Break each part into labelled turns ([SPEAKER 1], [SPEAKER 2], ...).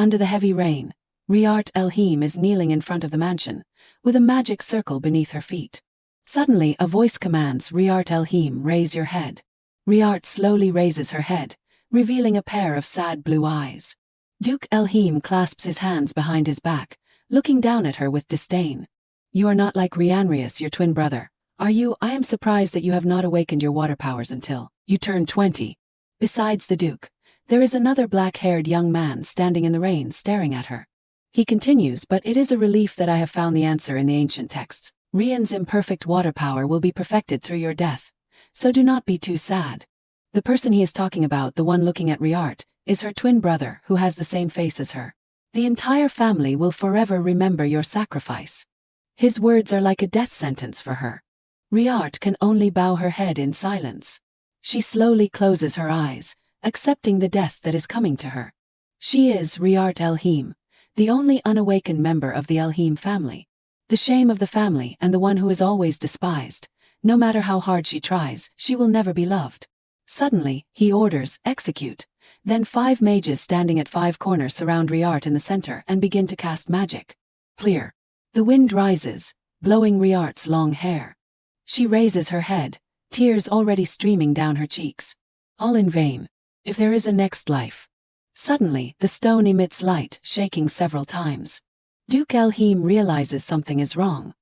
[SPEAKER 1] Under the heavy rain, Elheim is kneeling in front of the mansion, with a magic circle beneath her feet. Suddenly a voice commands Elheim, raise your head. Riart slowly raises her head, revealing a pair of sad blue eyes. Duke Elheim clasps his hands behind his back, looking down at her with disdain. You are not like Rianrius, your twin brother, are you? I am surprised that you have not awakened your water powers until you turned 20. Besides the Duke, there is another black-haired young man standing in the rain staring at her. He continues, but it is a relief that I have found the answer in the ancient texts. Rian's imperfect water power will be perfected through your death, so do not be too sad. The person he is talking about, the one looking at Riart, is her twin brother who has the same face as her. The entire family will forever remember your sacrifice. His words are like a death sentence for her. Riart can only bow her head in silence. She slowly closes her eyes, accepting the death that is coming to her. She is Riart Elheim, the only unawakened member of the Elheim family. The shame of the family and the one who is always despised. No matter how hard she tries, she will never be loved. Suddenly, he orders, execute. Then 5 mages standing at 5 corners surround Riart in the center and begin to cast magic. Clear. The wind rises, blowing Riart's long hair. She raises her head, tears already streaming down her cheeks. All in vain. If there is a next life. Suddenly, the stone emits light, shaking several times. Duke Elheim realizes something is wrong.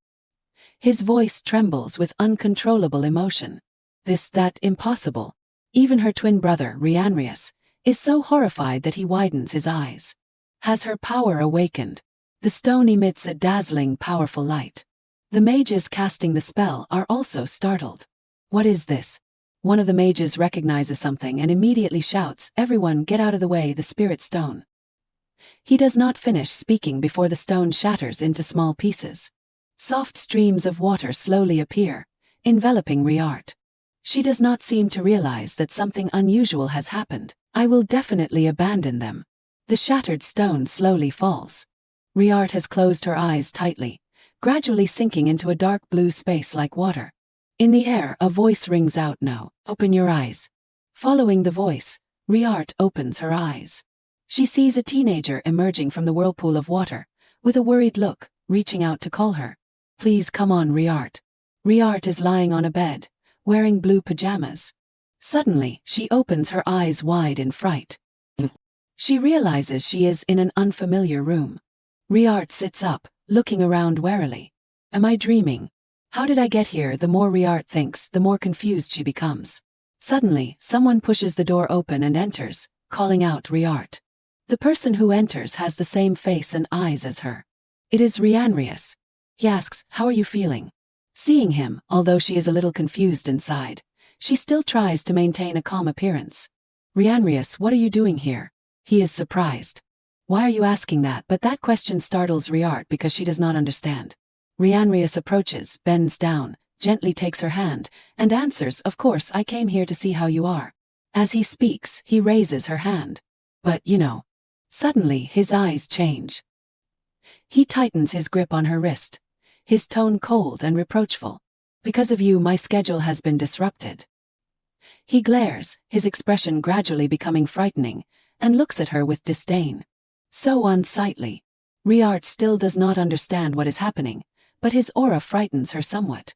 [SPEAKER 1] His voice trembles with uncontrollable emotion. That, impossible. Even her twin brother, Rianrius, is so horrified that he widens his eyes. Has her power awakened? The stone emits a dazzling, powerful light. The mages casting the spell are also startled. What is this? One of the mages recognizes something and immediately shouts, everyone get out of the way, the spirit stone. He does not finish speaking before the stone shatters into small pieces. Soft streams of water slowly appear, enveloping Riart. She does not seem to realize that something unusual has happened. I will definitely abandon them. The shattered stone slowly falls. Riart has closed her eyes tightly, gradually sinking into a dark blue space like water. In the air, a voice rings out, no, open your eyes. Following the voice, Riart opens her eyes. She sees a teenager emerging from the whirlpool of water, with a worried look, reaching out to call her. Please come on, Riart. Riart is lying on a bed, wearing blue pajamas. Suddenly, she opens her eyes wide in fright. She realizes she is in an unfamiliar room. Riart sits up, looking around warily. Am I dreaming? How did I get here? The more Riart thinks, the more confused she becomes. Suddenly, someone pushes the door open and enters, calling out Riart. The person who enters has the same face and eyes as her. It is Rianrius. He asks, how are you feeling? Seeing him, although she is a little confused inside, she still tries to maintain a calm appearance. Rianrius, what are you doing here? He is surprised. Why are you asking that? But that question startles Riart because she does not understand. Rianrius approaches, bends down, gently takes her hand, and answers, of course, I came here to see how you are. As he speaks, he raises her hand. But, you know. Suddenly, his eyes change. He tightens his grip on her wrist, his tone cold and reproachful. Because of you, my schedule has been disrupted. He glares, his expression gradually becoming frightening, and looks at her with disdain. So unsightly. Riart still does not understand what is happening, but his aura frightens her somewhat.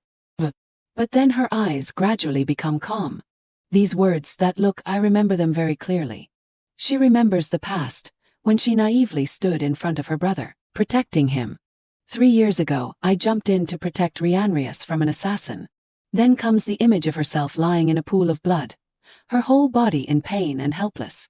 [SPEAKER 1] But then her eyes gradually become calm. These words, that look, I remember them very clearly. She remembers the past, when she naively stood in front of her brother, protecting him. 3 years ago, I jumped in to protect Rianrius from an assassin. Then comes the image of herself lying in a pool of blood, her whole body in pain and helpless.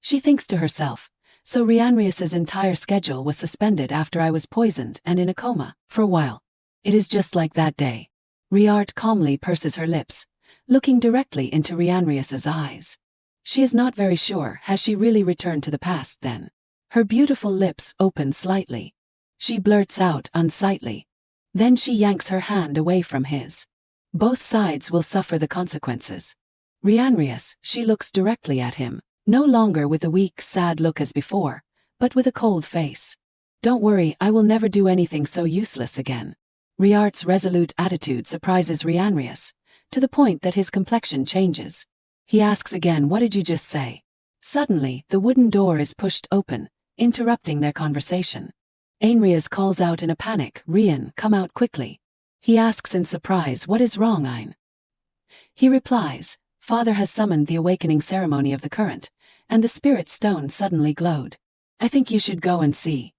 [SPEAKER 1] She thinks to herself, so Rianrius's entire schedule was suspended after I was poisoned and in a coma, for a while. It is just like that day. Riart calmly purses her lips, looking directly into Rianrius's eyes. She is not very sure, has she really returned to the past then? Her beautiful lips open slightly. She blurts out, unsightly. Then she yanks her hand away from his. Both sides will suffer the consequences. Rianrius, she looks directly at him, no longer with a weak, sad look as before, but with a cold face. Don't worry, I will never do anything so useless again. Riart's resolute attitude surprises Rianrius, to the point that his complexion changes. He asks again, what did you just say? Suddenly, the wooden door is pushed open, interrupting their conversation. Ainrias calls out in a panic, Rian, come out quickly. He asks in surprise, what is wrong, Ein? He replies, Father has summoned the awakening ceremony of the current, and the spirit stone suddenly glowed. I think you should go and see.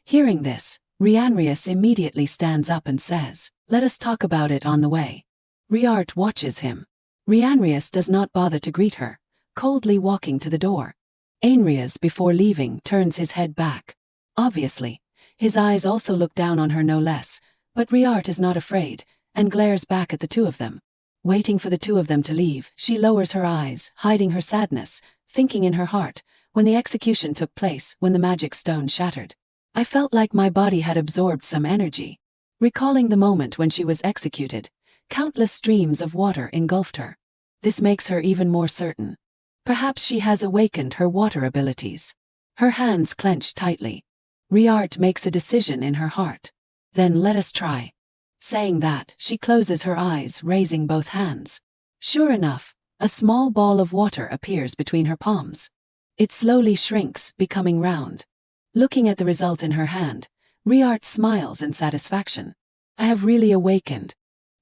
[SPEAKER 1] Hearing this, Rianrias immediately stands up and says, let us talk about it on the way. Riart watches him. Rianrias does not bother to greet her, coldly walking to the door. Ainrias, before leaving, turns his head back. Obviously, his eyes also look down on her no less, but Riart is not afraid, and glares back at the two of them. Waiting for the two of them to leave, she lowers her eyes, hiding her sadness, thinking in her heart, when the execution took place, when the magic stone shattered. I felt like my body had absorbed some energy. Recalling the moment when she was executed, countless streams of water engulfed her. This makes her even more certain. Perhaps she has awakened her water abilities. Her hands clench tightly. Riart makes a decision in her heart. Then let us try. Saying that, she closes her eyes, raising both hands. Sure enough, a small ball of water appears between her palms. It slowly shrinks, becoming round. Looking at the result in her hand, Riart smiles in satisfaction. I have really awakened.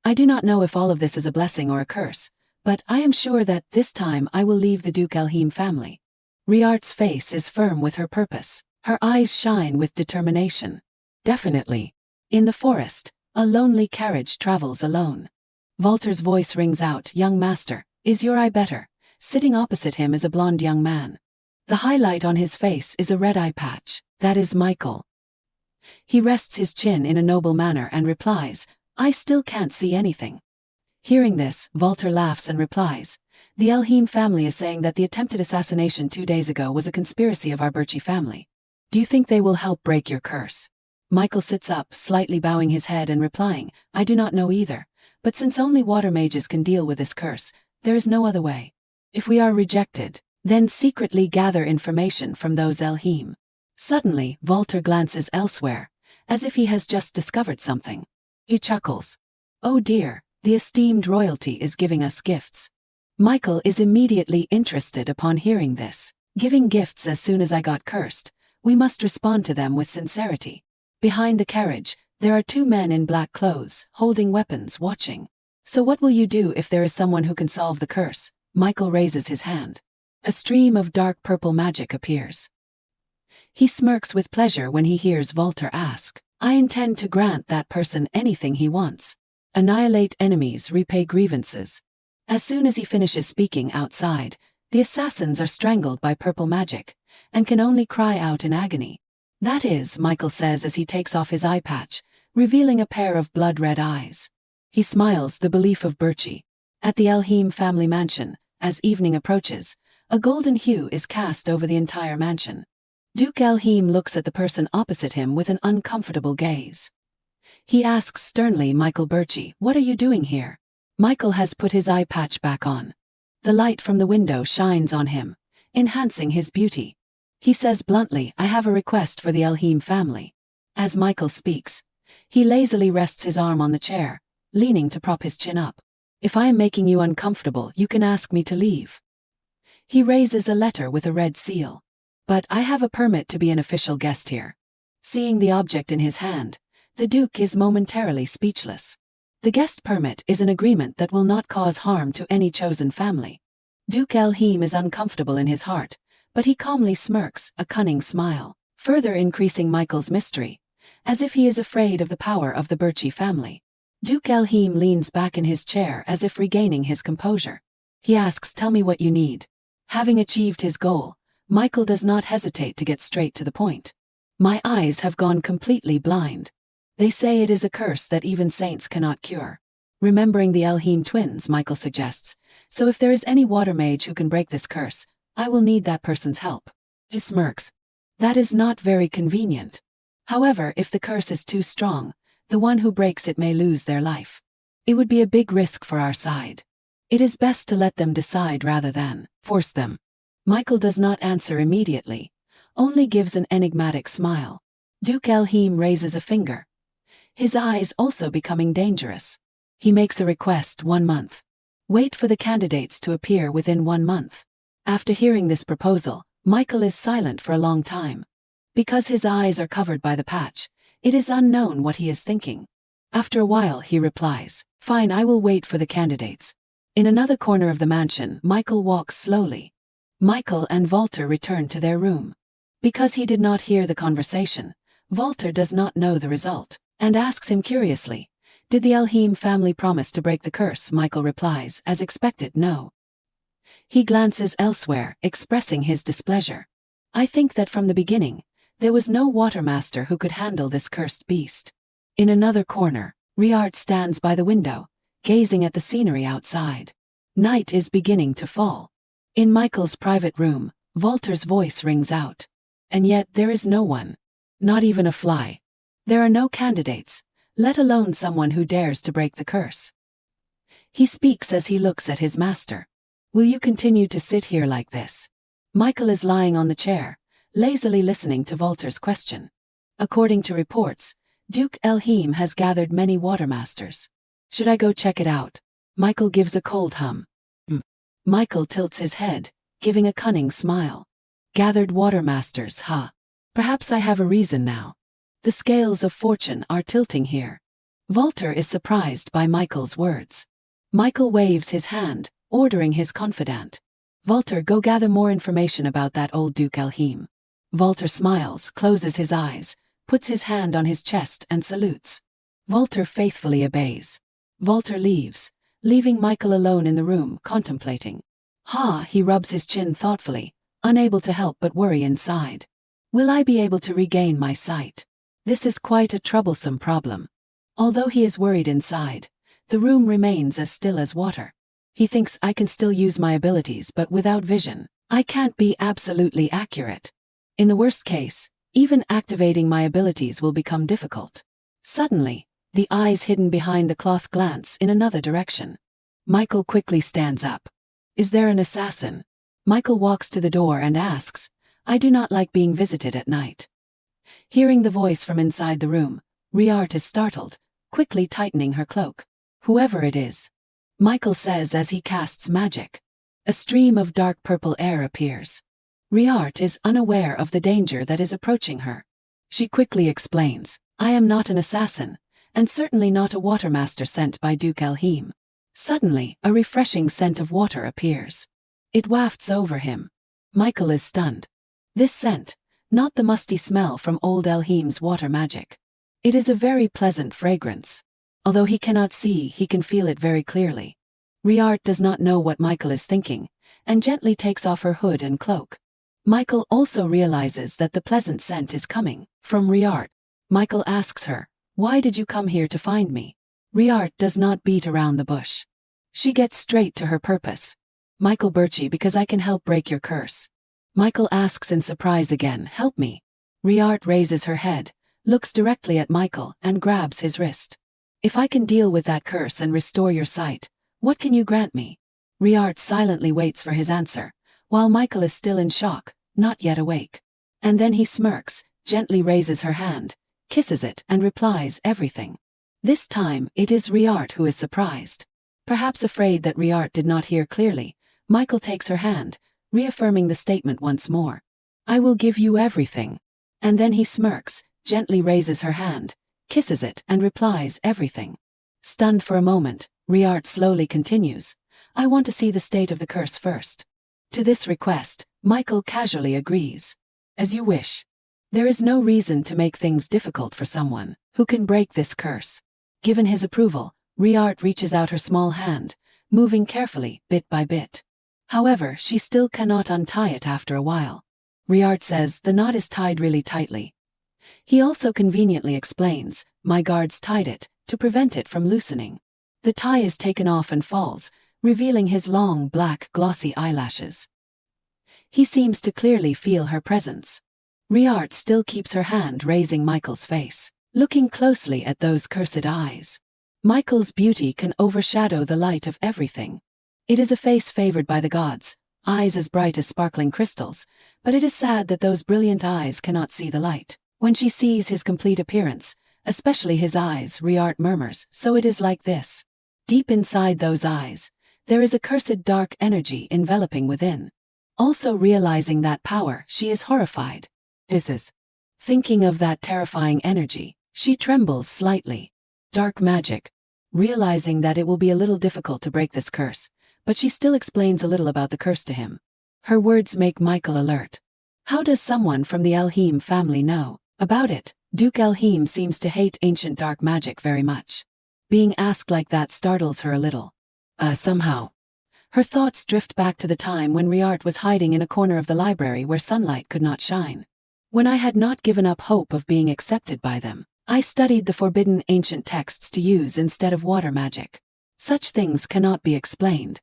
[SPEAKER 1] I do not know if all of this is a blessing or a curse, but I am sure that this time I will leave the Duke Elheim family. Riart's face is firm with her purpose. Her eyes shine with determination. Definitely. In the forest, a lonely carriage travels alone. Walter's voice rings out, young master, is your eye better? Sitting opposite him is a blonde young man. The highlight on his face is a red eye patch. That is Michael. He rests his chin in a noble manner and replies, I still can't see anything. Hearing this, Walter laughs and replies, the Elheim family is saying that the attempted assassination 2 days ago was a conspiracy of our Birchie family. Do you think they will help break your curse? Michael sits up, slightly bowing his head and replying, I do not know either, but since only water mages can deal with this curse, there is no other way. If we are rejected, then secretly gather information from those Elheim. Suddenly, Walter glances elsewhere, as if he has just discovered something. He chuckles. Oh dear, the esteemed royalty is giving us gifts. Michael is immediately interested upon hearing this. Giving gifts as soon as I got cursed, we must respond to them with sincerity. Behind the carriage, there are 2 men in black clothes, holding weapons, watching. So what will you do if there is someone who can solve the curse? Michael raises his hand. A stream of dark purple magic appears. He smirks with pleasure when he hears Walter ask, I intend to grant that person anything he wants. Annihilate enemies, repay grievances. As soon as he finishes speaking outside, the assassins are strangled by purple magic, and can only cry out in agony. That is, Michael says as he takes off his eye patch, revealing a pair of blood-red eyes. He smiles, the belief of Birchie. At the Elheim family mansion, as evening approaches, a golden hue is cast over the entire mansion. Duke Elheim looks at the person opposite him with an uncomfortable gaze. He asks sternly, Michael Birchie, what are you doing here? Michael has put his eye patch back on. The light from the window shines on him, enhancing his beauty. He says bluntly, I have a request for the Elheim family. As Michael speaks, he lazily rests his arm on the chair, leaning to prop his chin up. If I am making you uncomfortable, you can ask me to leave. He raises a letter with a red seal. But I have a permit to be an official guest here. Seeing the object in his hand, the Duke is momentarily speechless. The guest permit is an agreement that will not cause harm to any chosen family. Duke Elheim is uncomfortable in his heart, but he calmly smirks, a cunning smile, further increasing Michael's mystery, as if he is afraid of the power of the Birchie family. Duke Elheim leans back in his chair as if regaining his composure. He asks, tell me what you need. Having achieved his goal, Michael does not hesitate to get straight to the point. My eyes have gone completely blind. They say it is a curse that even saints cannot cure. Remembering the Elheim twins, Michael suggests, so if there is any water mage who can break this curse, I will need that person's help. He smirks. That is not very convenient. However, if the curse is too strong, the one who breaks it may lose their life. It would be a big risk for our side. It is best to let them decide rather than force them. Michael does not answer immediately, only gives an enigmatic smile. Duke Elheim raises a finger, his eyes also becoming dangerous. He makes a request, 1 month. Wait for the candidates to appear within 1 month. After hearing this proposal, Michael is silent for a long time. Because his eyes are covered by the patch, it is unknown what he is thinking. After a while he replies, "Fine, I will wait for the candidates." In another corner of the mansion, Michael walks slowly. Michael and Walter return to their room. Because he did not hear the conversation, Walter does not know the result, and asks him curiously, "Did the Elheim family promise to break the curse?" Michael replies, as expected, "No." He glances elsewhere, expressing his displeasure. "I think that from the beginning, there was no watermaster who could handle this cursed beast." In another corner, Riart stands by the window, gazing at the scenery outside. Night is beginning to fall. In Michael's private room, Walter's voice rings out. And yet there is no one. Not even a fly. There are no candidates, let alone someone who dares to break the curse. He speaks as he looks at his master. "Will you continue to sit here like this?" Michael is lying on the chair, lazily listening to Walter's question. According to reports, Duke Elheim has gathered many watermasters. "Should I go check it out?" Michael gives a cold hum. Michael tilts his head, giving a cunning smile. "Gathered watermasters, huh? Perhaps I have a reason now." The scales of fortune are tilting here. Walter is surprised by Michael's words. Michael waves his hand, ordering his confidant. "Walter, go gather more information about that old Duke Elheim." Walter smiles, closes his eyes, puts his hand on his chest and salutes. Walter faithfully obeys. Walter leaves, leaving Michael alone in the room, contemplating. He rubs his chin thoughtfully, unable to help but worry inside. Will I be able to regain my sight? This is quite a troublesome problem. Although he is worried inside, the room remains as still as water. He thinks, I can still use my abilities, but without vision, I can't be absolutely accurate. In the worst case, even activating my abilities will become difficult. Suddenly, the eyes hidden behind the cloth glance in another direction. Michael quickly stands up. Is there an assassin? Michael walks to the door and asks, I do not like being visited at night. Hearing the voice from inside the room, Riart is startled, quickly tightening her cloak. Whoever it is, Michael says as he casts magic. A stream of dark purple air appears. Riart is unaware of the danger that is approaching her. She quickly explains, I am not an assassin, and certainly not a watermaster sent by Duke Elheim. Suddenly, a refreshing scent of water appears. It wafts over him. Michael is stunned. This scent, not the musty smell from old Elheim's water magic. It is a very pleasant fragrance. Although he cannot see, he can feel it very clearly. Riart does not know what Michael is thinking, and gently takes off her hood and cloak. Michael also realizes that the pleasant scent is coming from Riart. Michael asks her, why did you come here to find me? Riart does not beat around the bush. She gets straight to her purpose. Michael Birchie, because I can help break your curse. Michael asks in surprise again, help me. Riart raises her head, looks directly at Michael and grabs his wrist. If I can deal with that curse and restore your sight, what can you grant me? Riart silently waits for his answer, while Michael is still in shock, not yet awake. And then he smirks, gently raises her hand, kisses it and replies everything. This time, it is Riart who is surprised. Perhaps afraid that Riart did not hear clearly, Michael takes her hand, reaffirming the statement once more. I will give you everything. And then he smirks, gently raises her hand, kisses it and replies everything. Stunned for a moment, Riart slowly continues, I want to see the state of the curse first. To this request, Michael casually agrees. As you wish. There is no reason to make things difficult for someone who can break this curse. Given his approval, Riart reaches out her small hand, moving carefully, bit by bit. However, she still cannot untie it after a while. Riart says the knot is tied really tightly. He also conveniently explains, my guards tied it, to prevent it from loosening. The tie is taken off and falls, revealing his long, black, glossy eyelashes. He seems to clearly feel her presence. Riart still keeps her hand raising Michael's face, looking closely at those cursed eyes. Michael's beauty can overshadow the light of everything. It is a face favored by the gods, eyes as bright as sparkling crystals, but it is sad that those brilliant eyes cannot see the light. When she sees his complete appearance, especially his eyes, Riart murmurs, so it is like this. Deep inside those eyes, there is a cursed dark energy enveloping within. Also realizing that power, she is horrified. Thinking of that terrifying energy, she trembles slightly. Dark magic. Realizing that it will be a little difficult to break this curse, but she still explains a little about the curse to him. Her words make Michael alert. How does someone from the Elheim family know about it? Duke Elheim seems to hate ancient dark magic very much. Being asked like that startles her a little. Somehow. Her thoughts drift back to the time when Riart was hiding in a corner of the library where sunlight could not shine. When I had not given up hope of being accepted by them, I studied the forbidden ancient texts to use instead of water magic. Such things cannot be explained.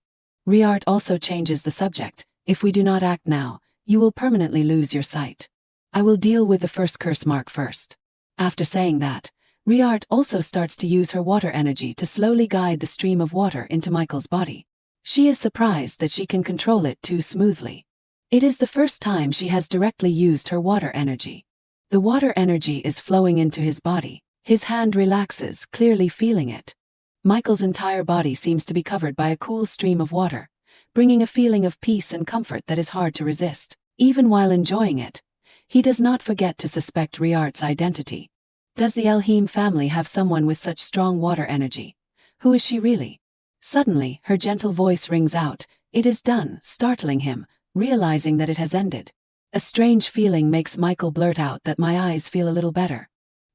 [SPEAKER 1] Riart also changes the subject. If we do not act now, you will permanently lose your sight. I will deal with the first curse mark first. After saying that, Riart also starts to use her water energy to slowly guide the stream of water into Michael's body. She is surprised that she can control it too smoothly. It is the first time she has directly used her water energy. The water energy is flowing into his body. His hand relaxes, clearly feeling it. Michael's entire body seems to be covered by a cool stream of water, bringing a feeling of peace and comfort that is hard to resist. Even while enjoying it, he does not forget to suspect Riart's identity. Does the Elheim family have someone with such strong water energy? Who is she really? Suddenly, her gentle voice rings out. It is done, startling him, realizing that it has ended. A strange feeling makes Michael blurt out that my eyes feel a little better.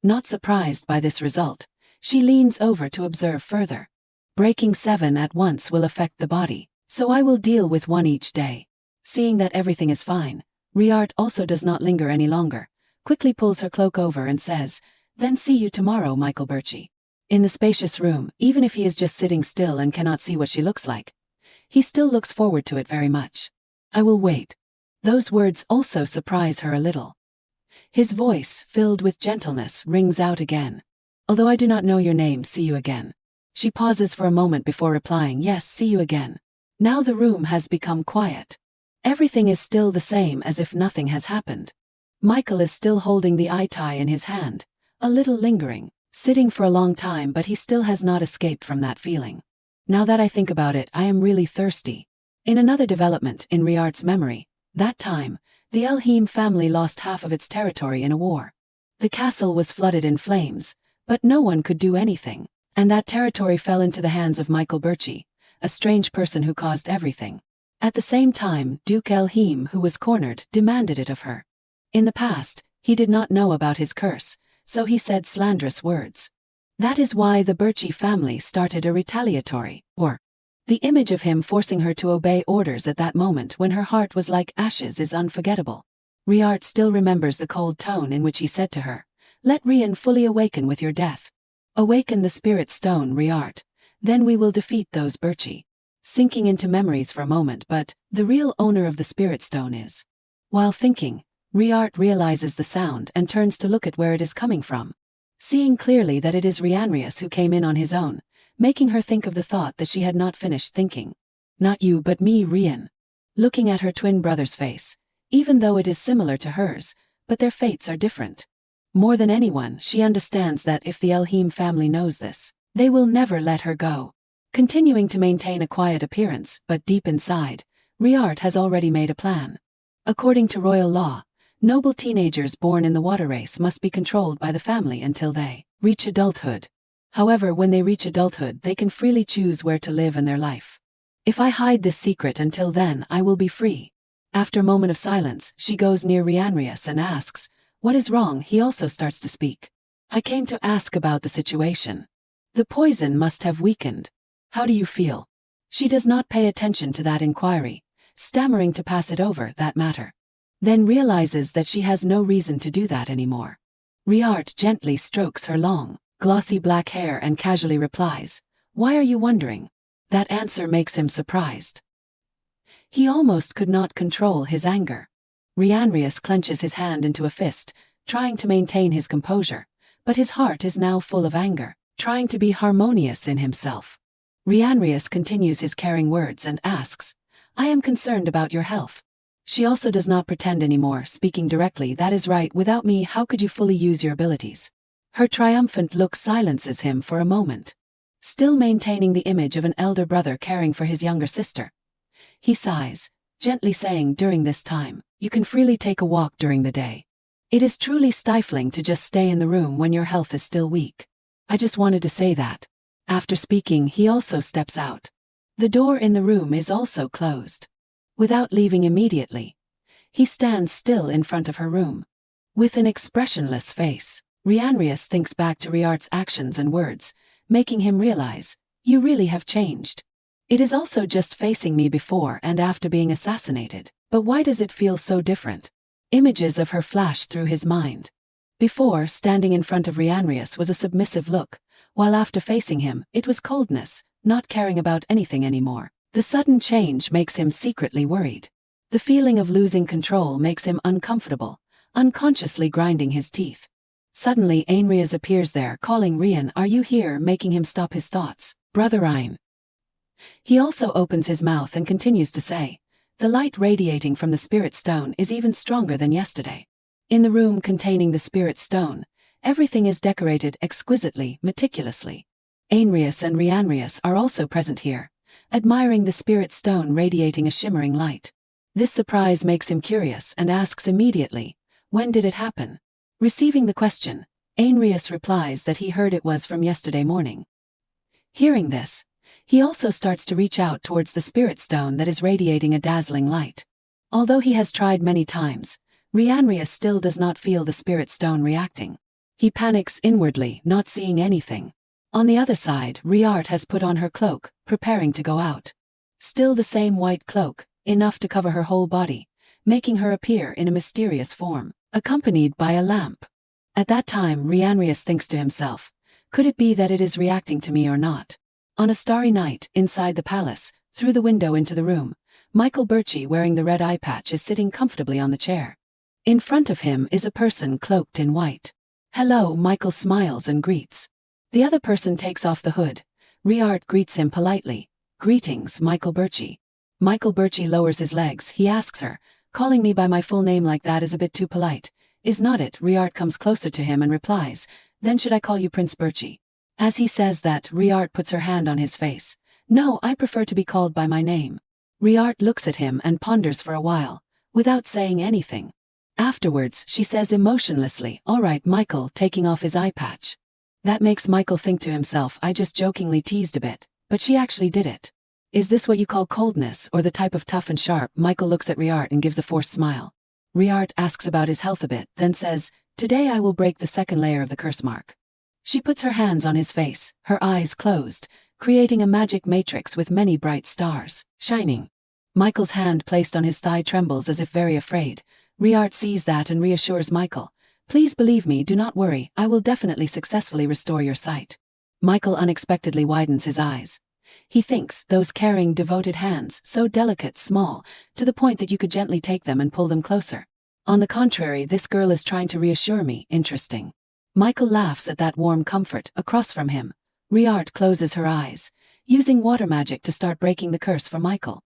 [SPEAKER 1] Not surprised by this result, she leans over to observe further. Breaking 7 at once will affect the body, so I will deal with 1 each day. Seeing that everything is fine, Riart also does not linger any longer, quickly pulls her cloak over and says, "Then see you tomorrow, Michael Birchie." In the spacious room, even if he is just sitting still and cannot see what she looks like, he still looks forward to it very much. I will wait. Those words also surprise her a little. His voice, filled with gentleness, rings out again. "Although I do not know your name, see you again." She pauses for a moment before replying, "Yes, see you again." Now the room has become quiet. Everything is still the same as if nothing has happened. Michael is still holding the eye tie in his hand, a little lingering, sitting for a long time, but he still has not escaped from that feeling. Now that I think about it, I am really thirsty. In another development in Riart's memory, that time, the Elheim family lost half of its territory in a war. The castle was flooded in flames, but no one could do anything, and that territory fell into the hands of Michael Birchie, a strange person who caused everything. At the same time, Duke Elheim, who was cornered, demanded it of her. In the past, he did not know about his curse, so he said slanderous words. That is why the Birchie family started a retaliatory war. The image of him forcing her to obey orders at that moment when her heart was like ashes is unforgettable. Riart still remembers the cold tone in which he said to her, "Let Rian fully awaken with your death. Awaken the spirit stone, Riart. Then we will defeat those Birchie." Sinking into memories for a moment, but the real owner of the spirit stone is. While thinking, Riart realizes the sound and turns to look at where it is coming from. Seeing clearly that it is Rianrius who came in on his own, making her think of the thought that she had not finished thinking. "Not you but me, Rian." Looking at her twin brother's face, even though it is similar to hers, but their fates are different. More than anyone, she understands that if the Elheim family knows this, they will never let her go. Continuing to maintain a quiet appearance, but deep inside, Riart has already made a plan. According to royal law, noble teenagers born in the water race must be controlled by the family until they reach adulthood. However, when they reach adulthood, they can freely choose where to live in their life. If I hide this secret until then, I will be free. After a moment of silence, she goes near Rianrius and asks, "What is wrong?" He also starts to speak. "I came to ask about the situation. The poison must have weakened. How do you feel?" She does not pay attention to that inquiry, stammering to pass it over, that matter. Then realizes that she has no reason to do that anymore. Riart gently strokes her long, glossy black hair and casually replies, "Why are you wondering?" That answer makes him surprised. He almost could not control his anger. Rianrius clenches his hand into a fist, trying to maintain his composure, but his heart is now full of anger, trying to be harmonious in himself. Rianrius continues his caring words and asks, "I am concerned about your health." She also does not pretend anymore, speaking directly, "That is right, without me how could you fully use your abilities?" Her triumphant look silences him for a moment. Still maintaining the image of an elder brother caring for his younger sister, he sighs, gently saying, "During this time, you can freely take a walk during the day. It is truly stifling to just stay in the room when your health is still weak. I just wanted to say that. After speaking, he also steps out. The door in the room is also closed. Without leaving immediately, he stands still in front of her room. With an expressionless face, Rhianrius thinks back to Riart's actions and words, making him realize, you really have changed. It is also just facing me before and after being assassinated, but why does it feel so different? Images of her flash through his mind. Before, standing in front of Rhianrius was a submissive look, while after facing him, it was coldness, not caring about anything anymore. The sudden change makes him secretly worried. The feeling of losing control makes him uncomfortable, unconsciously grinding his teeth. Suddenly Ainrias appears there, calling Rian, are you here, making him stop his thoughts. Brother Ryan. He also opens his mouth and continues to say, the light radiating from the spirit stone is even stronger than yesterday. In the room containing the spirit stone, everything is decorated exquisitely, meticulously. Ainrias and Rhianrius are also present here, admiring the spirit stone radiating a shimmering light. This surprise makes him curious and asks immediately, when did it happen? Receiving the question, Ainrius replies that he heard it was from yesterday morning. Hearing this, he also starts to reach out towards the spirit stone that is radiating a dazzling light. Although he has tried many times, Rhianrius still does not feel the spirit stone reacting. He panics inwardly, not seeing anything. On the other side, Riart has put on her cloak, preparing to go out. Still the same white cloak, enough to cover her whole body, making her appear in a mysterious form, accompanied by a lamp. At that time, Rhianrius thinks to himself, could it be that it is reacting to me or not? On a starry night, inside the palace, through the window into the room, Michael Birchie wearing the red eye patch is sitting comfortably on the chair. In front of him is a person cloaked in white. Hello, Michael smiles and greets. The other person takes off the hood. Riart greets him politely. Greetings, Michael Birchie. Michael Birchie lowers his legs. He asks her, calling me by my full name like that is a bit too polite. Is not it? Riart comes closer to him and replies, then should I call you Prince Birchie? As he says that, Riart puts her hand on his face. No, I prefer to be called by my name. Riart looks at him and ponders for a while, without saying anything. Afterwards, she says emotionlessly, all right, Michael, taking off his eye patch. That makes Michael think to himself, I just jokingly teased a bit, but she actually did it. Is this what you call coldness, or the type of tough and sharp? Michael looks at Riart and gives a forced smile. Riart asks about his health a bit, then says, today I will break the second layer of the curse mark. She puts her hands on his face, her eyes closed, creating a magic matrix with many bright stars, shining. Michael's hand placed on his thigh trembles as if very afraid. Riart sees that and reassures Michael, please believe me, do not worry, I will definitely successfully restore your sight. Michael unexpectedly widens his eyes. He thinks, those caring, devoted hands, so delicate, small, to the point that you could gently take them and pull them closer. On the contrary, this girl is trying to reassure me, interesting. Michael laughs at that warm comfort, across from him. Riart closes her eyes, using water magic to start breaking the curse for Michael.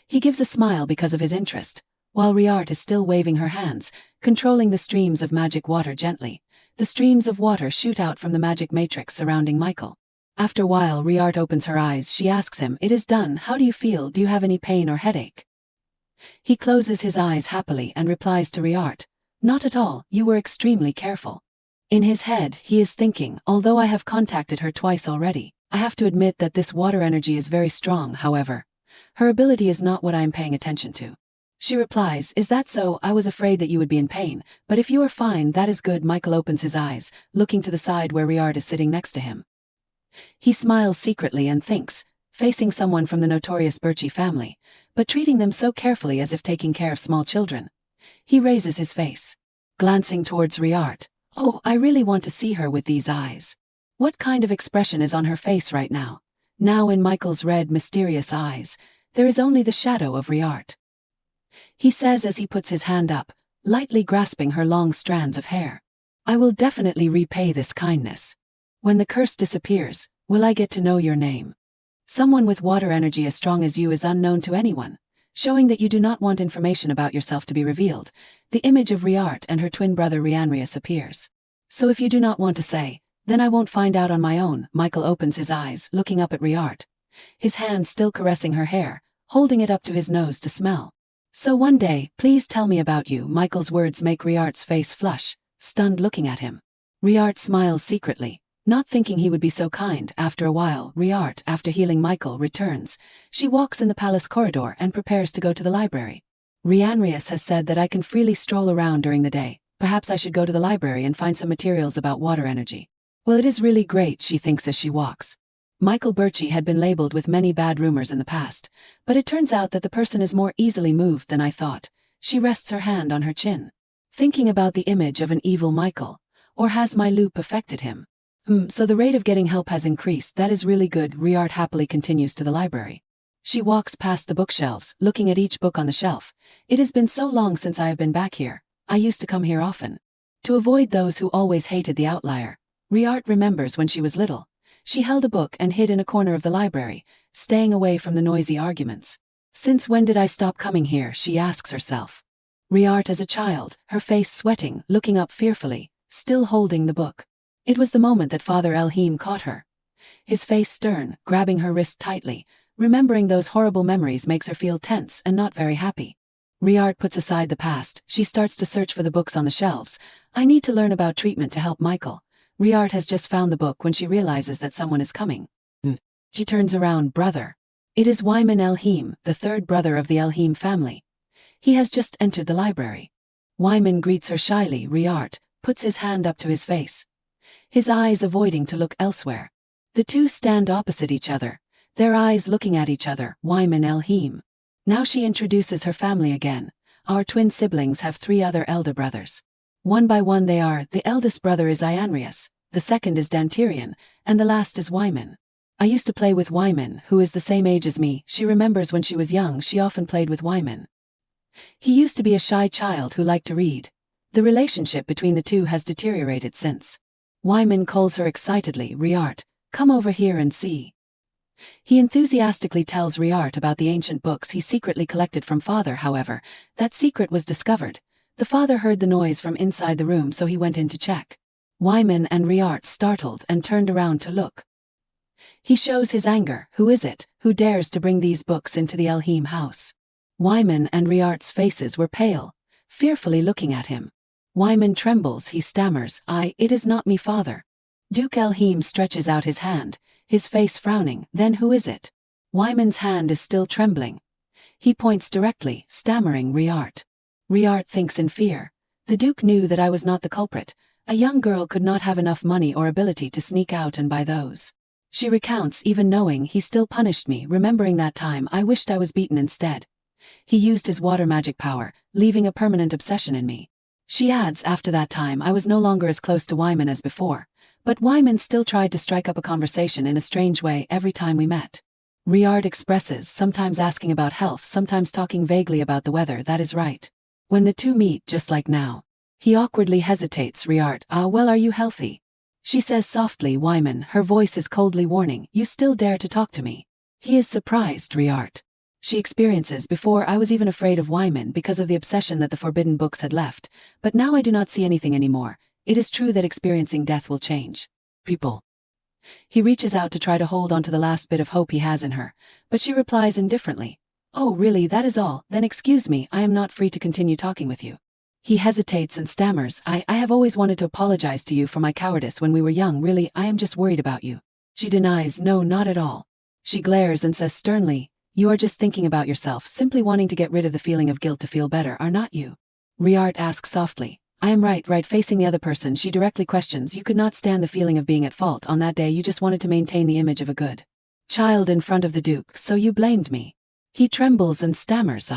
[SPEAKER 1] He gives a smile because of his interest, while Riart is still waving her hands, controlling the streams of magic water gently. The streams of water shoot out from the magic matrix surrounding Michael. After a while, Riart opens her eyes. She asks him, it is done, how do you feel, do you have any pain or headache? He closes his eyes happily and replies to Riart, not at all, you were extremely careful. In his head, he is thinking, although I have contacted her twice already, I have to admit that this water energy is very strong, however. Her ability is not what I am paying attention to. She replies, is that so? I was afraid that you would be in pain, but if you are fine, that is good. Michael opens his eyes, looking to the side where Riart is sitting next to him. He smiles secretly and thinks, facing someone from the notorious Birchie family, but treating them so carefully as if taking care of small children. He raises his face, glancing towards Riart. Oh, I really want to see her with these eyes. What kind of expression is on her face right now? Now in Michael's red, mysterious eyes, there is only the shadow of Riart. He says as he puts his hand up, lightly grasping her long strands of hair. I will definitely repay this kindness. When the curse disappears, will I get to know your name? Someone with water energy as strong as you is unknown to anyone, showing that you do not want information about yourself to be revealed. The image of Riart and her twin brother Rhianrius appears. So if you do not want to say, then I won't find out on my own. Michael opens his eyes, looking up at Riart, his hand still caressing her hair, holding it up to his nose to smell. So one day, please tell me about you. Michael's words make Riart's face flush, stunned looking at him. Riart smiles secretly, not thinking he would be so kind. After a while, Riart, after healing Michael, returns. She walks in the palace corridor and prepares to go to the library. Rianrius has said that I can freely stroll around during the day. Perhaps I should go to the library and find some materials about water energy. Well, it is really great, she thinks as she walks. Michael Birchie had been labeled with many bad rumors in the past, but it turns out that the person is more easily moved than I thought. She rests her hand on her chin, thinking about the image of an evil Michael. Or has my loop affected him? So the rate of getting help has increased. That is really good. Riart happily continues to the library. She walks past the bookshelves, looking at each book on the shelf. It has been so long since I have been back here. I used to come here often. To avoid those who always hated the outlier, Riart remembers when she was little. She held a book and hid in a corner of the library, staying away from the noisy arguments. Since when did I stop coming here, she asks herself. Riart as a child, her face sweating, looking up fearfully, still holding the book. It was the moment that Father Elheim caught her. His face stern, grabbing her wrist tightly. Remembering those horrible memories makes her feel tense and not very happy. Riart puts aside the past. She starts to search for the books on the shelves. I need to learn about treatment to help Michael. Riart has just found the book when she realizes that someone is coming. She turns around. Brother. It is Wyman Elheim, the third brother of the Elheim family. He has just entered the library. Wyman greets her shyly. Riart puts his hand up to his face, his eyes avoiding to look elsewhere. The two stand opposite each other, their eyes looking at each other. Wyman Elheim. Now she introduces her family again. Our twin siblings have 3 other elder brothers. One by one they are. The eldest brother is Ianrius, the second is Dantirian, and the last is Wyman. I used to play with Wyman, who is the same age as me. She remembers when she was young she often played with Wyman. He used to be a shy child who liked to read. The relationship between the two has deteriorated since. Wyman calls her excitedly. Riart, come over here and see. He enthusiastically tells Riart about the ancient books he secretly collected from Father. However, that secret was discovered. The father heard the noise from inside the room, so he went in to check. Wyman and Riart startled and turned around to look. He shows his anger. Who is it who dares to bring these books into the Elheim house? Wyman and Riart's faces were pale, fearfully looking at him. Wyman trembles. He stammers, it is not me, Father. Duke Elheim stretches out his hand, his face frowning. Then who is it? Wyman's hand is still trembling. He points directly, stammering, Riart. Riart thinks in fear. The Duke knew that I was not the culprit. A young girl could not have enough money or ability to sneak out and buy those. She recounts, even knowing he still punished me. Remembering that time, I wished I was beaten instead. He used his water magic power, leaving a permanent obsession in me. She adds, after that time I was no longer as close to Wyman as before. But Wyman still tried to strike up a conversation in a strange way every time we met. Riart expresses, sometimes asking about health, sometimes talking vaguely about the weather. That is right. When the two meet, just like now. He awkwardly hesitates. Riart, well, are you healthy? She says softly. Wyman, her voice is coldly warning, you still dare to talk to me? He is surprised. Riart. She experiences, before I was even afraid of Wyman because of the obsession that the forbidden books had left, but now I do not see anything anymore. It is true that experiencing death will change people. He reaches out to try to hold on to the last bit of hope he has in her, but she replies indifferently. Oh really, that is all? Then excuse me, I am not free to continue talking with you. He hesitates and stammers, I have always wanted to apologize to you for my cowardice when we were young. Really, I am just worried about you. She denies, no, not at all. She glares and says sternly, you are just thinking about yourself, simply wanting to get rid of the feeling of guilt to feel better, are not you? Riart asks softly. I am right. Facing the other person, she directly questions, you could not stand the feeling of being at fault on that day. You just wanted to maintain the image of a good child in front of the Duke, so you blamed me. He trembles and stammers,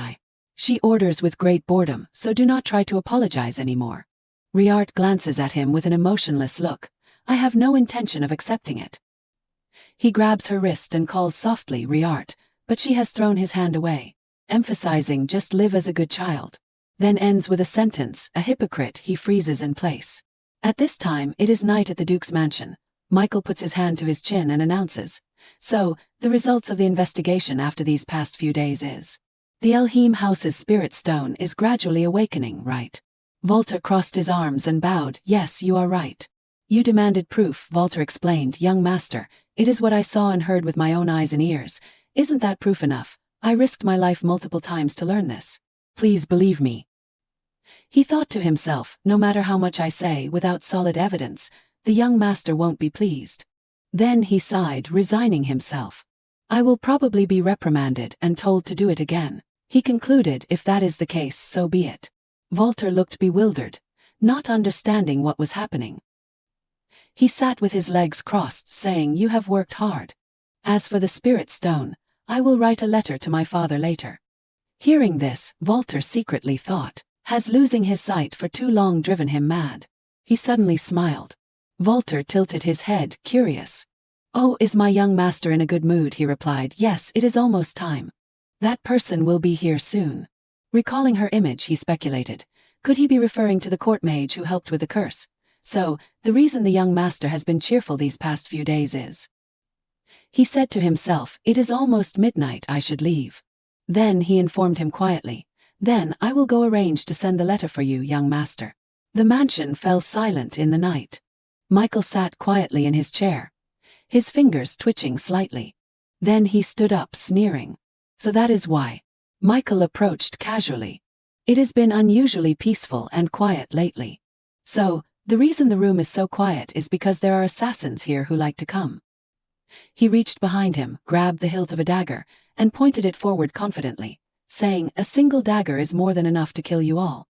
[SPEAKER 1] She orders with great boredom, so do not try to apologize anymore. Riart glances at him with an emotionless look. I have no intention of accepting it. He grabs her wrist and calls softly, Riart, but she has thrown his hand away, emphasizing, just live as a good child. Then ends with a sentence, a hypocrite. He freezes in place. At this time, it is night at the Duke's mansion. Michael puts his hand to his chin and announces, so, the results of the investigation after these past few days is, the Elheim house's spirit stone is gradually awakening, right? Volta crossed his arms and bowed. Yes, you are right. You demanded proof, Volta explained. Young master, it is what I saw and heard with my own eyes and ears. Isn't that proof enough? I risked my life multiple times to learn this. Please believe me. He thought to himself, no matter how much I say without solid evidence, the young master won't be pleased. Then he sighed, resigning himself. I will probably be reprimanded and told to do it again. He concluded, if that is the case, so be it. Walter looked bewildered, not understanding what was happening. He sat with his legs crossed, saying, You have worked hard. As for the spirit stone, I will write a letter to my father later. Hearing this, Walter secretly thought, has losing his sight for too long driven him mad? He suddenly smiled. Walter tilted his head, curious. Oh, is my young master in a good mood? He replied, Yes, it is almost time. That person will be here soon. Recalling her image, he speculated. Could he be referring to the court mage who helped with the curse? So, the reason the young master has been cheerful these past few days is. He said to himself, It is almost midnight, I should leave. Then he informed him quietly, Then I will go arrange to send the letter for you, young master. The mansion fell silent in the night. Michael sat quietly in his chair, his fingers twitching slightly. Then he stood up, sneering. So that is why. Michael approached casually. It has been unusually peaceful and quiet lately. So, the reason the room is so quiet is because there are assassins here who like to come. He reached behind him, grabbed the hilt of a dagger, and pointed it forward confidently, saying, A single dagger is more than enough to kill you all.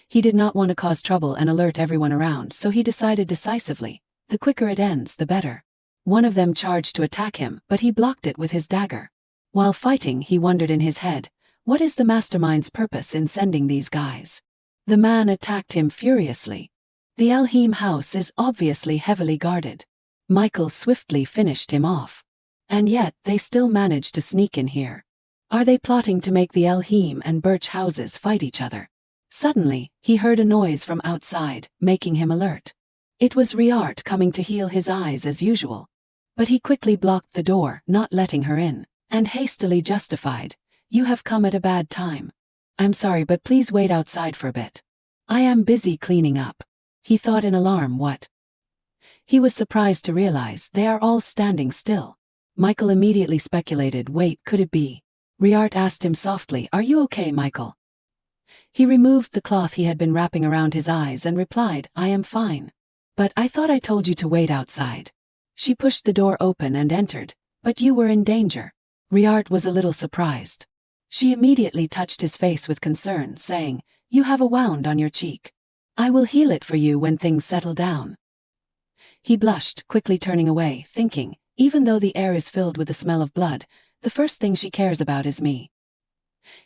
[SPEAKER 1] He did not want to cause trouble and alert everyone around, so he decided decisively, the quicker it ends, the better. One of them charged to attack him, but he blocked it with his dagger. While fighting, he wondered in his head, what is the mastermind's purpose in sending these guys? The man attacked him furiously. The Elheim house is obviously heavily guarded. Michael swiftly finished him off. And yet, they still managed to sneak in here. Are they plotting to make the Elheim and Birch houses fight each other? Suddenly, he heard a noise from outside, making him alert. It was Riart coming to heal his eyes as usual. But he quickly blocked the door, not letting her in, and hastily justified, You have come at a bad time. I'm sorry, but please wait outside for a bit. I am busy cleaning up. He thought in alarm, what? He was surprised to realize they are all standing still. Michael immediately speculated, Wait, could it be? Riart asked him softly, Are you okay, Michael? He removed the cloth he had been wrapping around his eyes and replied, I am fine. But I thought I told you to wait outside. She pushed the door open and entered. But you were in danger. Riart was a little surprised. She immediately touched his face with concern, saying, You have a wound on your cheek. I will heal it for you when things settle down. He blushed, quickly turning away, thinking, Even though the air is filled with the smell of blood, the first thing she cares about is me.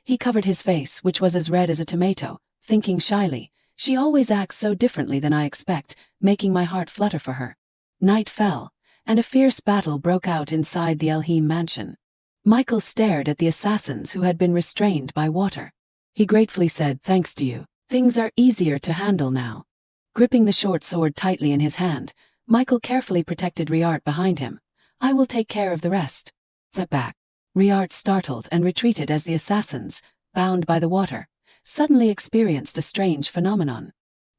[SPEAKER 1] He covered his face, which was as red as a tomato, thinking shyly, She always acts so differently than I expect, making my heart flutter for her. Night fell, and a fierce battle broke out inside the Elheim mansion. Michael stared at the assassins who had been restrained by water. He gratefully said, Thanks to you. Things are easier to handle now. Gripping the short sword tightly in his hand, Michael carefully protected Riart behind him. I will take care of the rest. Step back. Riart startled and retreated as the assassins, bound by the water, suddenly experienced a strange phenomenon.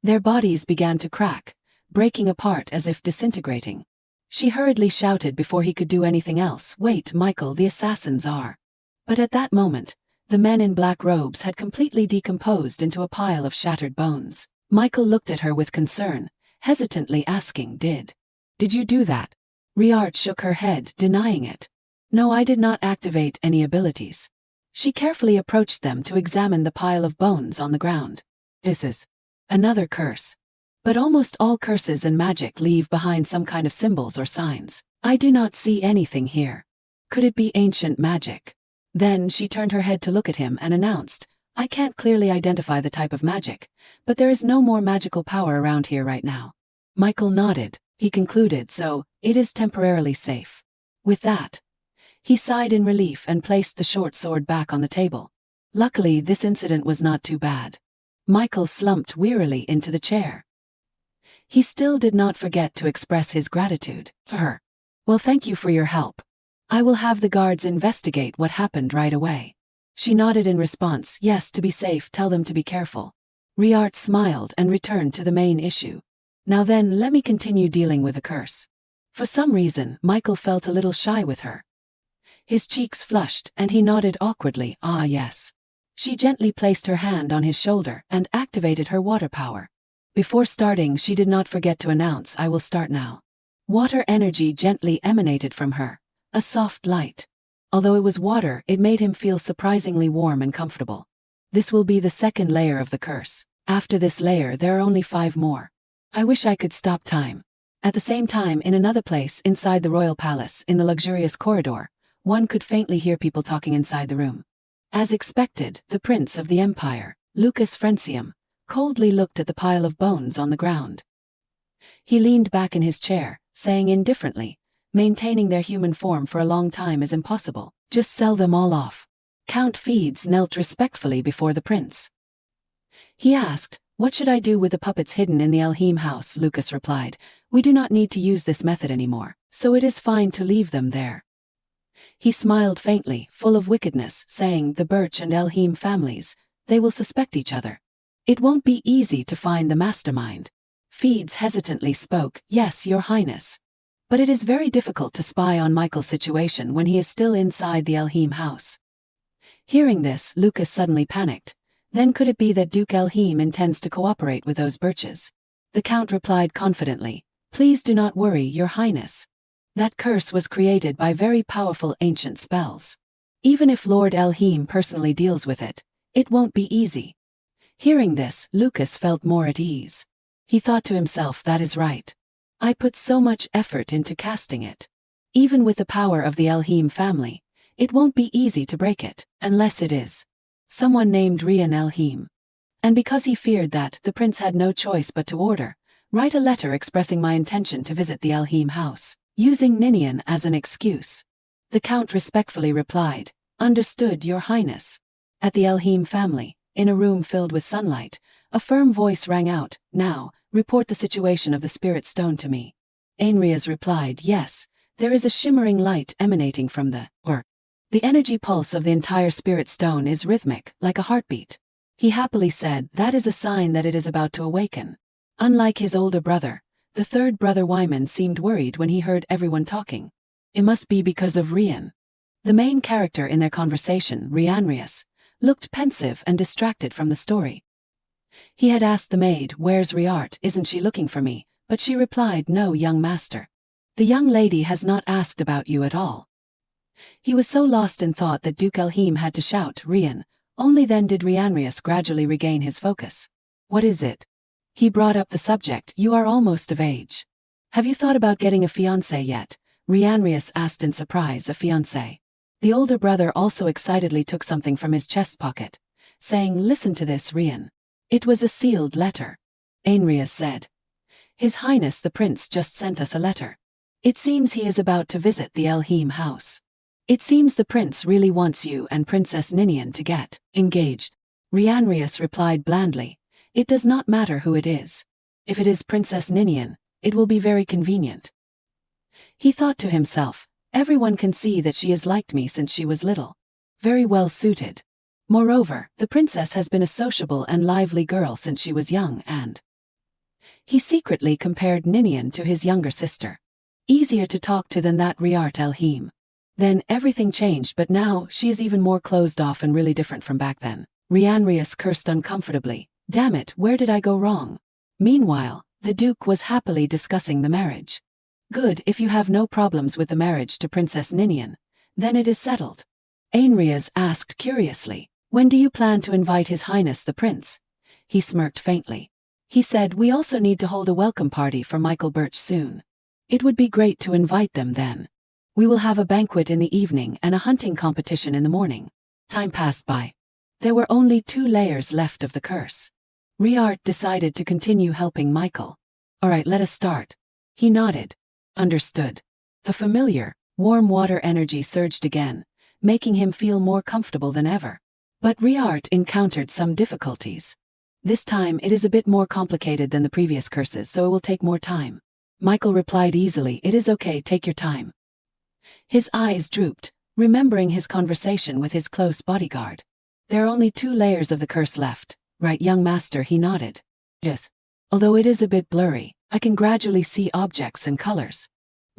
[SPEAKER 1] Their bodies began to crack, breaking apart as if disintegrating. She hurriedly shouted before he could do anything else, Wait, Michael, the assassins are. But at that moment, the men in black robes had completely decomposed into a pile of shattered bones. Michael looked at her with concern, hesitantly asking, Did you do that? Riart shook her head, denying it. No, I did not activate any abilities. She carefully approached them to examine the pile of bones on the ground. This is another curse. But almost all curses and magic leave behind some kind of symbols or signs. I do not see anything here. Could it be ancient magic? Then she turned her head to look at him and announced, I can't clearly identify the type of magic, but there is no more magical power around here right now. Michael nodded. He concluded, so, it is temporarily safe. With that, he sighed in relief and placed the short sword back on the table. Luckily, this incident was not too bad. Michael slumped wearily into the chair. He still did not forget to express his gratitude to her. Well, thank you for your help. I will have the guards investigate what happened right away. She nodded in response, Yes, to be safe, tell them to be careful. Riart smiled and returned to the main issue. Now then, let me continue dealing with the curse. For some reason, Michael felt a little shy with her. His cheeks flushed and he nodded awkwardly, Ah yes. She gently placed her hand on his shoulder and activated her water power. Before starting, she did not forget to announce, "I will start now." Water energy gently emanated from her, a soft light. Although it was water, it made him feel surprisingly warm and comfortable. This will be the second layer of the curse. After this layer, there are only 5 more. I wish I could stop time. At the same time, in another place inside the royal palace, in the luxurious corridor, one could faintly hear people talking inside the room. As expected, the prince of the empire, Lucas Francium, coldly looked at the pile of bones on the ground. He leaned back in his chair, saying indifferently, "Maintaining their human form for a long time is impossible. Just sell them all off." Count Feeds knelt respectfully before the prince. He asked, "What should I do with the puppets hidden in the Elheim house?" Lucas replied, "We do not need to use this method anymore, so it is fine to leave them there." He smiled faintly, full of wickedness, saying, "The Birch and Elheim families, they will suspect each other. It won't be easy to find the mastermind." Feeds hesitantly spoke, "Yes, Your Highness. But it is very difficult to spy on Michael's situation when he is still inside the Elheim house." Hearing this, Lucas suddenly panicked. Then could it be that Duke Elheim intends to cooperate with those Birches? The Count replied confidently, "Please do not worry, Your Highness. That curse was created by very powerful ancient spells. Even if Lord Elheim personally deals with it, it won't be easy." Hearing this, Lucas felt more at ease. He thought to himself, "That is right. I put so much effort into casting it. Even with the power of the Elheim family, it won't be easy to break it, unless it is someone named Rian Elheim." And because he feared that, the prince had no choice but to order, "Write a letter expressing my intention to visit the Elheim house, using Ninian as an excuse." The Count respectfully replied, "Understood, Your Highness." At the Elheim family, in a room filled with sunlight, a firm voice rang out, "Now, report the situation of the spirit stone to me." Ainrias replied, "Yes, there is a shimmering light emanating from the energy pulse of the entire spirit stone is rhythmic, like a heartbeat." He happily said, "That is a sign that it is about to awaken." Unlike his older brother, the third brother Wyman seemed worried when he heard everyone talking. It must be because of Rian. The main character in their conversation, Rianrius, looked pensive and distracted from the story. He had asked the maid, "Where's Riart? Isn't she looking for me?" But she replied, "No, young master. The young lady has not asked about you at all." He was so lost in thought that Duke Elheim had to shout, "Rian." Only then did Rianrius gradually regain his focus. "What is it?" He brought up the subject, "You are almost of age. Have you thought about getting a fiancé yet?" Rianrius asked in surprise, "A fiancé?" The older brother also excitedly took something from his chest pocket, saying, "Listen to this, Rian." It was a sealed letter. Ainrias said, "His Highness the Prince just sent us a letter. It seems he is about to visit the Elheim house. It seems the prince really wants you and Princess Ninian to get engaged." Rianrius replied blandly, "It does not matter who it is. If it is Princess Ninian, it will be very convenient." He thought to himself, "Everyone can see that she has liked me since she was little. Very well suited. Moreover, the princess has been a sociable and lively girl since she was young and—" He secretly compared Ninian to his younger sister. Easier to talk to than that Riart Elheim. Then everything changed, but now she is even more closed off and really different from back then. Rianrius cursed uncomfortably. "Damn it, where did I go wrong?" Meanwhile, the Duke was happily discussing the marriage. "Good, if you have no problems with the marriage to Princess Ninian, then it is settled." Ainrias asked curiously, "When do you plan to invite His Highness the Prince?" He smirked faintly. He said, "We also need to hold a welcome party for Michael Birch soon. It would be great to invite them then. We will have a banquet in the evening and a hunting competition in the morning." Time passed by. There were only 2 layers left of the curse. Riart decided to continue helping Michael. "All right, let us start." He nodded. "Understood." The familiar, warm water energy surged again, making him feel more comfortable than ever. But Riart encountered some difficulties. This time it is a bit more complicated than the previous curses, so it will take more time. Michael replied easily, "It is okay, take your time." His eyes drooped, remembering his conversation with his close bodyguard. "There are only 2 layers of the curse left, right, young master?" He nodded. "Yes. Although it is a bit blurry, I can gradually see objects and colors."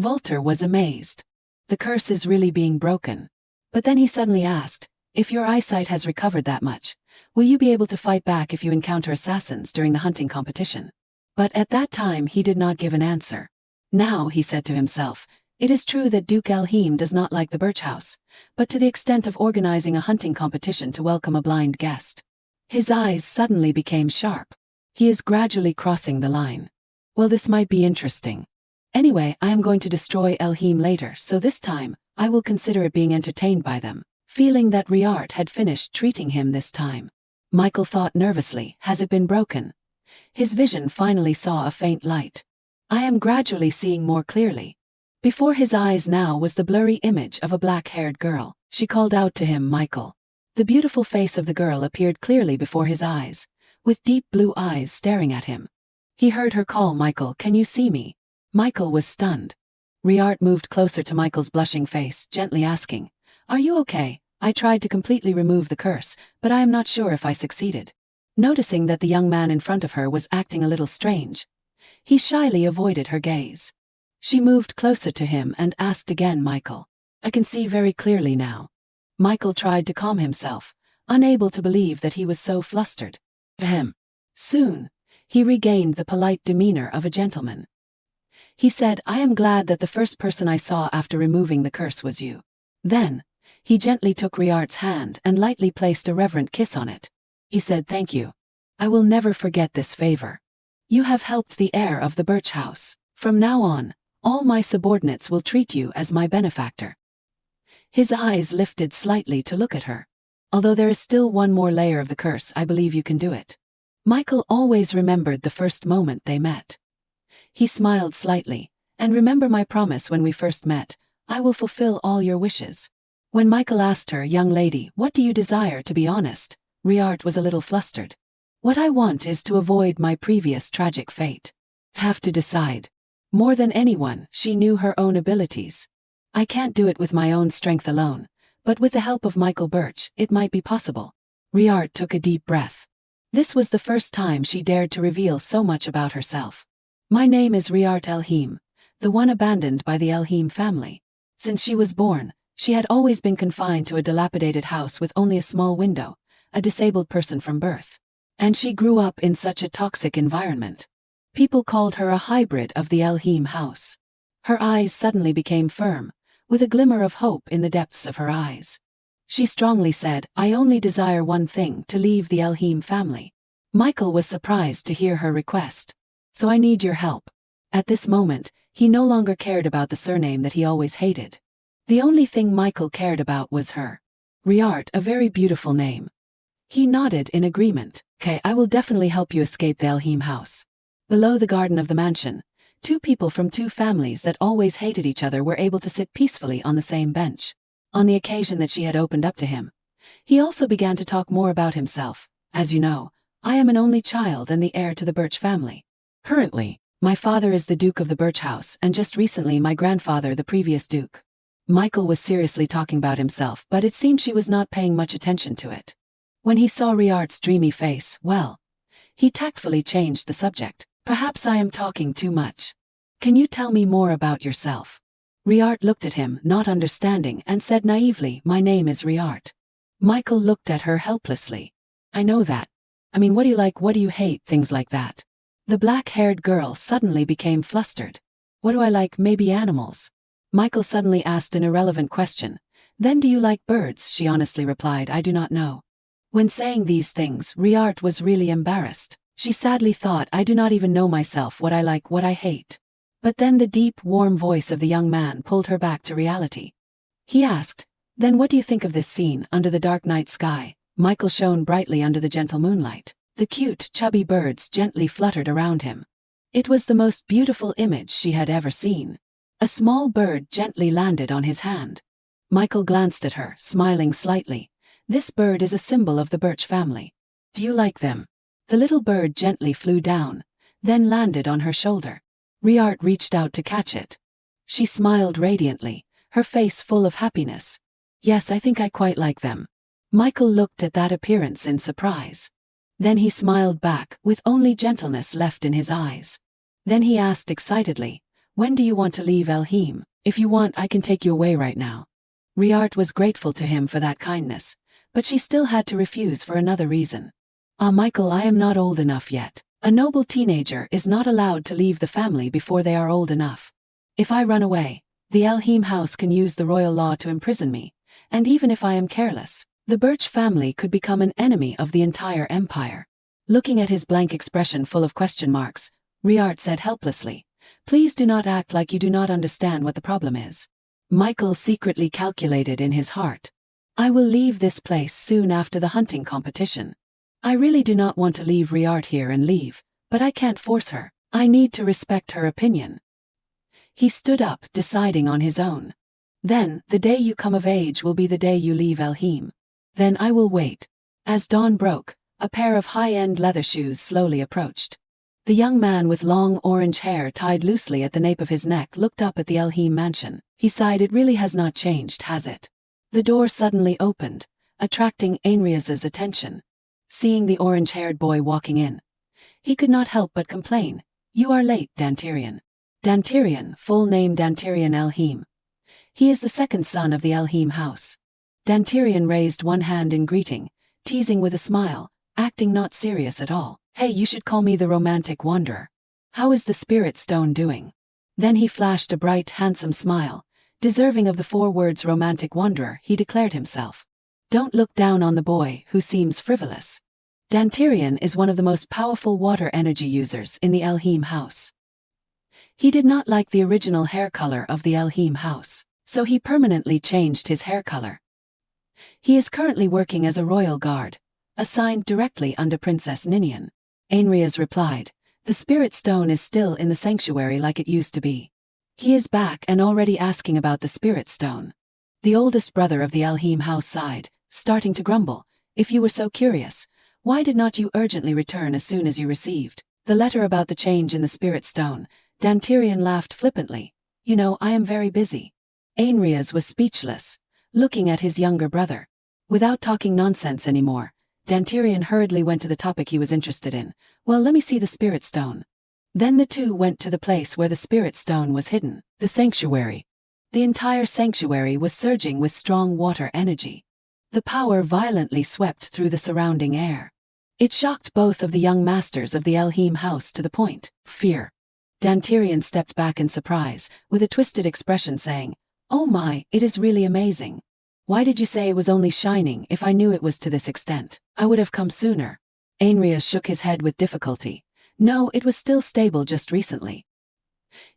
[SPEAKER 1] Volter was amazed. The curse is really being broken. But then he suddenly asked, if your eyesight has recovered that much, will you be able to fight back if you encounter assassins during the hunting competition? But at that time he did not give an answer. Now, he said to himself, it is true that Duke Elheim does not like the birch house, but to the extent of organizing a hunting competition to welcome a blind guest. His eyes suddenly became sharp. He is gradually crossing the line. Well, this might be interesting. Anyway, I am going to destroy Elheim later, so this time, I will consider it being entertained by them. Feeling that Riart had finished treating him this time, Michael thought nervously, has it been broken? His vision finally saw a faint light. I am gradually seeing more clearly. Before his eyes now was the blurry image of a black-haired girl. She called out to him, Michael. The beautiful face of the girl appeared clearly before his eyes, with deep blue eyes staring at him. He heard her call, Michael, can you see me? Michael was stunned. Riart moved closer to Michael's blushing face, gently asking, are you okay? I tried to completely remove the curse, but I am not sure if I succeeded. Noticing that the young man in front of her was acting a little strange, he shyly avoided her gaze. She moved closer to him and asked again, Michael, I can see very clearly now. Michael tried to calm himself, unable to believe that he was so flustered. Ahem. Soon, he regained the polite demeanor of a gentleman. He said, I am glad that the first person I saw after removing the curse was you. Then, he gently took Riart's hand and lightly placed a reverent kiss on it. He said, thank you. I will never forget this favor. You have helped the heir of the birch house. From now on, all my subordinates will treat you as my benefactor. His eyes lifted slightly to look at her. Although there is still one more layer of the curse, I believe you can do it. Michael always remembered the first moment they met. He smiled slightly, and remember my promise when we first met, I will fulfill all your wishes. When Michael asked her, young lady, what do you desire, to be honest, Riart was a little flustered. What I want is to avoid my previous tragic fate. Have to decide. More than anyone, she knew her own abilities. I can't do it with my own strength alone, but with the help of Michael Birch, it might be possible. Riart took a deep breath. This was the first time she dared to reveal so much about herself. My name is Riart Elheim, the one abandoned by the Elheim family. Since she was born, she had always been confined to a dilapidated house with only a small window, a disabled person from birth. And she grew up in such a toxic environment. People called her a hybrid of the Elheim house. Her eyes suddenly became firm, with a glimmer of hope in the depths of her eyes. She strongly said, I only desire one thing, to leave the Elheim family. Michael was surprised to hear her request. So I need your help. At this moment, he no longer cared about the surname that he always hated. The only thing Michael cared about was her. Riart, a very beautiful name. He nodded in agreement. Okay, I will definitely help you escape the Elheim house. Below the garden of the mansion, two people from two families that always hated each other were able to sit peacefully on the same bench. On the occasion that she had opened up to him, he also began to talk more about himself. As you know, I am an only child and the heir to the Birch family. Currently, my father is the Duke of the Birch house, and just recently my grandfather, the previous Duke. Michael was seriously talking about himself, but it seemed she was not paying much attention to it. When he saw Riart's dreamy face, well, he tactfully changed the subject. Perhaps I am talking too much. Can you tell me more about yourself? Riart looked at him, not understanding, and said naively, my name is Riart. Michael looked at her helplessly. I know that. I mean, what do you like, what do you hate, things like that. The black-haired girl suddenly became flustered. What do I like, maybe animals? Michael suddenly asked an irrelevant question. Then do you like birds? She honestly replied, I do not know. When saying these things, Riart was really embarrassed. She sadly thought, I do not even know myself, what I like, what I hate. But then the deep, warm voice of the young man pulled her back to reality. He asked, then what do you think of this scene, under the dark night sky? Michael shone brightly under the gentle moonlight. The cute, chubby birds gently fluttered around him. It was the most beautiful image she had ever seen. A small bird gently landed on his hand. Michael glanced at her, smiling slightly. This bird is a symbol of the Birch family. Do you like them? The little bird gently flew down, then landed on her shoulder. Riart reached out to catch it. She smiled radiantly, her face full of happiness. Yes, I think I quite like them. Michael looked at that appearance in surprise. Then he smiled back, with only gentleness left in his eyes. Then he asked excitedly, when do you want to leave Elheim? If you want, I can take you away right now. Riart was grateful to him for that kindness, But she still had to refuse for another reason. "Ah, Michael, I am not old enough yet. A noble teenager is not allowed to leave the family before they are old enough. If I run away, the Elheim house can use the royal law to imprison me, and even if I am careless, the Birch family could become an enemy of the entire empire." Looking at his blank expression full of question marks, Riart said helplessly, "Please do not act like you do not understand what the problem is." Michael secretly calculated in his heart, "I will leave this place soon after the hunting competition. I really do not want to leave Riart here and leave, but I can't force her. I need to respect her opinion." He stood up, deciding on his own. "Then, the day you come of age will be the day you leave Elheim. Then I will wait." As dawn broke, a pair of high-end leather shoes slowly approached. The young man with long orange hair tied loosely at the nape of his neck looked up at the Elheim mansion. He sighed. "It really has not changed, has it?" The door suddenly opened, attracting Ainrias's attention. Seeing the orange-haired boy walking in, he could not help but complain, "You are late, Dantirian." Dantirian, full name Dantirian Elheim. He is the second son of the Elheim house. Dantirian raised one hand in greeting, teasing with a smile, acting not serious at all. "Hey, you should call me the romantic wanderer. How is the spirit stone doing?" Then he flashed a bright, handsome smile. Deserving of the 4 words romantic wanderer, he declared himself. "Don't look down on the boy who seems frivolous. Dantirian is one of the most powerful water energy users in the Elheim house." He did not like the original hair color of the Elheim house, so he permanently changed his hair color. He is currently working as a royal guard, assigned directly under Princess Ninian. Ainrias replied, "The spirit stone is still in the sanctuary like it used to be." He is back and already asking about the spirit stone. The oldest brother of the Elheim house sighed, starting to grumble, "If you were so curious, why did not you urgently return as soon as you received the letter about the change in the spirit stone?" Dantirian laughed flippantly, "You know, I am very busy." Ainrias was speechless, looking at his younger brother. Without talking nonsense anymore, Dantirian hurriedly went to the topic he was interested in. "Well, let me see the spirit stone." Then the two went to the place where the spirit stone was hidden, the sanctuary. The entire sanctuary was surging with strong water energy. The power violently swept through the surrounding air. It shocked both of the young masters of the Elheim house to the point of fear. Dantirian stepped back in surprise, with a twisted expression saying, "Oh my, it is really amazing. Why did you say it was only shining? If I knew it was to this extent, I would have come sooner." Ainrias shook his head with difficulty. "No, it was still stable just recently."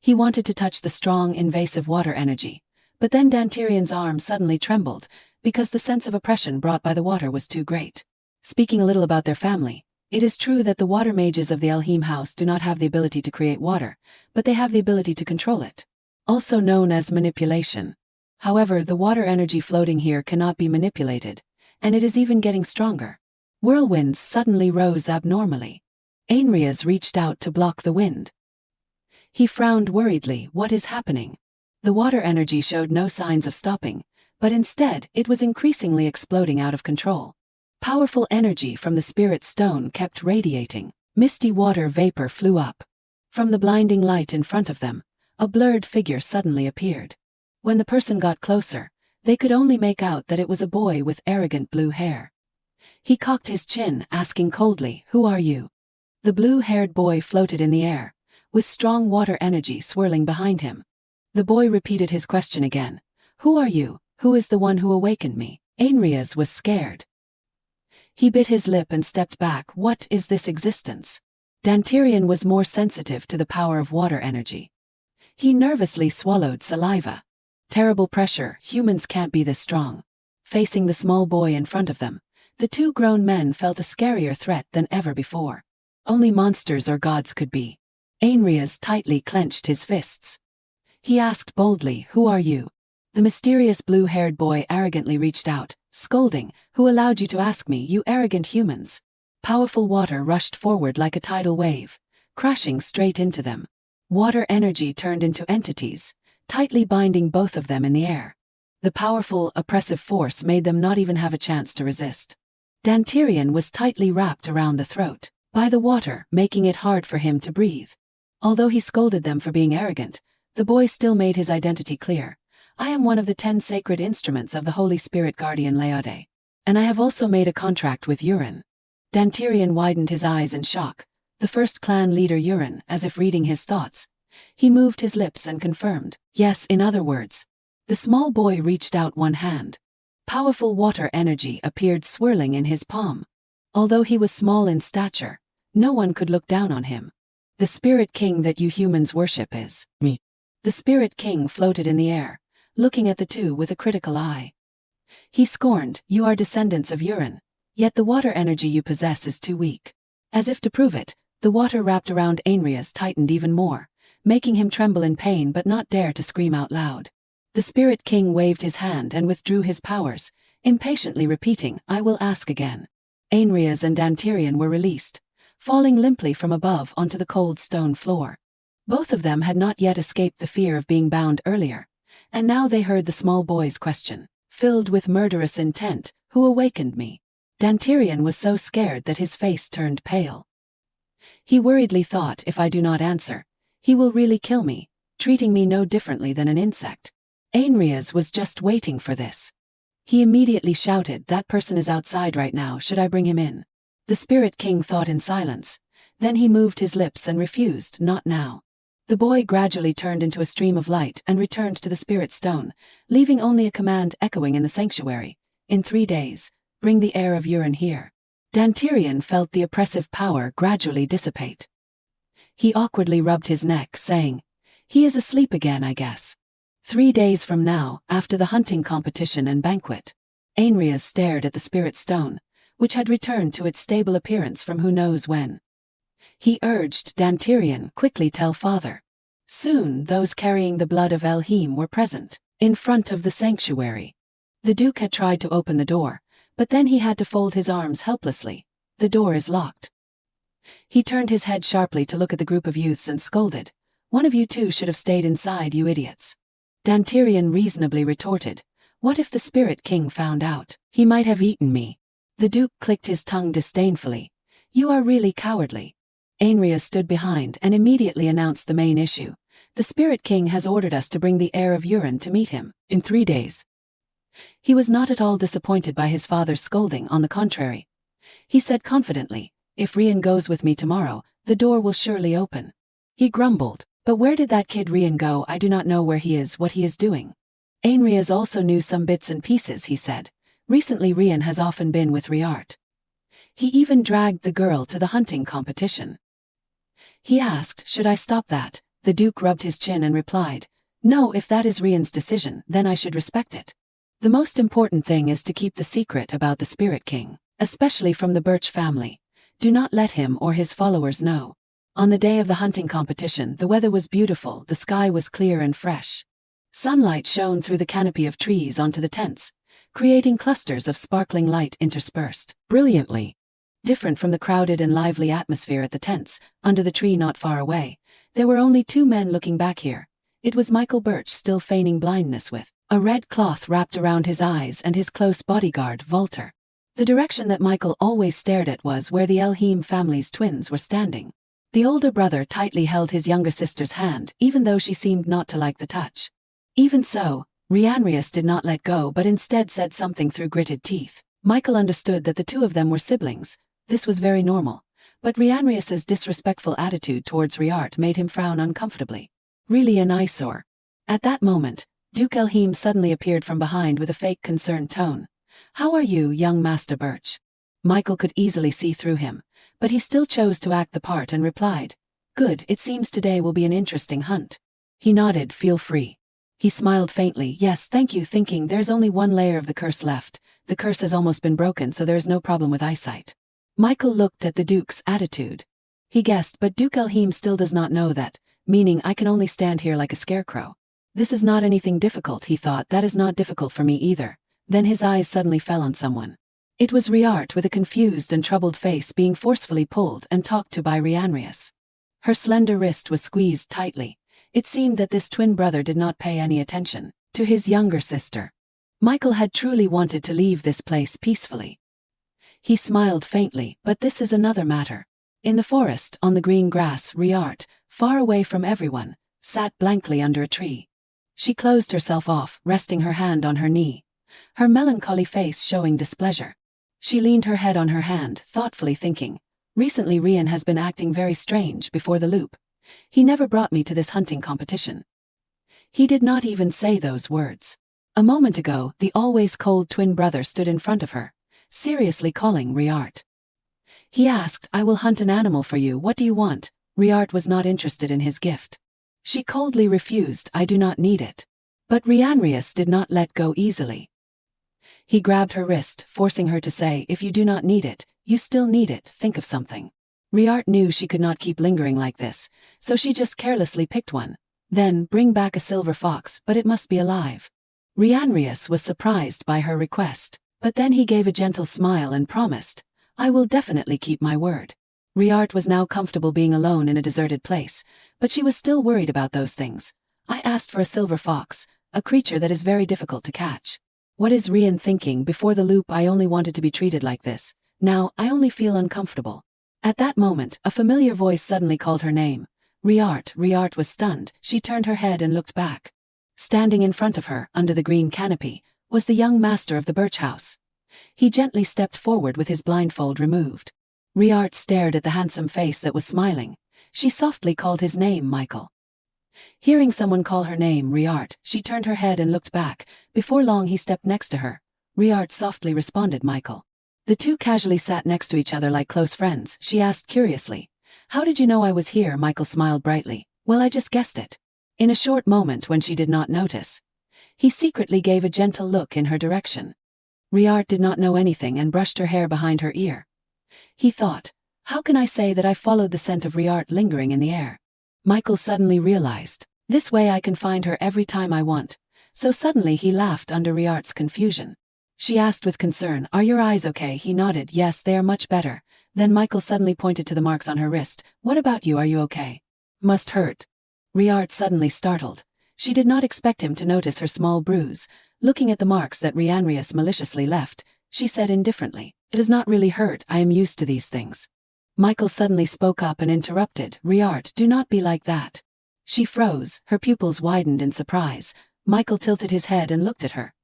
[SPEAKER 1] He wanted to touch the strong, invasive water energy, but then Dantirian's arm suddenly trembled, because the sense of oppression brought by the water was too great. Speaking a little about their family, it is true that the water mages of the Elheim house do not have the ability to create water, but they have the ability to control it, also known as manipulation. However, the water energy floating here cannot be manipulated, and it is even getting stronger. Whirlwinds suddenly rose abnormally. Ainrias reached out to block the wind. He frowned worriedly. "What is happening?" The water energy showed no signs of stopping, but instead, it was increasingly exploding out of control. Powerful energy from the spirit stone kept radiating. Misty water vapor flew up. From the blinding light in front of them, a blurred figure suddenly appeared. When the person got closer, they could only make out that it was a boy with arrogant blue hair. He cocked his chin, asking coldly, "Who are you?" The blue-haired boy floated in the air, with strong water energy swirling behind him. The boy repeated his question again. "Who are you? Who is the one who awakened me?" Ainrias was scared. He bit his lip and stepped back. "What is this existence?" Dantirian was more sensitive to the power of water energy. He nervously swallowed saliva. Terrible pressure, humans can't be this strong. Facing the small boy in front of them, the 2 grown men felt a scarier threat than ever before. Only monsters or gods could be. Ainrias tightly clenched his fists. He asked boldly, "Who are you?" The mysterious blue-haired boy arrogantly reached out, scolding, "Who allowed you to ask me, you arrogant humans?" Powerful water rushed forward like a tidal wave, crashing straight into them. Water energy turned into entities, tightly binding both of them in the air. The powerful, oppressive force made them not even have a chance to resist. Dantirian was tightly wrapped around the throat by the water, making it hard for him to breathe. Although he scolded them for being arrogant, the boy still made his identity clear. "I am one of the 10 sacred instruments of the Holy Spirit Guardian Leode. And I have also made a contract with Urin. Dantirian widened his eyes in shock. The first clan leader Urin, as if reading his thoughts. He moved his lips and confirmed, yes, in other words. The small boy reached out one hand. Powerful water energy appeared swirling in his palm. Although he was small in stature, no one could look down on him. The spirit king that you humans worship is me. The spirit king floated in the air, looking at the two with a critical eye. He scorned, you are descendants of Urin, yet the water energy you possess is too weak. As if to prove it, the water wrapped around Ainrias tightened even more, making him tremble in pain but not dare to scream out loud. The spirit king waved his hand and withdrew his powers, impatiently repeating, I will ask again. Ainrias and Dantirian were released, falling limply from above onto the cold stone floor. Both of them had not yet escaped the fear of being bound earlier, and now they heard the small boy's question, filled with murderous intent, who awakened me? Dantirian was so scared that his face turned pale. He worriedly thought, if I do not answer, he will really kill me, treating me no differently than an insect. Ainrias was just waiting for this. He immediately shouted, that person is outside right now, should I bring him in? The Spirit King thought in silence, then he moved his lips and refused, not now. The boy gradually turned into a stream of light and returned to the Spirit Stone, leaving only a command echoing in the sanctuary. In 3 days, bring the heir of Urin here. Dantirian felt the oppressive power gradually dissipate. He awkwardly rubbed his neck, saying, he is asleep again, I guess. 3 days from now, after the hunting competition and banquet. Ainrias stared at the Spirit Stone, which had returned to its stable appearance from who knows when. He urged Dantirian, quickly tell father. Soon those carrying the blood of Elheim were present, in front of the sanctuary. The Duke had tried to open the door, but then he had to fold his arms helplessly. The door is locked. He turned his head sharply to look at the group of youths and scolded, one of you two should have stayed inside, you idiots. Dantirian reasonably retorted, what if the Spirit King found out? He might have eaten me. The Duke clicked his tongue disdainfully. You are really cowardly. Ainrias stood behind and immediately announced the main issue. The Spirit King has ordered us to bring the heir of Urin to meet him, in 3 days. He was not at all disappointed by his father's scolding, on the contrary. He said confidently, if Rian goes with me tomorrow, the door will surely open. He grumbled, but where did that kid Rian go? I do not know where he is, what he is doing. Ainrias also knew some bits and pieces, he said. Recently Rian has often been with Riart. He even dragged the girl to the hunting competition. He asked, should I stop that? The Duke rubbed his chin and replied, no, if that is Rian's decision, then I should respect it. The most important thing is to keep the secret about the Spirit King, especially from the Birch family. Do not let him or his followers know. On the day of the hunting competition, the weather was beautiful, the sky was clear and fresh. Sunlight shone through the canopy of trees onto the tents, creating clusters of sparkling light interspersed brilliantly. Different from the crowded and lively atmosphere at the tents, under the tree not far away, there were only 2 men looking back here. It was Michael Birch, still feigning blindness, with a red cloth wrapped around his eyes, and his close bodyguard, Volter. The direction that Michael always stared at was where the Elheim family's twins were standing. The older brother tightly held his younger sister's hand, even though she seemed not to like the touch. Even so, Rianrius did not let go but instead said something through gritted teeth. Michael understood that the 2 of them were siblings. This was very normal, but Rianrius's disrespectful attitude towards Riart made him frown uncomfortably. Really an eyesore. At that moment, Duke Elheim suddenly appeared from behind with a fake concerned tone. How are you, young Master Birch? Michael could easily see through him, but he still chose to act the part and replied, good, it seems today will be an interesting hunt. He nodded, feel free. He smiled faintly, yes, thank you, thinking there's only 1 layer of the curse left. The curse has almost been broken, so there is no problem with eyesight. Michael looked at the Duke's attitude. He guessed, but Duke Elheim still does not know that, meaning I can only stand here like a scarecrow. This is not anything difficult, he thought, that is not difficult for me either. Then his eyes suddenly fell on someone. It was Riart, with a confused and troubled face, being forcefully pulled and talked to by Rianrius. Her slender wrist was squeezed tightly. It seemed that this twin brother did not pay any attention to his younger sister. Michael had truly wanted to leave this place peacefully. He smiled faintly, but this is another matter. In the forest, on the green grass, Riart, far away from everyone, sat blankly under a tree. She closed herself off, resting her hand on her knee, her melancholy face showing displeasure. She leaned her head on her hand, thoughtfully thinking. Recently Rian has been acting very strange before the loop. He never brought me to this hunting competition. He did not even say those words. A moment ago, the always cold twin brother stood in front of her, seriously calling Riart. He asked, I will hunt an animal for you, what do you want? Riart was not interested in his gift. She coldly refused, I do not need it. But Rianrius did not let go easily. He grabbed her wrist, forcing her to say, if you do not need it, you still need it, think of something. Riart knew she could not keep lingering like this, so she just carelessly picked one. Then, bring back a silver fox, but it must be alive. Rianrius was surprised by her request, but then he gave a gentle smile and promised, I will definitely keep my word. Riart was now comfortable being alone in a deserted place, but she was still worried about those things. I asked for a silver fox, a creature that is very difficult to catch. What is Rian thinking? Before the loop I only wanted to be treated like this. Now, I only feel uncomfortable. At that moment, a familiar voice suddenly called her name. Riart. Riart was stunned. She turned her head and looked back. Standing in front of her, under the green canopy, was the young master of the birch house. He gently stepped forward with his blindfold removed. Riart stared at the handsome face that was smiling. She softly called his name, Michael. Hearing someone call her name, Riart, she turned her head and looked back. Before long he stepped next to her. Riart softly responded, Michael. The two casually sat next to each other like close friends. She asked curiously, how did you know I was here? Michael smiled brightly. Well, I just guessed it. In a short moment when she did not notice, he secretly gave a gentle look in her direction. Riart did not know anything and brushed her hair behind her ear. He thought, how can I say that I followed the scent of Riart lingering in the air? Michael suddenly realized, this way I can find her every time I want. So suddenly he laughed under Riart's confusion. She asked with concern, are your eyes okay? He nodded, yes, they are much better. Then Michael suddenly pointed to the marks on her wrist. What about you, are you okay? Must hurt. Riart suddenly startled. She did not expect him to notice her small bruise. Looking at the marks that Rianrius maliciously left, she said indifferently, it does not really hurt, I am used to these things. Michael suddenly spoke up and interrupted, Riart, do not be like that. She froze, her pupils widened in surprise. Michael tilted his head and looked at her.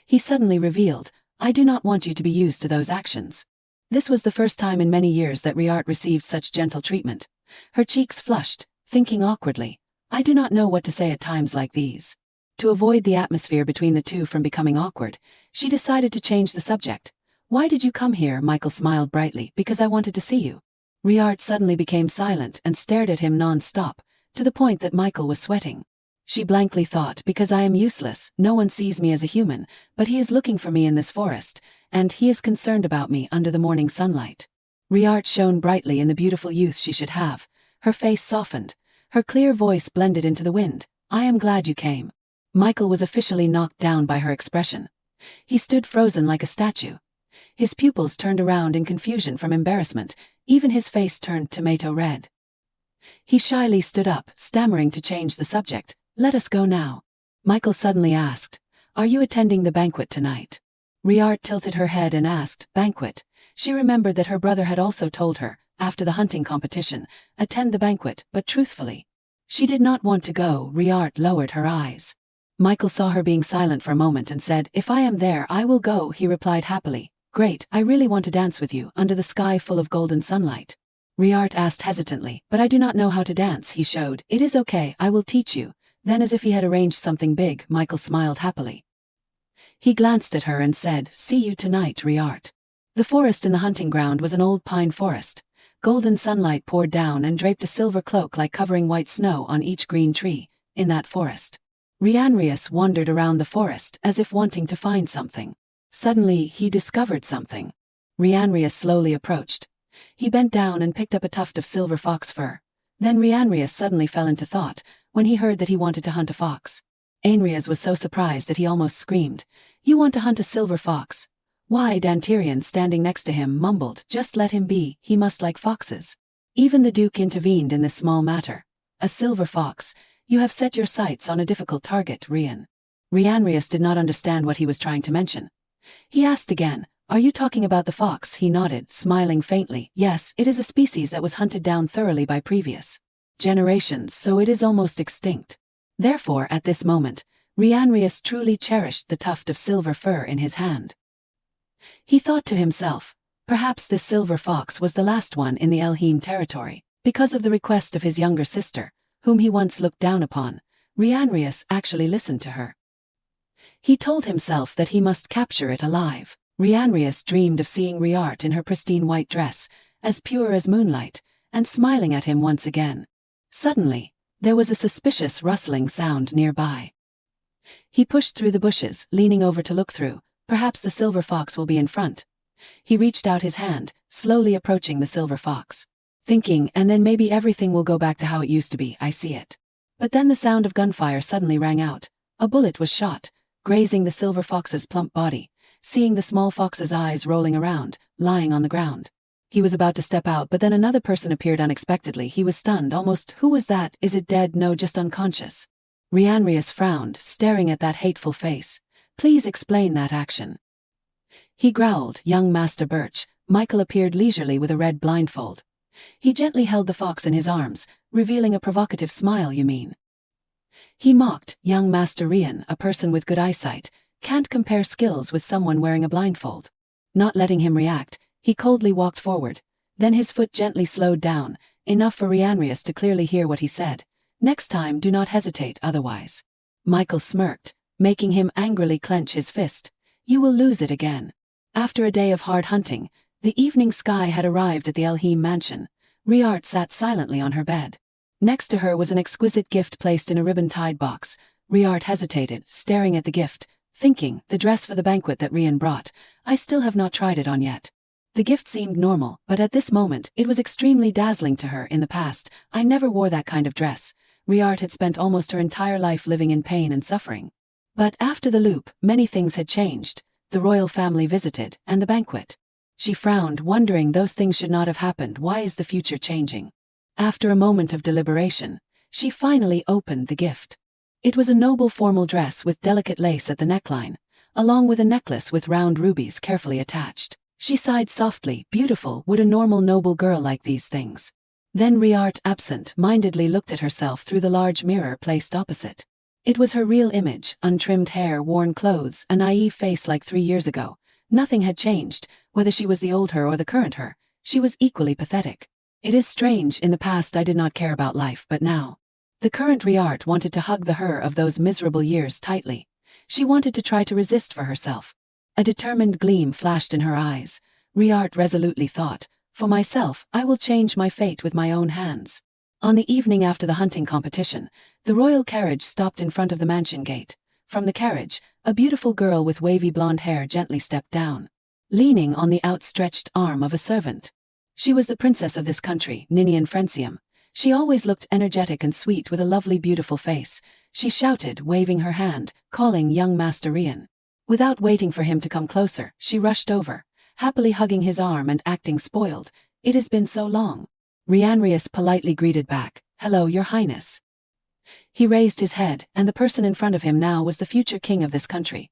[SPEAKER 1] He suddenly revealed, I do not want you to be used to those actions. This was the first time in many years that Riart received such gentle treatment. Her cheeks flushed, thinking awkwardly, I do not know what to say at times like these. To avoid the atmosphere between the two from becoming awkward, she decided to change the subject. Why did you come here? Michael smiled brightly, because I wanted to see you. Riart suddenly became silent and stared at him non-stop, to the point that Michael was sweating. She blankly thought, because I am useless, no one sees me as a human, but he is looking for me in this forest, and he is concerned about me under the morning sunlight. Riart shone brightly in the beautiful youth she should have. Her face softened. Her clear voice blended into the wind. I am glad you came. Michael was officially knocked down by her expression. He stood frozen like a statue. His pupils turned around in confusion from embarrassment. Even his face turned tomato red. He shyly stood up, stammering to change the subject. Let us go now. Michael suddenly asked, are you attending the banquet tonight? Riart tilted her head and asked, banquet? She remembered that her brother had also told her, after the hunting competition, attend the banquet, but truthfully, she did not want to go. Riart lowered her eyes. Michael saw her being silent for a moment and said, if I am there, I will go. He replied happily, great, I really want to dance with you, under the sky full of golden sunlight. Riart asked hesitantly, but I do not know how to dance. He showed, it is okay, I will teach you. Then as if he had arranged something big, Michael smiled happily. He glanced at her and said, see you tonight, Riart. The forest in the hunting ground was an old pine forest. Golden sunlight poured down and draped a silver cloak like covering white snow on each green tree, in that forest. Rianrius wandered around the forest as if wanting to find something. Suddenly, he discovered something. Rianrius slowly approached. He bent down and picked up a tuft of silver fox fur. Then Rianrius suddenly fell into thought, when he heard that he wanted to hunt a fox. Ainrias was so surprised that he almost screamed, you want to hunt a silver fox? Why? Dantirian, standing next to him, mumbled, just let him be, he must like foxes. Even the Duke intervened in this small matter. A silver fox, you have set your sights on a difficult target, Rian. Rianrius did not understand what he was trying to mention. He asked again, are you talking about the fox? He nodded, smiling faintly, yes, it is a species that was hunted down thoroughly by previous generations, so it is almost extinct. Therefore, at this moment, Rianrius truly cherished the tuft of silver fur in his hand. He thought to himself, perhaps this silver fox was the last one in the Elheim territory. Because of the request of his younger sister, whom he once looked down upon, Rianrius actually listened to her. He told himself that he must capture it alive. Rianrius dreamed of seeing Riart in her pristine white dress, as pure as moonlight, and smiling at him once again. Suddenly, there was a suspicious rustling sound nearby. He pushed through the bushes, leaning over to look through. Perhaps the silver fox will be in front. He reached out his hand, slowly approaching the silver fox, thinking, and then maybe everything will go back to how it used to be. I see it. But then the sound of gunfire suddenly rang out. A bullet was shot, grazing the silver fox's plump body, seeing the small fox's eyes rolling around, lying on the ground. He was about to step out, but then another person appeared unexpectedly. He was stunned almost. Who was that? Is it dead? No, just unconscious. Rianrius frowned, staring at that hateful face. Please explain that action. He growled, young Master Birch. Michael appeared leisurely with a red blindfold. He gently held the fox in his arms, revealing a provocative smile. You mean? He mocked, young Master Rian, a person with good eyesight, can't compare skills with someone wearing a blindfold. Not letting him react, he coldly walked forward. Then his foot gently slowed down, enough for Rianrius to clearly hear what he said. Next time do not hesitate otherwise. Michael smirked, making him angrily clench his fist. You will lose it again. After a day of hard hunting, the evening sky had arrived at the Elheim mansion. Riart sat silently on her bed. Next to her was an exquisite gift placed in a ribbon-tied box. Riart hesitated, staring at the gift, thinking, the dress for the banquet that Rian brought. I still have not tried it on yet. The gift seemed normal, but at this moment, it was extremely dazzling to her. In the past, I never wore that kind of dress. Riart had spent almost her entire life living in pain and suffering. But after the loop, many things had changed. The royal family visited, and the banquet. She frowned, wondering those things should not have happened. Why is the future changing? After a moment of deliberation, she finally opened the gift. It was a noble formal dress with delicate lace at the neckline, along with a necklace with round rubies carefully attached. She sighed softly. Beautiful. Would a normal noble girl like these things? Then Riart absent-mindedly looked at herself through the large mirror placed opposite. It was her real image, untrimmed hair, worn clothes, a naive face like 3 years ago. Nothing had changed, whether she was the old her or the current her. She was equally pathetic. It is strange, in the past I did not care about life, but now. The current Riart wanted to hug the her of those miserable years tightly. She wanted to try to resist for herself. A determined gleam flashed in her eyes. Riart resolutely thought, for myself, I will change my fate with my own hands. On the evening after the hunting competition, the royal carriage stopped in front of the mansion gate. From the carriage, a beautiful girl with wavy blonde hair gently stepped down, leaning on the outstretched arm of a servant. She was the princess of this country, Ninian Francium. She always looked energetic and sweet with a lovely beautiful face. She shouted, waving her hand, calling young Master Rian. Without waiting for him to come closer, she rushed over, happily hugging his arm and acting spoiled. It has been so long. Rianrius politely greeted back, hello, your highness. He raised his head, and the person in front of him now was the future king of this country.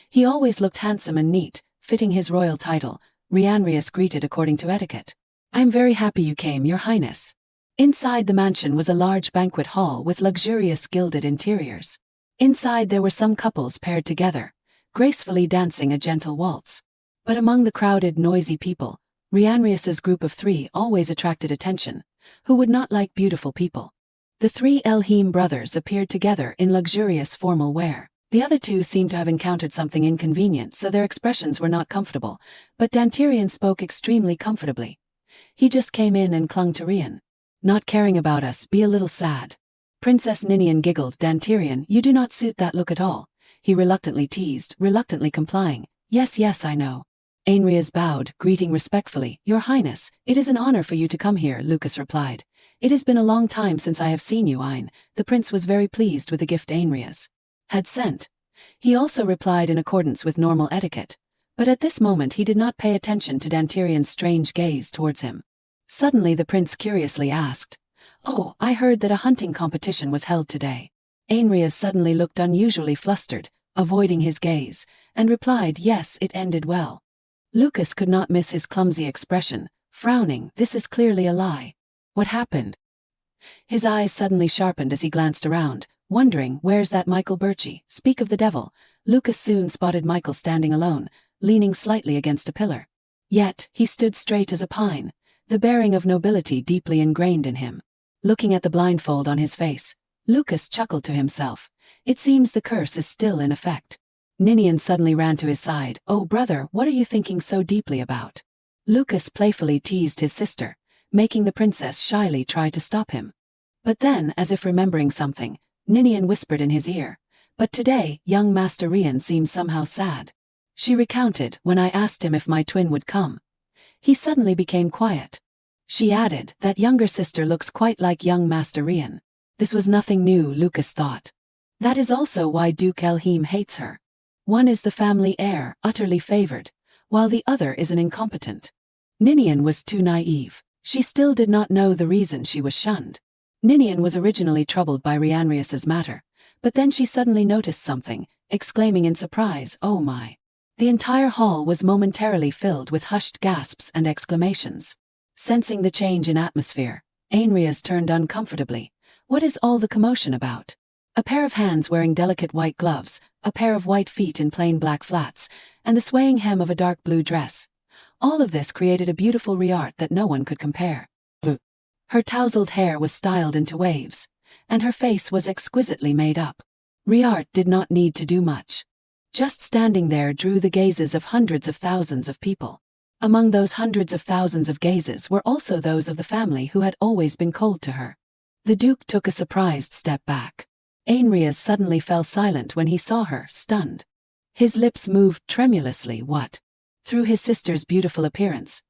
[SPEAKER 1] He always looked handsome and neat, fitting his royal title. Rianrius greeted according to etiquette. I am very happy you came, your highness. Inside the mansion was a large banquet hall with luxurious gilded interiors. Inside there were some couples paired together, gracefully dancing a gentle waltz. But among the crowded, noisy people, Rianrius's group of 3 always attracted attention. Who would not like beautiful people? The 3 Elheim brothers appeared together in luxurious formal wear. The other 2 seemed to have encountered something inconvenient, so their expressions were not comfortable, but Dantirian spoke extremely comfortably. He just came in and clung to Rian. Not caring about us, be a little sad. Princess Ninian giggled. Dantirian, you do not suit that look at all. He reluctantly teased, reluctantly complying. Yes, I know. Ainrias bowed, greeting respectfully. Your highness, it is an honor for you to come here, Lucas replied. It has been a long time since I have seen you, Ein. The prince was very pleased with the gift Ainrias had sent. He also replied in accordance with normal etiquette. But at this moment he did not pay attention to Dantirian's strange gaze towards him. Suddenly the prince curiously asked, Oh, I heard that a hunting competition was held today. Ainrias suddenly looked unusually flustered, avoiding his gaze, and replied, Yes, it ended well. Lucas could not miss his clumsy expression, frowning. This is clearly a lie. What happened? His eyes suddenly sharpened as he glanced around, wondering, where's that Michael Birchie? Speak of the devil. Lucas soon spotted Michael standing alone, leaning slightly against a pillar. Yet, he stood straight as a pine, the bearing of nobility deeply ingrained in him. Looking at the blindfold on his face, Lucas chuckled to himself. It seems the curse is still in effect. Ninian suddenly ran to his side. "Oh brother, what are you thinking so deeply about?" Lucas playfully teased his sister, making the princess shyly try to stop him. But then, as if remembering something, Ninian whispered in his ear, "But today, young Master Rian seems somehow sad." She recounted, "When I asked him if my twin would come, he suddenly became quiet." She added, "That younger sister looks quite like young Master Rian." This was nothing new, Lucas thought. That is also why Duke Elheim hates her. One is the family heir, utterly favored, while the other is an incompetent. Ninian was too naive. She still did not know the reason she was shunned. Ninian was originally troubled by Rianrius's matter, but then she suddenly noticed something, exclaiming in surprise, "Oh my!" The entire hall was momentarily filled with hushed gasps and exclamations. Sensing the change in atmosphere, Ainrias turned uncomfortably. "What is all the commotion about?" A pair of hands wearing delicate white gloves, a pair of white feet in plain black flats, and the swaying hem of a dark blue dress. All of this created a beautiful Riart that no one could compare. Her tousled hair was styled into waves, and her face was exquisitely made up. Riart did not need to do much. Just standing there drew the gazes of hundreds of thousands of people. Among those hundreds of thousands of gazes were also those of the family who had always been cold to her. The Duke took a surprised step back. Ainrias suddenly fell silent when he saw her, stunned. His lips moved tremulously. What? Through his sister's beautiful appearance,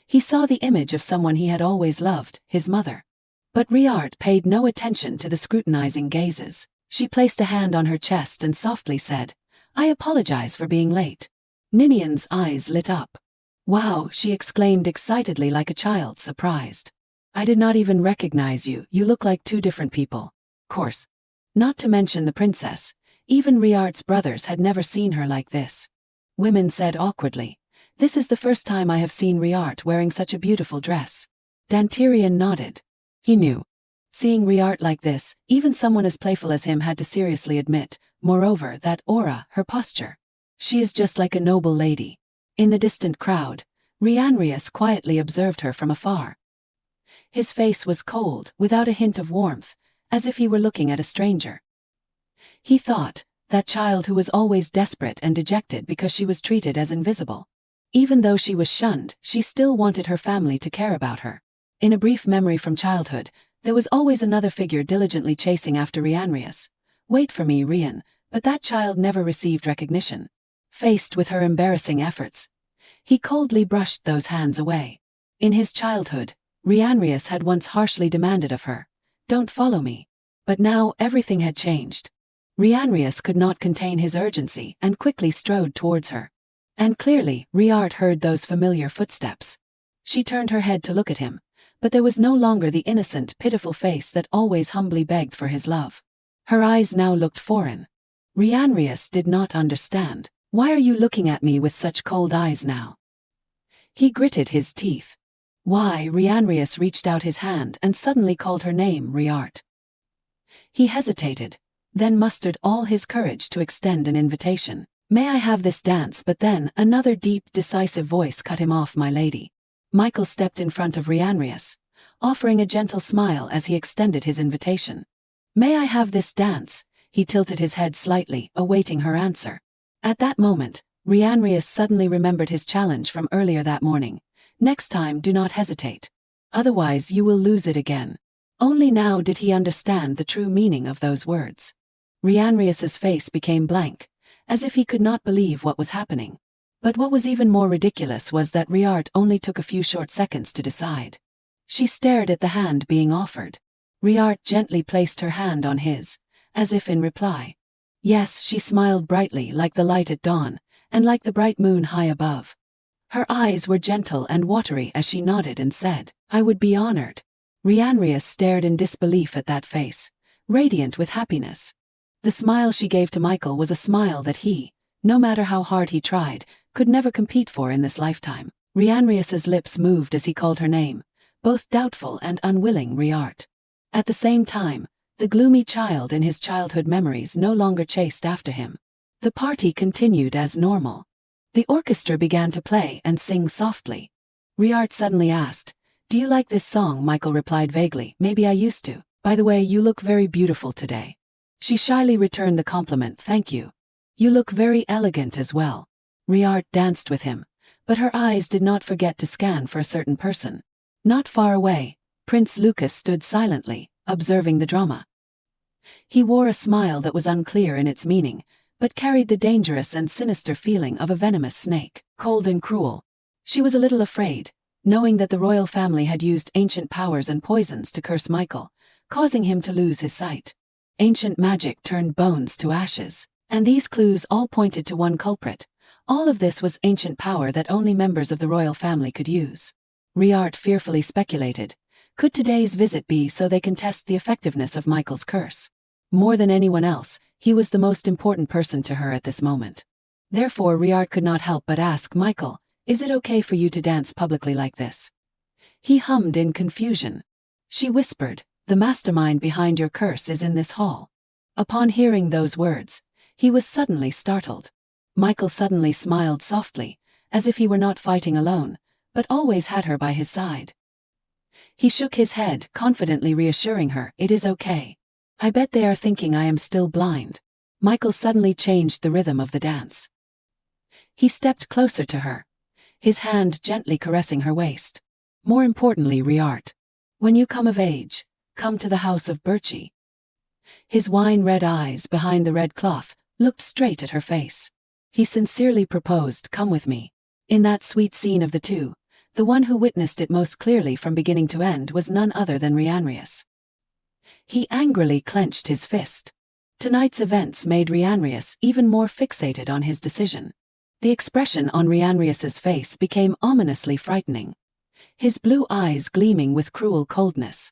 [SPEAKER 1] he saw the image of someone he had always loved, his mother. But Riart paid no attention to the scrutinizing gazes. She placed a hand on her chest and softly said, "I apologize for being late." Ninian's eyes lit up. "Wow," she exclaimed excitedly like a child surprised. "I did not even recognize you. You look like two different people." Course. Not to mention the princess, even Riart's brothers had never seen her like this. Women said awkwardly, "This is the first time I have seen Riart wearing such a beautiful dress." Dantirian nodded. He knew. Seeing Riart like this, even someone as playful as him had to seriously admit, moreover, that aura, her posture. She is just like a noble lady. In the distant crowd, Rianrius quietly observed her from afar. His face was cold, without a hint of warmth, as if he were looking at a stranger. He thought, that child who was always desperate and dejected because she was treated as invisible. Even though she was shunned, she still wanted her family to care about her. In a brief memory from childhood, there was always another figure diligently chasing after Rianrius. "Wait for me, Rian," but that child never received recognition. Faced with her embarrassing efforts, he coldly brushed those hands away. In his childhood, Rianrius had once harshly demanded of her, "Don't follow me." But now everything had changed. Rianrius could not contain his urgency and quickly strode towards her. And clearly, Riart heard those familiar footsteps. She turned her head to look at him, but there was no longer the innocent, pitiful face that always humbly begged for his love. Her eyes now looked foreign. Rianrius did not understand. "Why are you looking at me with such cold eyes now?" He gritted his teeth. "Why?" Rianrius reached out his hand and suddenly called her name, Riart. He hesitated, then mustered all his courage to extend an invitation. "May I have this dance?" But then, another deep, decisive voice cut him off. "My lady." Michael stepped in front of Rianrius, offering a gentle smile as he extended his invitation. "May I have this dance?" He tilted his head slightly, awaiting her answer. At that moment, Rianrius suddenly remembered his challenge from earlier that morning. "Next time, do not hesitate. Otherwise you will lose it again." Only now did he understand the true meaning of those words. Rianrius's face became blank, as if he could not believe what was happening. But what was even more ridiculous was that Riart only took a few short seconds to decide. She stared at the hand being offered. Riart gently placed her hand on his, as if in reply. Yes, she smiled brightly like the light at dawn, and like the bright moon high above. Her eyes were gentle and watery as she nodded and said, "I would be honored." Rianrius stared in disbelief at that face, radiant with happiness. The smile she gave to Michael was a smile that he, no matter how hard he tried, could never compete for in this lifetime. Rianrius's lips moved as he called her name, both doubtful and unwilling. Riart. At the same time, the gloomy child in his childhood memories no longer chased after him. The party continued as normal. The orchestra began to play and sing softly. Riart suddenly asked, "Do you like this song?" Michael replied vaguely, "Maybe I used to. By the way, you look very beautiful today." She shyly returned the compliment, "Thank you. You look very elegant as well." Riart danced with him, but her eyes did not forget to scan for a certain person. Not far away, Prince Lucas stood silently, observing the drama. He wore a smile that was unclear in its meaning, but carried the dangerous and sinister feeling of a venomous snake, cold and cruel. She was a little afraid, knowing that the royal family had used ancient powers and poisons to curse Michael, causing him to lose his sight. Ancient magic turned bones to ashes, and these clues all pointed to one culprit. All of this was ancient power that only members of the royal family could use. Riart fearfully speculated, could today's visit be so they can test the effectiveness of Michael's curse? More than anyone else, he was the most important person to her at this moment. Therefore Riart could not help but ask Michael, "Is it okay for you to dance publicly like this?" He hummed in confusion. She whispered, "The mastermind behind your curse is in this hall." Upon hearing those words, he was suddenly startled. Michael suddenly smiled softly, as if he were not fighting alone, but always had her by his side. He shook his head, confidently reassuring her, "It is okay. I bet they are thinking I am still blind." Michael suddenly changed the rhythm of the dance. He stepped closer to her, his hand gently caressing her waist. "More importantly, Riart, when you come of age, come to the house of Birchie." His wine-red eyes behind the red cloth looked straight at her face. He sincerely proposed, "Come with me." In that sweet scene of the two, the one who witnessed it most clearly from beginning to end was none other than Rhianrius. He angrily clenched his fist. Tonight's events made Rhianrius even more fixated on his decision. The expression on Rhianrius's face became ominously frightening, his blue eyes gleaming with cruel coldness.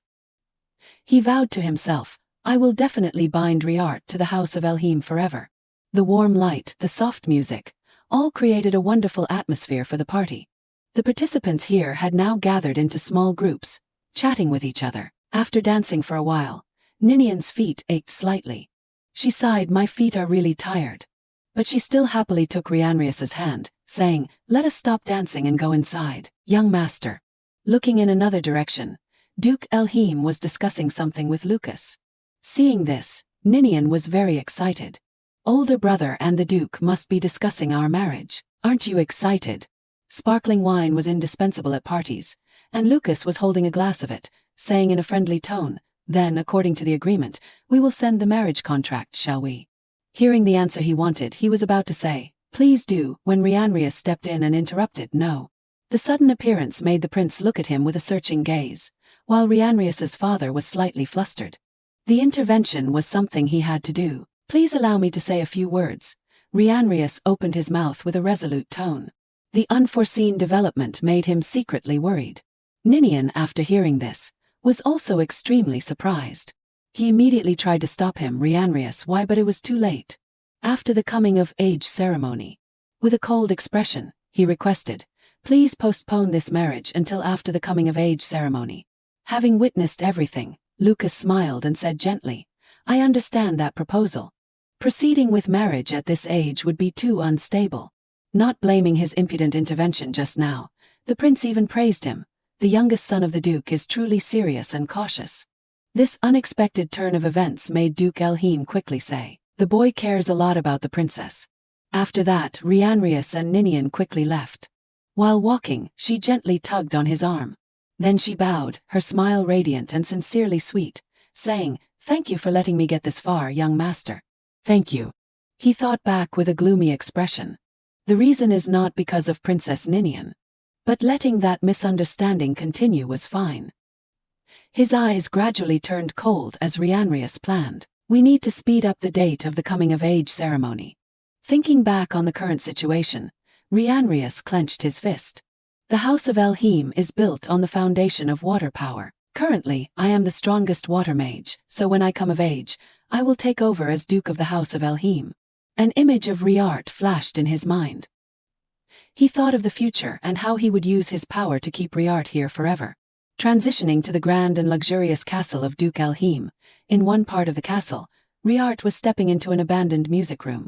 [SPEAKER 1] He vowed to himself, "I will definitely bind Riart to the house of Elheim forever." The warm light, the soft music, all created a wonderful atmosphere for the party. The participants here had now gathered into small groups, chatting with each other. After dancing for a while, Ninian's feet ached slightly. She sighed, "My feet are really tired." But she still happily took Rhianrius's hand, saying, "Let us stop dancing and go inside, young master." Looking in another direction, Duke Elheim was discussing something with Lucas. Seeing this, Ninian was very excited. "Older brother and the Duke must be discussing our marriage. Aren't you excited?" Sparkling wine was indispensable at parties, and Lucas was holding a glass of it, saying in a friendly tone, "Then, according to the agreement, we will send the marriage contract, shall we?" Hearing the answer he wanted, he was about to say, "Please do," when Rhianrius stepped in and interrupted, "No." The sudden appearance made the prince look at him with a searching gaze, while Rhianrius's father was slightly flustered. The intervention was something he had to do. "Please allow me to say a few words." Rhianrius opened his mouth with a resolute tone. The unforeseen development made him secretly worried. Ninian, after hearing this, was also extremely surprised. He immediately tried to stop him, "Rhianrius, why?" But it was too late. After the coming-of-age ceremony, with a cold expression, he requested, "Please postpone this marriage until after the coming-of-age ceremony." Having witnessed everything, Lucas smiled and said gently, "I understand that proposal. Proceeding with marriage at this age would be too unstable." Not blaming his impudent intervention just now, the prince even praised him. The youngest son of the Duke is truly serious and cautious. This unexpected turn of events made Duke Elheim quickly say, "The boy cares a lot about the princess." After that, Rhianrius and Ninian quickly left. While walking, she gently tugged on his arm. Then she bowed, her smile radiant and sincerely sweet, saying, "Thank you for letting me get this far, young master." "Thank you." He thought back with a gloomy expression. The reason is not because of Princess Ninian. But letting that misunderstanding continue was fine. His eyes gradually turned cold as Rhianrius planned. "We need to speed up the date of the coming-of-age ceremony." Thinking back on the current situation, Rhianrius clenched his fist. The House of Elheim is built on the foundation of water power. Currently, I am the strongest water mage, so when I come of age, I will take over as Duke of the House of Elheim. An image of Riart flashed in his mind. He thought of the future and how he would use his power to keep Riart here forever. Transitioning to the grand and luxurious castle of Duke Elheim, in one part of the castle, Riart was stepping into an abandoned music room.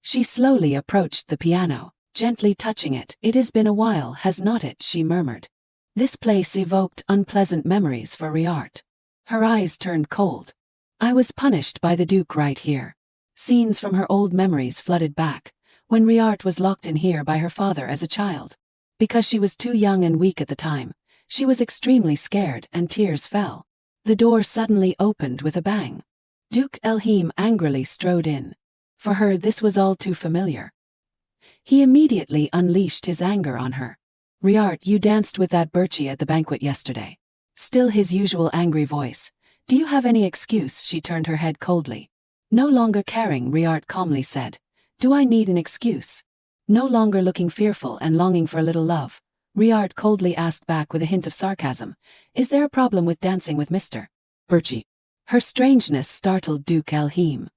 [SPEAKER 1] She slowly approached the piano. gently touching it. It has been a while, has not it, she murmured. This place evoked unpleasant memories for Riart. Her eyes turned cold. I was punished by the Duke right here. Scenes from her old memories flooded back, when Riart was locked in here by her father as a child. Because she was too young and weak at the time, she was extremely scared and tears fell. The door suddenly opened with a bang. Duke Elheim angrily strode in. For her this was all too familiar. He immediately unleashed his anger on her. Riart, you danced with that Birchie at the banquet yesterday. Still his usual angry voice. Do you have any excuse? She turned her head coldly. No longer caring, Riart calmly said. Do I need an excuse? No longer looking fearful and longing for a little love, Riart coldly asked back with a hint of sarcasm. Is there a problem with dancing with Mr. Birchie? Her strangeness startled Duke Elheim.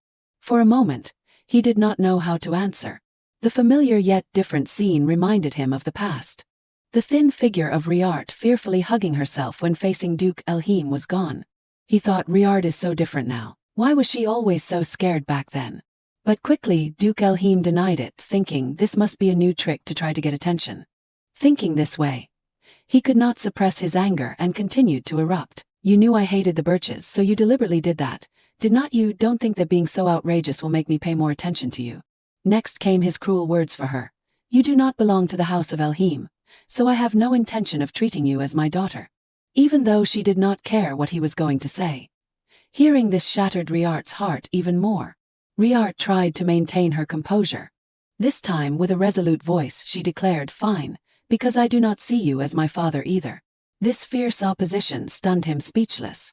[SPEAKER 1] For a moment, he did not know how to answer. The familiar yet different scene reminded him of the past. The thin figure of Riart fearfully hugging herself when facing Duke Elheim was gone. He thought, Riart is so different now. Why was she always so scared back then? But quickly Duke Elheim denied it, thinking this must be a new trick to try to get attention. Thinking this way, he could not suppress his anger and continued to erupt. You knew I hated the Birches, so you deliberately did that, did not you? Don't think that being so outrageous will make me pay more attention to you. Next came his cruel words for her. You do not belong to the house of Elheim, so I have no intention of treating you as my daughter. Even though she did not care what he was going to say. Hearing this shattered Riart's heart even more. Riart tried to maintain her composure. This time with a resolute voice she declared, fine, because I do not see you as my father either. This fierce opposition stunned him speechless.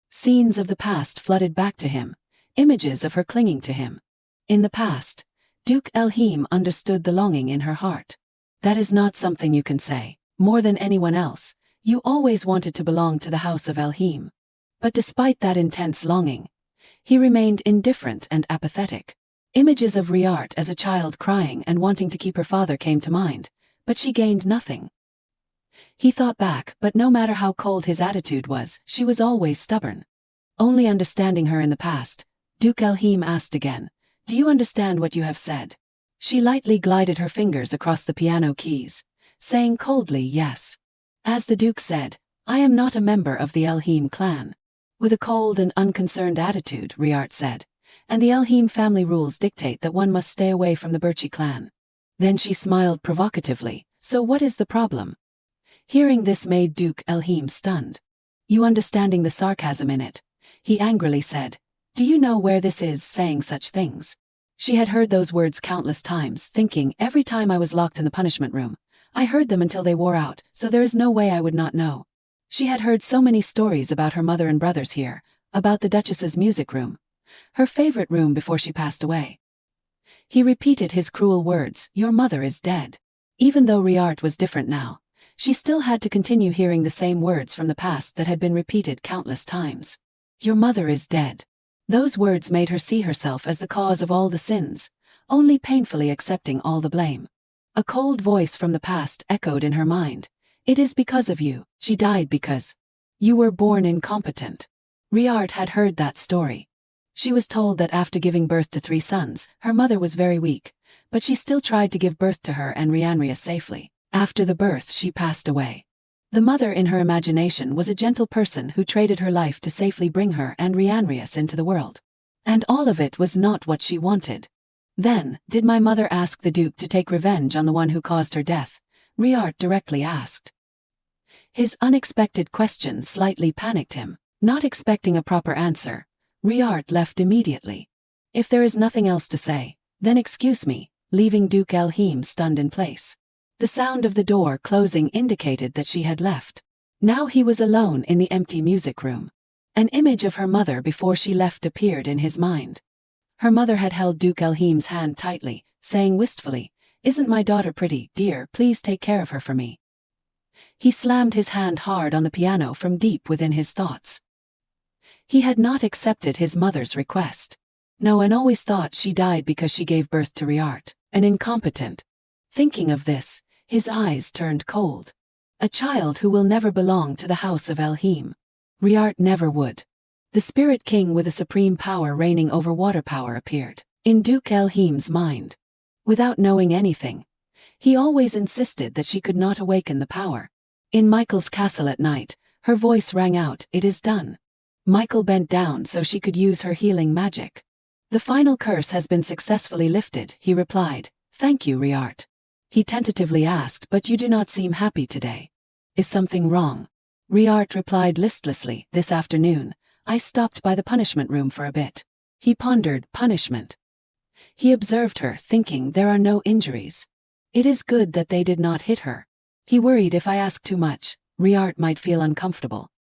[SPEAKER 1] Scenes of the past flooded back to him, images of her clinging to him. In the past, Duke Elheim understood the longing in her heart. That is not something you can say. More than anyone else, you always wanted to belong to the house of Elheim. But despite that intense longing, he remained indifferent and apathetic. Images of Riart as a child crying and wanting to keep her father came to mind, but she gained nothing. He thought back, but no matter how cold his attitude was, she was always stubborn. Only understanding her in the past, Duke Elheim asked again, do you understand what you have said? She lightly glided her fingers across the piano keys, saying coldly yes. As the Duke said, I am not a member of the Elheim clan. With a cold and unconcerned attitude, Riart said, and the Elheim family rules dictate that one must stay away from the Birchie clan. Then she smiled provocatively, so what is the problem? Hearing this made Duke Elheim stunned. You understanding the sarcasm in it? He angrily said. Do you know where this is, saying such things? She had heard those words countless times, thinking, every time I was locked in the punishment room, I heard them until they wore out, so there is no way I would not know. She had heard so many stories about her mother and brothers here, about the Duchess's music room, her favorite room before she passed away. He repeated his cruel words, your mother is dead. Even though Riart was different now, she still had to continue hearing the same words from the past that had been repeated countless times. Your mother is dead. Those words made her see herself as the cause of all the sins, only painfully accepting all the blame. A cold voice from the past echoed in her mind. It is because of you, she died because you were born incompetent. Riart had heard that story. She was told that after giving birth to 3 sons, her mother was very weak, but she still tried to give birth to her and Rhianria safely. After the birth she passed away. The mother in her imagination was a gentle person who traded her life to safely bring her and Rhianrius into the world. And all of it was not what she wanted. Then, did my mother ask the Duke to take revenge on the one who caused her death? Riart directly asked. His unexpected question slightly panicked him. Not expecting a proper answer, Riart left immediately. If there is nothing else to say, then excuse me, leaving Duke Elheim stunned in place. The sound of the door closing indicated that she had left. Now he was alone in the empty music room. An image of her mother before she left appeared in his mind. Her mother had held Duke Elheim's hand tightly, saying wistfully, isn't my daughter pretty, dear, please take care of her for me. He slammed his hand hard on the piano from deep within his thoughts. He had not accepted his mother's request. No, and always thought she died because she gave birth to Riart, an incompetent. Thinking of this, his eyes turned cold. A child who will never belong to the house of Elheim. Riart never would. The Spirit King with a supreme power reigning over water power appeared in Duke Elheim's mind. without knowing anything. He always insisted that she could not awaken the power. In Michael's castle at night, her voice rang out, "It is done." Michael bent down so she could use her healing magic. "The final curse has been successfully lifted," he replied. "Thank you, Riart." He tentatively asked, "But you do not seem happy today. Is something wrong?" Riart replied listlessly, "This afternoon, I stopped by the punishment room for a bit." He pondered, punishment. He observed her, thinking, there are no injuries. It is good that they did not hit her. He worried if I asked too much, Riart might feel uncomfortable.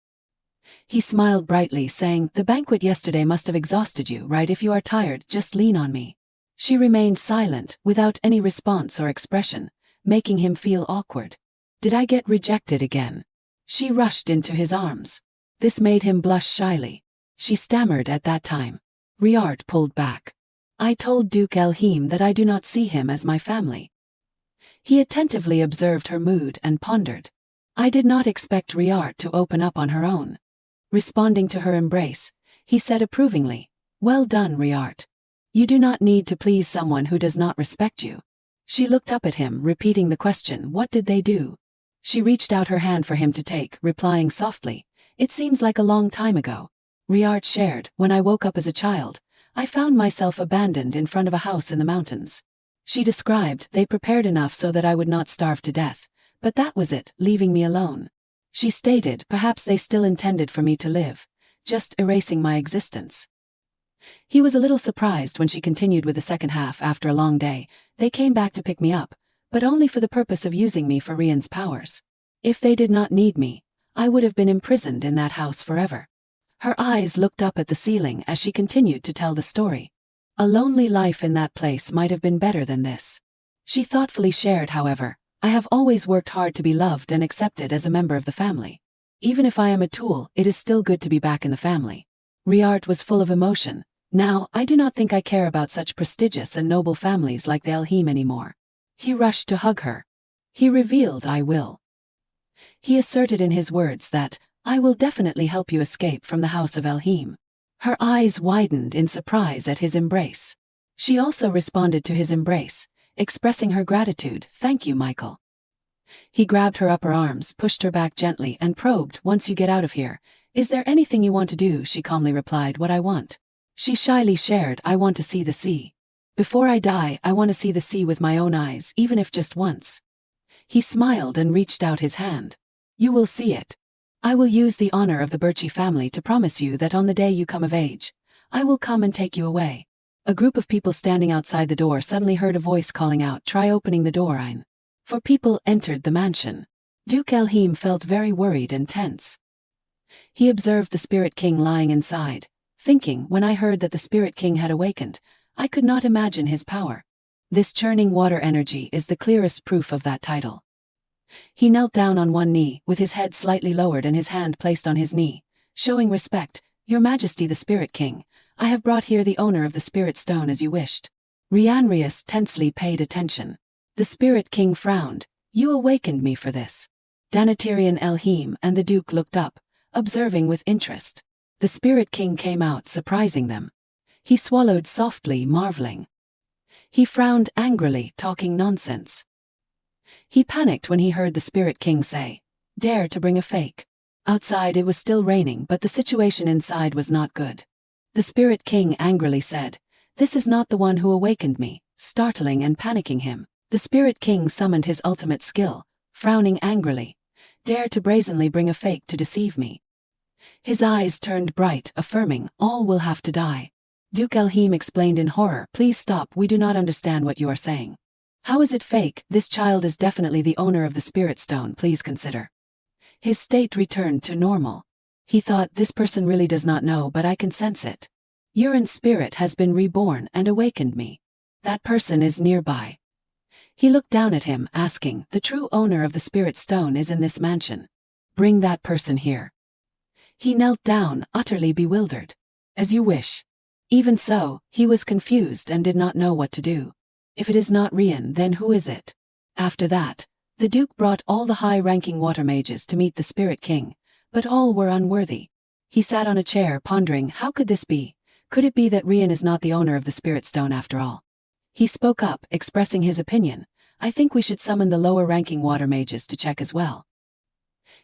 [SPEAKER 1] He smiled brightly, saying, "The banquet yesterday must have exhausted you, right? If you are tired, just lean on me." She remained silent, without any response or expression, making him feel awkward. "Did I get rejected again?" She rushed into his arms. This made him blush shyly. She stammered at that time. Riart pulled back. "I told Duke Elheim that I do not see him as my family." He attentively observed her mood and pondered. I did not expect Riart to open up on her own. Responding to her embrace, he said approvingly, "Well done, Riart. You do not need to please someone who does not respect you." She looked up at him, repeating the question, "What did they do?" She reached out her hand for him to take, replying softly, "It seems like a long time ago." Riart shared, "When I woke up as a child, I found myself abandoned in front of a house in the mountains." She described, "They prepared enough so that I would not starve to death, but that was it, leaving me alone." She stated, "Perhaps they still intended for me to live, just erasing my existence." He was a little surprised when she continued with the second half. "After a long day, they came back to pick me up, but only for the purpose of using me for Rian's powers. If they did not need me, I would have been imprisoned in that house forever." Her eyes looked up at the ceiling as she continued to tell the story. A lonely life in that place might have been better than this. She thoughtfully shared, however, "I have always worked hard to be loved and accepted as a member of the family. Even if I am a tool, it is still good to be back in the family." Riart was full of emotion. "Now, I do not think I care about such prestigious and noble families like the Elheim anymore." He rushed to hug her. He revealed, "I will." He asserted in his words that, "I will definitely help you escape from the house of Elheim." Her eyes widened in surprise at his embrace. She also responded to his embrace, expressing her gratitude, "Thank you, Michael." He grabbed her upper arms, pushed her back gently, and probed, "Once you get out of here, is there anything you want to do?" She calmly replied, "What I want." She shyly shared, "I want to see the sea. Before I die, I want to see the sea with my own eyes, even if just once." He smiled and reached out his hand. "You will see it. I will use the honor of the Birchie family to promise you that on the day you come of age, I will come and take you away." A group of people standing outside the door suddenly heard a voice calling out, "Try opening the door, Ein." For people entered the mansion. Duke Elheim felt very worried and tense. He observed the Spirit King lying inside, thinking, "When I heard that the Spirit King had awakened, I could not imagine his power. This churning water energy is the clearest proof of that title." He knelt down on one knee, with his head slightly lowered and his hand placed on his knee, showing respect. "Your Majesty the Spirit King, I have brought here the owner of the Spirit Stone as you wished." Rianrius tensely paid attention. The Spirit King frowned. "You awakened me for this." Danitirian Elheim and the Duke looked up, observing with interest. The Spirit King came out, surprising them. He swallowed softly, marveling. He frowned angrily, talking nonsense. He panicked when he heard the Spirit King say, "Dare to bring a fake." Outside it was still raining, but the situation inside was not good. The Spirit King angrily said, "This is not the one who awakened me," startling and panicking him. The Spirit King summoned his ultimate skill, frowning angrily. "Dare to brazenly bring a fake to deceive me." His eyes turned bright, affirming, "All will have to die." Duke Elheim explained in horror, "Please stop, we do not understand what you are saying. How is it fake? This child is definitely the owner of the Spirit Stone, please consider." His state returned to normal. He thought, "This person really does not know, but I can sense it. Urin's spirit has been reborn and awakened me. That person is nearby." He looked down at him, asking, "The true owner of the Spirit Stone is in this mansion. Bring that person here." He knelt down, utterly bewildered. "As you wish." Even so, he was confused and did not know what to do. If it is not Rian, then who is it? After that, the Duke brought all the high-ranking water mages to meet the Spirit King, but all were unworthy. He sat on a chair pondering, how could this be? Could it be that Rian is not the owner of the Spirit Stone after all? He spoke up, expressing his opinion. I think we should summon the lower-ranking water mages to check as well.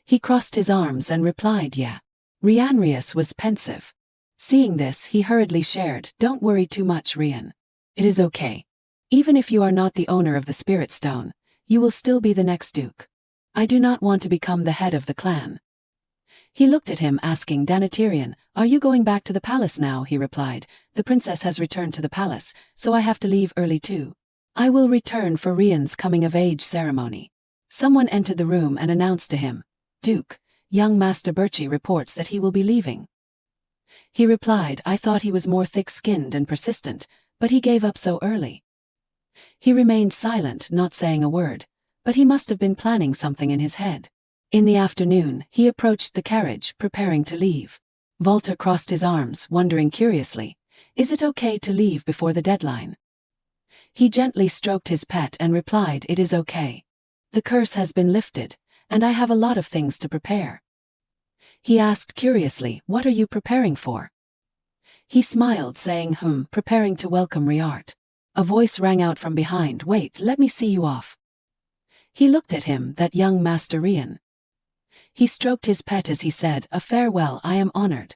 [SPEAKER 1] He crossed his arms and replied, yeah. Rianrius was pensive. Seeing this, he hurriedly shared, don't worry too much, Rian. It is okay. Even if you are not the owner of the Spirit Stone, you will still be the next Duke. I do not want to become the head of the clan. He looked at him asking Danitirian, are you going back to the palace now? He replied, the princess has returned to the palace, so I have to leave early too. I will return for Rian's coming-of-age ceremony. Someone entered the room and announced to him, Duke, young Master Birchie reports that he will be leaving. He replied, I thought he was more thick-skinned and persistent, but he gave up so early. He remained silent, not saying a word, but he must have been planning something in his head. In the afternoon, he approached the carriage, preparing to leave. Walter crossed his arms, wondering curiously, is it okay to leave before the deadline? He gently stroked his pet and replied, it is okay. The curse has been lifted, and I have a lot of things to prepare. He asked curiously, what are you preparing for? He smiled, saying, preparing to welcome Riart. A voice rang out from behind, wait, let me see you off. He looked at him, that young Master Rian. He stroked his pet as he said, a farewell, I am honored.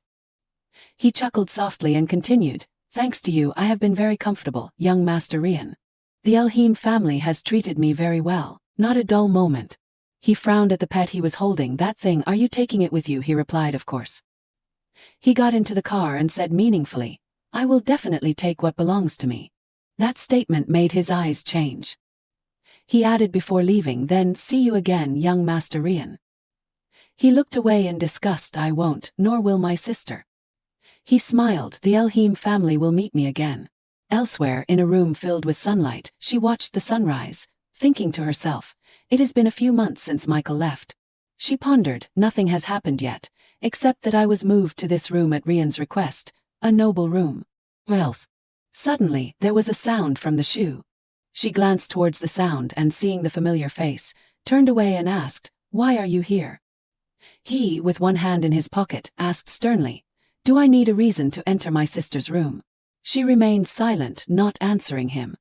[SPEAKER 1] He chuckled softly and continued, thanks to you I have been very comfortable, young Master Rian. The Elheim family has treated me very well, not a dull moment. He frowned at the pet he was holding. That thing, are you taking it with you? He replied, of course. He got into the car and said meaningfully, I will definitely take what belongs to me. That statement made his eyes change. He added before leaving, then, see you again, young Master Rian. He looked away in disgust. I won't, nor will my sister. He smiled, the Elheim family will meet me again. Elsewhere, in a room filled with sunlight, she watched the sunrise, thinking to herself, it has been a few months since Michael left. She pondered, nothing has happened yet, except that I was moved to this room at Rian's request, a noble room. Else. Suddenly, there was a sound from the shoe. She glanced towards the sound and, seeing the familiar face, turned away and asked, why are you here? He, with one hand in his pocket, asked sternly, do I need a reason to enter my sister's room? She remained silent, not answering him.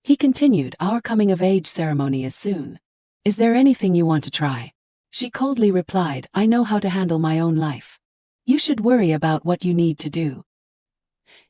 [SPEAKER 1] He continued, our coming-of-age ceremony is soon. Is there anything you want to try? She coldly replied, I know how to handle my own life. You should worry about what you need to do.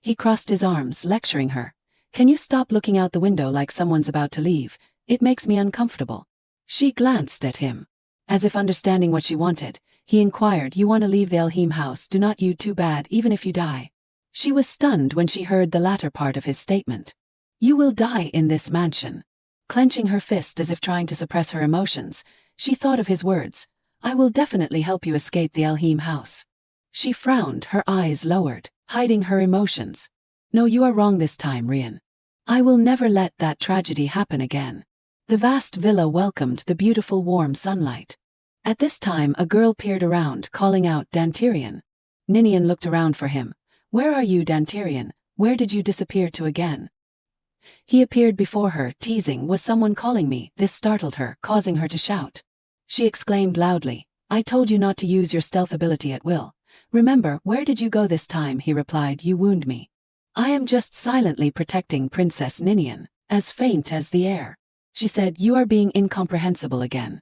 [SPEAKER 1] He crossed his arms, lecturing her. Can you stop looking out the window like someone's about to leave? It makes me uncomfortable. She glanced at him. As if understanding what she wanted, he inquired, you want to leave the Elheim house, do not you? Too bad, even if you die. She was stunned when she heard the latter part of his statement. You will die in this mansion. Clenching her fist as if trying to suppress her emotions, she thought of his words, I will definitely help you escape the Elheim house. She frowned, her eyes lowered, hiding her emotions. No, you are wrong this time, Rian. I will never let that tragedy happen again. The vast villa welcomed the beautiful warm sunlight. At this time a girl peered around, calling out, Dantirian. Ninian looked around for him. Where are you, Dantirian? Where did you disappear to again? He appeared before her, teasing, was someone calling me? This startled her, causing her to shout. She exclaimed loudly, I told you not to use your stealth ability at will. Remember, where did you go this time? He replied, you wound me. I am just silently protecting Princess Ninian, as faint as the air. She said, you are being incomprehensible again.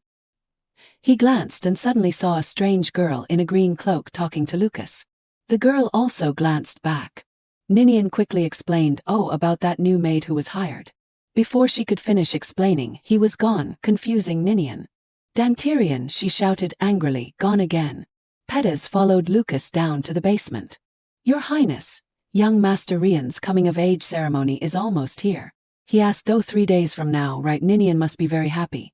[SPEAKER 1] He glanced and suddenly saw a strange girl in a green cloak talking to Lucas. The girl also glanced back. Ninian quickly explained, oh, about that new maid who was hired. Before she could finish explaining, he was gone, confusing Ninian. Dantirian, she shouted angrily, gone again. Pettis followed Lucas down to the basement. Your Highness, young Master Rian's coming-of-age ceremony is almost here. He asked, 3 days from now, right? Ninian must be very happy.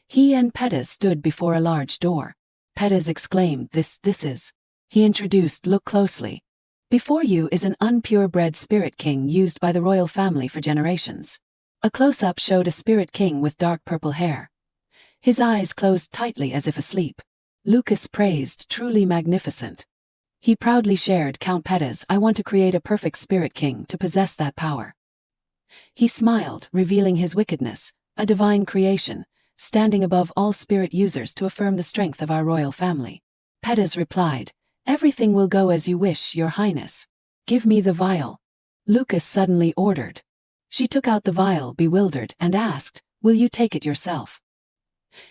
[SPEAKER 1] He and Pettis stood before a large door. Pettis exclaimed, this is. He introduced, look closely. Before you is an unpurebred spirit king used by the royal family for generations. A close-up showed a spirit king with dark purple hair. His eyes closed tightly as if asleep. Lucas praised, truly magnificent. He proudly shared, Count Pettis, I want to create a perfect spirit king to possess that power. He smiled, revealing his wickedness, a divine creation, standing above all spirit users to affirm the strength of our royal family. Pettis replied, everything will go as you wish, your highness. Give me the vial. Lucas suddenly ordered. She took out the vial, bewildered, and asked, "Will you take it yourself?"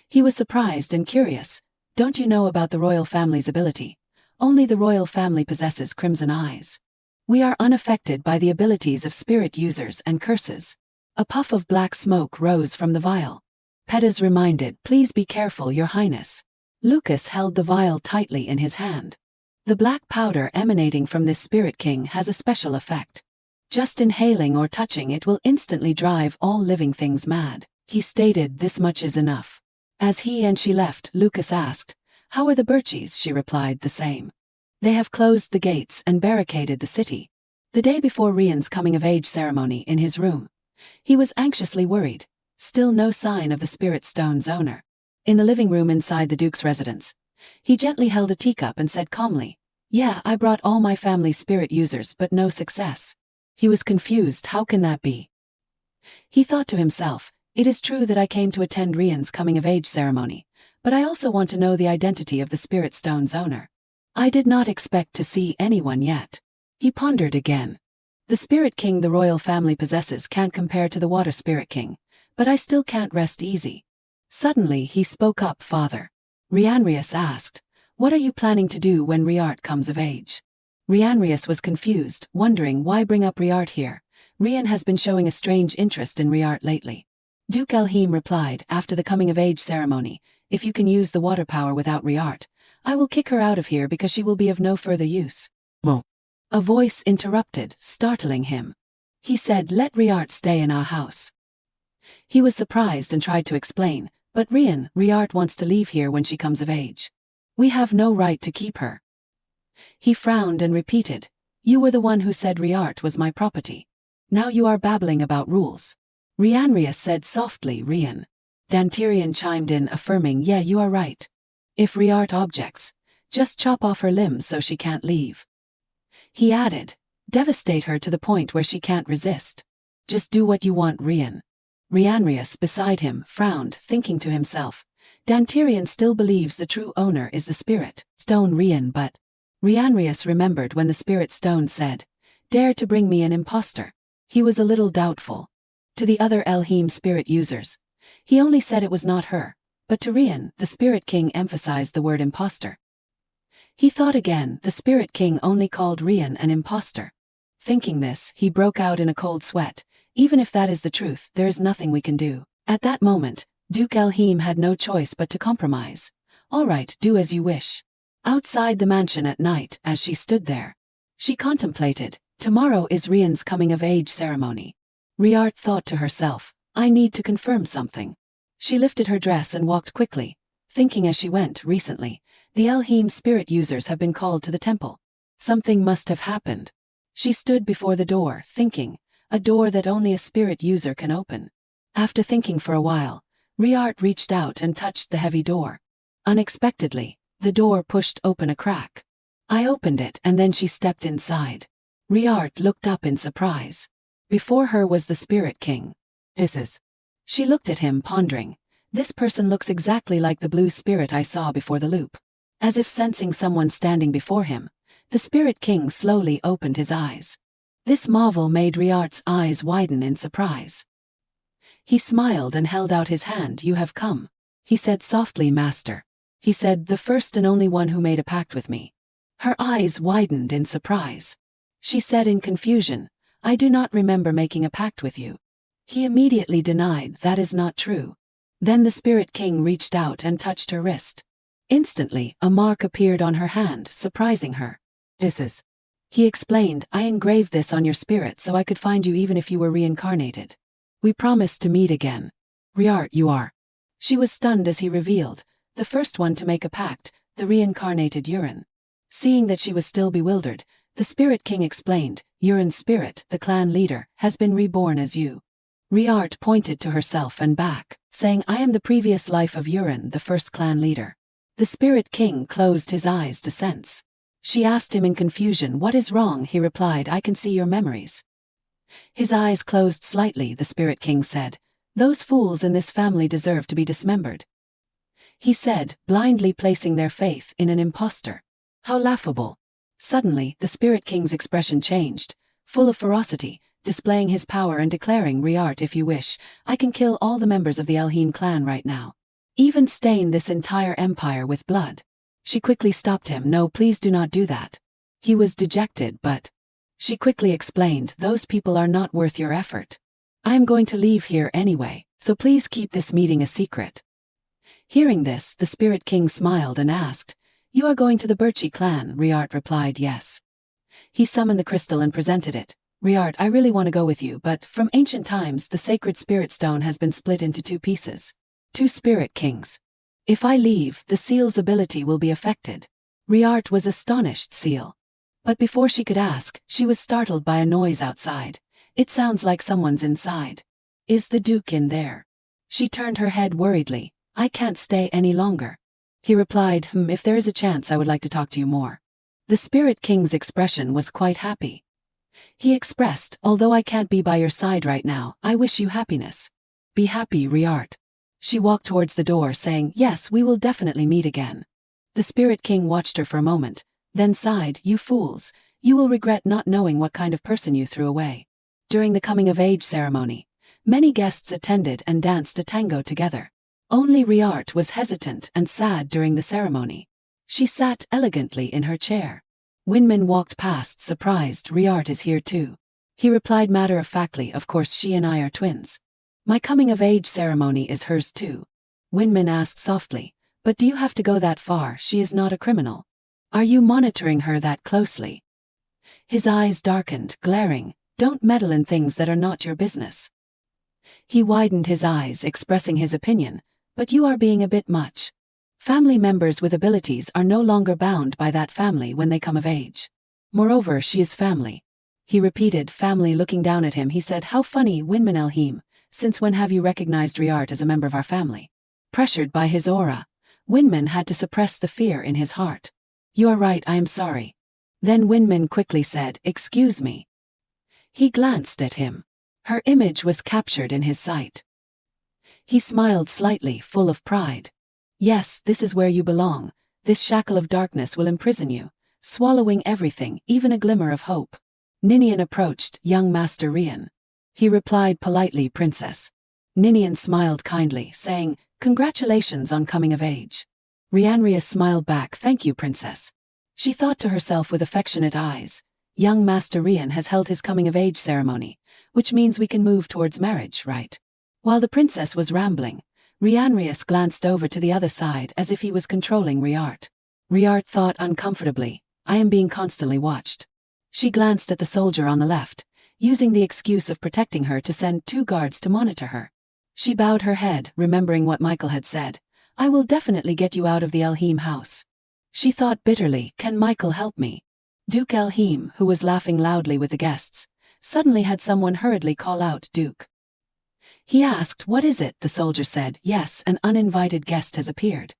[SPEAKER 1] He was surprised and curious. "Don't you know about the royal family's ability? Only the royal family possesses crimson eyes. We are unaffected by the abilities of spirit users and curses." A puff of black smoke rose from the vial. Pettis reminded, "Please be careful, Your Highness." Lucas held the vial tightly in his hand. The black powder emanating from this spirit king has a special effect. Just inhaling or touching it will instantly drive all living things mad. He stated, "This much is enough." As he and she left, Lucas asked, "How are the Birchies?" She replied, "The same. They have closed the gates and barricaded the city." The day before Rian's coming-of-age ceremony, in his room, he was anxiously worried. Still no sign of the spirit stone's owner. In the living room inside the Duke's residence, he gently held a teacup and said calmly, "Yeah, I brought all my family's spirit users, but no success." He was confused. How can that be? He thought to himself, "It is true that I came to attend Rian's coming-of-age ceremony, but I also want to know the identity of the spirit stone's owner. I did not expect to see anyone yet." He pondered again. "The spirit king the royal family possesses can't compare to the water spirit king, but I still can't rest easy." Suddenly he spoke up, "Father." Rianrius asked, "What are you planning to do when Riart comes of age?" Rianrius was confused, wondering why bring up Riart here. Rian has been showing a strange interest in Riart lately. Duke Elheim replied, "After the coming-of-age ceremony, if you can use the water power without Riart, I will kick her out of here because she will be of no further use." Mo. A voice interrupted, startling him. He said, "Let Riart stay in our house." He was surprised and tried to explain, "But Riart wants to leave here when she comes of age. We have no right to keep her." He frowned and repeated, "You were the one who said Riart was my property. Now you are babbling about rules." Rianrius said softly, "Rian." Dantirian chimed in, affirming, "Yeah, you are right. If Riart objects, just chop off her limbs so she can't leave." He added, "Devastate her to the point where she can't resist. Just do what you want, Rian." Rianrius, beside him, frowned, thinking to himself, "Dantirian still believes the true owner is the spirit stone Rian, but..." Rianrius remembered when the spirit stone said, "Dare to bring me an impostor." He was a little doubtful. To the other Elheim spirit users, he only said it was not her, but to Rian, the spirit king emphasized the word impostor. He thought again, the spirit king only called Rian an impostor. Thinking this, he broke out in a cold sweat. "Even if that is the truth, there is nothing we can do." At that moment, Duke Elheim had no choice but to compromise. "All right, do as you wish." Outside the mansion at night, as she stood there, she contemplated, "Tomorrow is Rian's coming-of-age ceremony." Riart thought to herself, "I need to confirm something." She lifted her dress and walked quickly, thinking as she went, "Recently, the Elheim spirit users have been called to the temple. Something must have happened." She stood before the door, thinking, a door that only a spirit user can open. After thinking for a while, Riart reached out and touched the heavy door. Unexpectedly, the door pushed open a crack. I opened it and then she stepped inside. Riart looked up in surprise. Before her was the spirit king. "Is." She looked at him, pondering. "This person looks exactly like the blue spirit I saw before the loop." As if sensing someone standing before him, the spirit king slowly opened his eyes. This marvel made Riart's eyes widen in surprise. He smiled and held out his hand. "You have come," he said softly. "Master." He said, "The first and only one who made a pact with me." Her eyes widened in surprise. She said in confusion, "I do not remember making a pact with you." He immediately denied, "That is not true." Then the spirit king reached out and touched her wrist. Instantly, a mark appeared on her hand, surprising her. "Is." He explained, "I engraved this on your spirit so I could find you even if you were reincarnated. We promised to meet again." "Riart, you are." She was stunned as he revealed, the first one to make a pact, the reincarnated Urin. Seeing that she was still bewildered, the spirit king explained, "Urin's spirit, the clan leader, has been reborn as you." Riart pointed to herself and back, saying, "I am the previous life of Urin, the first clan leader." The spirit king closed his eyes to sense. She asked him in confusion, "What is wrong?" He replied, "I can see your memories." His eyes closed slightly. The spirit king said, "Those fools in this family deserve to be dismembered." He said, blindly placing their faith in an impostor. How laughable. Suddenly, the spirit king's expression changed, full of ferocity. displaying his power and declaring, Riart, if you wish, I can kill all the members of the Elheim clan right now. Even stain this entire empire with blood. She quickly stopped him. No, please do not do that. He was dejected, but she quickly explained, those people are not worth your effort. I am going to leave here anyway, so please keep this meeting a secret. Hearing this, the Spirit King smiled and asked, You are going to the Birchi clan? Riart replied, yes. He summoned the crystal and presented it. Riart, I really want to go with you, but from ancient times the sacred spirit stone has been split into 2 pieces. 2 spirit kings. If I leave, the seal's ability will be affected. Riart was astonished. Seal. But before she could ask, she was startled by a noise outside. It sounds like someone's inside. Is the Duke in there? She turned her head worriedly. I can't stay any longer. He replied, if there is a chance I would like to talk to you more. The Spirit King's expression was quite happy. He expressed, although I can't be by your side right now, I wish you happiness. Be happy, Riart. She walked towards the door saying, yes, we will definitely meet again. The Spirit King watched her for a moment, then sighed, you fools, you will regret not knowing what kind of person you threw away. During the coming-of-age ceremony, many guests attended and danced a tango together. Only Riart was hesitant and sad during the ceremony. She sat elegantly in her chair. Winman walked past, surprised, Riart is here too. He replied matter-of-factly, of course she and I are twins. My coming-of-age ceremony is hers too. Winman asked softly, but do you have to go that far? She is not a criminal. Are you monitoring her that closely? His eyes darkened, glaring, don't meddle in things that are not your business. He widened his eyes, expressing his opinion, but you are being a bit much. Family members with abilities are no longer bound by that family when they come of age. Moreover, she is family. He repeated, family. Looking down at him, he said, how funny, Winman Elheim, since when have you recognized Riart as a member of our family? Pressured by his aura, Winman had to suppress the fear in his heart. You are right, I am sorry. Then Winman quickly said, excuse me. He glanced at him. Her image was captured in his sight. He smiled slightly, full of pride. Yes, this is where you belong. This shackle of darkness will imprison you, swallowing everything, even a glimmer of hope. Ninian approached, young Master Rian. He replied politely, Princess. Ninian smiled kindly, saying, congratulations on coming of age. Rianria smiled back, thank you, Princess. She thought to herself with affectionate eyes, young Master Rian has held his coming-of-age ceremony, which means we can move towards marriage, right? While the princess was rambling, Rianrius glanced over to the other side as if he was controlling Riart. Riart thought uncomfortably, I am being constantly watched. She glanced at the soldier on the left, using the excuse of protecting her to send 2 guards to monitor her. She bowed her head, remembering what Michael had said, I will definitely get you out of the Elheim house. She thought bitterly, can Michael help me? Duke Elheim, who was laughing loudly with the guests, suddenly had someone hurriedly call out, Duke. He asked, what is it? The soldier said, yes, an uninvited guest has appeared.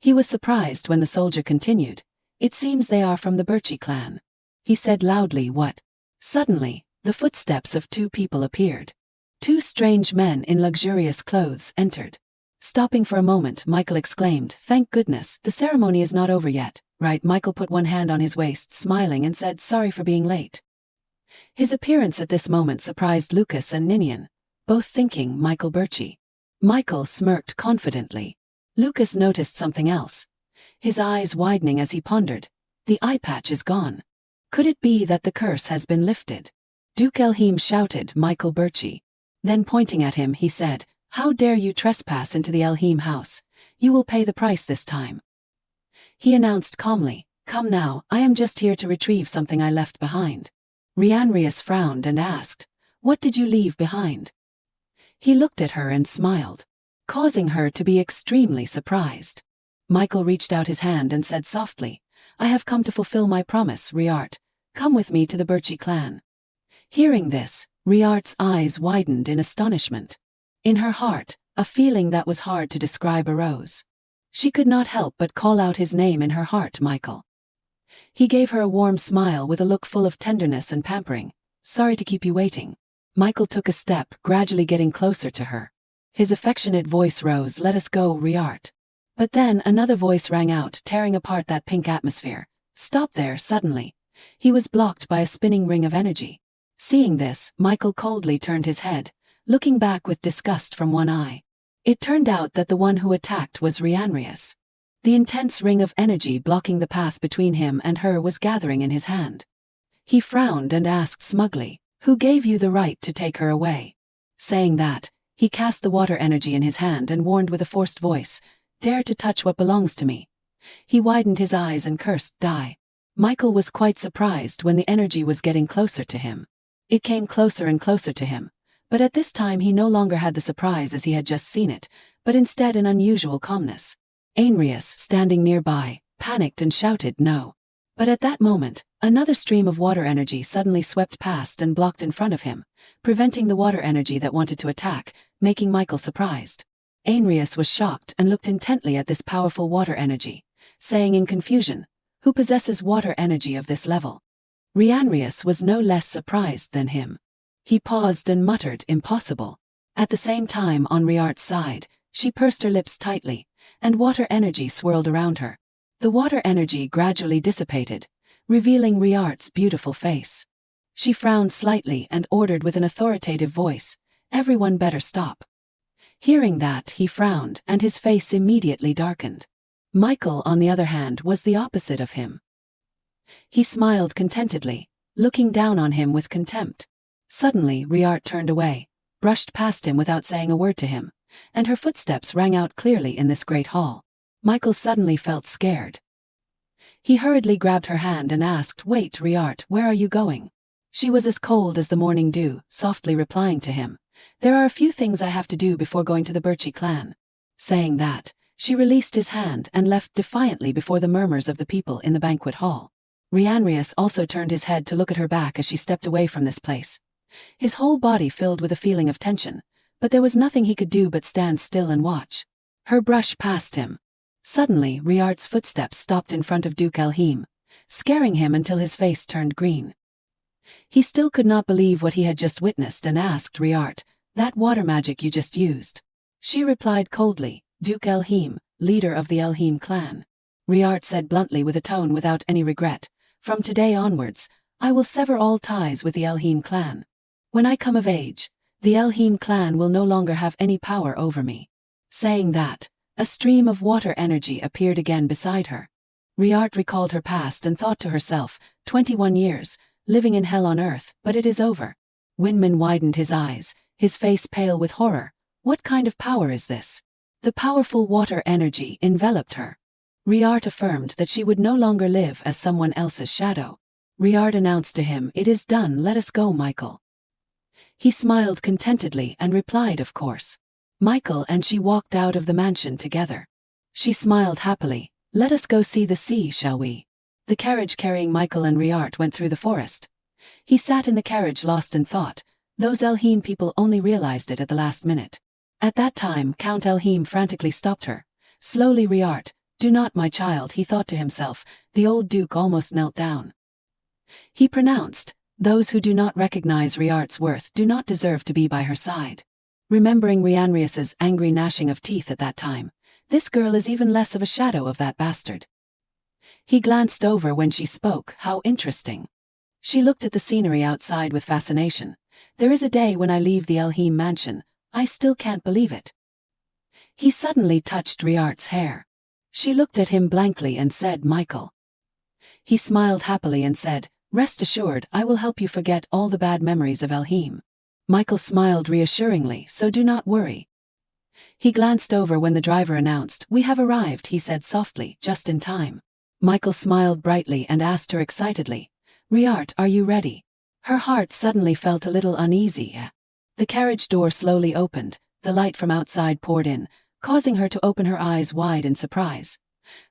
[SPEAKER 1] He was surprised when the soldier continued, it seems they are from the Birchi clan. He said loudly, what? Suddenly, the footsteps of 2 people appeared. 2 strange men in luxurious clothes entered. Stopping for a moment, Michael exclaimed, thank goodness, the ceremony is not over yet, right? Michael put one hand on his waist, smiling, and said, sorry for being late. His appearance at this moment surprised Lucas and Ninian, both thinking Michael Birchi. Michael smirked confidently. Lucas noticed something else. His eyes widening as he pondered, the eye patch is gone. Could it be that the curse has been lifted? Duke Elheim shouted, Michael Birchi. Then pointing at him, he said, how dare you trespass into the Elheim house? You will pay the price this time. He announced calmly, come now, I am just here to retrieve something I left behind. Rianrius frowned and asked, what did you leave behind? He looked at her and smiled, causing her to be extremely surprised. Michael reached out his hand and said softly, I have come to fulfill my promise, Riart. Come with me to the Birchi clan. Hearing this, Riart's eyes widened in astonishment. In her heart, a feeling that was hard to describe arose. She could not help but call out his name in her heart, Michael. He gave her a warm smile with a look full of tenderness and pampering. Sorry to keep you waiting. Michael took a step, gradually getting closer to her. His affectionate voice rose, let us go, Riart. But then another voice rang out, tearing apart that pink atmosphere. Stop there, suddenly. He was blocked by a spinning ring of energy. Seeing this, Michael coldly turned his head, looking back with disgust from one eye. It turned out that the one who attacked was Rianrius. The intense ring of energy blocking the path between him and her was gathering in his hand. He frowned and asked smugly, "Who gave you the right to take her away?" Saying that, he cast the water energy in his hand and warned with a forced voice, "Dare to touch what belongs to me." He widened his eyes and cursed, "Die." Michael was quite surprised when the energy was getting closer to him. It came closer and closer to him, but at this time he no longer had the surprise as he had just seen it, but instead an unusual calmness. Ainrius, standing nearby, panicked and shouted, "No." But at that moment, another stream of water energy suddenly swept past and blocked in front of him, preventing the water energy that wanted to attack, making Michael surprised. Ainrius was shocked and looked intently at this powerful water energy, saying in confusion, "Who possesses water energy of this level?" Rianrius was no less surprised than him. He paused and muttered, "Impossible." At the same time, on Riart's side, she pursed her lips tightly, and water energy swirled around her. The water energy gradually dissipated, revealing Riart's beautiful face. She frowned slightly and ordered with an authoritative voice, "Everyone better stop." Hearing that, he frowned and his face immediately darkened. Michael, on the other hand, was the opposite of him. He smiled contentedly, looking down on him with contempt. Suddenly, Riart turned away, brushed past him without saying a word to him, and her footsteps rang out clearly in this great hall. Michael suddenly felt scared. He hurriedly grabbed her hand and asked, "Wait, Riart, where are you going?" She was as cold as the morning dew, softly replying to him, "There are a few things I have to do before going to the Birchi clan." Saying that, she released his hand and left defiantly before the murmurs of the people in the banquet hall. Rianrius also turned his head to look at her back as she stepped away from this place. His whole body filled with a feeling of tension, but there was nothing he could do but stand still and watch. Her brush passed him. Suddenly, Riart's footsteps stopped in front of Duke Elheim, scaring him until his face turned green. He still could not believe what he had just witnessed and asked Riart, "That water magic you just used?" She replied coldly, "Duke Elheim, leader of the Elheim clan." Riart said bluntly with a tone without any regret, "From today onwards, I will sever all ties with the Elheim clan. When I come of age, the Elheim clan will no longer have any power over me." Saying that, a stream of water energy appeared again beside her. Riart recalled her past and thought to herself, 21 years, living in hell on earth, but it is over. Winman widened his eyes, his face pale with horror. What kind of power is this? The powerful water energy enveloped her. Riart affirmed that she would no longer live as someone else's shadow. Riart announced to him, "It is done, let us go, Michael." He smiled contentedly and replied, "Of course." Michael and she walked out of the mansion together. She smiled happily, "Let us go see the sea, shall we?" The carriage carrying Michael and Riart went through the forest. He sat in the carriage lost in thought. Those Elheim people only realized it at the last minute. At that time, Count Elheim frantically stopped her. "Slowly, Riart, do not, my child," he thought to himself. The old duke almost knelt down. He pronounced, "Those who do not recognize Riart's worth do not deserve to be by her side." Remembering Rianrius's angry gnashing of teeth at that time, this girl is even less of a shadow of that bastard. He glanced over when she spoke, "How interesting." She looked at the scenery outside with fascination. "There is a day when I leave the Elheim mansion, I still can't believe it." He suddenly touched Riart's hair. She looked at him blankly and said, "Michael." He smiled happily and said, "Rest assured, I will help you forget all the bad memories of Elheim." Michael smiled reassuringly, "So do not worry." He glanced over when the driver announced, "We have arrived," he said softly, "just in time." Michael smiled brightly and asked her excitedly, "Riart, are you ready?" Her heart suddenly felt a little uneasy. The carriage door slowly opened, the light from outside poured in, causing her to open her eyes wide in surprise.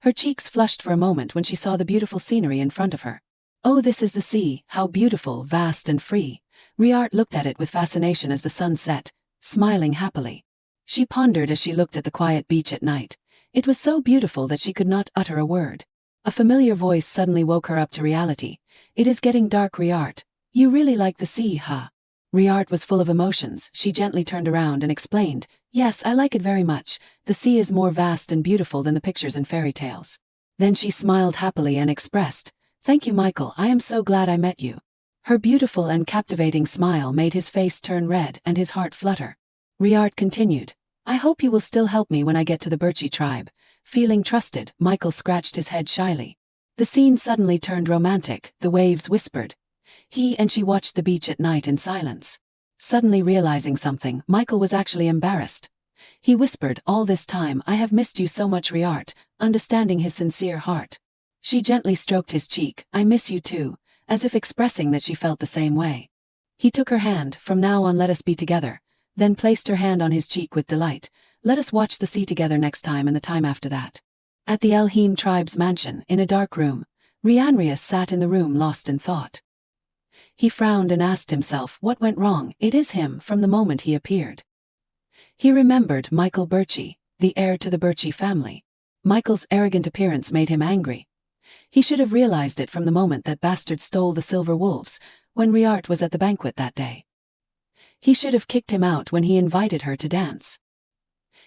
[SPEAKER 1] Her cheeks flushed for a moment when she saw the beautiful scenery in front of her. "Oh, this is the sea, how beautiful, vast and free." Riart looked at it with fascination as the sun set, smiling happily. She pondered as she looked at the quiet beach at night. It was so beautiful that she could not utter a word. A familiar voice suddenly woke her up to reality. "It is getting dark, Riart. You really like the sea, huh?" Riart was full of emotions. She gently turned around and explained, "Yes, I like it very much. The sea is more vast and beautiful than the pictures in fairy tales." Then she smiled happily and expressed, "Thank you, Michael, I am so glad I met you." Her beautiful and captivating smile made his face turn red and his heart flutter. Riart continued, I hope you will still help me when I get to the Birchi tribe. Feeling trusted, Michael scratched his head shyly. The scene suddenly turned romantic, the waves whispered. He and she watched the beach at night in silence. Suddenly realizing something, Michael was actually embarrassed. He whispered, all this time I have missed you so much, Riart, understanding his sincere heart. She gently stroked his cheek, I miss you too, as if expressing that she felt the same way. He took her hand, from now on let us be together, then placed her hand on his cheek with delight, let us watch the sea together next time and the time after that. At the Elheim tribe's mansion, in a dark room, Rianrius sat in the room lost in thought. He frowned and asked himself what went wrong. It is him from the moment he appeared. He remembered Michael Birchi, the heir to the Birchi family. Michael's arrogant appearance made him angry. He should have realized it from the moment that bastard stole the silver wolves, when Riart was at the banquet that day. He should have kicked him out when he invited her to dance.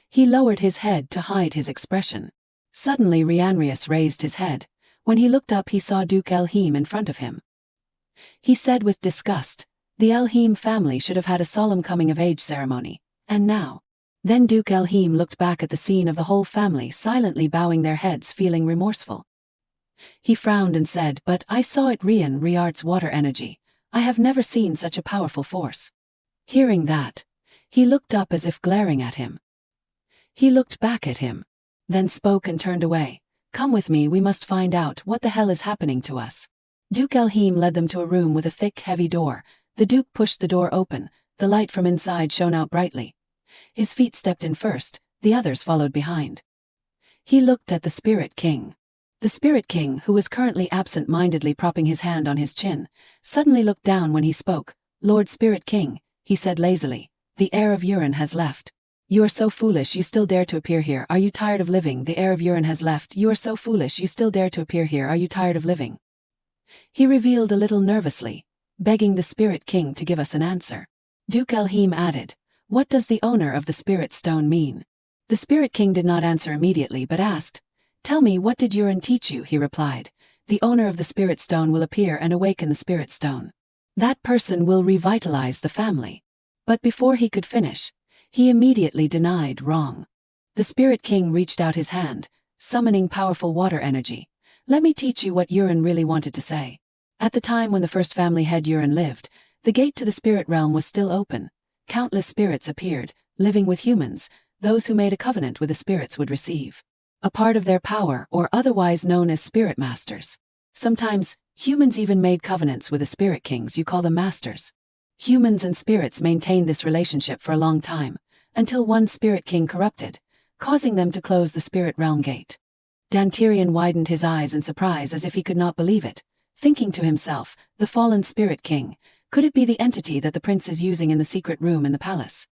[SPEAKER 1] He lowered his head to hide his expression. Suddenly Rianrius raised his head. When he looked up he saw Duke Elheim in front of him. He said with disgust, the Elheim family should have had a solemn coming-of-age ceremony, and now. Then Duke Elheim looked back at the scene of the whole family silently bowing their heads, feeling remorseful. He frowned and said, but I saw it, Riart's water energy. I have never seen such a powerful force. Hearing that, he looked up as if glaring at him. He looked back at him, then spoke and turned away. Come with me, we must find out what the hell is happening to us. Duke Elheim led them to a room with a thick, heavy door. The Duke pushed the door open. The light from inside shone out brightly. His feet stepped in first, the others followed behind. He looked at the Spirit King. The Spirit King, who was currently absent-mindedly propping his hand on his chin, suddenly looked down when he spoke. Lord Spirit King, he said lazily, the heir of Urin has left. You are so foolish you still dare to appear here. Are you tired of living? The heir of Urin has left. You are so foolish you still dare to appear here. Are you tired of living? He revealed a little nervously, begging the Spirit King to give us an answer. Duke Elheim added, what does the owner of the Spirit Stone mean? The Spirit King did not answer immediately but asked, tell me, what did Urin teach you? He replied, the owner of the Spirit Stone will appear and awaken the Spirit Stone. That person will revitalize the family. But before he could finish, he immediately denied wrong. The Spirit King reached out his hand, summoning powerful water energy. Let me teach you what Urin really wanted to say. At the time when the first family head Urin lived, the gate to the spirit realm was still open. Countless spirits appeared, living with humans. Those who made a covenant with the spirits would receive a part of their power, or otherwise known as spirit masters. Sometimes, humans even made covenants with the spirit kings. You call them masters. Humans and spirits maintained this relationship for a long time, until one spirit king corrupted, causing them to close the spirit realm gate. Dantirian widened his eyes in surprise as if he could not believe it, thinking to himself, the fallen spirit king, could it be the entity that the prince is using in the secret room in the palace?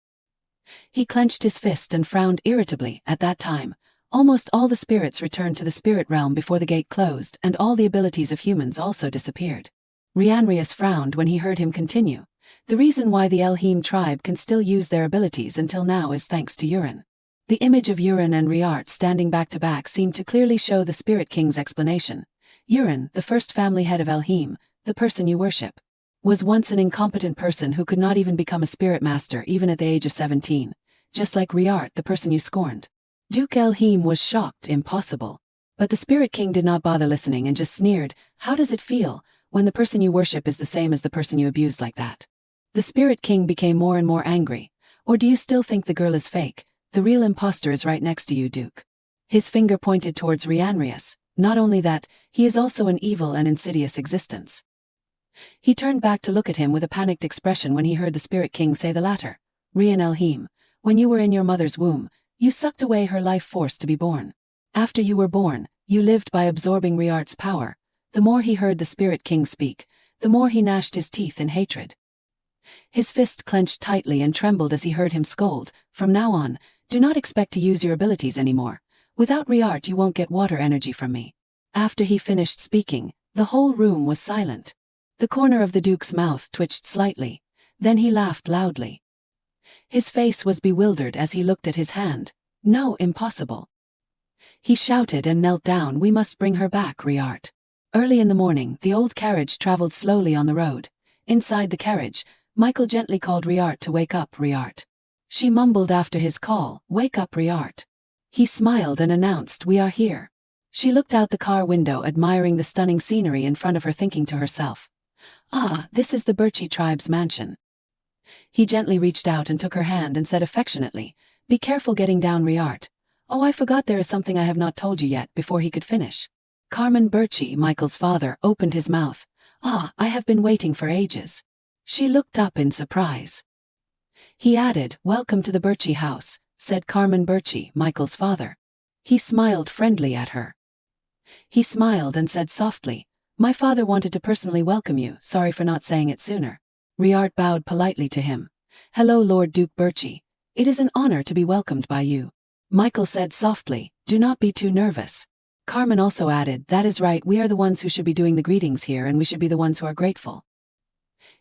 [SPEAKER 1] He clenched his fist and frowned irritably. At that time, almost all the spirits returned to the spirit realm before the gate closed, and all the abilities of humans also disappeared. Rianrius frowned when he heard him continue. The reason why the Elheim tribe can still use their abilities until now is thanks to Urin. The image of Urin and Riart standing back to back seemed to clearly show the Spirit King's explanation. Urin, the first family head of Elheim, the person you worship, was once an incompetent person who could not even become a spirit master even at the age of 17, just like Riart, the person you scorned. Duke Elheim was shocked, impossible. But the Spirit King did not bother listening and just sneered, how does it feel when the person you worship is the same as the person you abused like that? The Spirit King became more and more angry. Or do you still think the girl is fake? The real imposter is right next to you, Duke. His finger pointed towards Rianrius. Not only that, he is also an evil and insidious existence. He turned back to look at him with a panicked expression when he heard the Spirit King say the latter. Rian Elheim, when you were in your mother's womb, you sucked away her life force to be born. After you were born, you lived by absorbing Riart's power. The more he heard the Spirit King speak, the more he gnashed his teeth in hatred. His fist clenched tightly and trembled as he heard him scold, from now on, do not expect to use your abilities anymore. Without Riart you won't get water energy from me. After he finished speaking, the whole room was silent. The corner of the Duke's mouth twitched slightly, then he laughed loudly. His face was bewildered as he looked at his hand. No, impossible. He shouted and knelt down. We must bring her back, Riart. Early in the morning, the old carriage traveled slowly on the road. Inside the carriage, Michael gently called Riart to wake up, Riart. She mumbled after his call, "Wake up, Riart." He smiled and announced, "We are here." She looked out the car window, admiring the stunning scenery in front of her, thinking to herself, "Ah, this is the Birchi tribe's mansion." He gently reached out and took her hand and said affectionately, "Be careful getting down, Riart. Oh, I forgot there is something I have not told you yet." Before he could finish, Carmen Birchi, Michael's father, opened his mouth. "Ah, I have been waiting for ages." She looked up in surprise. He added, "Welcome to the Birchi house," said Carmen Birchi, Michael's father. He smiled friendly at her. He smiled and said softly, "My father wanted to personally welcome you, sorry for not saying it sooner." Riart bowed politely to him. "Hello, Lord Duke Birchi. It is an honor to be welcomed by you." Michael said softly, "Do not be too nervous." Carmen also added, "That is right, we are the ones who should be doing the greetings here, and we should be the ones who are grateful."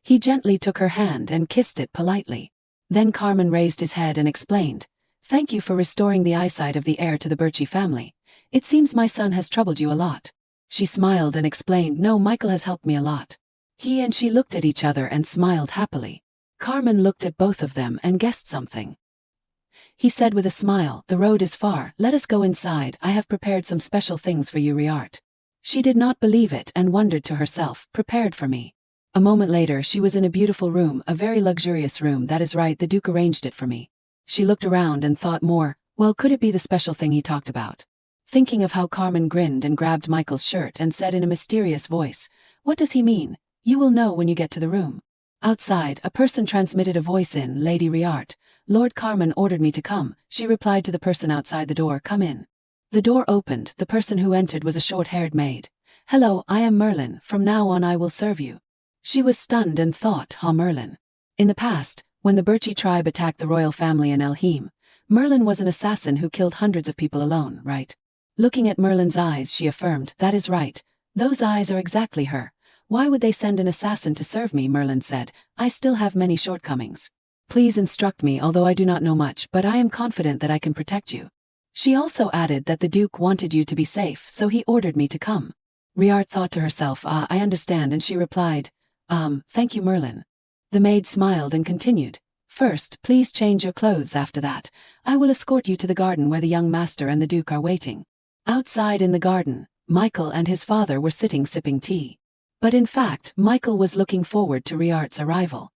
[SPEAKER 1] He gently took her hand and kissed it politely. Then Carmen raised his head and explained, "Thank you for restoring the eyesight of the heir to the Birchi family. It seems my son has troubled you a lot." She smiled and explained, "No, Michael has helped me a lot." He and she looked at each other and smiled happily. Carmen looked at both of them and guessed something. He said with a smile, "The road is far, let us go inside, I have prepared some special things for you, Riart." She did not believe it and wondered to herself, "Prepared for me?" A moment later she was in a beautiful room, a very luxurious room. "That is right, the Duke arranged it for me." She looked around and thought more, well, could it be the special thing he talked about? Thinking of how Carmen grinned and grabbed Michael's shirt and said in a mysterious voice, "What does he mean? You will know when you get to the room." Outside, a person transmitted a voice in, "Lady Riart, Lord Carmen ordered me to come." She replied to the person outside the door, "Come in." The door opened, the person who entered was a short-haired maid. "Hello, I am Merlin, from now on I will serve you." She was stunned and thought, Merlin. In the past, when the Birchi tribe attacked the royal family in Elheim, Merlin was an assassin who killed hundreds of people alone, right? Looking at Merlin's eyes, she affirmed, "That is right. Those eyes are exactly her. Why would they send an assassin to serve me?" Merlin said, "I still have many shortcomings. Please instruct me, although I do not know much, but I am confident that I can protect you." She also added that the Duke wanted you to be safe, so he ordered me to come. Riart thought to herself, "Ah, I understand," and she replied, "Thank you, Merlin." The maid smiled and continued, "First, please change your clothes. After that, I will escort you to the garden where the young master and the Duke are waiting." Outside in the garden, Michael and his father were sitting sipping tea. But in fact, Michael was looking forward to Riart's arrival.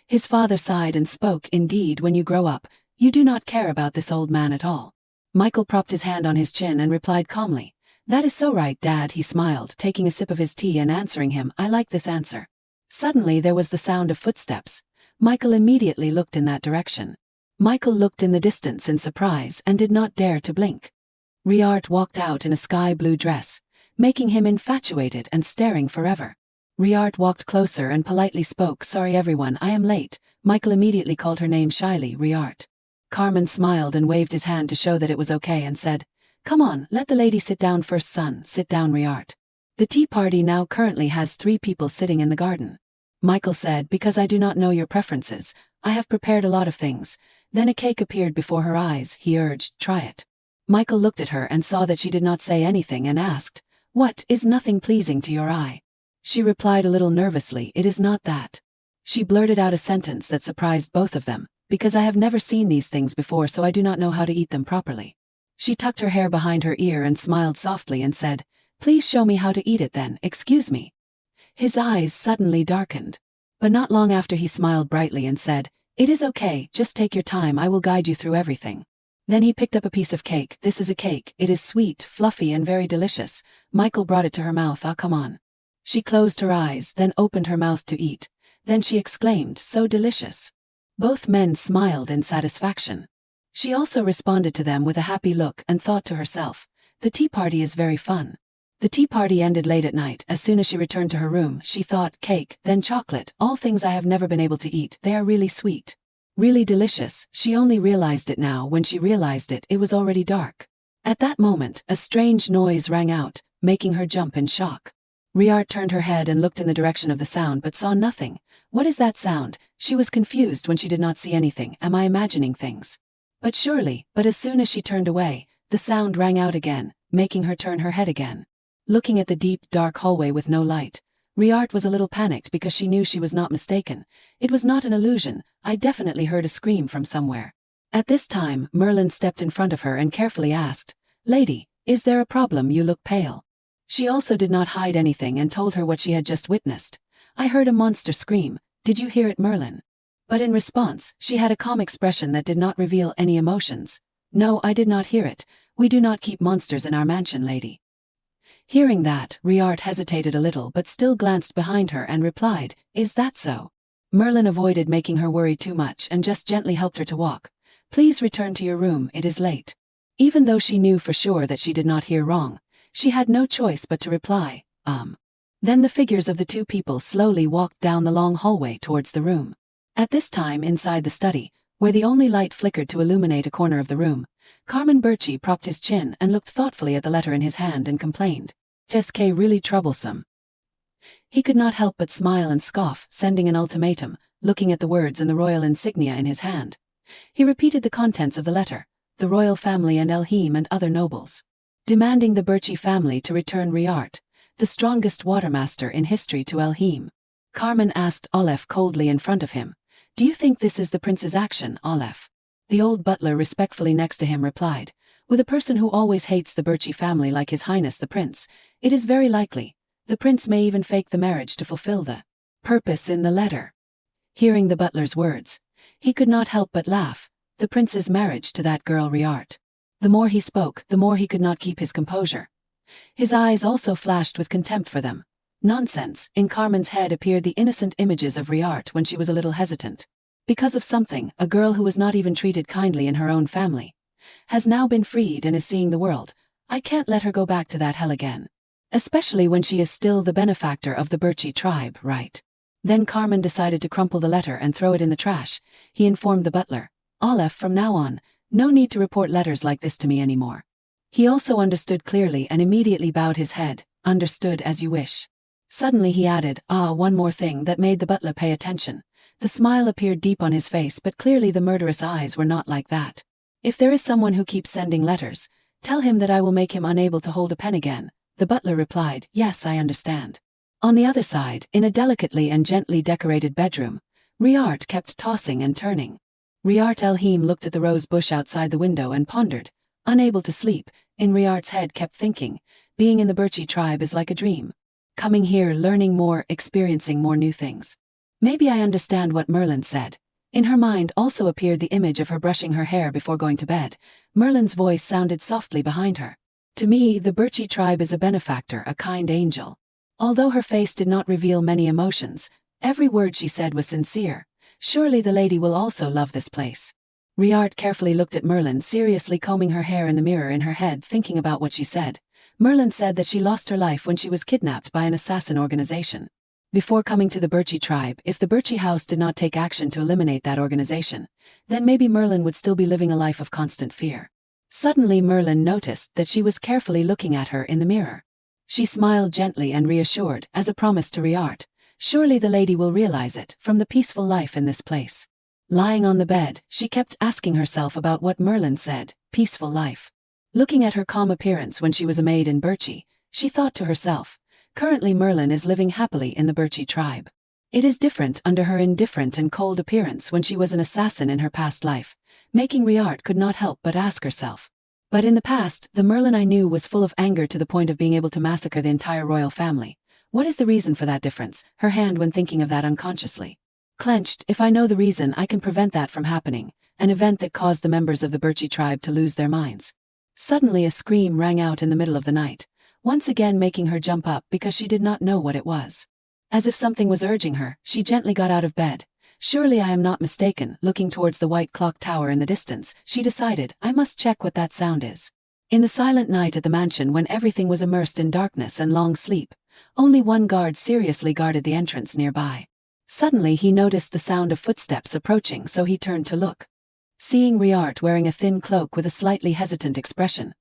[SPEAKER 1] His father sighed and spoke, "Indeed, when you grow up, you do not care about this old man at all." Michael propped his hand on his chin and replied calmly, "That is so right, Dad." He smiled, taking a sip of his tea and answering him, "I like this answer." Suddenly there was the sound of footsteps. Michael immediately looked in that direction. Michael looked in the distance in surprise and did not dare to blink. Riart walked out in a sky-blue dress, making him infatuated and staring forever. Riart walked closer and politely spoke, "Sorry everyone, I am late." Michael immediately called her name shyly, "Riart." Carmen smiled and waved his hand to show that it was okay and said, "Come on, let the lady sit down first, son." "Sit down, Riart. The tea party now currently has 3 people sitting in the garden." Michael said, "Because I do not know your preferences, I have prepared a lot of things." Then a cake appeared before her eyes. He urged, "Try it." Michael looked at her and saw that she did not say anything and asked, "What, is nothing pleasing to your eye?" She replied a little nervously, "It is not that." She blurted out a sentence that surprised both of them, "Because I have never seen these things before, so I do not know how to eat them properly." She tucked her hair behind her ear and smiled softly and said, "Please show me how to eat it then, excuse me." His eyes suddenly darkened. But not long after he smiled brightly and said, "It is okay, just take your time, I will guide you through everything." Then he picked up a piece of cake. "This is a cake, it is sweet, fluffy and very delicious." Michael brought it to her mouth. "Ah, come on." She closed her eyes, then opened her mouth to eat. Then she exclaimed, "So delicious." Both men smiled in satisfaction. She also responded to them with a happy look and thought to herself, "The tea party is very fun." The tea party ended late at night. As soon as she returned to her room, she thought, cake, then chocolate, all things I have never been able to eat. They are really sweet. Really delicious. She only realized it now. When she realized it, it was already dark. At that moment, a strange noise rang out, making her jump in shock. Riart turned her head and looked in the direction of the sound but saw nothing. What is that sound? She was confused when she did not see anything. Am I imagining things? But as soon as she turned away, the sound rang out again, making her turn her head again. Looking at the deep, dark hallway with no light, Riart was a little panicked because she knew she was not mistaken. It was not an illusion, I definitely heard a scream from somewhere. At this time, Merlin stepped in front of her and carefully asked, "Lady, is there a problem? You look pale." She also did not hide anything and told her what she had just witnessed. "I heard a monster scream, did you hear it, Merlin?" But in response, she had a calm expression that did not reveal any emotions. "No, I did not hear it. We do not keep monsters in our mansion, lady." Hearing that, Riart hesitated a little but still glanced behind her and replied, "Is that so?" Merlin avoided making her worry too much and just gently helped her to walk. "Please return to your room, it is late." Even though she knew for sure that she did not hear wrong, she had no choice but to reply, Then the figures of the two people slowly walked down the long hallway towards the room. At this time inside the study, where the only light flickered to illuminate a corner of the room, Carmen Birchie propped his chin and looked thoughtfully at the letter in his hand and complained, "SK really troublesome." He could not help but smile and scoff, sending an ultimatum, looking at the words and the royal insignia in his hand. He repeated the contents of the letter, the royal family and Elheim and other nobles, demanding the Birchie family to return Riart, the strongest watermaster in history, to Elheim. Carmen asked Olaf coldly in front of him, "Do you think this is the prince's action, Olaf?" The old butler respectfully next to him replied, "With a person who always hates the Birchie family like His Highness the Prince, it is very likely. The prince may even fake the marriage to fulfill the purpose in the letter." Hearing the butler's words, he could not help but laugh. The prince's marriage to that girl Riart. The more he spoke, the more he could not keep his composure. His eyes also flashed with contempt for them. Nonsense. In Carmen's head appeared the innocent images of Riart when she was a little hesitant. Because of something, a girl who was not even treated kindly in her own family has now been freed and is seeing the world. I can't let her go back to that hell again. Especially when she is still the benefactor of the Birchie tribe, right? Then Carmen decided to crumple the letter and throw it in the trash. He informed the butler, "Olaf, from now on, no need to report letters like this to me anymore." He also understood clearly and immediately bowed his head, "Understood, as you wish." Suddenly he added, one more thing that made the butler pay attention. The smile appeared deep on his face, but clearly the murderous eyes were not like that. "If there is someone who keeps sending letters, tell him that I will make him unable to hold a pen again." The butler replied, "Yes, I understand." On the other side, in a delicately and gently decorated bedroom, Riart kept tossing and turning. Riart Elheim looked at the rose bush outside the window and pondered, unable to sleep. In Riart's head kept thinking, being in the Birchie tribe is like a dream. Coming here, learning more, experiencing more new things. Maybe I understand what Merlin said. In her mind also appeared the image of her brushing her hair before going to bed. Merlin's voice sounded softly behind her. "To me, the Birchie tribe is a benefactor, a kind angel." Although her face did not reveal many emotions, every word she said was sincere. "Surely the lady will also love this place." Riart carefully looked at Merlin, seriously combing her hair in the mirror in her head, thinking about what she said. Merlin said that she lost her life when she was kidnapped by an assassin organization. Before coming to the Birchie tribe, if the Birchie house did not take action to eliminate that organization, then maybe Merlin would still be living a life of constant fear. Suddenly Merlin noticed that she was carefully looking at her in the mirror. She smiled gently and reassured, as a promise to Riart, "Surely the lady will realize it, from the peaceful life in this place." Lying on the bed, she kept asking herself about what Merlin said, peaceful life. Looking at her calm appearance when she was a maid in Birchie, she thought to herself, currently Merlin is living happily in the Birchie tribe. It is different under her indifferent and cold appearance when she was an assassin in her past life, making Riart could not help but ask herself. But in the past, the Merlin I knew was full of anger to the point of being able to massacre the entire royal family. What is the reason for that difference? Her hand when thinking of that unconsciously clenched. If I know the reason, I can prevent that from happening, an event that caused the members of the Birchie tribe to lose their minds. Suddenly a scream rang out in the middle of the night, once again making her jump up because she did not know what it was. As if something was urging her, she gently got out of bed. Surely I am not mistaken. Looking towards the white clock tower in the distance, she decided, I must check what that sound is. In the silent night at the mansion, when everything was immersed in darkness and long sleep, only one guard seriously guarded the entrance nearby. Suddenly he noticed the sound of footsteps approaching, so he turned to look. Seeing Riart wearing a thin cloak with a slightly hesitant expression,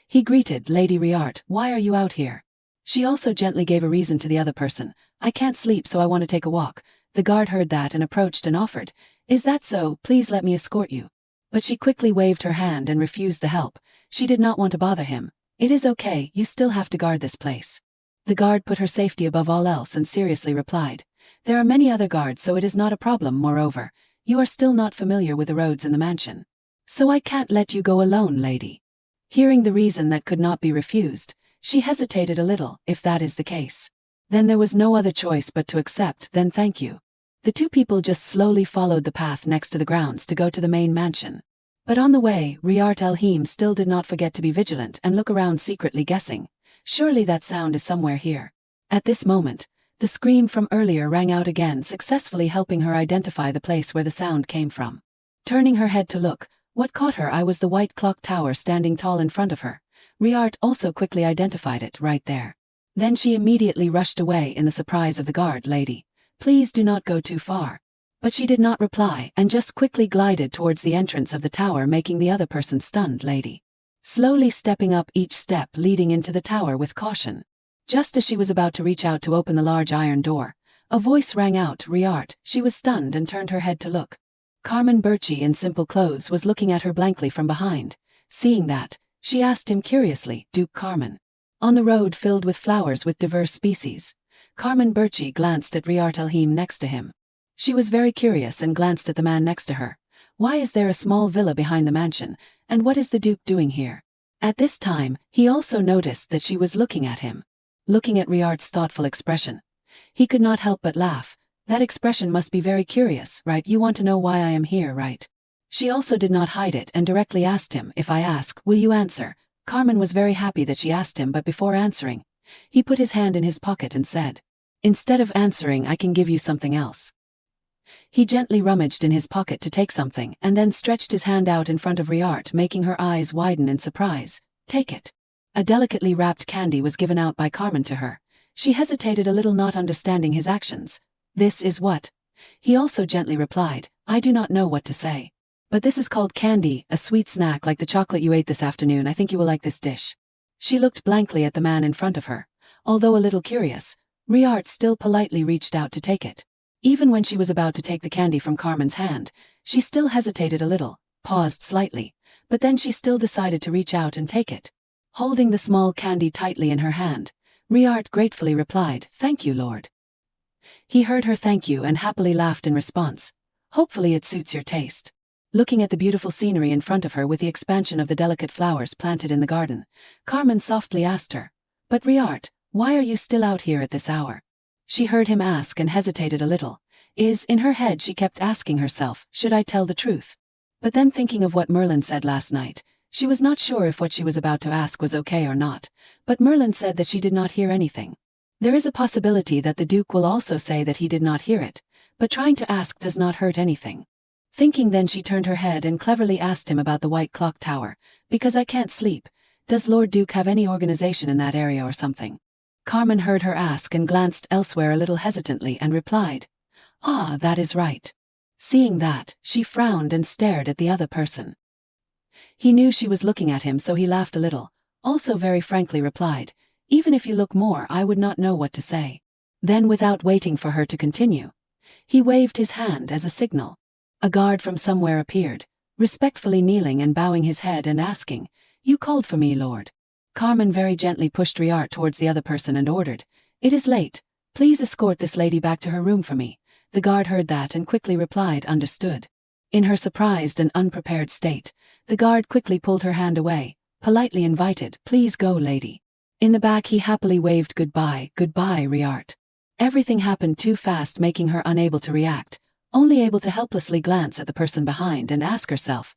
[SPEAKER 1] he greeted, "Lady Riart, why are you out here?" She also gently gave a reason to the other person. "I can't sleep, so I want to take a walk." The guard heard that and approached and offered, "Is that so? Please let me escort you." But she quickly waved her hand and refused the help. She did not want to bother him. "It is okay, you still have to guard this place." The guard put her safety above all else and seriously replied, "There are many other guards, so it is not a problem. Moreover, you are still not familiar with the roads in the mansion. So I can't let you go alone, lady." Hearing the reason that could not be refused, she hesitated a little. If that is the case, then there was no other choice but to accept. Then thank you. The two people just slowly followed the path next to the grounds to go to the main mansion. But on the way, Riart Elheim still did not forget to be vigilant and look around secretly, guessing, surely that sound is somewhere here. At this moment, the scream from earlier rang out again, successfully helping her identify the place where the sound came from. Turning her head to look, what caught her eye was the white clock tower standing tall in front of her. Riart also quickly identified it right there. Then she immediately rushed away in the surprise of the guard. "Lady, please do not go too far." But she did not reply and just quickly glided towards the entrance of the tower, making the other person stunned. "Lady," slowly stepping up each step leading into the tower with caution. Just as she was about to reach out to open the large iron door, a voice rang out, "Riart." She was stunned and turned her head to look. Carmen Birchie in simple clothes was looking at her blankly from behind. Seeing that, she asked him curiously, "Duke Carmen?" On the road filled with flowers with diverse species, Carmen Birchie glanced at Riart Elheim next to him. She was very curious and glanced at the man next to her. Why is there a small villa behind the mansion, and what is the Duke doing here? At this time, he also noticed that she was looking at him. Looking at Riart's thoughtful expression, he could not help but laugh. That expression must be very curious, right? You want to know why I am here, right? She also did not hide it and directly asked him, "If I ask, will you answer?" Carmen was very happy that she asked him, but before answering, he put his hand in his pocket and said, "Instead of answering, I can give you something else." He gently rummaged in his pocket to take something and then stretched his hand out in front of Riart, making her eyes widen in surprise. "Take it." A delicately wrapped candy was given out by Carmen to her. She hesitated a little, not understanding his actions. "This is what?" He also gently replied, "I do not know what to say. But this is called candy, a sweet snack like the chocolate you ate this afternoon. I think you will like this dish." She looked blankly at the man in front of her. Although a little curious, Riart still politely reached out to take it. Even when she was about to take the candy from Carmen's hand, she still hesitated a little, paused slightly, but then she still decided to reach out and take it. Holding the small candy tightly in her hand, Riart gratefully replied, "Thank you, Lord." He heard her thank you and happily laughed in response. "Hopefully it suits your taste." Looking at the beautiful scenery in front of her with the expansion of the delicate flowers planted in the garden, Carmen softly asked her, "But Riart, why are you still out here at this hour?" She heard him ask and hesitated a little. In her head she kept asking herself, should I tell the truth? But then thinking of what Merlin said last night, she was not sure if what she was about to ask was okay or not, but Merlin said that she did not hear anything. There is a possibility that the Duke will also say that he did not hear it, but trying to ask does not hurt anything. Thinking, then she turned her head and cleverly asked him about the White Clock Tower. "Because I can't sleep. Does Lord Duke have any organization in that area or something?" Carmen heard her ask and glanced elsewhere a little hesitantly and replied, "Ah, that is right." Seeing that, she frowned and stared at the other person. He knew she was looking at him, so he laughed a little, also very frankly replied, "Even if you look more, I would not know what to say." Then, without waiting for her to continue, he waved his hand as a signal. A guard from somewhere appeared, respectfully kneeling and bowing his head and asking, "You called for me, Lord?" Carmen very gently pushed Riart towards the other person and ordered, "It is late. Please escort this lady back to her room for me." The guard heard that and quickly replied, "Understood." In her surprised and unprepared state, the guard quickly pulled her hand away, politely invited, "Please go, lady." In the back he happily waved goodbye, "Goodbye, Riart." Everything happened too fast, making her unable to react, only able to helplessly glance at the person behind and ask herself,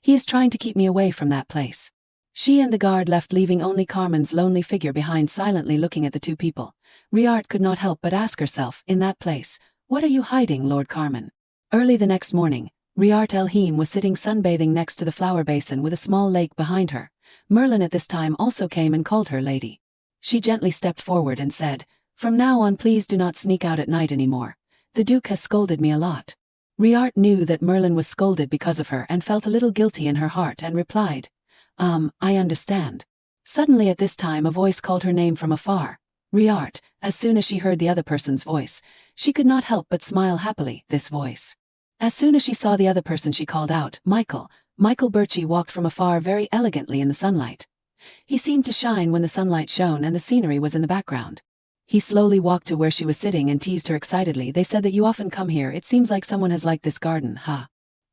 [SPEAKER 1] "He is trying to keep me away from that place." She and the guard left, leaving only Carmen's lonely figure behind, silently looking at the two people. Riart could not help but ask herself, in that place, "What are you hiding, Lord Carmen?" Early the next morning, Riart Elheim was sitting sunbathing next to the flower basin with a small lake behind her. Merlin at this time also came and called her lady. She gently stepped forward and said, "From now on, please do not sneak out at night anymore. The Duke has scolded me a lot." Riart knew that Merlin was scolded because of her and felt a little guilty in her heart and replied, I understand." Suddenly at this time a voice called her name from afar. "Riart." As soon as she heard the other person's voice, she could not help but smile happily. This voice. As soon as she saw the other person, she called out, "Michael." Michael Birchie walked from afar very elegantly in the sunlight. He seemed to shine when the sunlight shone and the scenery was in the background. He slowly walked to where she was sitting and teased her excitedly. They said that you often come here. It seems like someone has liked this garden, huh?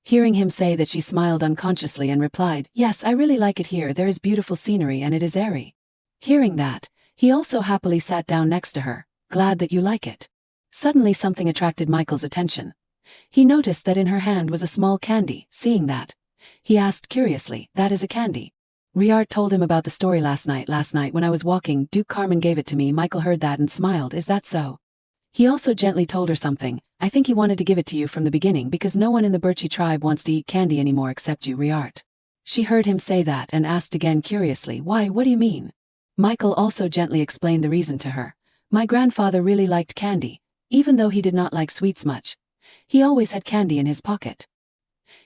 [SPEAKER 1] Hearing him say that, she smiled unconsciously and replied, yes, I really like it here. There is beautiful scenery and it is airy. Hearing that, he also happily sat down next to her. Glad that you like it. Suddenly something attracted Michael's attention. He noticed that in her hand was a small candy. Seeing that, he asked curiously, that is a candy? Riart told him about the story last night. Last night when I was walking, Duke Carmen gave it to me. Michael heard that and smiled. Is that so? He also gently told her something. I think he wanted to give it to you from the beginning because no one in the Birchi tribe wants to eat candy anymore except you, Riart. She heard him say that and asked again curiously, why, what do you mean? Michael also gently explained the reason to her. My grandfather really liked candy, even though he did not like sweets much. He always had candy in his pocket.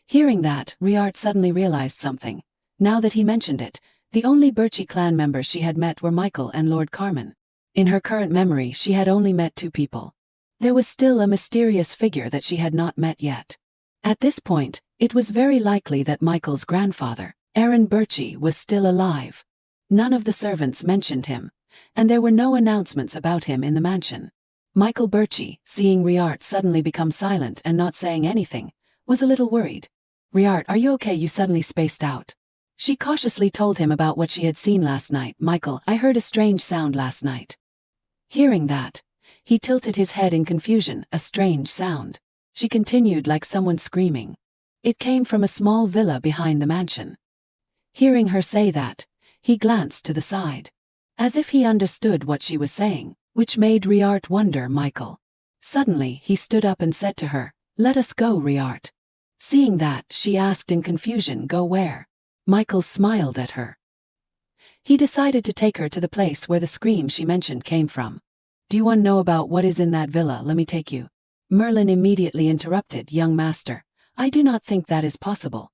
[SPEAKER 1] Hearing that, Riart suddenly realized something. Now that he mentioned it, the only Birchi clan members she had met were Michael and Lord Carmen. In her current memory, she had only met 2 people. There was still a mysterious figure that she had not met yet. At this point, it was very likely that Michael's grandfather, Aaron Birchi, was still alive. None of the servants mentioned him, and there were no announcements about him in the mansion. Michael Birchi, seeing Riart suddenly become silent and not saying anything, was a little worried. Riart, are you okay? You suddenly spaced out. She cautiously told him about what she had seen last night. Michael, I heard a strange sound last night. Hearing that, he tilted his head in confusion. A strange sound. She continued, like someone screaming. It came from a small villa behind the mansion. Hearing her say that, he glanced to the side, as if he understood what she was saying, which made Riart wonder. Michael. Suddenly he stood up and said to her, let us go, Riart. Seeing that, she asked in confusion, go where? Michael smiled at her. He decided to take her to the place where the scream she mentioned came from. Do you want to know about what is in that villa? Let me take you. Merlin immediately interrupted, young master, I do not think that is possible.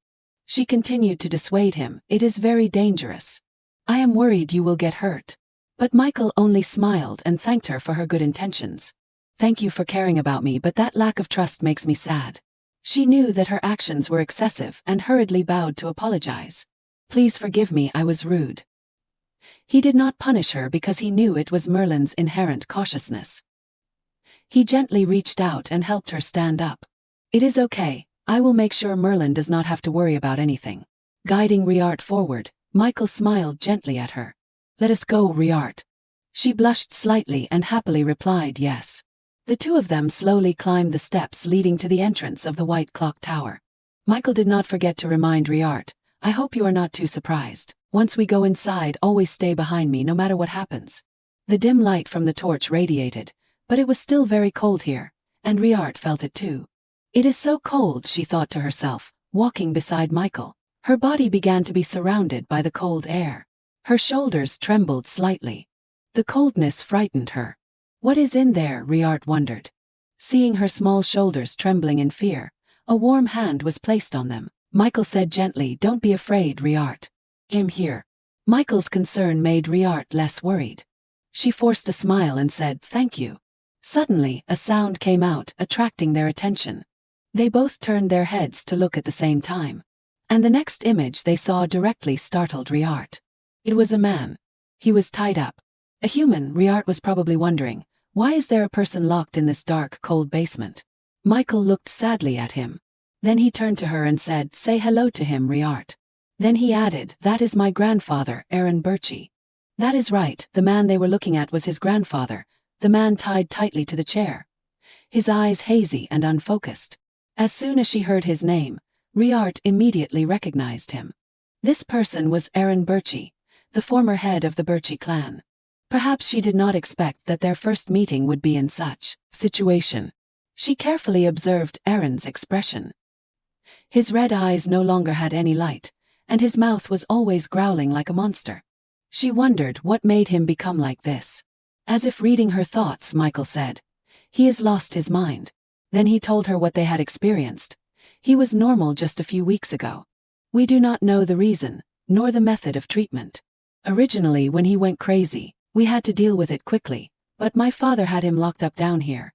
[SPEAKER 1] She continued to dissuade him, it is very dangerous. I am worried you will get hurt. But Michael only smiled and thanked her for her good intentions. Thank you for caring about me, but that lack of trust makes me sad. She knew that her actions were excessive and hurriedly bowed to apologize. Please forgive me, I was rude. He did not punish her because he knew it was Merlin's inherent cautiousness. He gently reached out and helped her stand up. It is okay, I will make sure Merlin does not have to worry about anything. Guiding Riart forward, Michael smiled gently at her. Let us go, Riart. She blushed slightly and happily replied yes. The 2 of them slowly climbed the steps leading to the entrance of the White Clock Tower. Michael did not forget to remind Riart, I hope you are not too surprised. Once we go inside, always stay behind me no matter what happens. The dim light from the torch radiated, but it was still very cold here, and Riart felt it too. It is so cold, she thought to herself, walking beside Michael. Her body began to be surrounded by the cold air. Her shoulders trembled slightly. The coldness frightened her. What is in there? Riart wondered. Seeing her small shoulders trembling in fear, a warm hand was placed on them. Michael said gently, don't be afraid, Riart. I'm here. Michael's concern made Riart less worried. She forced a smile and said, thank you. Suddenly, a sound came out, attracting their attention. They both turned their heads to look at the same time. And the next image they saw directly startled Riart. It was a man. He was tied up. A human, Riart was probably wondering, why is there a person locked in this dark, cold basement? Michael looked sadly at him. Then he turned to her and said, say hello to him, Riart. Then he added, that is my grandfather, Aaron Birchi. That is right, the man they were looking at was his grandfather, the man tied tightly to the chair. His eyes hazy and unfocused. As soon as she heard his name, Riart immediately recognized him. This person was Aaron Birchi, the former head of the Birchi clan. Perhaps she did not expect that their first meeting would be in such situation. She carefully observed Aaron's expression. His red eyes no longer had any light, and his mouth was always growling like a monster. She wondered what made him become like this. As if reading her thoughts, Michael said, he has lost his mind. Then he told her what they had experienced. He was normal just a few weeks ago. We do not know the reason, nor the method of treatment. Originally, when he went crazy, we had to deal with it quickly, but my father had him locked up down here.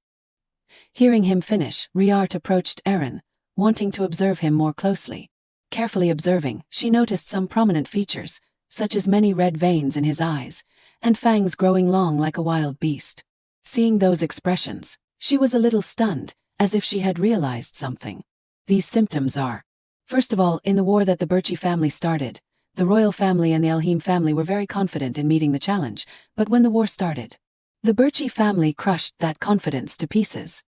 [SPEAKER 1] Hearing him finish, Riart approached Aaron, wanting to observe him more closely. Carefully observing, she noticed some prominent features, such as many red veins in his eyes, and fangs growing long like a wild beast. Seeing those expressions, she was a little stunned, as if she had realized something. These symptoms are: first of all, in the war that the Birchie family started, the royal family and the Elheim family were very confident in meeting the challenge, but when the war started, the Birchie family crushed that confidence to pieces.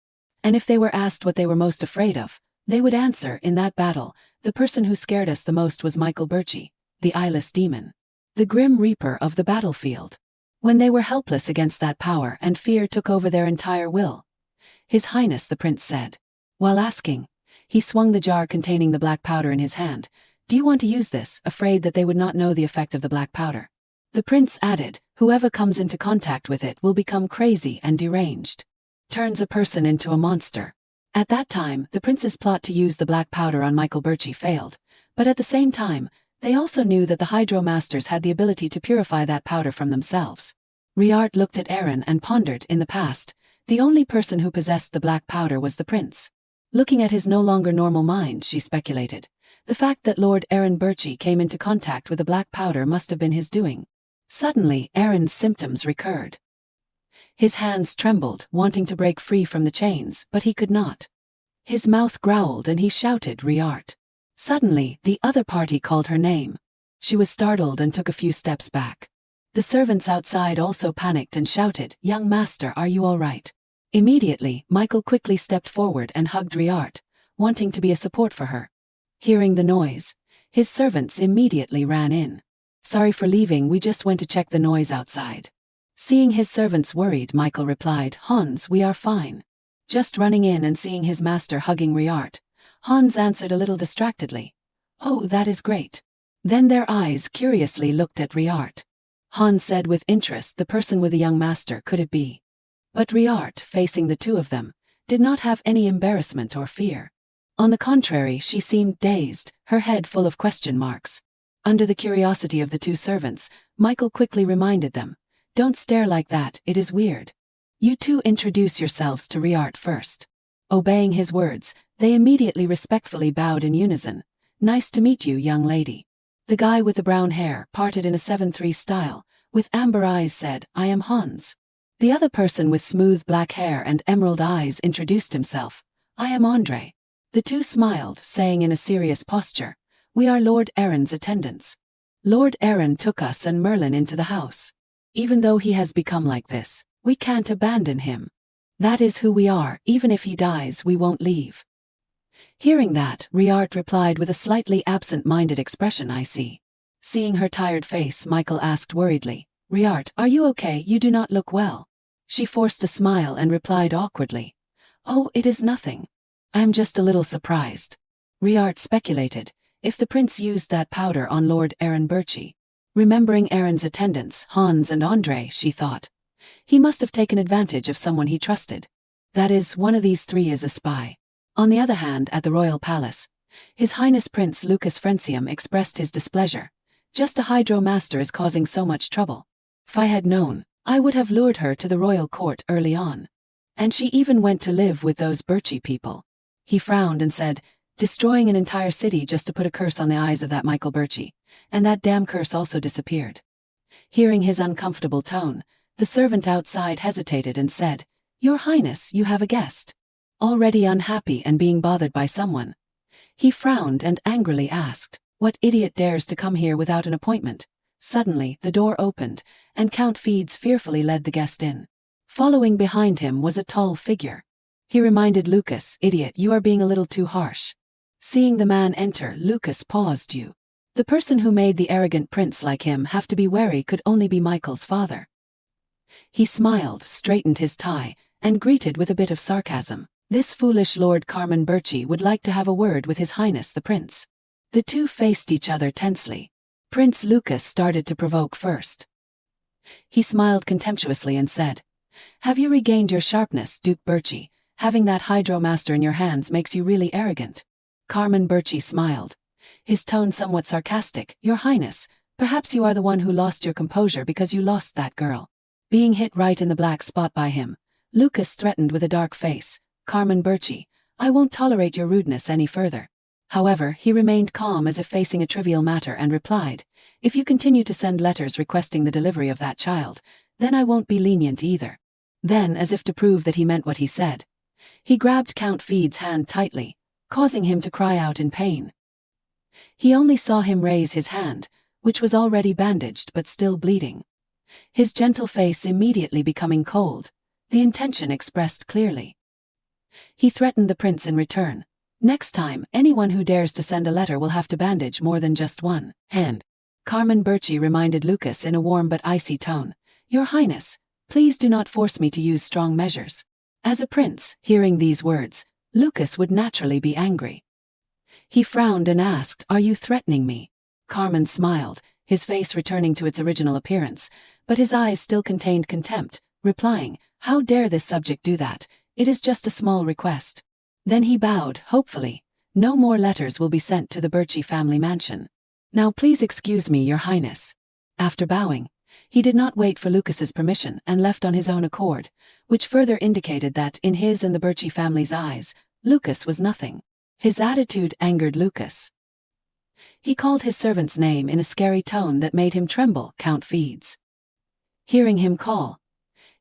[SPEAKER 1] And if they were asked what they were most afraid of, they would answer, in that battle, the person who scared us the most was Michael Birchie, the eyeless demon, the grim reaper of the battlefield. When they were helpless against that power and fear took over their entire will, His Highness the Prince said. While asking, he swung the jar containing the black powder in his hand. Do you want to use this, afraid that they would not know the effect of the black powder? The prince added, whoever comes into contact with it will become crazy and deranged. Turns a person into a monster. At that time, the prince's plot to use the black powder on Michael Birchie failed, but at the same time, they also knew that the Hydro Masters had the ability to purify that powder from themselves. Riart looked at Aaron and pondered. In the past, the only person who possessed the black powder was the prince. Looking at his no longer normal mind, she speculated. The fact that Lord Aaron Birchie came into contact with the black powder must have been his doing. Suddenly, Aaron's symptoms recurred. His hands trembled, wanting to break free from the chains, but he could not. His mouth growled and he shouted, Riart. Suddenly, the other party called her name. She was startled and took a few steps back. The servants outside also panicked and shouted, Young master, are you all right? Immediately, Michael quickly stepped forward and hugged Riart, wanting to be a support for her. Hearing the noise, his servants immediately ran in. Sorry for leaving, we just went to check the noise outside. Seeing his servants worried, Michael replied, Hans, we are fine. Just running in and seeing his master hugging Riart, Hans answered a little distractedly. Oh, that is great. Then their eyes curiously looked at Riart. Hans said with interest, the person with the young master, could it be? But Riart, facing the two of them, did not have any embarrassment or fear. On the contrary, she seemed dazed, her head full of question marks. Under the curiosity of the two servants, Michael quickly reminded them, Don't stare like that, it is weird. You two introduce yourselves to Riart first. Obeying his words, they immediately respectfully bowed in unison. Nice to meet you, young lady. The guy with the brown hair, parted in a 7-3 style, with amber eyes said, I am Hans. The other person with smooth black hair and emerald eyes introduced himself. I am Andre. The two smiled, saying in a serious posture, We are Lord Aaron's attendants. Lord Aaron took us and Merlin into the house. Even though he has become like this, we can't abandon him. That is who we are, even if he dies we won't leave. Hearing that, Riart replied with a slightly absent-minded expression, I see. Seeing her tired face, Michael asked worriedly, Riart, are you okay? You do not look well. She forced a smile and replied awkwardly, Oh, it is nothing. I am just a little surprised. Riart speculated, if the prince used that powder on Lord Aaron Birchie. Remembering Aaron's attendants, Hans and Andre, she thought. He must have taken advantage of someone he trusted. That is, one of these three is a spy. On the other hand, at the royal palace, His Highness Prince Lucas Francium expressed his displeasure. Just a Hydro Master is causing so much trouble. If I had known, I would have lured her to the royal court early on. And she even went to live with those Birchie people. He frowned and said, destroying an entire city just to put a curse on the eyes of that Michael Birchie, and that damn curse also disappeared. Hearing his uncomfortable tone, the servant outside hesitated and said, Your Highness, you have a guest. Already unhappy and being bothered by someone. He frowned and angrily asked, What idiot dares to come here without an appointment? Suddenly, the door opened, and Count Feeds fearfully led the guest in. Following behind him was a tall figure. He reminded Lucas, Idiot, you are being a little too harsh. Seeing the man enter, Lucas paused. You. The person who made the arrogant prince like him have to be wary could only be Michael's father. He smiled, straightened his tie, and greeted with a bit of sarcasm. This foolish Lord Carmen Birchie would like to have a word with His Highness the Prince. The two faced each other tensely. Prince Lucas started to provoke first. He smiled contemptuously and said, Have you regained your sharpness, Duke Birchie? Having that Hydro Master in your hands makes you really arrogant. Carmen Birchie smiled. His tone somewhat sarcastic, Your Highness, perhaps you are the one who lost your composure because you lost that girl. Being hit right in the black spot by him, Lucas threatened with a dark face, Carmen Birchie, I won't tolerate your rudeness any further. However, he remained calm as if facing a trivial matter and replied, "If you continue to send letters requesting the delivery of that child, then I won't be lenient either." Then, as if to prove that he meant what he said, he grabbed Count Feed's hand tightly, causing him to cry out in pain. He only saw him raise his hand, which was already bandaged but still bleeding. His gentle face immediately becoming cold, the intention expressed clearly. He threatened the prince in return. "Next time, anyone who dares to send a letter will have to bandage more than just one hand." Carmen Birchi reminded Lucas in a warm but icy tone, "Your Highness, please do not force me to use strong measures." As a prince, hearing these words, Lucas would naturally be angry. He frowned and asked, "Are you threatening me?" Carmen smiled, his face returning to its original appearance, but his eyes still contained contempt, replying, "How dare this subject do that? It is just a small request." Then he bowed, hopefully. "No more letters will be sent to the Birchi family mansion. Now please excuse me, Your Highness." After bowing, he did not wait for Lucas's permission and left on his own accord, which further indicated that, in his and the Birchi family's eyes, Lucas was nothing. His attitude angered Lucas. He called his servant's name in a scary tone that made him tremble, "Count Feeds." Hearing him call,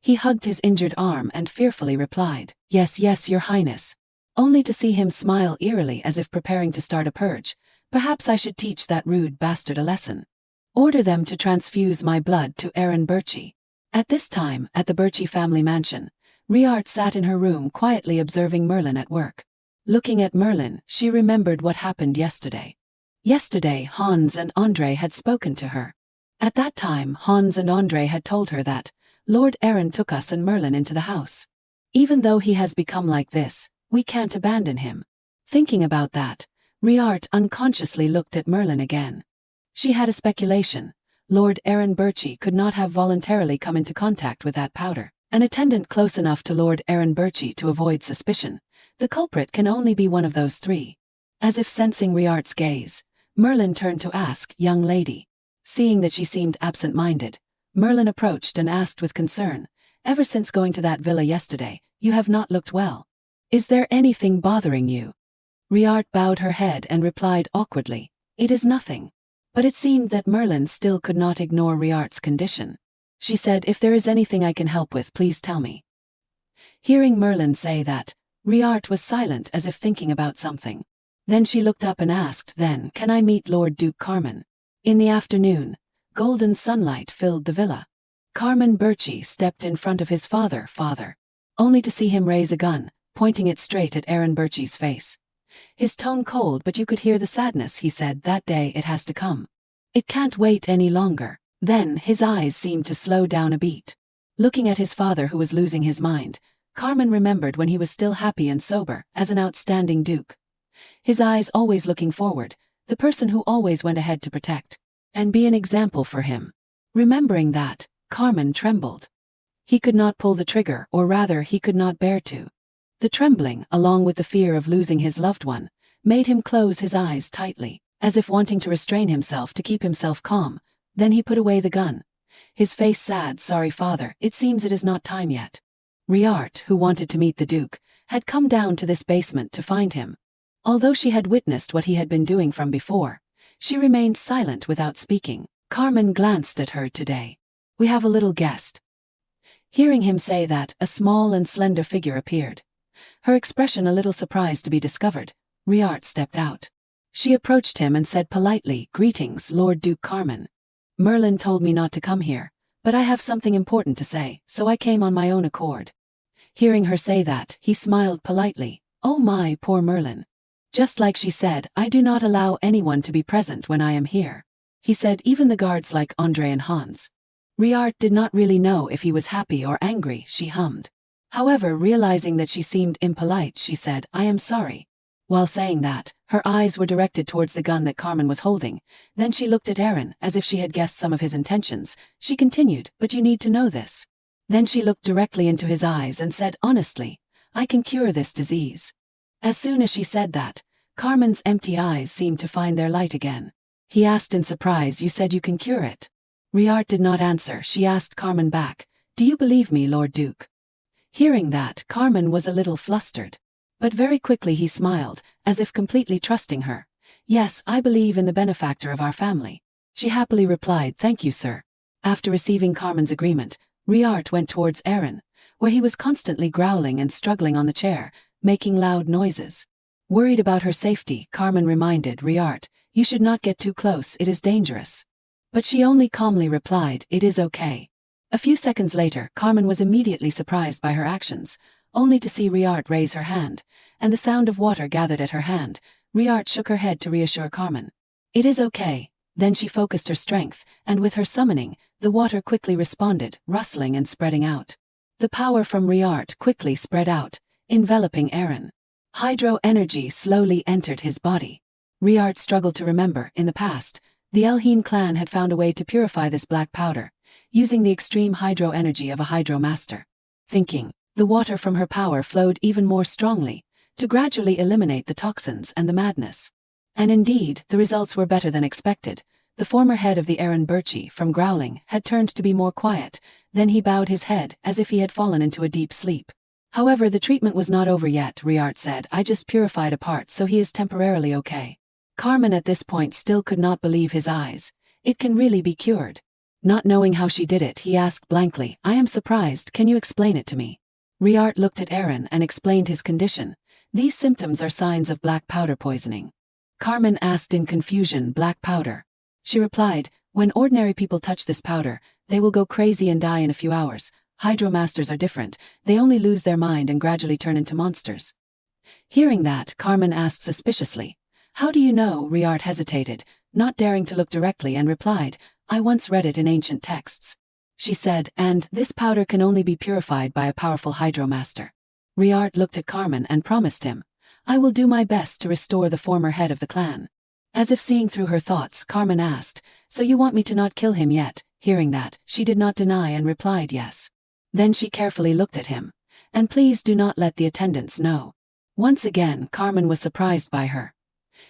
[SPEAKER 1] he hugged his injured arm and fearfully replied, "Yes, yes, Your Highness," only to see him smile eerily as if preparing to start a purge. "Perhaps I should teach that rude bastard a lesson. Order them to transfuse my blood to Erin Birchi." At this time, at the Birchi family mansion, Riart sat in her room quietly observing Merlin at work. Looking at Merlin, she remembered what happened yesterday. Yesterday, Hans and André had spoken to her. At that time, Hans and André had told her that Lord Erin took us and Merlin into the house. Even though he has become like this, we can't abandon him. Thinking about that, Riart unconsciously looked at Merlin again. She had a speculation. Lord Erin Birchi could not have voluntarily come into contact with that powder. An attendant close enough to Lord Erin Birchi to avoid suspicion. The culprit can only be one of those three. As if sensing Riart's gaze, Merlin turned to ask, "Young lady." Seeing that she seemed absent-minded, Merlin approached and asked with concern, "Ever since going to that villa yesterday, you have not looked well. Is there anything bothering you?" Riart bowed her head and replied awkwardly, "It is nothing." But it seemed that Merlin still could not ignore Riart's condition. She said, "If there is anything I can help with, please tell me." Hearing Merlin say that, Riart was silent as if thinking about something. Then she looked up and asked, "Then, can I meet Lord Duke Carmen?" In the afternoon, golden sunlight filled the villa. Carmen Birchi stepped in front of his father, only to see him raise a gun, pointing it straight at Erin Birchi's face. His tone cold, but you could hear the sadness. He said, "That day it has to come. It can't wait any longer." Then, his eyes seemed to slow down a beat. Looking at his father who was losing his mind, Carmen remembered when he was still happy and sober, as an outstanding duke. His eyes always looking forward, the person who always went ahead to protect and be an example for him. Remembering that, Carmen trembled. He could not pull the trigger, or rather he could not bear to. The trembling, along with the fear of losing his loved one, made him close his eyes tightly, as if wanting to restrain himself to keep himself calm. Then he put away the gun. His face sad. "Sorry, father, it seems it is not time yet." Riart, who wanted to meet the Duke, had come down to this basement to find him. Although she had witnessed what he had been doing from before, she remained silent without speaking. Carmen glanced at her today. "We have a little guest." Hearing him say that, a small and slender figure appeared. Her expression a little surprised to be discovered, Riart stepped out. She approached him and said politely, "Greetings, Lord Duke Carmen. Merlin told me not to come here, but I have something important to say, so I came on my own accord." Hearing her say that, he smiled politely. "Oh my, poor Merlin. Just like she said, I do not allow anyone to be present when I am here." He said, "Even the guards like André and Hans." Riart did not really know if he was happy or angry. She hummed. However, realizing that she seemed impolite, she said, "I am sorry." While saying that, her eyes were directed towards the gun that Carmen was holding. Then she looked at Erin, as if she had guessed some of his intentions. She continued, "But you need to know this." Then she looked directly into his eyes and said, "Honestly, I can cure this disease." As soon as she said that, Carmen's empty eyes seemed to find their light again. He asked in surprise, "You said you can cure it?" Riart did not answer. She asked Carmen back, "Do you believe me, Lord Duke?" Hearing that, Carmen was a little flustered. But very quickly he smiled, as if completely trusting her. Yes, I believe in the benefactor of our family. She happily replied, thank you, sir. After receiving Carmen's agreement, Riart went towards Aaron, where he was constantly growling and struggling on the chair, making loud noises. Worried about her safety, Carmen reminded Riart, you should not get too close, it is dangerous. But she only calmly replied, it is okay. A few seconds later, Carmen was immediately surprised by her actions, only to see Riart raise her hand, and the sound of water gathered at her hand. Riart shook her head to reassure Carmen. It is okay. Then she focused her strength, and with her summoning, the water quickly responded, rustling and spreading out. The power from Riart quickly spread out, enveloping Aaron. Hydro energy slowly entered his body. Riart struggled to remember, in the past, the Elheim clan had found a way to purify this black powder, using the extreme hydro energy of a hydro master. Thinking, the water from her power flowed even more strongly, to gradually eliminate the toxins and the madness. And indeed, the results were better than expected. The former head of the Aaron Birchie, from growling, had turned to be more quiet, then he bowed his head, as if he had fallen into a deep sleep. However, the treatment was not over yet, Riart said, I just purified a part so he is temporarily okay. Carmen at this point still could not believe his eyes. It can really be cured. Not knowing how she did it, he asked blankly, I am surprised, can you explain it to me? Riart looked at Aaron and explained his condition. These symptoms are signs of black powder poisoning. Carmen asked in confusion, black powder. She replied, when ordinary people touch this powder, they will go crazy and die in a few hours. Hydromasters are different, they only lose their mind and gradually turn into monsters. Hearing that, Carmen asked suspiciously, how do you know? Riart hesitated, not daring to look directly, and replied, I once read it in ancient texts. She said, and this powder can only be purified by a powerful hydromaster. Riart looked at Carmen and promised him, I will do my best to restore the former head of the clan. As if seeing through her thoughts, Carmen asked, so you want me to not kill him yet? Hearing that, she did not deny and replied yes. Then she carefully looked at him. And please do not let the attendants know. Once again, Carmen was surprised by her.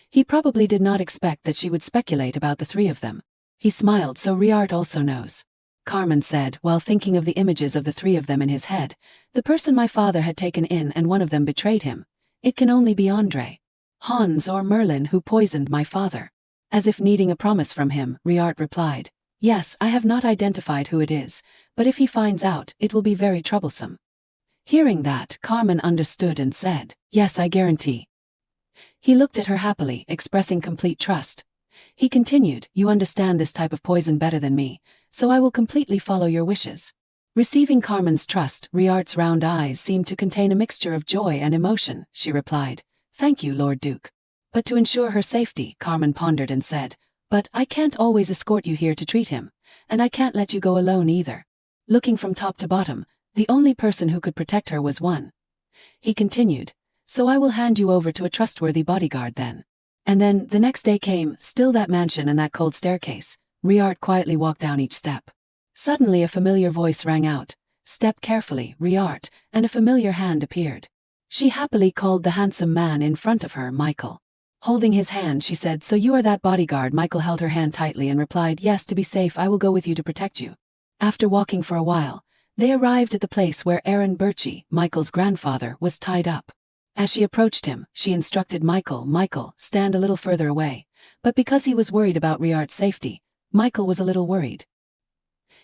[SPEAKER 1] He probably did not expect that she would speculate about the three of them. He smiled, so Riart also knows. Carmen said, while thinking of the images of the three of them in his head, the person my father had taken in and one of them betrayed him. It can only be Andre, Hans or Merlin who poisoned my father. As if needing a promise from him, Riart replied, yes, I have not identified who it is, but if he finds out, it will be very troublesome. Hearing that, Carmen understood and said, yes, I guarantee. He looked at her happily, expressing complete trust. He continued, you understand this type of poison better than me, so I will completely follow your wishes. Receiving Carmen's trust, Riart's round eyes seemed to contain a mixture of joy and emotion. She replied, thank you, Lord Duke. But to ensure her safety, Carmen pondered and said, but I can't always escort you here to treat him, and I can't let you go alone either. Looking from top to bottom, the only person who could protect her was one. He continued, so I will hand you over to a trustworthy bodyguard then. And then, the next day came, still that mansion and that cold staircase. Riart quietly walked down each step. Suddenly a familiar voice rang out, step carefully, Riart, and a familiar hand appeared. She happily called the handsome man in front of her Michael. Holding his hand, she said, so you are that bodyguard? Michael held her hand tightly and replied, yes, to be safe I will go with you to protect you. After walking for a while, they arrived at the place where Aaron Birchie, Michael's grandfather, was tied up. As she approached him, she instructed Michael, stand a little further away. But because he was worried about Riart's safety, Michael was a little worried.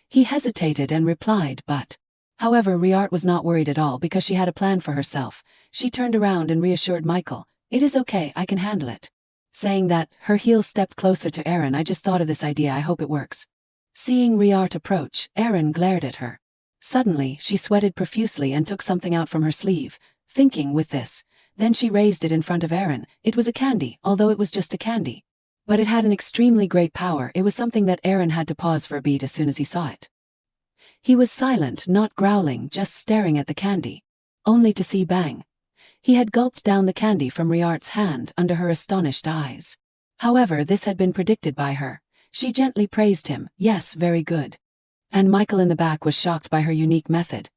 [SPEAKER 1] He hesitated and replied, but. However, Riart was not worried at all because she had a plan for herself. She turned around and reassured Michael, it is okay, I can handle it. Saying that, her heels stepped closer to Aaron. I just thought of this idea, I hope it works. Seeing Riart approach, Aaron glared at her. Suddenly, she sweated profusely and took something out from her sleeve, thinking with this. Then she raised it in front of Aaron. It was a candy, although it was just a candy. But it had an extremely great power. It was something that Aaron had to pause for a beat as soon as he saw it. He was silent, not growling, just staring at the candy. Only to see bang. He had gulped down the candy from Riart's hand under her astonished eyes. However, this had been predicted by her. She gently praised him, yes, very good. And Michael in the back was shocked by her unique method.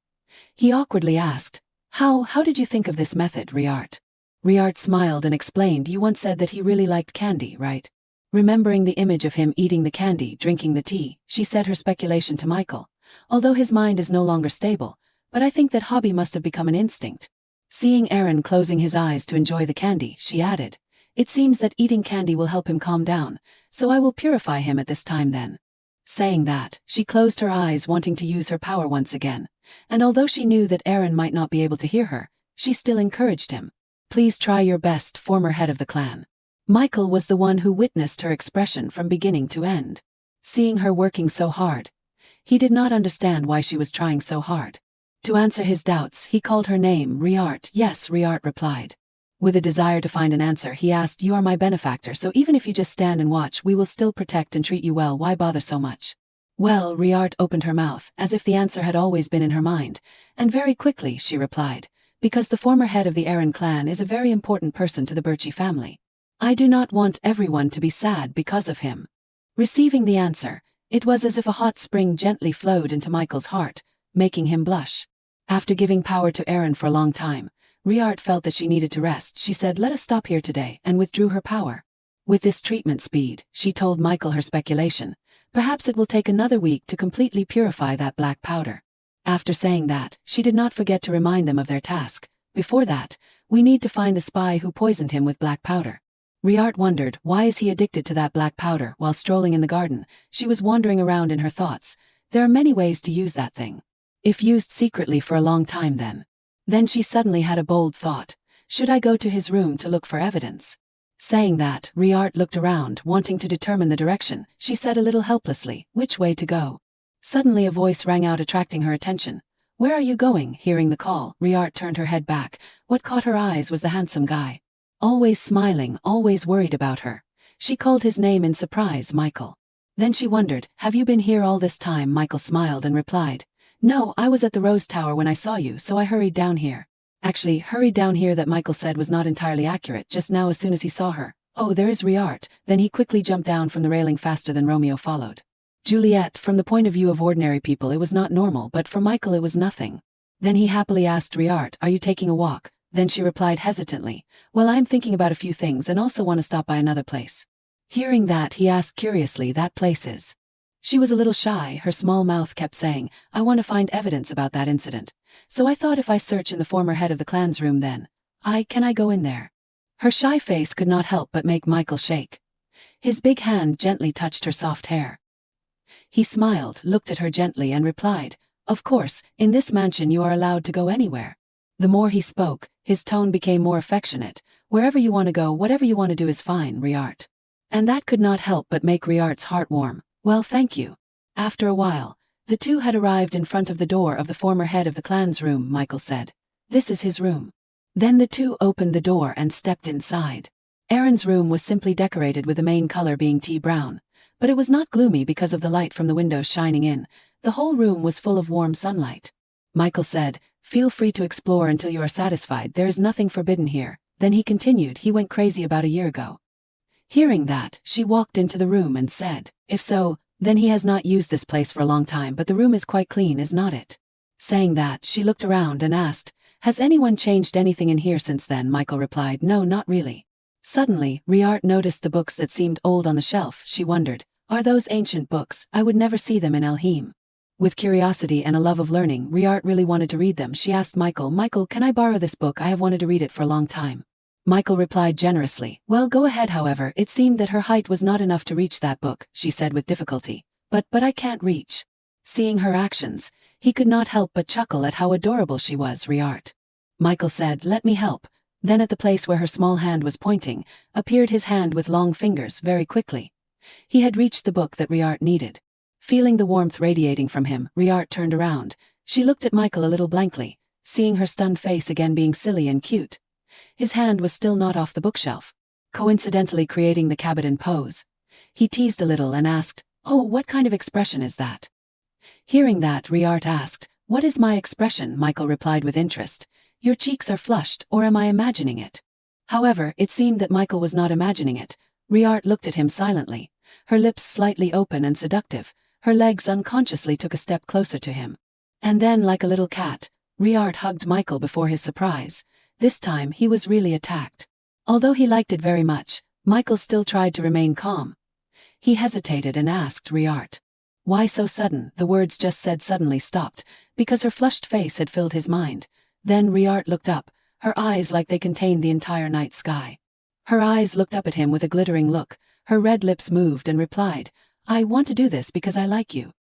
[SPEAKER 1] He awkwardly asked, How did you think of this method, Riart? Riart smiled and explained, you once said that he really liked candy, right? Remembering the image of him eating the candy, drinking the tea, she said her speculation to Michael. Although his mind is no longer stable, but I think that hobby must have become an instinct. Seeing Aaron closing his eyes to enjoy the candy, she added, "It seems that eating candy will help him calm down, so I will purify him at this time then." Saying that, she closed her eyes wanting to use her power once again, and although she knew that Aaron might not be able to hear her, she still encouraged him. "Please try your best, former head of the clan." Michael was the one who witnessed her expression from beginning to end. Seeing her working so hard, he did not understand why she was trying so hard. To answer his doubts, he called her name, Riart. "Yes," Riart replied. With a desire to find an answer, he asked, "You are my benefactor, so even if you just stand and watch, we will still protect and treat you well. Why bother so much?" "Well," Riart opened her mouth, as if the answer had always been in her mind, and very quickly she replied, "Because the former head of the Aaron clan is a very important person to the Birchie family. I do not want everyone to be sad because of him." Receiving the answer, it was as if a hot spring gently flowed into Michael's heart, making him blush. After giving power to Aaron for a long time, Riart felt that she needed to rest. She said, "Let us stop here today," and withdrew her power. With this treatment speed, she told Michael her speculation, perhaps it will take another week to completely purify that black powder. After saying that, she did not forget to remind them of their task. "Before that, we need to find the spy who poisoned him with black powder." Riart wondered, why is he addicted to that black powder? While strolling in the garden, she was wandering around in her thoughts. There are many ways to use that thing. If used secretly for a long time then. Then she suddenly had a bold thought. Should I go to his room to look for evidence? Saying that, Riart looked around, wanting to determine the direction. She said a little helplessly, "Which way to go?" Suddenly a voice rang out, attracting her attention. "Where are you going?" Hearing the call, Riart turned her head back. What caught her eyes was the handsome guy. Always smiling, always worried about her. She called his name in surprise, "Michael." Then she wondered, "Have you been here all this time?" Michael smiled and replied, "No, I was at the Rose Tower when I saw you, so I hurried down here." Actually, hurried down here that Michael said was not entirely accurate. Just now as soon as he saw her, "Oh, there is Riart," then he quickly jumped down from the railing faster than Romeo followed. Juliet, from the point of view of ordinary people it was not normal, but for Michael it was nothing. Then he happily asked Riart, "Are you taking a walk?" Then she replied hesitantly, "Well, I'm thinking about a few things and also want to stop by another place." Hearing that, he asked curiously, "That place is?" She was a little shy, her small mouth kept saying, "I want to find evidence about that incident. So I thought if I search in the former head of the clan's room then, can I go in there?" Her shy face could not help but make Michael shake. His big hand gently touched her soft hair. He smiled, looked at her gently and replied, "Of course, in this mansion you are allowed to go anywhere." The more he spoke, his tone became more affectionate. "Wherever you want to go, whatever you want to do is fine, Riart." And that could not help but make Riart's heart warm. "Well, thank you." After a while, the two had arrived in front of the door of the former head of the clan's room. Michael said, "This is his room." Then the two opened the door and stepped inside. Aaron's room was simply decorated with the main color being tea brown, but it was not gloomy because of the light from the windows shining in. The whole room was full of warm sunlight. Michael said, "Feel free to explore until you are satisfied. There is nothing forbidden here." Then he continued, "He went crazy about a year ago." Hearing that, she walked into the room and said, "If so, then he has not used this place for a long time, but the room is quite clean, is not it?" Saying that, she looked around and asked, "Has anyone changed anything in here since then?" Michael replied, "No, not really." Suddenly, Riart noticed the books that seemed old on the shelf. She wondered, "Are those ancient books? I would never see them in Elheim." With curiosity and a love of learning, Riart really wanted to read them. She asked Michael, "Michael, can I borrow this book? I have wanted to read it for a long time." Michael replied generously, "Well, go ahead." However, it seemed that her height was not enough to reach that book, she said with difficulty. But I can't reach." Seeing her actions, he could not help but chuckle at how adorable she was, Riart. Michael said, "Let me help." Then at the place where her small hand was pointing, appeared his hand with long fingers very quickly. He had reached the book that Riart needed. Feeling the warmth radiating from him, Riart turned around. She looked at Michael a little blankly, seeing her stunned face again being silly and cute. His hand was still not off the bookshelf, coincidentally creating the Cabotin pose. He teased a little and asked, "Oh, what kind of expression is that?" Hearing that, Riart asked, "What is my expression?" Michael replied with interest, "Your cheeks are flushed, or am I imagining it?" However, it seemed that Michael was not imagining it. Riart looked at him silently, her lips slightly open and seductive. Her legs unconsciously took a step closer to him. And then, like a little cat, Riart hugged Michael before his surprise. This time he was really attacked. Although he liked it very much, Michael still tried to remain calm. He hesitated and asked Riart, "Why so sudden?" The words just said suddenly stopped, because her flushed face had filled his mind. Then Riart looked up, her eyes like they contained the entire night sky. Her eyes looked up at him with a glittering look, her red lips moved and replied, "I want to do this because I like you."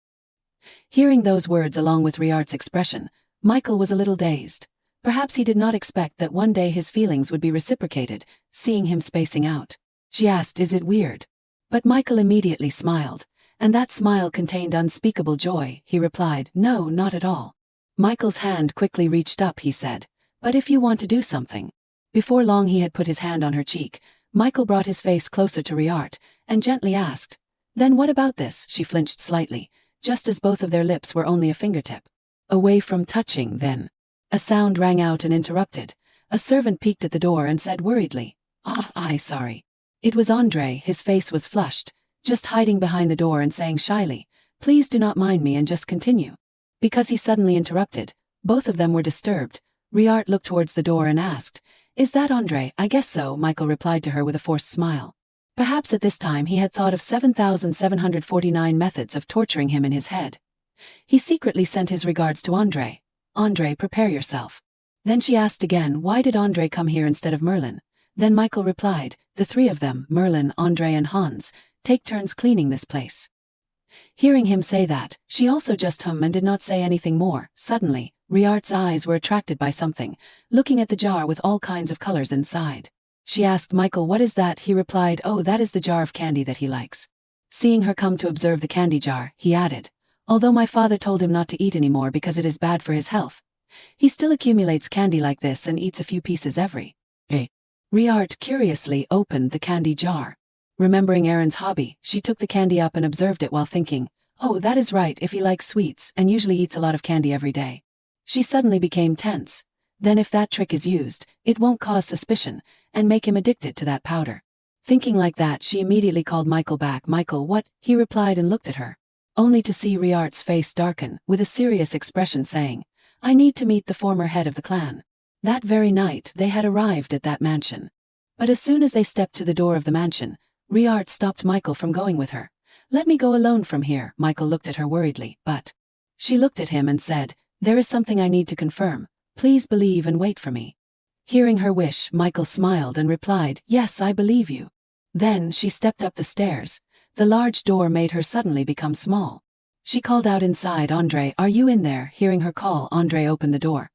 [SPEAKER 1] Hearing those words along with Riart's expression, Michael was a little dazed. Perhaps he did not expect that one day his feelings would be reciprocated, seeing him spacing out. She asked, "Is it weird?" But Michael immediately smiled, and that smile contained unspeakable joy. He replied, "No, not at all." Michael's hand quickly reached up, he said, "But if you want to do something." Before long he had put his hand on her cheek. Michael brought his face closer to Riart, and gently asked, "Then what about this?" She flinched slightly, just as both of their lips were only a fingertip away from touching. Then a sound rang out and interrupted. A servant peeked at the door and said worriedly, sorry." It was Andre. His face was flushed, just hiding behind the door and saying shyly, "Please do not mind me and just continue." Because he suddenly interrupted, both of them were disturbed. Riart looked towards the door and asked, "Is that Andre?" "I guess so," Michael replied to her with a forced smile. Perhaps at this time he had thought of 7,749 methods of torturing him in his head. He secretly sent his regards to Andre. "Andre, prepare yourself." Then she asked again, "Why did Andre come here instead of Merlin?" Then Michael replied, "The three of them, Merlin, Andre and Hans, take turns cleaning this place." Hearing him say that, she also just hummed and did not say anything more. Suddenly, Riart's eyes were attracted by something, looking at the jar with all kinds of colors inside. She asked Michael, "What is that?" He replied, "Oh, that is the jar of candy that he likes." Seeing her come to observe the candy jar, he added, "Although my father told him not to eat anymore because it is bad for his health, he still accumulates candy like this and eats a few pieces every day." Riart curiously opened the candy jar. Remembering Aaron's hobby, she took the candy up and observed it while thinking, "Oh, that is right, if he likes sweets and usually eats a lot of candy every day." She suddenly became tense. Then if that trick is used, it won't cause suspicion and make him addicted to that powder. Thinking like that, she immediately called Michael back. "Michael, what?" He replied and looked at her, only to see Riart's face darken with a serious expression saying, "I need to meet the former head of the clan." That very night they had arrived at that mansion. But as soon as they stepped to the door of the mansion, Riart stopped Michael from going with her. "Let me go alone from here." Michael looked at her worriedly, but she looked at him and said, "There is something I need to confirm. Please believe and wait for me." Hearing her wish, Michael smiled and replied, "Yes, I believe you." Then she stepped up the stairs. The large door made her suddenly become small. She called out inside, "Andre, are you in there?" Hearing her call, Andre opened the door.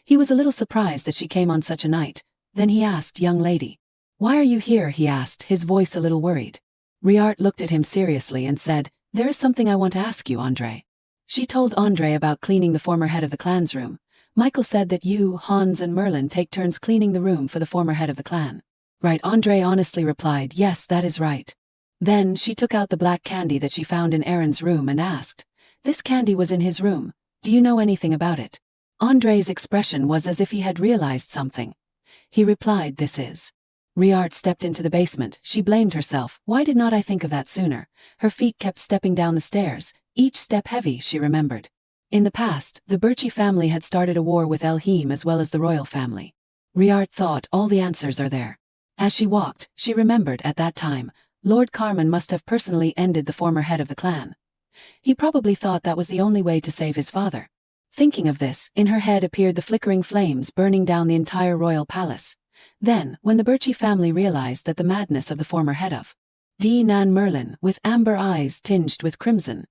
[SPEAKER 1] He was a little surprised that she came on such a night. Then he asked, "Young lady, why are you here?" he asked, his voice a little worried. Riart looked at him seriously and said, "There is something I want to ask you, Andre." She told Andre about cleaning the former head of the clan's room. Michael said that you, Hans and Merlin take turns cleaning the room for the former head of the clan. "Right," Andre honestly replied, "Yes, that is right." Then she took out the black candy that she found in Aaron's room and asked, "This candy was in his room. Do you know anything about it?" Andre's expression was as if he had realized something. He replied, "This is." Riart stepped into the basement. She blamed herself. "Why did not I think of that sooner?" Her feet kept stepping down the stairs, each step heavy, she remembered. In the past, the Birchi family had started a war with Elheim as well as the royal family. Riart thought, all the answers are there. As she walked, she remembered at that time, Lord Carmen must have personally ended the former head of the clan. He probably thought that was the only way to save his father. Thinking of this, in her head appeared the flickering flames burning down the entire royal palace. Then, when the Birchi family realized that the madness of the former head of Nan Merlin, with amber eyes tinged with crimson,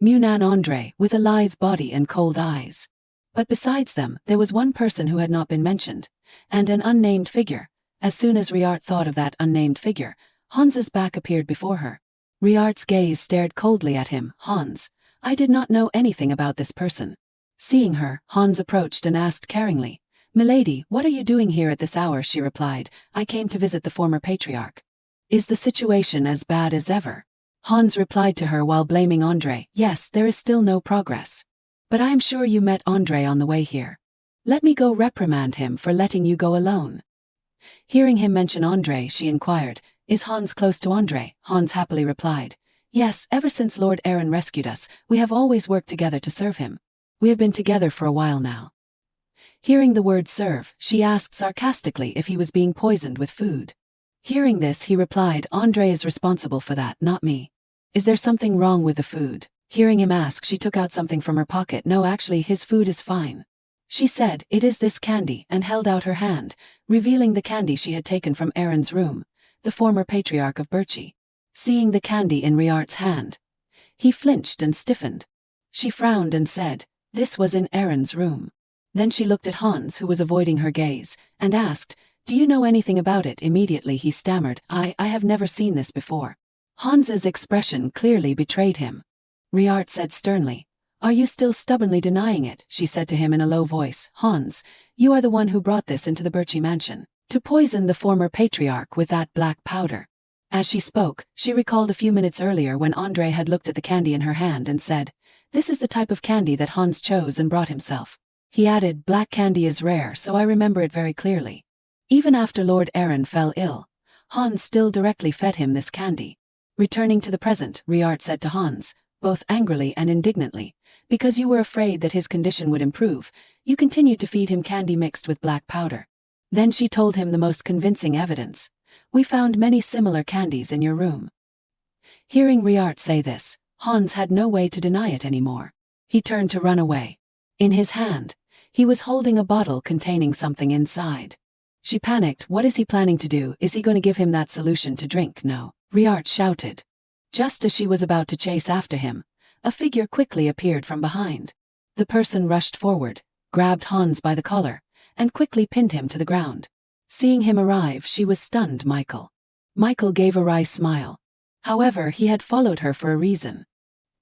[SPEAKER 1] Munan Andre, with a lithe body and cold eyes. But besides them, there was one person who had not been mentioned, and an unnamed figure. As soon as Riart thought of that unnamed figure, Hans's back appeared before her. Riart's gaze stared coldly at him. "Hans, I did not know anything about this person." Seeing her, Hans approached and asked caringly, "Milady, what are you doing here at this hour?" She replied, "I came to visit the former patriarch." "Is the situation as bad as ever?" Hans replied to her while blaming Andre. "Yes, there is still no progress. But I am sure you met Andre on the way here. Let me go reprimand him for letting you go alone." Hearing him mention Andre, she inquired, "Is Hans close to Andre?" Hans happily replied, "Yes, ever since Lord Aaron rescued us, we have always worked together to serve him. We have been together for a while now." Hearing the word serve, she asked sarcastically if he was being poisoned with food. Hearing this, he replied, "Andre is responsible for that, not me." "Is there something wrong with the food?" Hearing him ask, she took out something from her pocket. "No, actually, his food is fine." She said, "It is this candy," and held out her hand, revealing the candy she had taken from Aaron's room, the former patriarch of Birchi. Seeing the candy in Riart's hand, he flinched and stiffened. She frowned and said, "This was in Aaron's room." Then she looked at Hans, who was avoiding her gaze, and asked, "Do you know anything about it?" Immediately he stammered, I have never seen this before." Hans's expression clearly betrayed him. Riart said sternly, "Are you still stubbornly denying it?" She said to him in a low voice, "Hans, you are the one who brought this into the Birchi mansion, to poison the former patriarch with that black powder." As she spoke, she recalled a few minutes earlier when André had looked at the candy in her hand and said, "This is the type of candy that Hans chose and brought himself." He added, "Black candy is rare, so I remember it very clearly." Even after Lord Aaron fell ill, Hans still directly fed him this candy. Returning to the present, Riart said to Hans, both angrily and indignantly, "Because you were afraid that his condition would improve, you continued to feed him candy mixed with black powder." Then she told him the most convincing evidence. "We found many similar candies in your room." Hearing Riart say this, Hans had no way to deny it anymore. He turned to run away. In his hand, he was holding a bottle containing something inside. She panicked. What is he planning to do? Is he going to give him that solution to drink? No, Riart shouted. Just as she was about to chase after him, a figure quickly appeared from behind. The person rushed forward, grabbed Hans by the collar, and quickly pinned him to the ground. Seeing him arrive, she was stunned. Michael gave a wry smile. However, he had followed her for a reason.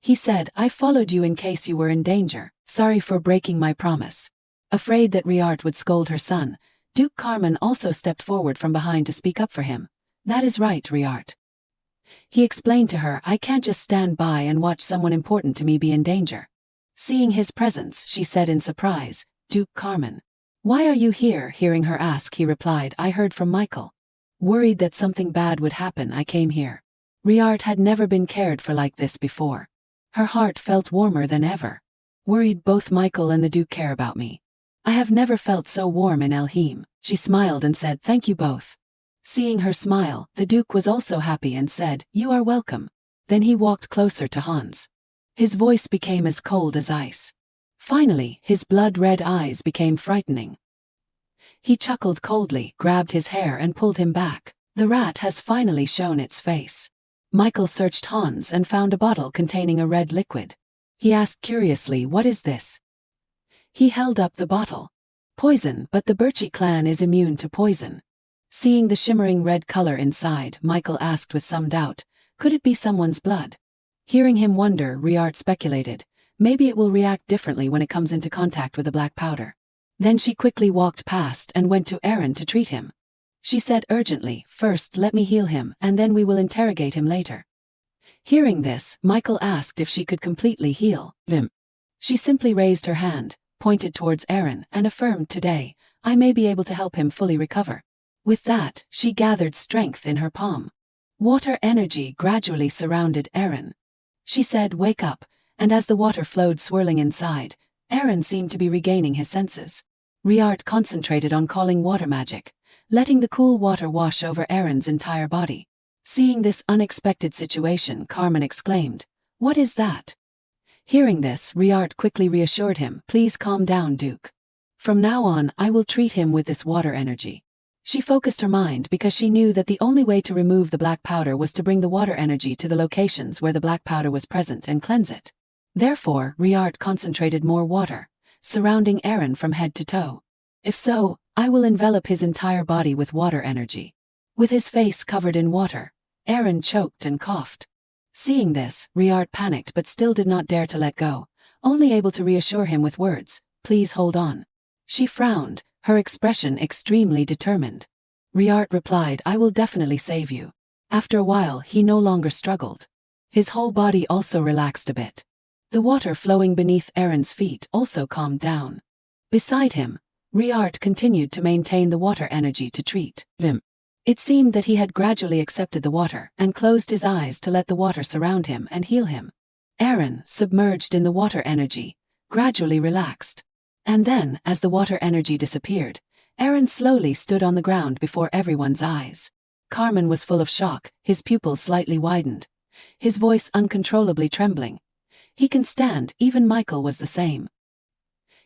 [SPEAKER 1] He said, "I followed you in case you were in danger. Sorry for breaking my promise." Afraid that Riart would scold her son, Duke Carmen also stepped forward from behind to speak up for him. "That is right, Riart." He explained to her, "I can't just stand by and watch someone important to me be in danger." Seeing his presence, she said in surprise, "Duke Carmen, why are you here?" Hearing her ask, he replied, "I heard from Michael. Worried that something bad would happen, I came here." Riart had never been cared for like this before. Her heart felt warmer than ever. "Worried both Michael and the Duke care about me. I have never felt so warm in Elheim." She smiled and said, "Thank you both." Seeing her smile, the Duke was also happy and said, "You are welcome." Then he walked closer to Hans. His voice became as cold as ice. Finally, his blood-red eyes became frightening. He chuckled coldly, grabbed his hair and pulled him back. "The rat has finally shown its face." Michael searched Hans and found a bottle containing a red liquid. He asked curiously, "What is this?" He held up the bottle. "Poison, but the Birchi clan is immune to poison." Seeing the shimmering red color inside, Michael asked with some doubt, "Could it be someone's blood?" Hearing him wonder, Riart speculated, "Maybe it will react differently when it comes into contact with the black powder." Then she quickly walked past and went to Aaron to treat him. She said urgently, "First let me heal him, and then we will interrogate him later." Hearing this, Michael asked if she could completely heal him. She simply raised her hand, pointed towards Aaron, and affirmed, "Today, I may be able to help him fully recover." With that, she gathered strength in her palm. Water energy gradually surrounded Aaron. She said, "Wake up," and as the water flowed swirling inside, Aaron seemed to be regaining his senses. Riart concentrated on calling water magic, letting the cool water wash over Aaron's entire body. Seeing this unexpected situation, Carmen exclaimed, "What is that?" Hearing this, Riart quickly reassured him, "Please calm down, Duke. From now on, I will treat him with this water energy." She focused her mind because she knew that the only way to remove the black powder was to bring the water energy to the locations where the black powder was present and cleanse it. Therefore, Riart concentrated more water, surrounding Aaron from head to toe. "If so, I will envelop his entire body with water energy." With his face covered in water, Aaron choked and coughed. Seeing this, Riart panicked but still did not dare to let go, only able to reassure him with words, "Please hold on." She frowned, her expression extremely determined. Riart replied, "I will definitely save you." After a while, he no longer struggled. His whole body also relaxed a bit. The water flowing beneath Aaron's feet also calmed down. Beside him, Riart continued to maintain the water energy to treat him. It seemed that he had gradually accepted the water and closed his eyes to let the water surround him and heal him. Aaron, submerged in the water energy, gradually relaxed. And then, as the water energy disappeared, Aaron slowly stood on the ground before everyone's eyes. Carmen was full of shock, his pupils slightly widened, his voice uncontrollably trembling. "He can stand," even Michael was the same.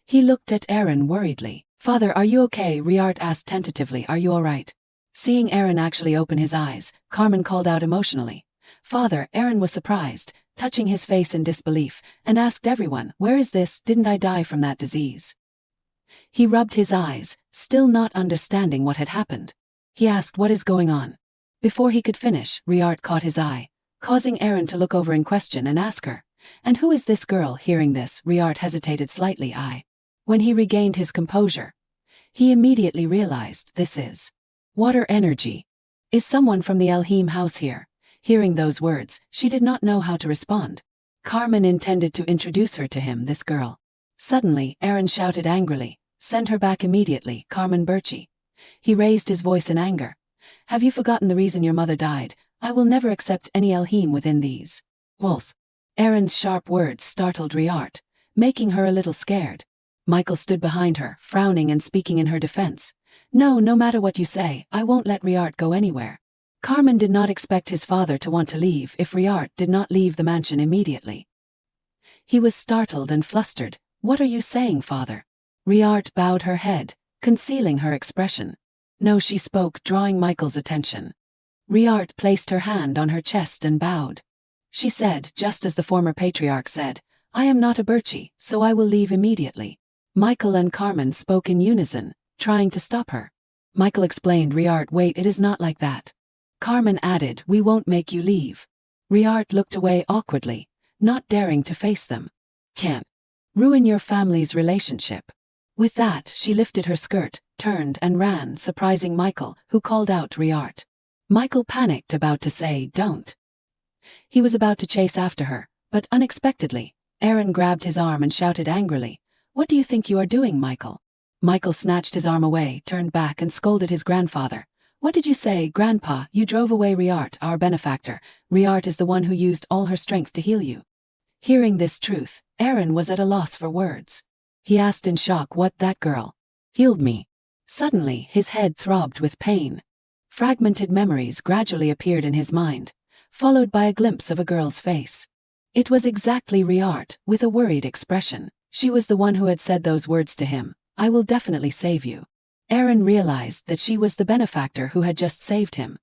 [SPEAKER 1] He looked at Aaron worriedly. "Father, are you okay?" Riart asked tentatively. "Are you alright?" Seeing Aaron actually open his eyes, Carmen called out emotionally. "Father," Aaron was surprised, touching his face in disbelief, and asked everyone, "Where is this? Didn't I die from that disease?" He rubbed his eyes, still not understanding what had happened. He asked, "What is going on?" Before he could finish, Riart caught his eye, causing Aaron to look over in question and ask her, "And who is this girl?" Hearing this, Riart hesitated slightly. When he regained his composure, he immediately realized, "This is water energy. Is someone from the Elheim house here?" Hearing those words, she did not know how to respond. Carmen intended to introduce her to him, this girl. Suddenly, Aaron shouted angrily, "Send her back immediately, Carmen Birchie." He raised his voice in anger. "Have you forgotten the reason your mother died? I will never accept any Elheim within these walls." Aaron's sharp words startled Riart, making her a little scared. Michael stood behind her, frowning and speaking in her defense. No matter what you say, I won't let Riart go anywhere." Carmen did not expect his father to want to leave if Riart did not leave the mansion immediately. He was startled and flustered. "What are you saying, father?" Riart bowed her head, concealing her expression. "No," she spoke, drawing Michael's attention. Riart placed her hand on her chest and bowed. She said, just as the former patriarch said, "I am not a Birchie, so I will leave immediately." Michael and Carmen spoke in unison, trying to stop her. Michael explained, "Riart, wait, it is not like that." Carmen added, "We won't make you leave." Riart looked away awkwardly, not daring to face them. "Can't ruin your family's relationship." With that, she lifted her skirt, turned and ran, surprising Michael, who called out, "Riart." Michael panicked, about to say, "Don't." He was about to chase after her, but unexpectedly, Aaron grabbed his arm and shouted angrily, "What do you think you are doing, Michael?" Michael snatched his arm away, turned back and scolded his grandfather. "What did you say, Grandpa? You drove away Riart, our benefactor. Riart is the one who used all her strength to heal you." Hearing this truth, Aaron was at a loss for words. He asked in shock, "What, that girl healed me?" Suddenly, his head throbbed with pain. Fragmented memories gradually appeared in his mind, followed by a glimpse of a girl's face. It was exactly Riart, with a worried expression. She was the one who had said those words to him, "I will definitely save you." Aaron realized that she was the benefactor who had just saved him.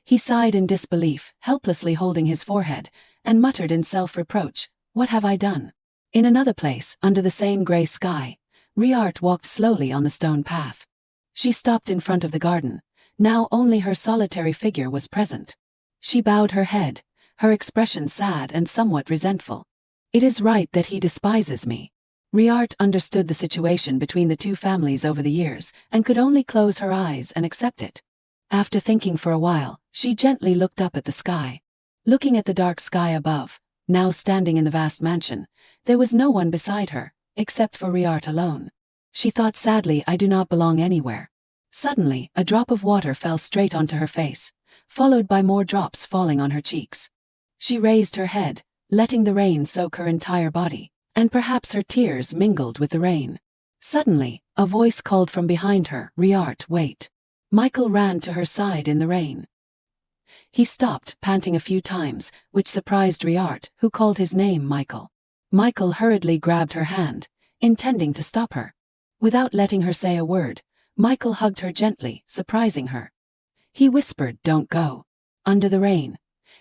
[SPEAKER 1] He sighed in disbelief, helplessly holding his forehead, and muttered in self-reproach, "What have I done?" In another place, under the same grey sky, Riart walked slowly on the stone path. She stopped in front of the garden. Now only her solitary figure was present. She bowed her head, her expression sad and somewhat resentful. "It is right that he despises me." Riart understood the situation between the two families over the years, and could only close her eyes and accept it. After thinking for a while, she gently looked up at the sky. Looking at the dark sky above, now standing in the vast mansion, there was no one beside her, except for Riart alone. She thought sadly, "I do not belong anywhere." Suddenly, a drop of water fell straight onto her face, followed by more drops falling on her cheeks. She raised her head, letting the rain soak her entire body, and perhaps her tears mingled with the rain. Suddenly, a voice called from behind her, "Riart, wait." Michael ran to her side in the rain. He stopped, panting a few times, which surprised Riart, who called his name Michael. Michael hurriedly grabbed her hand, intending to stop her. Without letting her say a word, Michael hugged her gently, surprising her. He whispered, "Don't go." Under the rain,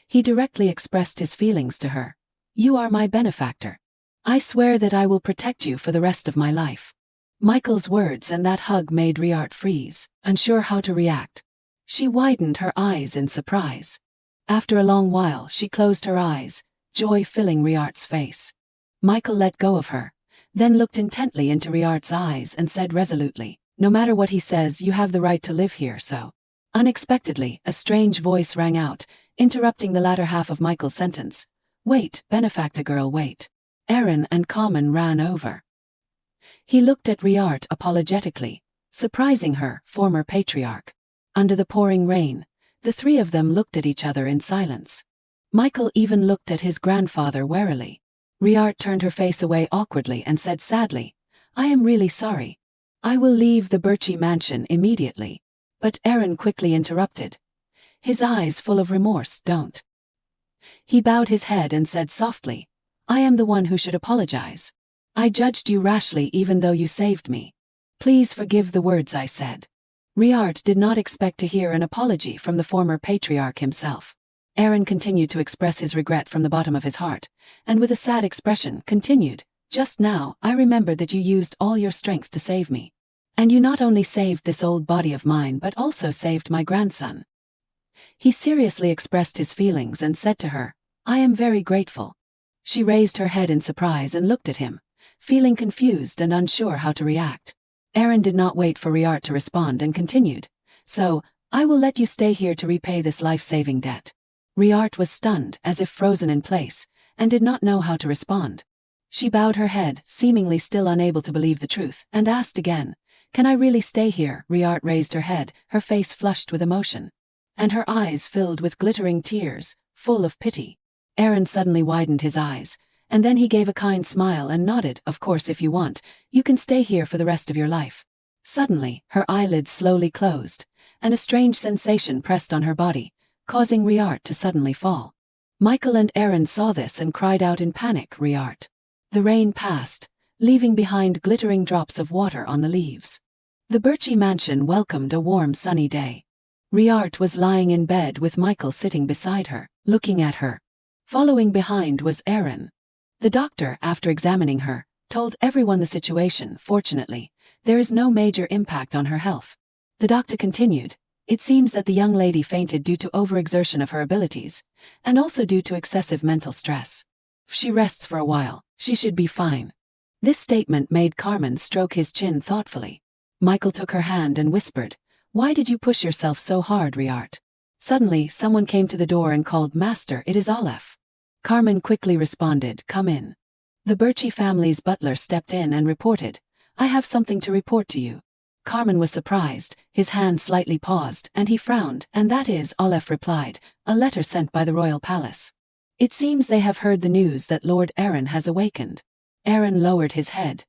[SPEAKER 1] he directly expressed his feelings to her. "You are my benefactor. I swear that I will protect you for the rest of my life." Michael's words and that hug made Riart freeze, unsure how to react. She widened her eyes in surprise. After a long while, she closed her eyes, joy filling Riart's face. Michael let go of her, then looked intently into Riart's eyes and said resolutely, "No matter what he says, you have the right to live here, so." Unexpectedly, a strange voice rang out, interrupting the latter half of Michael's sentence. "Wait, benefactor girl, wait." Aaron and Carmen ran over. He looked at Riart apologetically, surprising her, former patriarch. Under the pouring rain, the three of them looked at each other in silence. Michael even looked at his grandfather warily. Riart turned her face away awkwardly and said sadly, "I am really sorry. I will leave the Birchie mansion immediately." But Aaron quickly interrupted, his eyes full of remorse, "Don't." He bowed his head and said softly, "I am the one who should apologize." I judged you rashly even though you saved me. Please forgive the words I said. Riart did not expect to hear an apology from the former patriarch himself. Aaron continued to express his regret from the bottom of his heart, and with a sad expression continued, just now I remembered that you used all your strength to save me. And you not only saved this old body of mine but also saved my grandson. He seriously expressed his feelings and said to her, I am very grateful. She raised her head in surprise and looked at him, feeling confused and unsure how to react. Aaron did not wait for Riart to respond and continued, so, I will let you stay here to repay this life-saving debt. Riart was stunned, as if frozen in place, and did not know how to respond. She bowed her head, seemingly still unable to believe the truth, and asked again, Can I really stay here? Riart raised her head, her face flushed with emotion, and her eyes filled with glittering tears, full of pity. Aaron suddenly widened his eyes, and then he gave a kind smile and nodded, Of course, if you want, you can stay here for the rest of your life. Suddenly, her eyelids slowly closed, and a strange sensation pressed on her body, causing Riart to suddenly fall. Michael and Aaron saw this and cried out in panic, Riart. The rain passed, leaving behind glittering drops of water on the leaves. The Birchie mansion welcomed a warm sunny day. Riart was lying in bed with Michael sitting beside her, looking at her. Following behind was Aaron. The doctor, after examining her, told everyone the situation. Fortunately, there is no major impact on her health. The doctor continued, It seems that the young lady fainted due to overexertion of her abilities, and also due to excessive mental stress. If she rests for a while, she should be fine. This statement made Carmen stroke his chin thoughtfully. Michael took her hand and whispered, Why did you push yourself so hard, Riart? Suddenly, someone came to the door and called, Master, it is Aleph. Carmen quickly responded, Come in. The Birchie family's butler stepped in and reported, I have something to report to you. Carmen was surprised, his hand slightly paused, and he frowned, and that is, Aleph replied, a letter sent by the royal palace. It seems they have heard the news that Lord Aaron has awakened. Aaron lowered his head,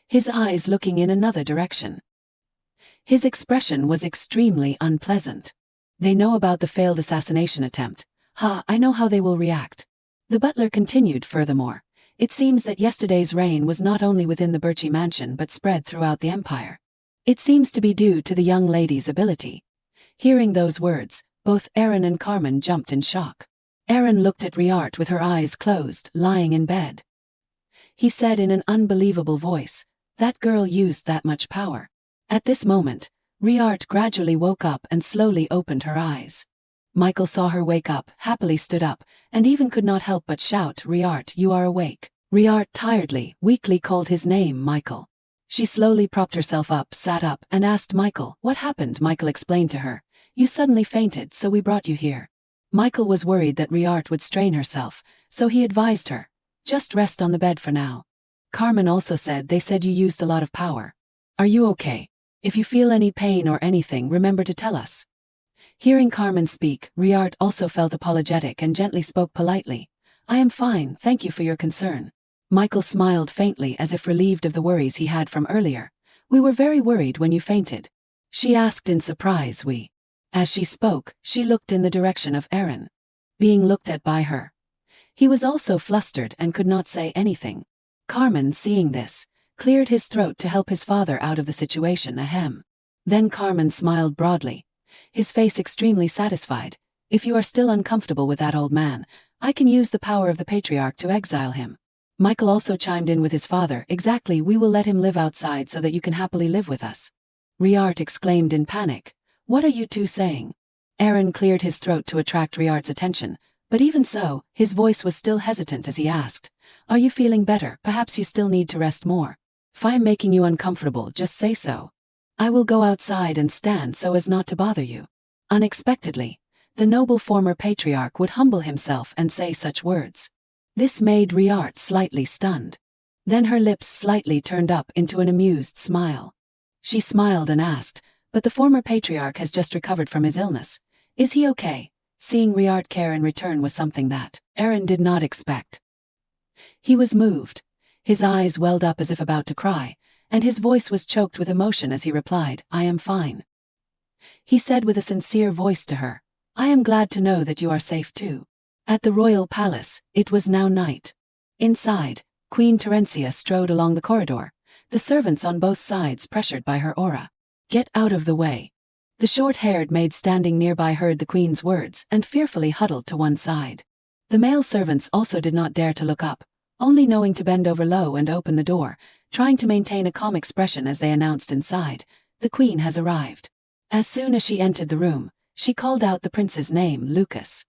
[SPEAKER 1] his eyes looking in another direction. His expression was extremely unpleasant. They know about the failed assassination attempt. I know how they will react. The butler continued furthermore. It seems that yesterday's rain was not only within the Birchie mansion but spread throughout the empire. It seems to be due to the young lady's ability. Hearing those words, both Aaron and Carmen jumped in shock. Aaron looked at Riart with her eyes closed, lying in bed. He said in an unbelievable voice, That girl used that much power. At this moment, Riart gradually woke up and slowly opened her eyes. Michael saw her wake up, happily stood up, and even could not help but shout, Riart, you are awake. Riart tiredly, weakly called his name, Michael. She slowly propped herself up, sat up, and asked Michael, What happened? Michael explained to her, You suddenly fainted, so we brought you here. Michael was worried that Riart would strain herself, so he advised her, Just rest on the bed for now. Carmen also said they said you used a lot of power. Are you okay? If you feel any pain or anything, remember to tell us. Hearing Carmen speak, Riart also felt apologetic and gently spoke politely. I am fine, thank you for your concern. Michael smiled faintly as if relieved of the worries he had from earlier. We were very worried when you fainted. She asked in surprise. As she spoke, she looked in the direction of Aaron. Being looked at by her. He was also flustered and could not say anything. Carmen, seeing this, cleared his throat to help his father out of the situation. Ahem. Then Carmen smiled broadly, his face extremely satisfied. If you are still uncomfortable with that old man, I can use the power of the patriarch to exile him. Michael also chimed in with his father. Exactly, we will let him live outside so that you can happily live with us. Riart exclaimed in panic. What are you two saying? Aaron cleared his throat to attract Riart's attention, but even so, his voice was still hesitant as he asked, Are you feeling better? Perhaps you still need to rest more. If I'm making you uncomfortable, just say so. I will go outside and stand so as not to bother you. Unexpectedly, the noble former patriarch would humble himself and say such words. This made Riart slightly stunned. Then her lips slightly turned up into an amused smile. She smiled and asked, But the former patriarch has just recovered from his illness. Is he okay? Seeing Riart care in return was something that Aaron did not expect. He was moved. His eyes welled up as if about to cry, and his voice was choked with emotion as he replied, I am fine. He said with a sincere voice to her, I am glad to know that you are safe too. At the royal palace, it was now night. Inside, Queen Terencia strode along the corridor, the servants on both sides pressured by her aura. "Get out of the way." The short-haired maid standing nearby heard the queen's words and fearfully huddled to one side. The male servants also did not dare to look up, only knowing to bend over low and open the door, trying to maintain a calm expression as they announced inside, "The queen has arrived." As soon as she entered the room, she called out the prince's name, Lucas.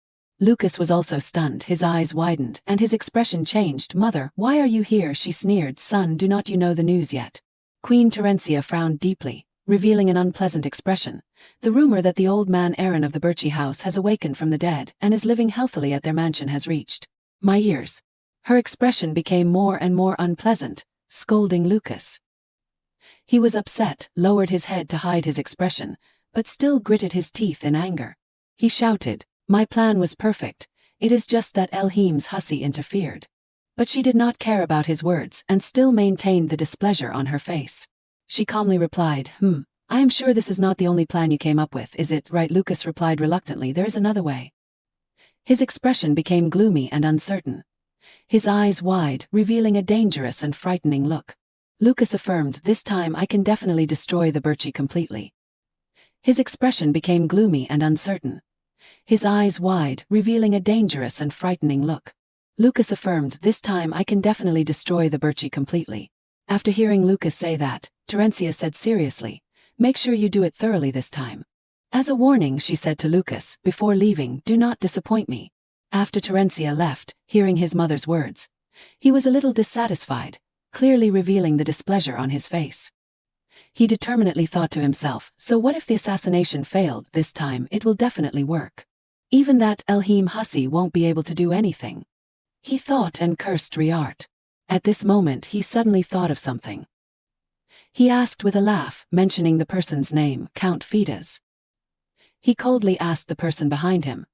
[SPEAKER 1] Lucas was also stunned, his eyes widened, and his expression changed. "Mother, why are you here?" she sneered. "Son, do not you know the news yet?" Queen Terencia frowned deeply, revealing an unpleasant expression. "The rumor that the old man Aaron of the Birchie house has awakened from the dead and is living healthily at their mansion has reached my ears." Her expression became more and more unpleasant, scolding Lucas. He was upset, lowered his head to hide his expression, but still gritted his teeth in anger. He shouted, "My plan was perfect, it is just that Elheim's hussy interfered." But she did not care about his words and still maintained the displeasure on her face. She calmly replied, "I am sure this is not the only plan you came up with, is it?" "Right," Lucas replied reluctantly, "there is another way." His expression became gloomy and uncertain, his eyes wide, revealing a dangerous and frightening look. Lucas affirmed, "This time I can definitely destroy the Birchie completely." His expression became gloomy and uncertain, his eyes wide, revealing a dangerous and frightening look. Lucas affirmed, "This time I can definitely destroy the Birchie completely." After hearing Lucas say that, Terencia said seriously, "Make sure you do it thoroughly this time." As a warning, she said to Lucas, "Before leaving, do not disappoint me." After Terencia left, hearing his mother's words, he was a little dissatisfied, clearly revealing the displeasure on his face. He determinedly thought to himself, "So what if the assassination failed this time? It will definitely work. Even that Elheim hussy won't be able to do anything." He thought and cursed Riart. At this moment he suddenly thought of something. He asked with a laugh, mentioning the person's name, Count Fides. He coldly asked the person behind him,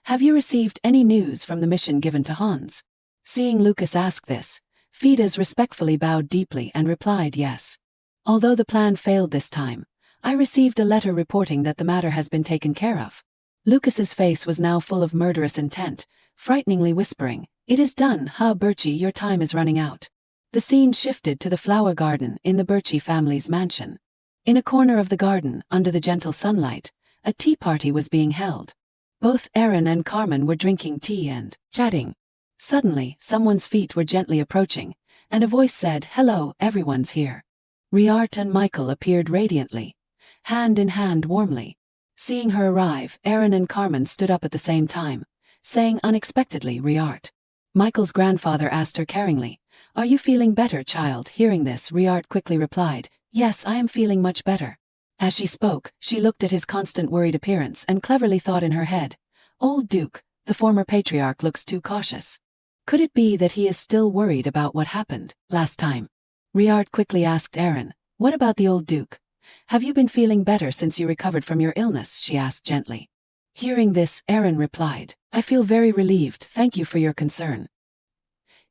[SPEAKER 1] "Have you received any news from the mission given to Hans?" Seeing Lucas ask this, Fides respectfully bowed deeply and replied, "Yes. Although the plan failed this time, I received a letter reporting that the matter has been taken care of." Lucas's face was now full of murderous intent, frighteningly whispering, "It is done, Birchie, your time is running out." The scene shifted to the flower garden in the Birchie family's mansion. In a corner of the garden, under the gentle sunlight, a tea party was being held. Both Aaron and Carmen were drinking tea and chatting. Suddenly, someone's feet were gently approaching, and a voice said, "Hello, everyone's here." Riart and Michael appeared radiantly, hand in hand warmly. Seeing her arrive, Aaron and Carmen stood up at the same time, saying unexpectedly, "Riart." Michael's grandfather asked her caringly, "Are you feeling better, child?" Hearing this, Riart quickly replied, "Yes, I am feeling much better." As she spoke, she looked at his constant worried appearance and cleverly thought in her head, "Old Duke, the former patriarch, looks too cautious. Could it be that he is still worried about what happened last time?" Riart quickly asked Aaron, "What about the old Duke? Have you been feeling better since you recovered from your illness?" she asked gently. Hearing this, Aaron replied, "I feel very relieved, thank you for your concern."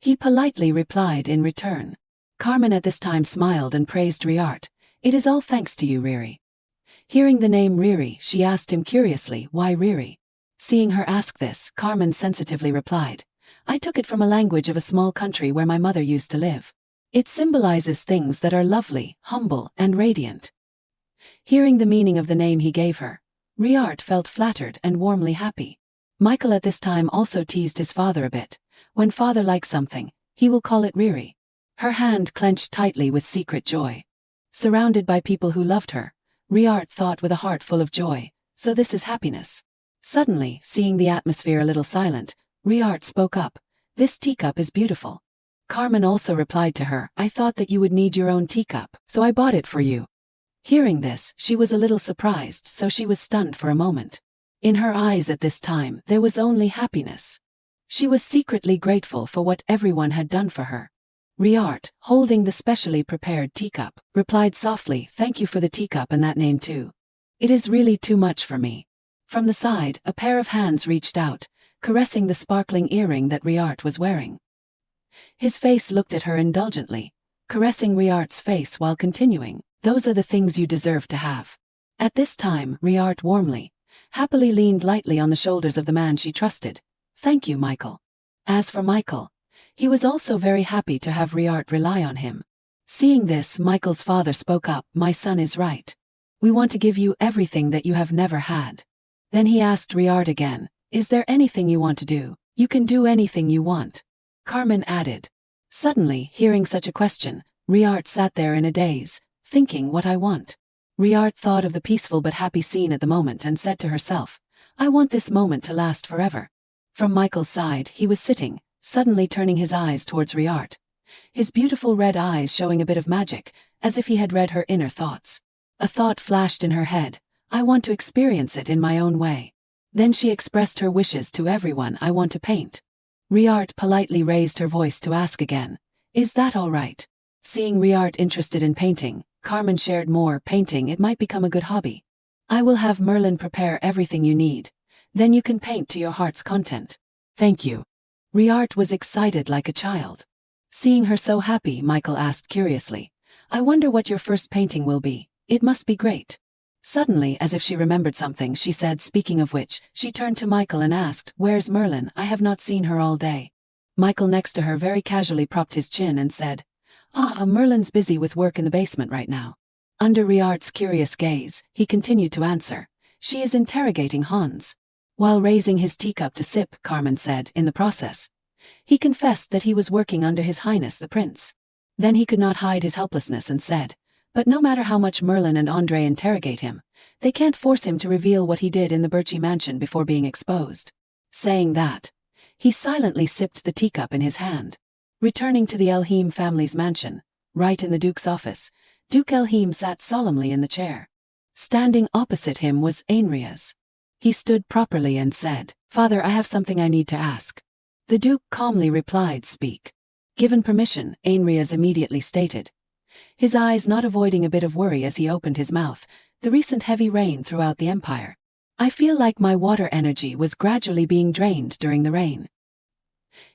[SPEAKER 1] He politely replied in return. Carmen at this time smiled and praised Riart. "It is all thanks to you, Riri." Hearing the name Riri, she asked him curiously, "Why Riri?" Seeing her ask this, Carmen sensitively replied, "I took it from a language of a small country where my mother used to live. It symbolizes things that are lovely, humble, and radiant." Hearing the meaning of the name he gave her, Riart felt flattered and warmly happy. Michael at this time also teased his father a bit. When father likes something, he will call it Riri. Her hand clenched tightly with secret joy. Surrounded by people who loved her, Riart thought with a heart full of joy, so this is happiness. Suddenly, seeing the atmosphere a little silent, Riart spoke up, "This teacup is beautiful." Carmen also replied to her, "I thought that you would need your own teacup, so I bought it for you." Hearing this, she was a little surprised, so she was stunned for a moment. In her eyes at this time, there was only happiness. She was secretly grateful for what everyone had done for her. Riart, holding the specially prepared teacup, replied softly, "Thank you for the teacup and that name too. It is really too much for me." From the side, a pair of hands reached out, caressing the sparkling earring that Riart was wearing. His face looked at her indulgently, caressing Riart's face while continuing, "Those are the things you deserve to have." At this time, Riart warmly, happily leaned lightly on the shoulders of the man she trusted. "Thank you, Michael." As for Michael, He was also very happy to have Riart rely on him. Seeing this, Michael's father spoke up, "My son is right. We want to give you everything that you have never had." Then he asked Riart again, "Is there anything you want to do? You can do anything you want." Carmen added. Suddenly, hearing such a question, Riart sat there in a daze, thinking, "What I want?" Riart thought of the peaceful but happy scene at the moment and said to herself, "I want this moment to last forever." From Michael's side, he was sitting, suddenly turning his eyes towards Riart. His beautiful red eyes showing a bit of magic, as if he had read her inner thoughts. A thought flashed in her head, "I want to experience it in my own way." Then she expressed her wishes to everyone, "I want to paint." Riart politely raised her voice to ask again, "Is that all right?" Seeing Riart interested in painting, Carmen shared more, "Painting, it might become a good hobby. I will have Merlin prepare everything you need. Then you can paint to your heart's content." "Thank you." Riart was excited like a child. Seeing her so happy, Michael asked curiously, "I wonder what your first painting will be. It must be great." Suddenly, as if she remembered something, she said, "Speaking of which," she turned to Michael and asked, "Where's Merlin? I have not seen her all day." Michael next to her very casually propped his chin and said, Merlin's busy with work in the basement right now." Under Riart's curious gaze, he continued to answer, "She is interrogating Hans." While raising his teacup to sip, Carmen said, in the process, he confessed that he was working under His Highness the Prince. Then he could not hide his helplessness and said, "But no matter how much Merlin and Andre interrogate him, they can't force him to reveal what he did in the Birchy mansion before being exposed." Saying that, he silently sipped the teacup in his hand. Returning to the Elheim family's mansion, right in the Duke's office, Duke Elheim sat solemnly in the chair. Standing opposite him was Ainrias. He stood properly and said, "Father, I have something I need to ask." The Duke calmly replied, "Speak." Given permission, Ainrias immediately stated, his eyes not avoiding a bit of worry as he opened his mouth, "The recent heavy rain throughout the empire. I feel like my water energy was gradually being drained during the rain."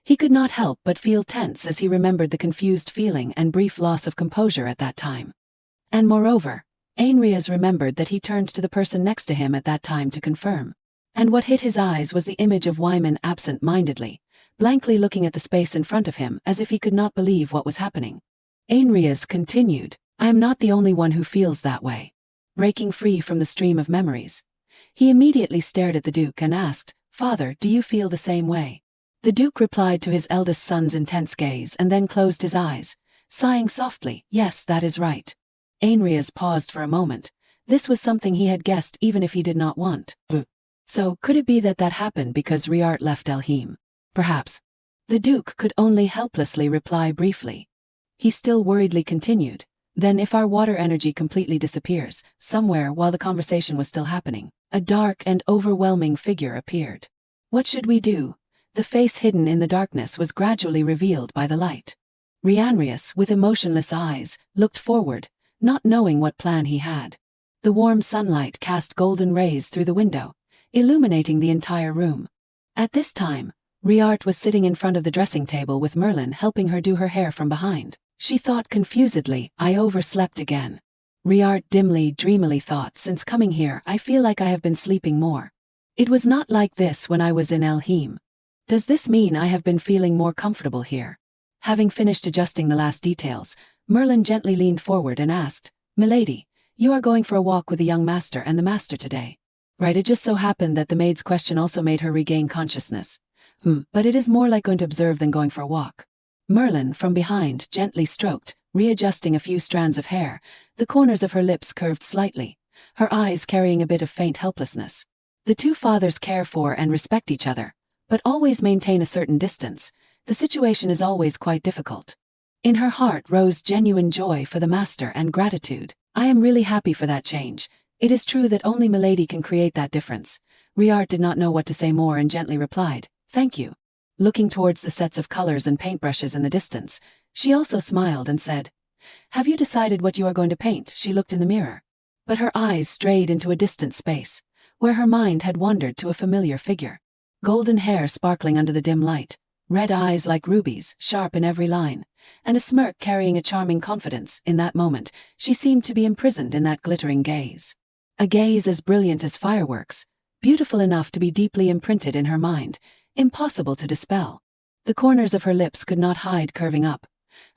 [SPEAKER 1] He could not help but feel tense as he remembered the confused feeling and brief loss of composure at that time. And moreover, Ainrias remembered that he turned to the person next to him at that time to confirm. And what hit his eyes was the image of Wyman absent-mindedly, blankly looking at the space in front of him as if he could not believe what was happening. Ainrias continued, "I am not the only one who feels that way." Breaking free from the stream of memories, he immediately stared at the Duke and asked, "Father, do you feel the same way?" The Duke replied to his eldest son's intense gaze and then closed his eyes, sighing softly, "Yes, that is right." Ainrias paused for a moment. This was something he had guessed even if he did not want. So, could it be that that happened because Riart left Elheim? Perhaps. The Duke could only helplessly reply briefly. He still worriedly continued, "Then if our water energy completely disappears, somewhere while the conversation was still happening, a dark and overwhelming figure appeared. What should we do?" The face hidden in the darkness was gradually revealed by the light. Rianrius, with emotionless eyes, looked forward, not knowing what plan he had. The warm sunlight cast golden rays through the window, illuminating the entire room. At this time, Riart was sitting in front of the dressing table with Merlin helping her do her hair from behind. She thought confusedly, "I overslept again." Riart dreamily thought, "Since coming here, I feel like I have been sleeping more. It was not like this when I was in Elheim. Does this mean I have been feeling more comfortable here?" Having finished adjusting the last details, Merlin gently leaned forward and asked, "Milady, you are going for a walk with the young master and the master today, right?" It just so happened that the maid's question also made her regain consciousness. But it is more like going to observe than going for a walk." Merlin, from behind, gently stroked, readjusting a few strands of hair. The corners of her lips curved slightly, her eyes carrying a bit of faint helplessness. The two fathers care for and respect each other, but always maintain a certain distance. The situation is always quite difficult. In her heart rose genuine joy for the master and gratitude. "I am really happy for that change. It is true that only Milady can create that difference." Riart did not know what to say more and gently replied, "Thank you." Looking towards the sets of colors and paintbrushes in the distance, she also smiled and said, "Have you decided what you are going to paint?" She looked in the mirror, but her eyes strayed into a distant space, where her mind had wandered to a familiar figure. Golden hair sparkling under the dim light, red eyes like rubies, sharp in every line, and a smirk carrying a charming confidence. In that moment, she seemed to be imprisoned in that glittering gaze. A gaze as brilliant as fireworks, beautiful enough to be deeply imprinted in her mind, impossible to dispel. The corners of her lips could not hide curving up.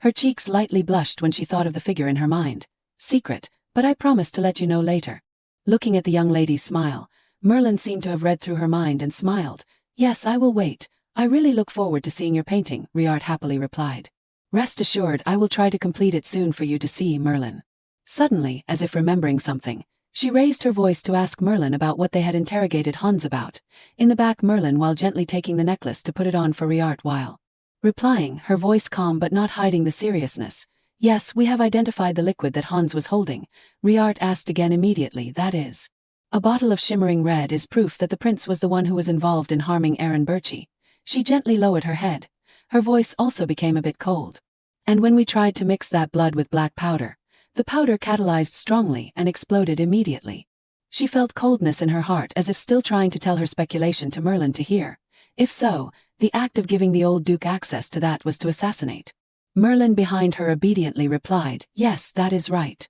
[SPEAKER 1] Her cheeks lightly blushed when she thought of the figure in her mind. Secret, but I promise to let you know later. Looking at the young lady's smile, Merlin seemed to have read through her mind and smiled. Yes, I will wait. I really look forward to seeing your painting, Riart happily replied. Rest assured, I will try to complete it soon for you to see, Merlin. Suddenly, as if remembering something, she raised her voice to ask Merlin about what they had interrogated Hans about. In the back, Merlin while gently taking the necklace to put it on for Riart while replying, her voice calm but not hiding the seriousness. Yes, we have identified the liquid that Hans was holding. Riart asked again immediately, that is. A bottle of shimmering red is proof that the prince was the one who was involved in harming Aaron Birchie. She gently lowered her head. Her voice also became a bit cold. And when we tried to mix that blood with black powder, the powder catalyzed strongly and exploded immediately. She felt coldness in her heart as if still trying to tell her speculation to Merlin to hear. If so, the act of giving the old duke access to that was to assassinate. Merlin behind her obediently replied, yes, that is right.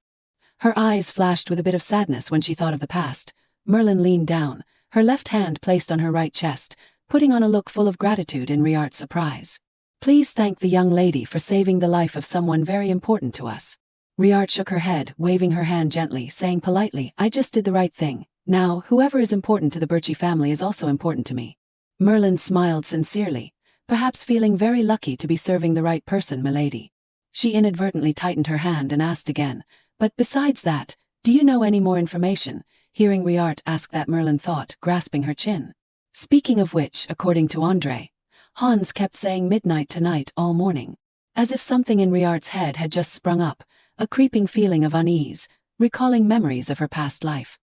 [SPEAKER 1] Her eyes flashed with a bit of sadness when she thought of the past. Merlin leaned down, her left hand placed on her right chest, putting on a look full of gratitude in Riart's surprise. Please thank the young lady for saving the life of someone very important to us. Riart shook her head, waving her hand gently, saying politely, I just did the right thing. Now, whoever is important to the Birchie family is also important to me. Merlin smiled sincerely, perhaps feeling very lucky to be serving the right person, milady. She inadvertently tightened her hand and asked again, but besides that, do you know any more information? Hearing Riart ask that, Merlin thought, grasping her chin. Speaking of which, according to Andre, Hans kept saying midnight tonight all morning. As if something in Riart's head had just sprung up, a creeping feeling of unease, recalling memories of her past life.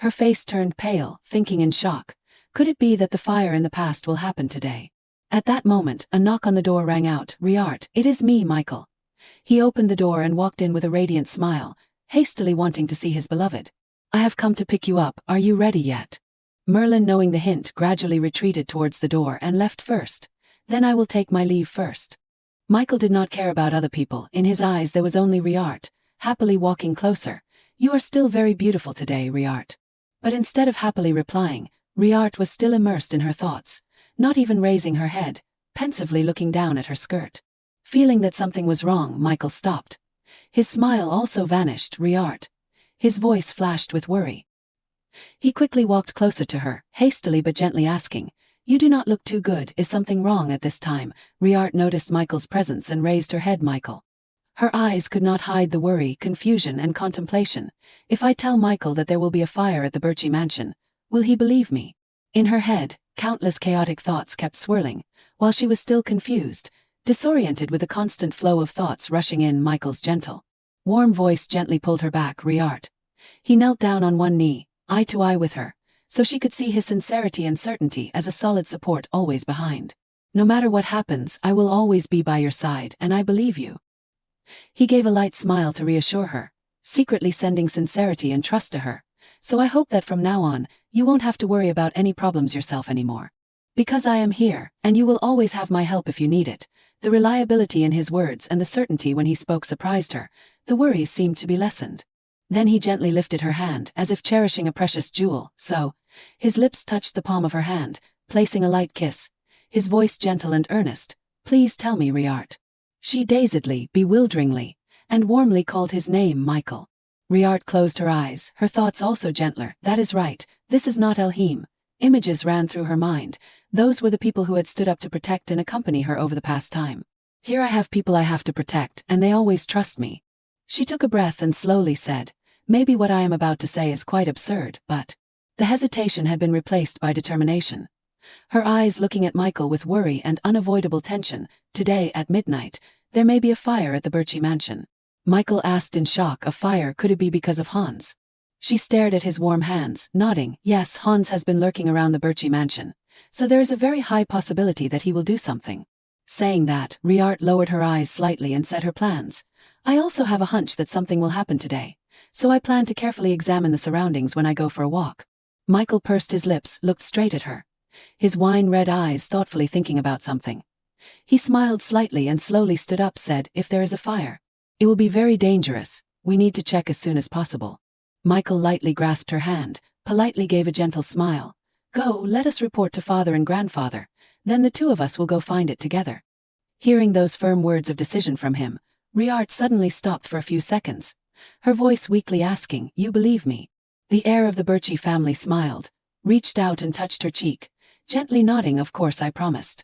[SPEAKER 1] Her face turned pale, thinking in shock, could it be that the fire in the past will happen today? At that moment, a knock on the door rang out. Riart, it is me, Michael. He opened the door and walked in with a radiant smile, hastily wanting to see his beloved. I have come to pick you up, are you ready yet? Merlin, knowing the hint, gradually retreated towards the door and left first. Then I will take my leave first. Michael did not care about other people. In his eyes there was only Riart, happily walking closer. You are still very beautiful today, Riart. But instead of happily replying, Riart was still immersed in her thoughts, not even raising her head, pensively looking down at her skirt. Feeling that something was wrong, Michael stopped. His smile also vanished. Riart. His voice flashed with worry. He quickly walked closer to her, hastily but gently asking, you do not look too good, is something wrong at this time? Riart noticed Michael's presence and raised her head. Michael. Her eyes could not hide the worry, confusion and contemplation. If I tell Michael that there will be a fire at the Birchie mansion, will he believe me? In her head, countless chaotic thoughts kept swirling, while she was still confused, disoriented with the constant flow of thoughts rushing in. Michael's gentle, warm voice gently pulled her back. Riart. He knelt down on one knee, eye to eye with her, so she could see his sincerity and certainty as a solid support always behind. No matter what happens, I will always be by your side, and I believe you. He gave a light smile to reassure her, secretly sending sincerity and trust to her. So I hope that from now on, you won't have to worry about any problems yourself anymore. Because I am here, and you will always have my help if you need it. The reliability in his words and the certainty when he spoke surprised her. The worries seemed to be lessened. Then he gently lifted her hand, as if cherishing a precious jewel, so. His lips touched the palm of her hand, placing a light kiss. His voice gentle and earnest. Please tell me, Riart. She dazedly, bewilderingly, and warmly called his name, Michael. Riart closed her eyes, her thoughts also gentler. That is right, this is not Elheim. Images ran through her mind. Those were the people who had stood up to protect and accompany her over the past time. Here I have people I have to protect, and they always trust me. She took a breath and slowly said, maybe what I am about to say is quite absurd, but. The hesitation had been replaced by determination. Her eyes looking at Michael with worry and unavoidable tension. Today, at midnight, there may be a fire at the Birchie mansion. Michael asked in shock, a fire? Could it be because of Hans? She stared at his warm hands, nodding. Yes, Hans has been lurking around the Birchie mansion, so there is a very high possibility that he will do something. Saying that, Riart lowered her eyes slightly and said her plans. I also have a hunch that something will happen today, so I plan to carefully examine the surroundings when I go for a walk. Michael pursed his lips, looked straight at her, his wine-red eyes thoughtfully thinking about something. He smiled slightly and slowly stood up, said, if there is a fire, it will be very dangerous. We need to check as soon as possible. Michael lightly grasped her hand, politely gave a gentle smile. Go, let us report to father and grandfather. Then the two of us will go find it together. Hearing those firm words of decision from him, Riart suddenly stopped for a few seconds, her voice weakly asking, "You believe me?" The heir of the Birchie family smiled, reached out and touched her cheek, gently nodding, "Of course, I promised."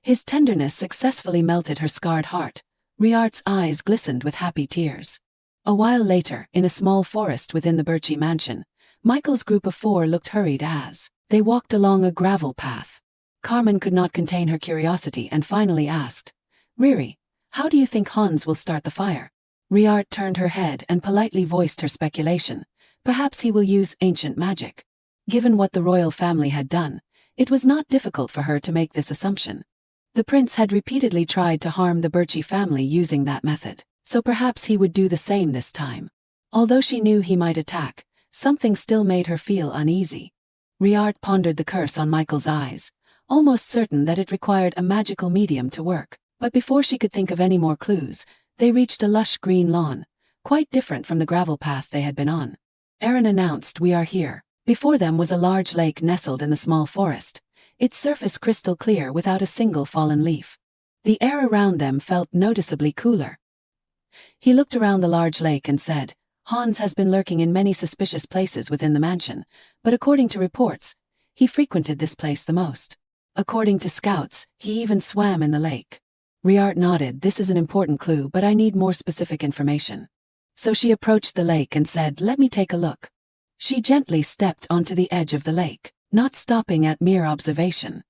[SPEAKER 1] His tenderness successfully melted her scarred heart. Riart's eyes glistened with happy tears. A while later, in a small forest within the Birchie mansion, Michael's group of 4 looked hurried as they walked along a gravel path. Carmen could not contain her curiosity and finally asked, "Riri, how do you think Hans will start the fire?" Riart turned her head and politely voiced her speculation. Perhaps he will use ancient magic. Given what the royal family had done, it was not difficult for her to make this assumption. The prince had repeatedly tried to harm the Birchie family using that method, so perhaps he would do the same this time. Although she knew he might attack, something still made her feel uneasy. Riart pondered the curse on Michael's eyes, almost certain that it required a magical medium to work, but before she could think of any more clues, they reached a lush green lawn, quite different from the gravel path they had been on. Aaron announced, "We are here." Before them was a large lake nestled in the small forest, its surface crystal clear without a single fallen leaf. The air around them felt noticeably cooler. He looked around the large lake and said, "Hans has been lurking in many suspicious places within the mansion, but according to reports, he frequented this place the most. According to scouts, he even swam in the lake." Riart nodded. "This is an important clue, but I need more specific information." So she approached the lake and said, "Let me take a look." She gently stepped onto the edge of the lake, not stopping at mere observation.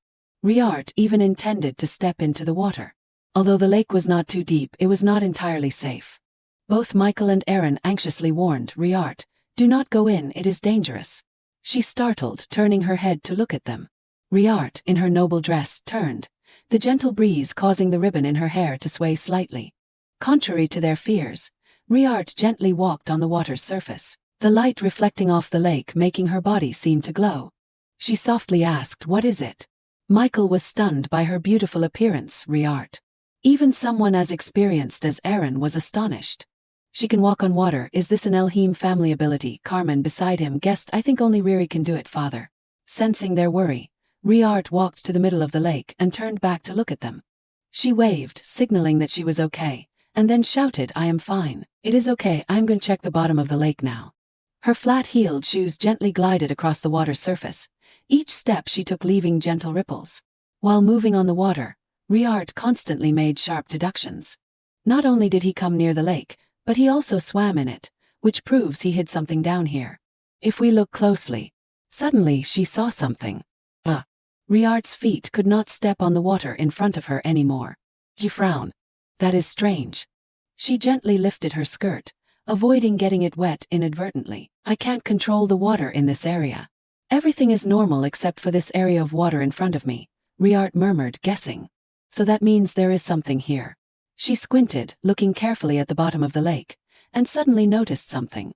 [SPEAKER 1] Riart even intended to step into the water. Although the lake was not too deep, it was not entirely safe. Both Michael and Aaron anxiously warned Riart, "Do not go in, it is dangerous." She startled, turning her head to look at them. Riart, in her noble dress, turned, the gentle breeze causing the ribbon in her hair to sway slightly. Contrary to their fears, Riart gently walked on the water's surface, the light reflecting off the lake making her body seem to glow. She softly asked, "What is it?" Michael was stunned by her beautiful appearance. Riart, even someone as experienced as Aaron, was astonished. "She can walk on water. Is this an Elheim family ability?" Carmen beside him guessed. "I think only Riri can do it, father." Sensing their worry, Riart walked to the middle of the lake and turned back to look at them. She waved, signaling that she was okay, and then shouted, "I am fine. It is okay, I'm going to check the bottom of the lake now." Her flat-heeled shoes gently glided across the water's surface, each step she took leaving gentle ripples. While moving on the water, Riart constantly made sharp deductions. Not only did he come near the lake, but he also swam in it, which proves he hid something down here. If we look closely. Suddenly she saw something. Riart's feet could not step on the water in front of her anymore. He frowned. "That is strange." She gently lifted her skirt, avoiding getting it wet inadvertently. "I can't control the water in this area. Everything is normal except for this area of water in front of me," Riart murmured, guessing. "So that means there is something here." She squinted, looking carefully at the bottom of the lake, and suddenly noticed something.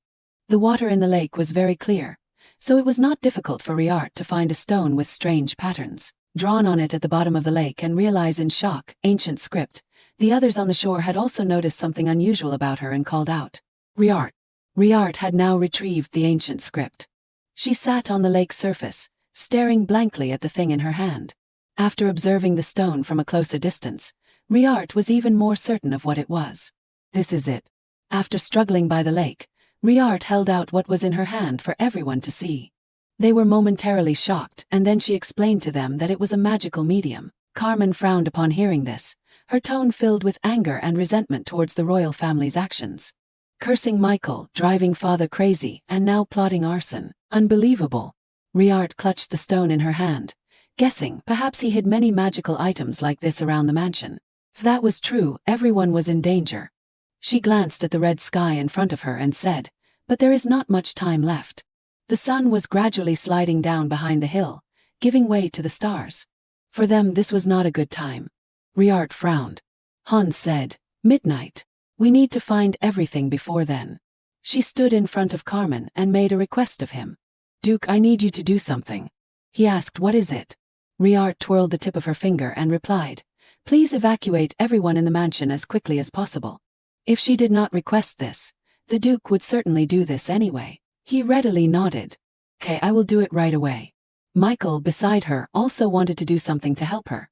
[SPEAKER 1] The water in the lake was very clear, so it was not difficult for Riart to find a stone with strange patterns drawn on it at the bottom of the lake and realize in shock, ancient script. The others on the shore had also noticed something unusual about her and called out, "Riart." Riart had now retrieved the ancient script. She sat on the lake's surface, staring blankly at the thing in her hand. After observing the stone from a closer distance, Riart was even more certain of what it was. "This is it." After struggling by the lake, Riart held out what was in her hand for everyone to see. They were momentarily shocked, and then she explained to them that it was a magical medium. Carmen frowned upon hearing this, her tone filled with anger and resentment towards the royal family's actions. Cursing Michael, driving father crazy, and now plotting arson. Unbelievable. Riart clutched the stone in her hand, guessing perhaps he hid many magical items like this around the mansion. If that was true, everyone was in danger. She glanced at the red sky in front of her and said, "But there is not much time left." The sun was gradually sliding down behind the hill, giving way to the stars. For them this was not a good time. Riart frowned. Hans said, "Midnight. We need to find everything before then." She stood in front of Carmen and made a request of him. "Duke, I need you to do something." He asked, "What is it?" Riart twirled the tip of her finger and replied, "Please evacuate everyone in the mansion as quickly as possible." If she did not request this, the Duke would certainly do this anyway. He readily nodded. "Okay, I will do it right away." Michael, beside her, also wanted to do something to help her.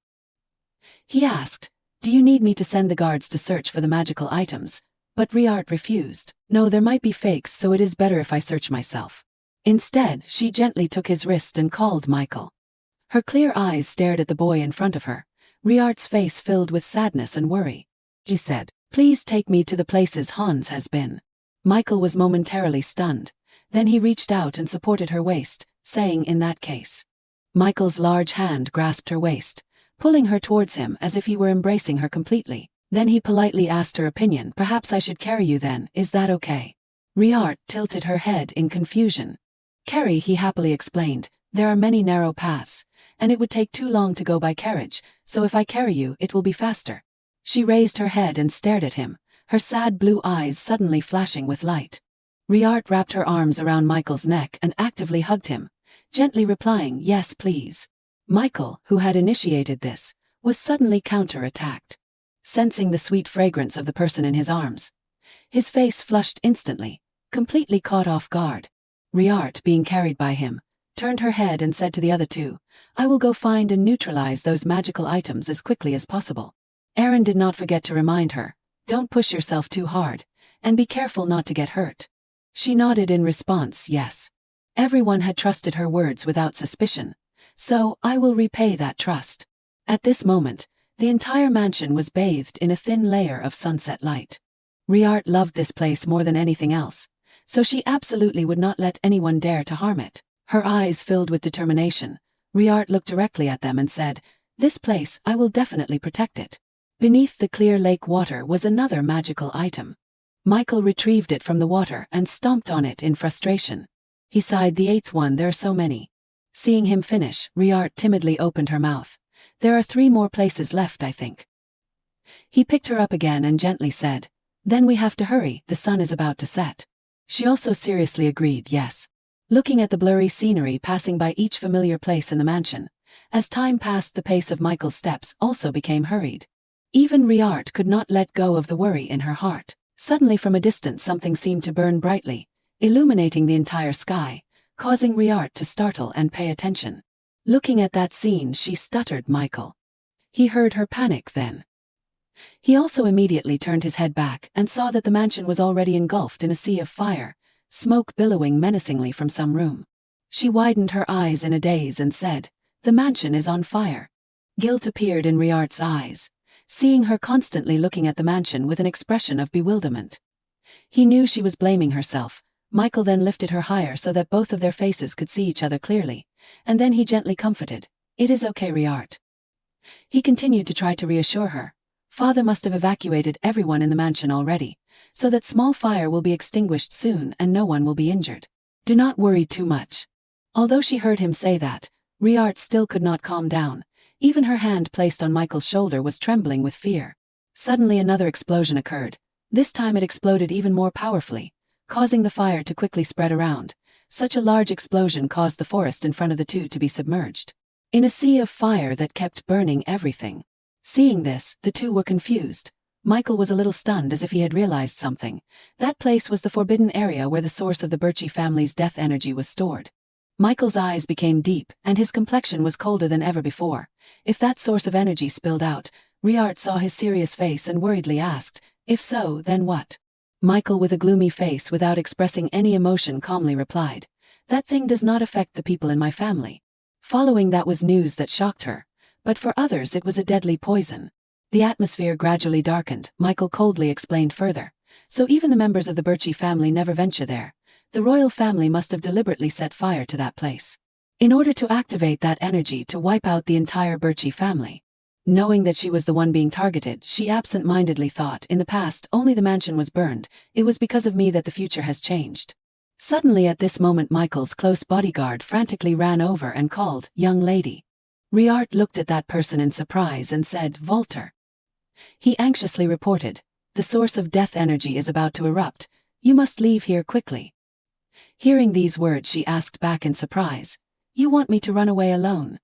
[SPEAKER 1] He asked, "Do you need me to send the guards to search for the magical items?" But Riart refused. "No, there might be fakes, so it is better if I search myself." Instead, she gently took his wrist and called Michael. Her clear eyes stared at the boy in front of her, Riart's face filled with sadness and worry. She said, "Please take me to the places Hans has been." Michael was momentarily stunned. Then he reached out and supported her waist, saying, "In that case." Michael's large hand grasped her waist, pulling her towards him as if he were embracing her completely. Then he politely asked her opinion. "Perhaps I should carry you then, is that okay?" Riart tilted her head in confusion. "Carry," he happily explained, "there are many narrow paths, and it would take too long to go by carriage, so if I carry you, it will be faster." She raised her head and stared at him, her sad blue eyes suddenly flashing with light. Riart wrapped her arms around Michael's neck and actively hugged him, gently replying, "Yes, please." Michael, who had initiated this, was suddenly counter-attacked. Sensing the sweet fragrance of the person in his arms, his face flushed instantly, completely caught off guard. Riart, being carried by him, turned her head and said to the other two, "I will go find and neutralize those magical items as quickly as possible." Aaron did not forget to remind her, "Don't push yourself too hard, and be careful not to get hurt." She nodded in response, yes. Everyone had trusted her words without suspicion, so I will repay that trust. At this moment, the entire mansion was bathed in a thin layer of sunset light. Riart loved this place more than anything else, so she absolutely would not let anyone dare to harm it. Her eyes filled with determination, Riart looked directly at them and said, "This place, I will definitely protect it." Beneath the clear lake water was another magical item. Michael retrieved it from the water and stomped on it in frustration. He sighed, "The eighth one, there are so many." Seeing him finish, Riart timidly opened her mouth. "There are 3 more places left, I think." He picked her up again and gently said, "Then we have to hurry, the sun is about to set." She also seriously agreed, yes. Looking at the blurry scenery passing by each familiar place in the mansion, as time passed the pace of Michael's steps also became hurried. Even Riart could not let go of the worry in her heart. Suddenly from a distance something seemed to burn brightly, illuminating the entire sky, causing Riart to startle and pay attention. Looking at that scene, she stuttered, "Michael." He heard her panic then. He also immediately turned his head back and saw that the mansion was already engulfed in a sea of fire, smoke billowing menacingly from some room. She widened her eyes in a daze and said, "The mansion is on fire." Guilt appeared in Riart's eyes, seeing her constantly looking at the mansion with an expression of bewilderment. He knew she was blaming herself. Michael then lifted her higher so that both of their faces could see each other clearly, and then he gently comforted, "It is okay, Riart." He continued to try to reassure her. "Father must have evacuated everyone in the mansion already, so that small fire will be extinguished soon and no one will be injured. Do not worry too much." Although she heard him say that, Riart still could not calm down. Even her hand placed on Michael's shoulder was trembling with fear. Suddenly another explosion occurred. This time it exploded even more powerfully, causing the fire to quickly spread around. Such a large explosion caused the forest in front of the two to be submerged in a sea of fire that kept burning everything. Seeing this, the two were confused. Michael was a little stunned as if he had realized something. That place was the forbidden area where the source of the Birchie family's death energy was stored. Michael's eyes became deep, and his complexion was colder than ever before. If that source of energy spilled out, Riart saw his serious face and worriedly asked, "If so, then what?" Michael, with a gloomy face without expressing any emotion, calmly replied, "That thing does not affect the people in my family." Following that was news that shocked her, but for others it was a deadly poison. The atmosphere gradually darkened. Michael coldly explained further, "So even the members of the Birchie family never venture there. The royal family must have deliberately set fire to that place in order to activate that energy to wipe out the entire Birchie family." Knowing that she was the one being targeted, she absent-mindedly thought, "In the past, only the mansion was burned. It was because of me that the future has changed." Suddenly at this moment Michael's close bodyguard frantically ran over and called, "Young lady." Riart looked at that person in surprise and said, "Volter." He anxiously reported, "The source of death energy is about to erupt. You must leave here quickly." Hearing these words, she asked back in surprise, "You want me to run away alone?"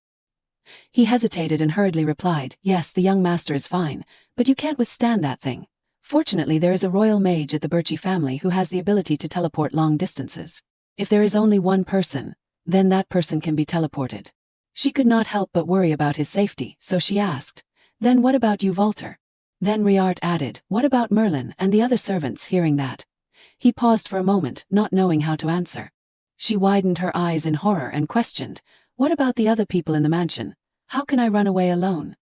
[SPEAKER 1] He hesitated and hurriedly replied, "Yes, the young master is fine, but you can't withstand that thing. Fortunately, there is a royal mage at the Birchie family who has the ability to teleport long distances. If there is only one person, then that person can be teleported. She could not help but worry about his safety, so she asked, "Then what about you, Walter?" Then Riart added, "What about Merlin and the other servants?" Hearing that, he paused for a moment, not knowing how to answer. She widened her eyes in horror and questioned, "What about the other people in the mansion? How can I run away alone?"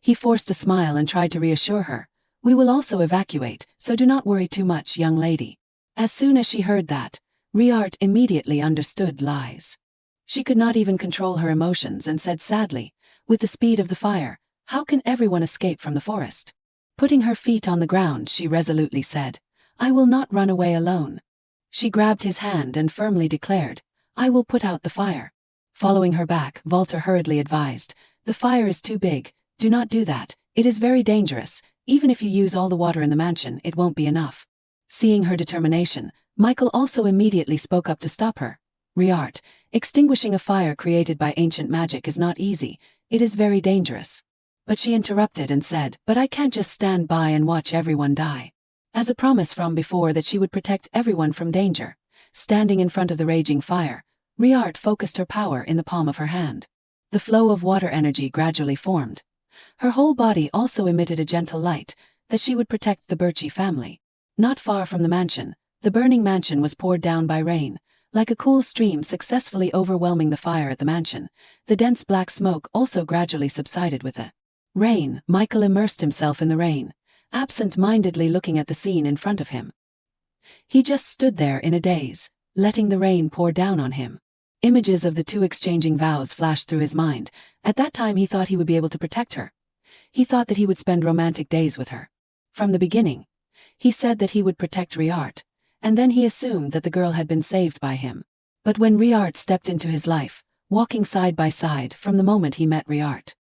[SPEAKER 1] He forced a smile and tried to reassure her, "We will also evacuate, so do not worry too much, young lady." As soon as she heard that, Riart immediately understood lies. She could not even control her emotions and said sadly, "With the speed of the fire, how can everyone escape from the forest?" Putting her feet on the ground, she resolutely said, "I will not run away alone." She grabbed his hand and firmly declared, "I will put out the fire." Following her back, Walter hurriedly advised, "The fire is too big, do not do that, it is very dangerous, even if you use all the water in the mansion, it won't be enough." Seeing her determination, Michael also immediately spoke up to stop her. "Riart, extinguishing a fire created by ancient magic is not easy, it is very dangerous." But she interrupted and said, "But I can't just stand by and watch everyone die." As a promise from before that she would protect everyone from danger, standing in front of the raging fire, Riart focused her power in the palm of her hand. The flow of water energy gradually formed. Her whole body also emitted a gentle light, that she would protect the Birchie family. Not far from the mansion, the burning mansion was poured down by rain, like a cool stream successfully overwhelming the fire at the mansion. The dense black smoke also gradually subsided with the rain. Michael immersed himself in the rain, absent-mindedly looking at the scene in front of him. He just stood there in a daze, letting the rain pour down on him. Images of the two exchanging vows flashed through his mind. At that time he thought he would be able to protect her. He thought that he would spend romantic days with her. From the beginning, he said that he would protect Riart, and then he assumed that the girl had been saved by him. But when Riart stepped into his life, walking side by side from the moment he met Riart,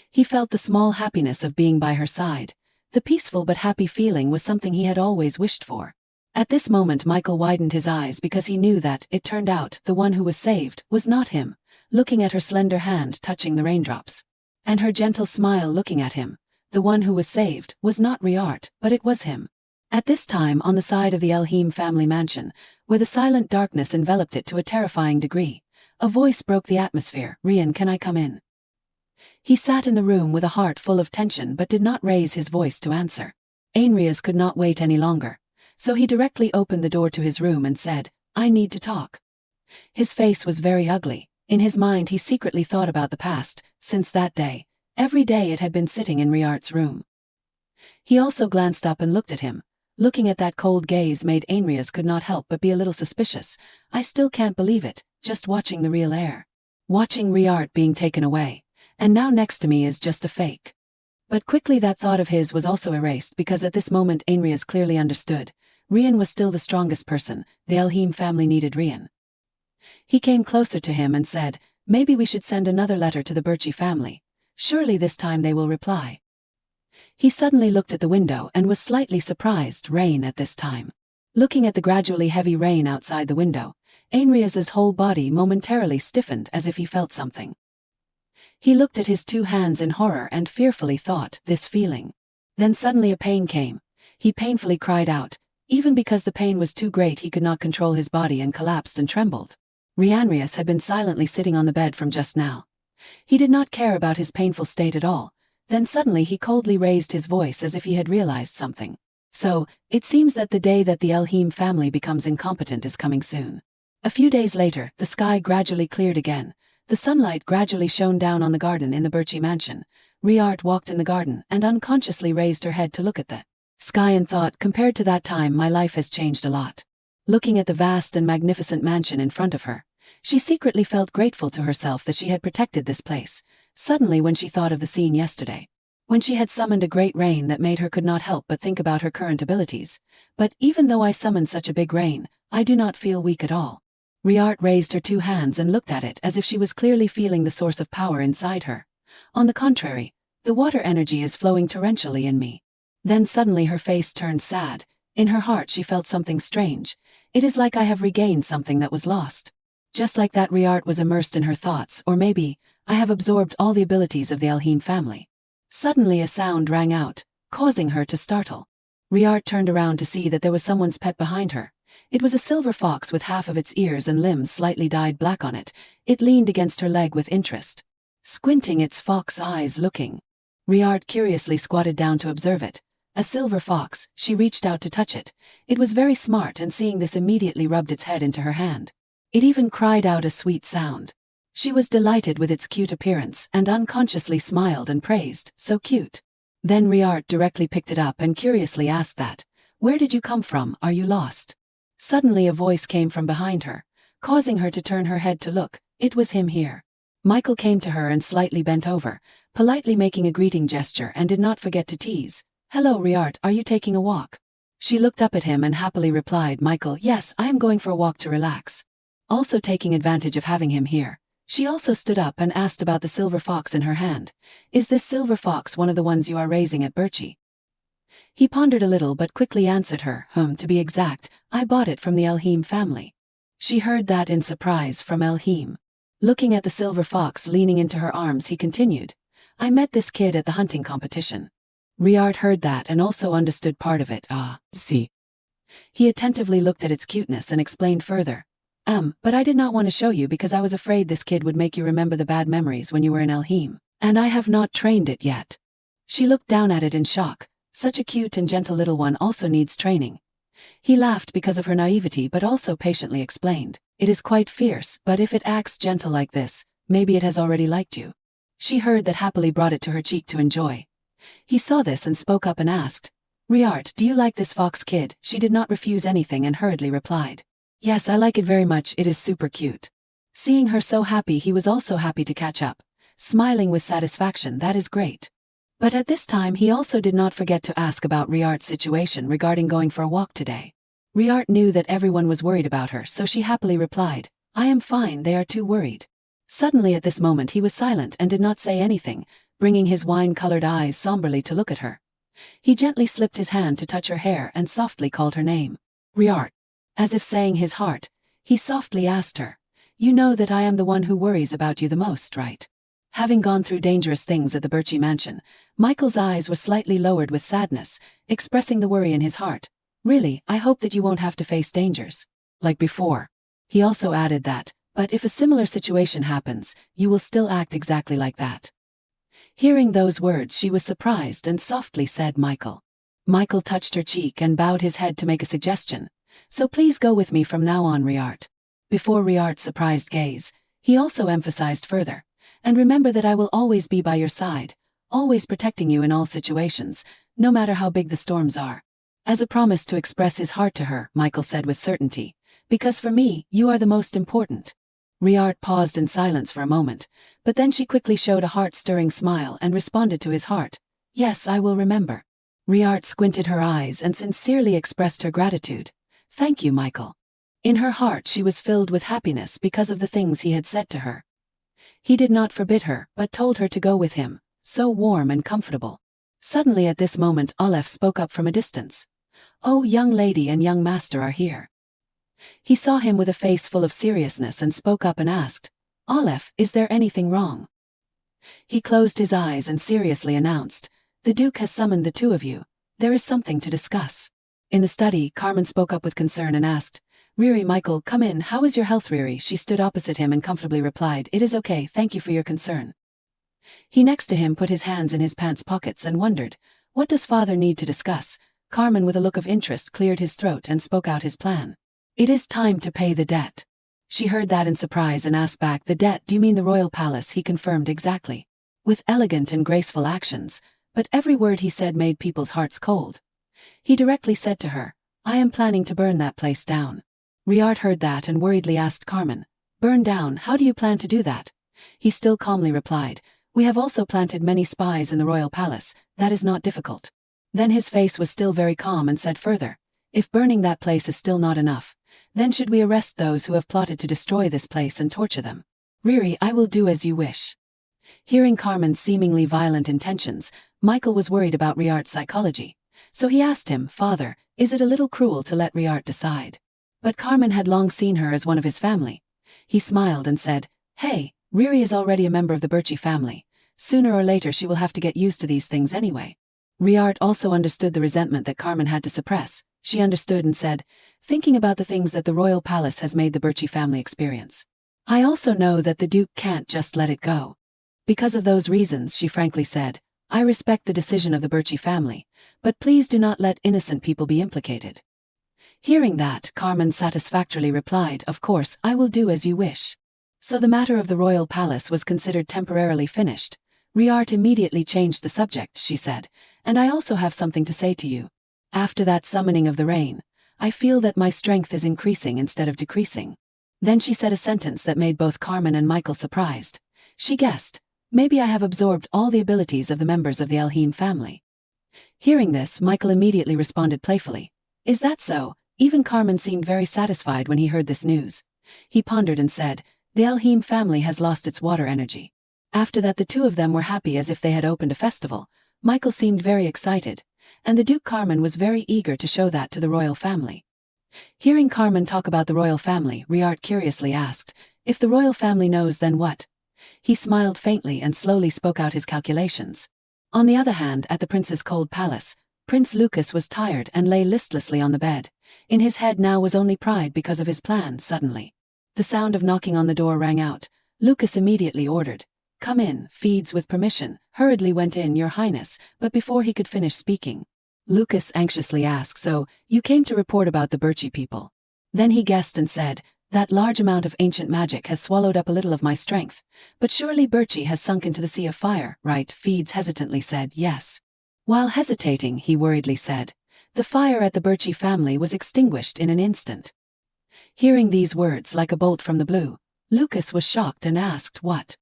[SPEAKER 1] he felt the small happiness of being by her side. The peaceful but happy feeling was something he had always wished for. At this moment Michael widened his eyes because he knew that, it turned out, the one who was saved was not him, looking at her slender hand touching the raindrops, and her gentle smile looking at him. The one who was saved was not Riart, but it was him. At this time, on the side of the Elheim family mansion, where the silent darkness enveloped it to a terrifying degree, a voice broke the atmosphere. "Rian, can I come in?" He sat in the room with a heart full of tension but did not raise his voice to answer. Ainrias could not wait any longer, so he directly opened the door to his room and said, "I need to talk." His face was very ugly. In his mind he secretly thought about the past. Since that day, every day it had been sitting in Riart's room. He also glanced up and looked at him. Looking at that cold gaze made Ainrias could not help but be a little suspicious. "I still can't believe it, just watching the real heir. Watching Riart being taken away, and now next to me is just a fake." But quickly that thought of his was also erased because at this moment Ainrias clearly understood. Rian was still the strongest person. The Elheim family needed Rian. He came closer to him and said, "Maybe we should send another letter to the Birchie family. Surely this time they will reply." He suddenly looked at the window and was slightly surprised. Rain at this time. Looking at the gradually heavy rain outside the window, Ainrias's whole body momentarily stiffened as if he felt something. He looked at his two hands in horror and fearfully thought, this feeling. Then suddenly a pain came. He painfully cried out. Even because the pain was too great he could not control his body and collapsed and trembled. Rianrias had been silently sitting on the bed from just now. He did not care about his painful state at all. Then suddenly he coldly raised his voice as if he had realized something. "So, it seems that the day that the Elheim family becomes incompetent is coming soon." A few days later, the sky gradually cleared again. The sunlight gradually shone down on the garden in the Birchie mansion. Riart walked in the garden and unconsciously raised her head to look at the sky and thought, compared to that time my life has changed a lot. Looking at the vast and magnificent mansion in front of her, she secretly felt grateful to herself that she had protected this place. Suddenly when she thought of the scene yesterday, when she had summoned a great rain that made her could not help but think about her current abilities. "But even though I summoned such a big rain, I do not feel weak at all." Riart raised her two hands and looked at it as if she was clearly feeling the source of power inside her. "On the contrary, the water energy is flowing torrentially in me." Then suddenly her face turned sad. In her heart she felt something strange. "It is like I have regained something that was lost." Just like that, Riart was immersed in her thoughts, or maybe, I have absorbed all the abilities of the Elheim family. Suddenly a sound rang out, causing her to startle. Riart turned around to see that there was someone's pet behind her. It was a silver fox with half of its ears and limbs slightly dyed black on it. It leaned against her leg with interest, squinting its fox eyes looking. Riart curiously squatted down to observe it. A silver fox, she reached out to touch it. It was very smart, and seeing this immediately rubbed its head into her hand. It even cried out a sweet sound. She was delighted with its cute appearance and unconsciously smiled and praised, "So cute." Then Riart directly picked it up and curiously asked that, "Where did you come from? Are you lost?" Suddenly a voice came from behind her, causing her to turn her head to look. It was him here. Michael came to her and slightly bent over, politely making a greeting gesture, and did not forget to tease, "Hello Riart, are you taking a walk?" She looked up at him and happily replied, "Michael, yes, I am going for a walk to relax." Also taking advantage of having him here, she also stood up and asked about the silver fox in her hand. "Is this silver fox one of the ones you are raising at Birchie?" He pondered a little but quickly answered her, "To be exact, I bought it from the Elheim family." She heard that in surprise. "From Elheim?" Looking at the silver fox leaning into her arms, he continued, "I met this kid at the hunting competition." Riart heard that and also understood part of it. See. He attentively looked at its cuteness and explained further, "But I did not want to show you because I was afraid this kid would make you remember the bad memories when you were in Elheim, and I have not trained it yet." She looked down at it in shock. Such a cute and gentle little one also needs training. He laughed because of her naivety but also patiently explained, "It is quite fierce, but if it acts gentle like this, maybe it has already liked you." She heard that, happily brought it to her cheek to enjoy. He saw this and spoke up and asked, "Riart, do you like this fox kid?" She did not refuse anything and hurriedly replied, "Yes, I like it very much, it is super cute." Seeing her so happy, he was also happy to catch up, smiling with satisfaction. "That is great." But at this time he also did not forget to ask about Riart's situation regarding going for a walk today. Riart knew that everyone was worried about her, so she happily replied, "I am fine, they are too worried." Suddenly at this moment he was silent and did not say anything, bringing his wine-colored eyes somberly to look at her. He gently slipped his hand to touch her hair and softly called her name, "Riart." As if saying his heart, he softly asked her, "You know that I am the one who worries about you the most, right?" Having gone through dangerous things at the Birchie mansion, Michael's eyes were slightly lowered with sadness, expressing the worry in his heart. "Really, I hope that you won't have to face dangers like before." He also added that, "But if a similar situation happens, you will still act exactly like that." Hearing those words, she was surprised and softly said, "Michael." Michael touched her cheek and bowed his head to make a suggestion, "So please go with me from now on, Riart." Before Riart's surprised gaze, he also emphasized further, "And remember that I will always be by your side, always protecting you in all situations, no matter how big the storms are." As a promise to express his heart to her, Michael said with certainty, "Because for me, you are the most important." Riart paused in silence for a moment, but then she quickly showed a heart-stirring smile and responded to his heart, "Yes, I will remember." Riart squinted her eyes and sincerely expressed her gratitude. "Thank you, Michael." In her heart she was filled with happiness because of the things he had said to her. He did not forbid her, but told her to go with him, so warm and comfortable. Suddenly at this moment Aleph spoke up from a distance. "Oh, young lady and young master are here." He saw him with a face full of seriousness and spoke up and asked, "Aleph, is there anything wrong?" He closed his eyes and seriously announced, "The Duke has summoned the two of you. There is something to discuss." In the study, Carmen spoke up with concern and asked, "Riri, Michael, come in, how is your health?" Riri, she stood opposite him and comfortably replied, "It is okay, thank you for your concern." He next to him put his hands in his pants pockets and wondered, what does father need to discuss? Carmen with a look of interest cleared his throat and spoke out his plan. "It is time to pay the debt." She heard that in surprise and asked back, "The debt, do you mean the royal palace?" He confirmed, "Exactly." With elegant and graceful actions, but every word he said made people's hearts cold. He directly said to her, "I am planning to burn that place down." Riart heard that and worriedly asked Carmen, "Burn down, how do you plan to do that?" He still calmly replied, "We have also planted many spies in the royal palace, that is not difficult." Then his face was still very calm and said further, "If burning that place is still not enough, then should we arrest those who have plotted to destroy this place and torture them?" "Riri, I will do as you wish." Hearing Carmen's seemingly violent intentions, Michael was worried about Riart's psychology, so he asked him, "Father, is it a little cruel to let Riart decide?" But Carmen had long seen her as one of his family. He smiled and said, "Hey, Riri is already a member of the Birchie family. Sooner or later she will have to get used to these things anyway." Riart also understood the resentment that Carmen had to suppress, She understood and said, thinking about the things that the royal palace has made the Birchie family experience. I also know that the Duke can't just let it go. Because of those reasons, she frankly said, I respect the decision of the Birchie family, but please do not let innocent people be implicated. Hearing that, Carmen satisfactorily replied, of course, I will do as you wish. So the matter of the royal palace was considered temporarily finished. Riart immediately changed the subject, she said, and I also have something to say to you. After that summoning of the rain, I feel that my strength is increasing instead of decreasing. Then she said a sentence that made both Carmen and Michael surprised. She guessed, maybe I have absorbed all the abilities of the members of the Elheim family. Hearing this, Michael immediately responded playfully. Is that so? Even Carmen seemed very satisfied when he heard this news. He pondered and said, the Elheim family has lost its water energy. After that, the two of them were happy as if they had opened a festival. Michael seemed very excited, and the Duke Carmen was very eager to show that to the royal family. Hearing Carmen talk about the royal family, Riart curiously asked, if the royal family knows, then what? He smiled faintly and slowly spoke out his calculations. On the other hand, at the prince's cold palace, Prince Lucas was tired and lay listlessly on the bed. In his head now was only pride because of his plan. Suddenly, the sound of knocking on the door rang out. Lucas immediately ordered, come in, Feeds with permission, hurriedly went in, Your Highness, but before he could finish speaking, Lucas anxiously asked, so, you came to report about the Birchie people? Then he guessed and said, that large amount of ancient magic has swallowed up a little of my strength, but surely Birchie has sunk into the sea of fire, right? Feeds hesitantly said, yes. While hesitating, he worriedly said, the fire at the Birchie family was extinguished in an instant. Hearing these words like a bolt from the blue, Lucas was shocked and asked, what?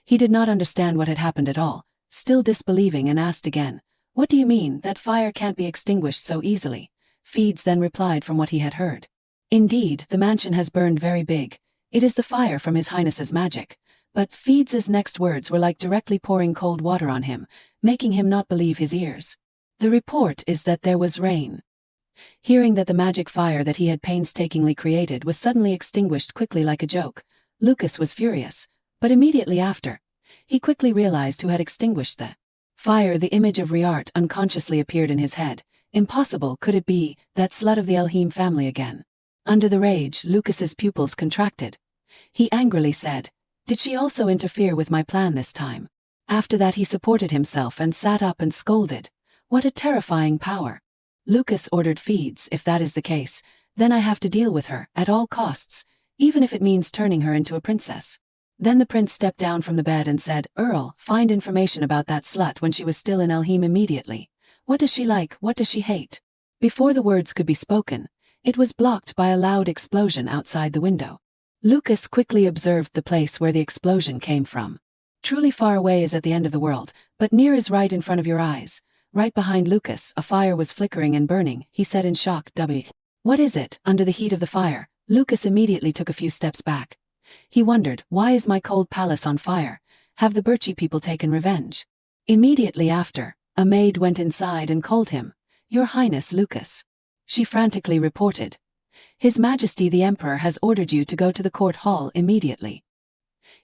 [SPEAKER 1] He did not understand what had happened at all, still disbelieving, and asked again, what do you mean, that fire can't be extinguished so easily? Feeds then replied from what he had heard. Indeed, the mansion has burned very big. It is the fire from His Highness's magic. But Feeds' next words were like directly pouring cold water on him, making him not believe his ears. The report is that there was rain. Hearing that the magic fire that he had painstakingly created was suddenly extinguished quickly like a joke, Lucas was furious, but immediately after, he quickly realized who had extinguished the fire. The image of Riart unconsciously appeared in his head. Impossible, could it be, that slut of the Elheim family again? Under the rage, Lucas's pupils contracted. He angrily said, did she also interfere with my plan this time? After that he supported himself and sat up and scolded, what a terrifying power. Lucas ordered Feeds, if that is the case, then I have to deal with her, at all costs, even if it means turning her into a princess. Then the prince stepped down from the bed and said, Earl, find information about that slut when she was still in Elheim immediately. What does she like, what does she hate? Before the words could be spoken, it was blocked by a loud explosion outside the window. Lucas quickly observed the place where the explosion came from. Truly far away is at the end of the world, but near is right in front of your eyes. Right behind Lucas, a fire was flickering and burning, he said in shock. What is it? Under the heat of the fire, Lucas immediately took a few steps back. He wondered, why is my cold palace on fire? Have the Birchie people taken revenge? Immediately after, a maid went inside and called him, Your Highness Lucas. She frantically reported, His Majesty the Emperor has ordered you to go to the court hall immediately.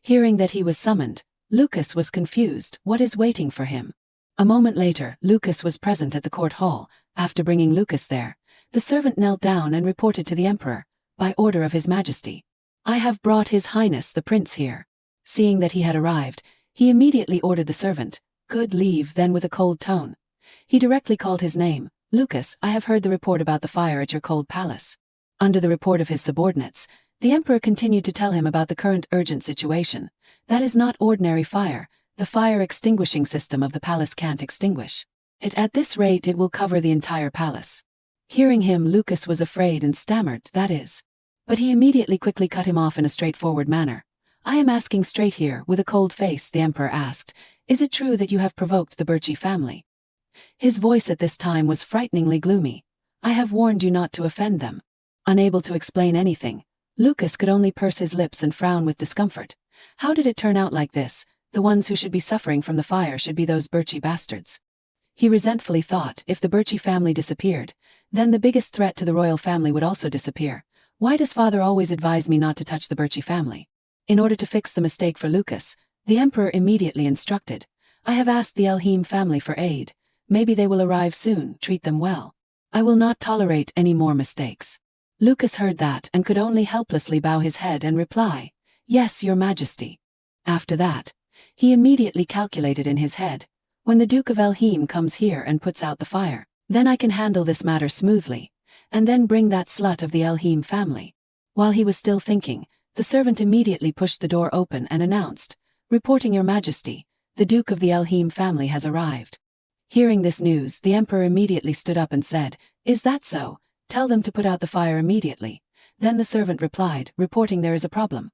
[SPEAKER 1] Hearing that he was summoned, Lucas was confused. What is waiting for him? A moment later, Lucas was present at the court hall. After bringing Lucas there, the servant knelt down and reported to the Emperor, by order of His Majesty, I have brought His Highness the Prince here. Seeing that he had arrived, he immediately ordered the servant, Good leave. Then with a cold tone, he directly called his name, Lucas, I have heard the report about the fire at your cold palace. Under the report of his subordinates, the Emperor continued to tell him about the current urgent situation. That is not ordinary fire. The fire extinguishing system of the palace can't extinguish it. At this rate it will cover the entire palace. Hearing him, Lucas was afraid and stammered, that is. But he immediately quickly cut him off in a straightforward manner. I am asking straight here. With a cold face, the Emperor asked, is it true that you have provoked the Birchie family? His voice at this time was frighteningly gloomy. I have warned you not to offend them. Unable to explain anything, Lucas could only purse his lips and frown with discomfort. How did it turn out like this? The ones who should be suffering from the fire should be those Birchie bastards. He resentfully thought, if the Birchie family disappeared, then the biggest threat to the royal family would also disappear. Why does father always advise me not to touch the Birchie family? In order to fix the mistake for Lucas, the Emperor immediately instructed, I have asked the Elheim family for aid. Maybe they will arrive soon. Treat them well. I will not tolerate any more mistakes. Lucas heard that and could only helplessly bow his head and reply, "Yes, your majesty." After that, he immediately calculated in his head, when the Duke of Elheim comes here and puts out the fire, then I can handle this matter smoothly, and then bring that slut of the Elheim family. While he was still thinking, the servant immediately pushed the door open and announced, "Reporting your majesty, the Duke of the Elheim family has arrived." Hearing this news, the emperor immediately stood up and said, "Is that so? Tell them to put out the fire immediately." Then the servant replied, reporting there is a problem.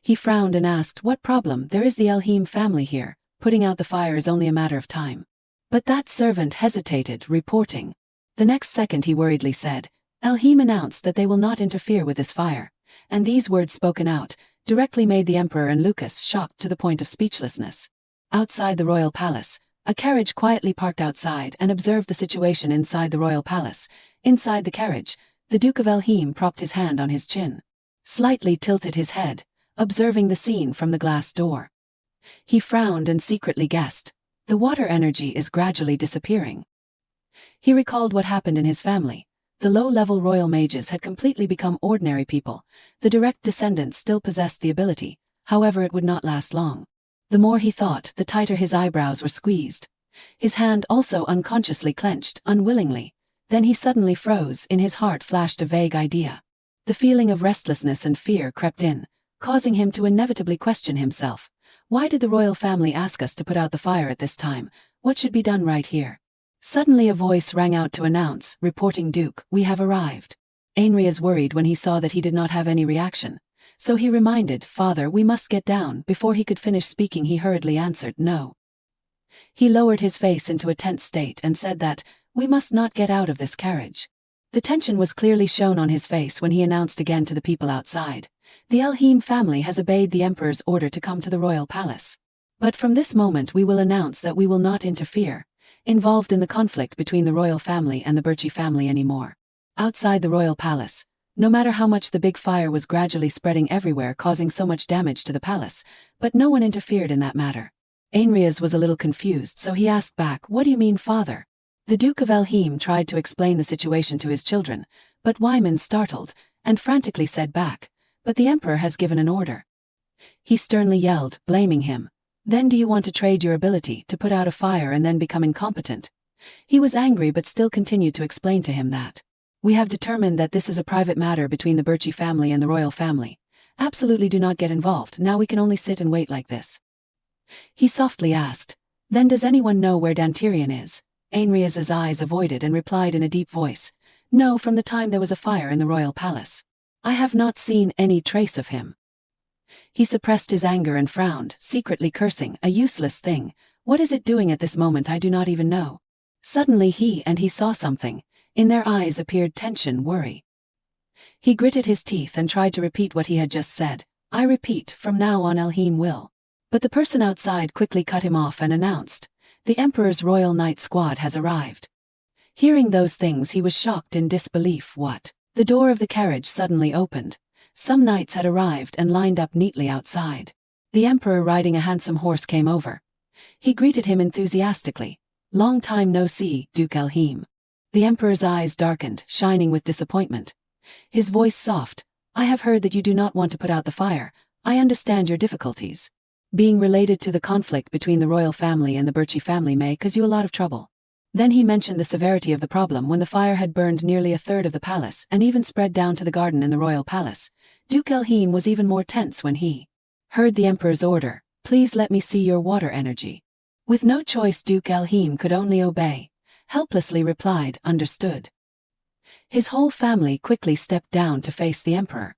[SPEAKER 1] He frowned and asked, "What problem? There is the Elheim family here. Putting out the fire is only a matter of time." But that servant hesitated, reporting. The next second he worriedly said, "Elheim announced that they will not interfere with this fire," and these words spoken out directly made the emperor and Lucas shocked to the point of speechlessness. Outside the royal palace, a carriage quietly parked outside and observed the situation inside the royal palace. Inside the carriage, the Duke of Elheim propped his hand on his chin, slightly tilted his head, observing the scene from the glass door. He frowned and secretly guessed, the water energy is gradually disappearing. He recalled what happened in his family. The low-level royal mages had completely become ordinary people. The direct descendants still possessed the ability, however it would not last long. The more he thought, the tighter his eyebrows were squeezed. His hand also unconsciously clenched, unwillingly. Then he suddenly froze, in his heart flashed a vague idea. The feeling of restlessness and fear crept in, causing him to inevitably question himself. Why did the royal family ask us to put out the fire at this time? What should be done right here? Suddenly a voice rang out to announce, reporting Duke, we have arrived. Ainrias worried when he saw that he did not have any reaction. So he reminded, Father, we must get down. Before he could finish speaking he hurriedly answered, no. He lowered his face into a tense state and said that, we must not get out of this carriage. The tension was clearly shown on his face when he announced again to the people outside. The Elheim family has obeyed the emperor's order to come to the royal palace. But from this moment we will announce that we will not interfere, involved in the conflict between the royal family and the Birchi family anymore. Outside the royal palace, no matter how much the big fire was gradually spreading everywhere causing so much damage to the palace, but no one interfered in that matter. Ainrias was a little confused, so he asked back, what do you mean, father? The Duke of Elheim tried to explain the situation to his children, but Wyman startled, and frantically said back, but the emperor has given an order. He sternly yelled, blaming him. Then do you want to trade your ability to put out a fire and then become incompetent? He was angry but still continued to explain to him that, we have determined that this is a private matter between the Birchi family and the royal family. Absolutely do not get involved, now we can only sit and wait like this. He softly asked, then does anyone know where Dantirian is? Ainrias's eyes avoided and replied in a deep voice, no, from the time there was a fire in the royal palace. I have not seen any trace of him. He suppressed his anger and frowned, secretly cursing, a useless thing. What is it doing at this moment I do not even know. Suddenly he saw something. In their eyes appeared tension, worry. He gritted his teeth and tried to repeat what he had just said. I repeat, from now on Elheim will. But the person outside quickly cut him off and announced, the Emperor's Royal Knight Squad has arrived. Hearing those things he was shocked in disbelief. What? The door of the carriage suddenly opened. Some knights had arrived and lined up neatly outside. The Emperor riding a handsome horse came over. He greeted him enthusiastically. Long time no see, Duke Elheim. The Emperor's eyes darkened, shining with disappointment. His voice soft, I have heard that you do not want to put out the fire. I understand your difficulties. Being related to the conflict between the royal family and the Birchi family may cause you a lot of trouble. Then he mentioned the severity of the problem when the fire had burned nearly a third of the palace and even spread down to the garden in the royal palace. Duke Elheim was even more tense when he heard the emperor's order, please let me see your water energy. With no choice Duke Elheim could only obey. Helplessly replied, understood. His whole family quickly stepped down to face the emperor.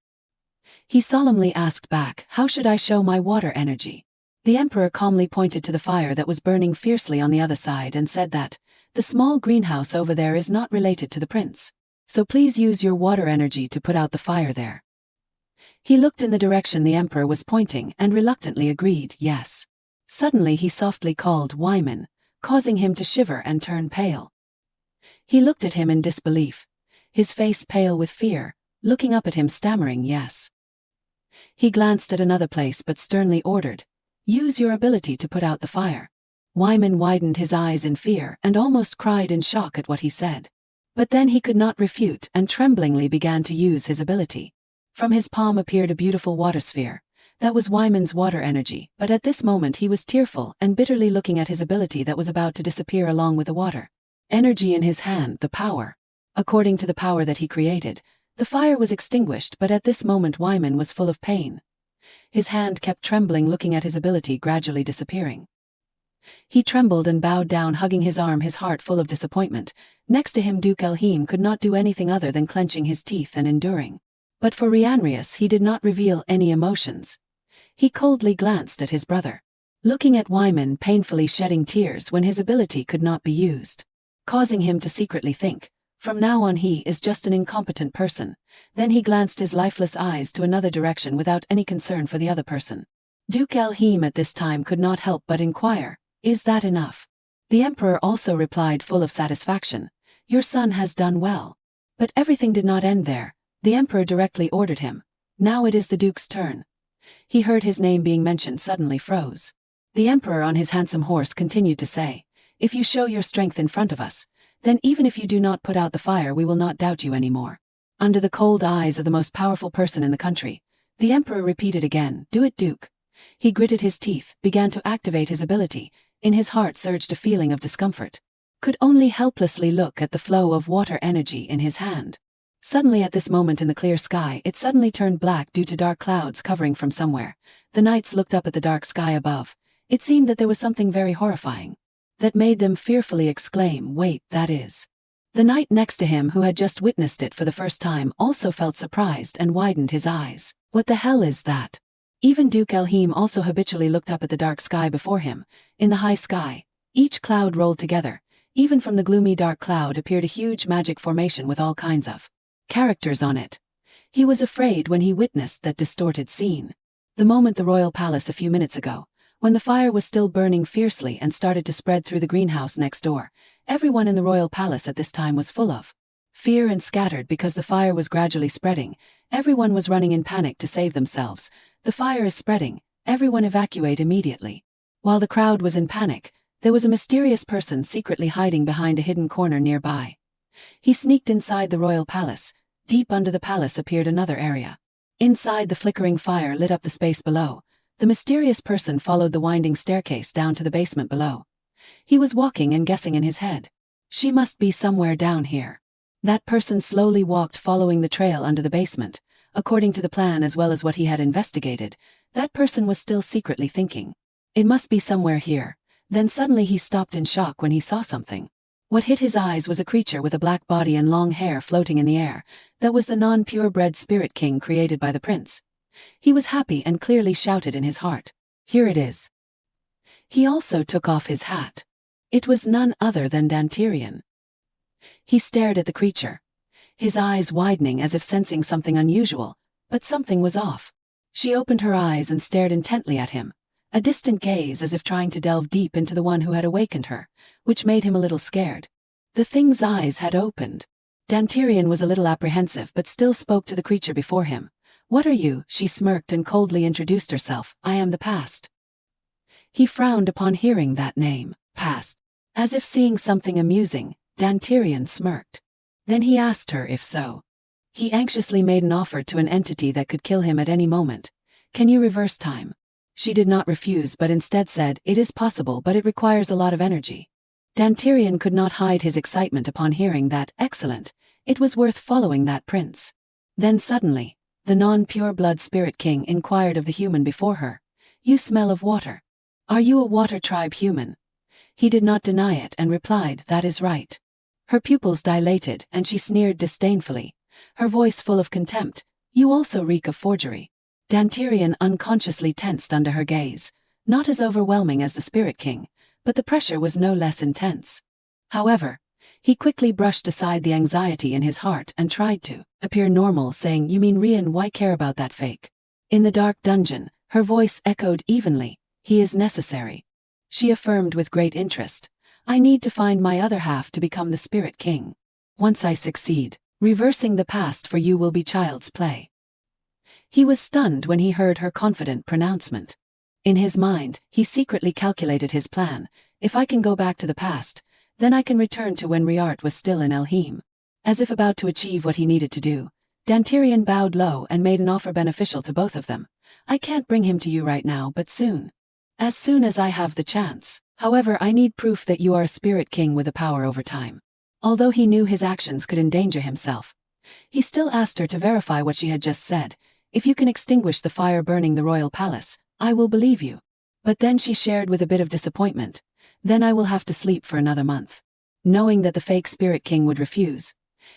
[SPEAKER 1] He solemnly asked back, how should I show my water energy? The emperor calmly pointed to the fire that was burning fiercely on the other side and said that, the small greenhouse over there is not related to the prince. So please use your water energy to put out the fire there. He looked in the direction the emperor was pointing and reluctantly agreed, yes. Suddenly he softly called Wyman, causing him to shiver and turn pale. He looked at him in disbelief, his face pale with fear, looking up at him stammering yes. He glanced at another place but sternly ordered, use your ability to put out the fire. Wyman widened his eyes in fear and almost cried in shock at what he said. But then he could not refute and tremblingly began to use his ability. From his palm appeared a beautiful water sphere. That was Wyman's water energy, but at this moment he was tearful and bitterly looking at his ability that was about to disappear along with the water. Energy in his hand, the power. According to the power that he created, the fire was extinguished, but at this moment Wyman was full of pain. His hand kept trembling looking at his ability gradually disappearing. He trembled and bowed down, hugging his arm, his heart full of disappointment. Next to him Duke Elheim could not do anything other than clenching his teeth and enduring. But for Rhianrius he did not reveal any emotions. He coldly glanced at his brother, looking at Wyman painfully shedding tears when his ability could not be used, causing him to secretly think, from now on he is just an incompetent person. Then he glanced his lifeless eyes to another direction without any concern for the other person. Duke Elheim at this time could not help but inquire, "Is that enough?" The emperor also replied full of satisfaction, "Your son has done well." But everything did not end there. The emperor directly ordered him, "Now it is the duke's turn." He heard his name being mentioned, suddenly froze. The emperor on his handsome horse continued to say, "If you show your strength in front of us, then even if you do not put out the fire we will not doubt you anymore." Under the cold eyes of the most powerful person in the country, the emperor repeated again, "Do it, Duke." He gritted his teeth, began to activate his ability. In his heart surged a feeling of discomfort. Could only helplessly look at the flow of water energy in his hand. Suddenly at this moment in the clear sky it suddenly turned black due to dark clouds covering from somewhere. The knights looked up at the dark sky above. It seemed that there was something very horrifying that made them fearfully exclaim, "Wait, that is." The knight next to him, who had just witnessed it for the first time, also felt surprised and widened his eyes. "What the hell is that?" Even Duke Elheim also habitually looked up at the dark sky before him. In the high sky, each cloud rolled together. Even from the gloomy dark cloud appeared a huge magic formation with all kinds of characters on it. He was afraid when he witnessed that distorted scene. The moment the royal palace a few minutes ago, when the fire was still burning fiercely and started to spread through the greenhouse next door, everyone in the royal palace at this time was full of fear and scattered because the fire was gradually spreading. Everyone was running in panic to save themselves. "The fire is spreading, everyone evacuate immediately." While the crowd was in panic, there was a mysterious person secretly hiding behind a hidden corner nearby. He sneaked inside the royal palace. Deep under the palace appeared another area. Inside, the flickering fire lit up the space below. The mysterious person followed the winding staircase down to the basement below. He was walking and guessing in his head, "She must be somewhere down here." That person slowly walked following the trail under the basement. According to the plan as well as what he had investigated, that person was still secretly thinking, "It must be somewhere here." Then suddenly he stopped in shock when he saw something. What hit his eyes was a creature with a black body and long hair floating in the air. That was the non-purebred spirit king created by the prince. He was happy and clearly shouted in his heart, "Here it is." He also took off his hat. It was none other than Dantirian. He stared at the creature, his eyes widening as if sensing something unusual, but something was off. She opened her eyes and stared intently at him, a distant gaze as if trying to delve deep into the one who had awakened her, which made him a little scared. The thing's eyes had opened. Dantirian was a little apprehensive but still spoke to the creature before him. "What are you?" She smirked and coldly introduced herself, "I am the past." He frowned upon hearing that name, past. As if seeing something amusing, Dantirian smirked. Then he asked her if so. He anxiously made an offer to an entity that could kill him at any moment. "Can you reverse time?" She did not refuse but instead said, "It is possible but it requires a lot of energy." Dantirian could not hide his excitement upon hearing that. Excellent. It was worth following that prince. Then suddenly, the non-pure blood spirit king inquired of the human before her, "You smell of water. Are you a water tribe human?" He did not deny it and replied, "That is right." Her pupils dilated and she sneered disdainfully, her voice full of contempt, "You also reek of forgery." Dantirian unconsciously tensed under her gaze, not as overwhelming as the spirit king, but the pressure was no less intense. However, he quickly brushed aside the anxiety in his heart and tried to appear normal, saying, "You mean Rian? Why care about that fake?" In the dark dungeon, her voice echoed evenly, "He is necessary." She affirmed with great interest, "I need to find my other half to become the spirit king. Once I succeed, reversing the past for you will be child's play." He was stunned when he heard her confident pronouncement. In his mind, he secretly calculated his plan. If I can go back to the past, then I can return to when Riart was still in Elheim. As if about to achieve what he needed to do, Dantirian bowed low and made an offer beneficial to both of them. I can't bring him to you right now, but soon. As soon as I have the chance. However, I need proof that you are a spirit king with a power over time. Although he knew his actions could endanger himself, he still asked her to verify what she had just said. If you can extinguish the fire burning the royal palace, I will believe you. But then she shared with a bit of disappointment. Then I will have to sleep for another month. Knowing that the fake spirit king would refuse,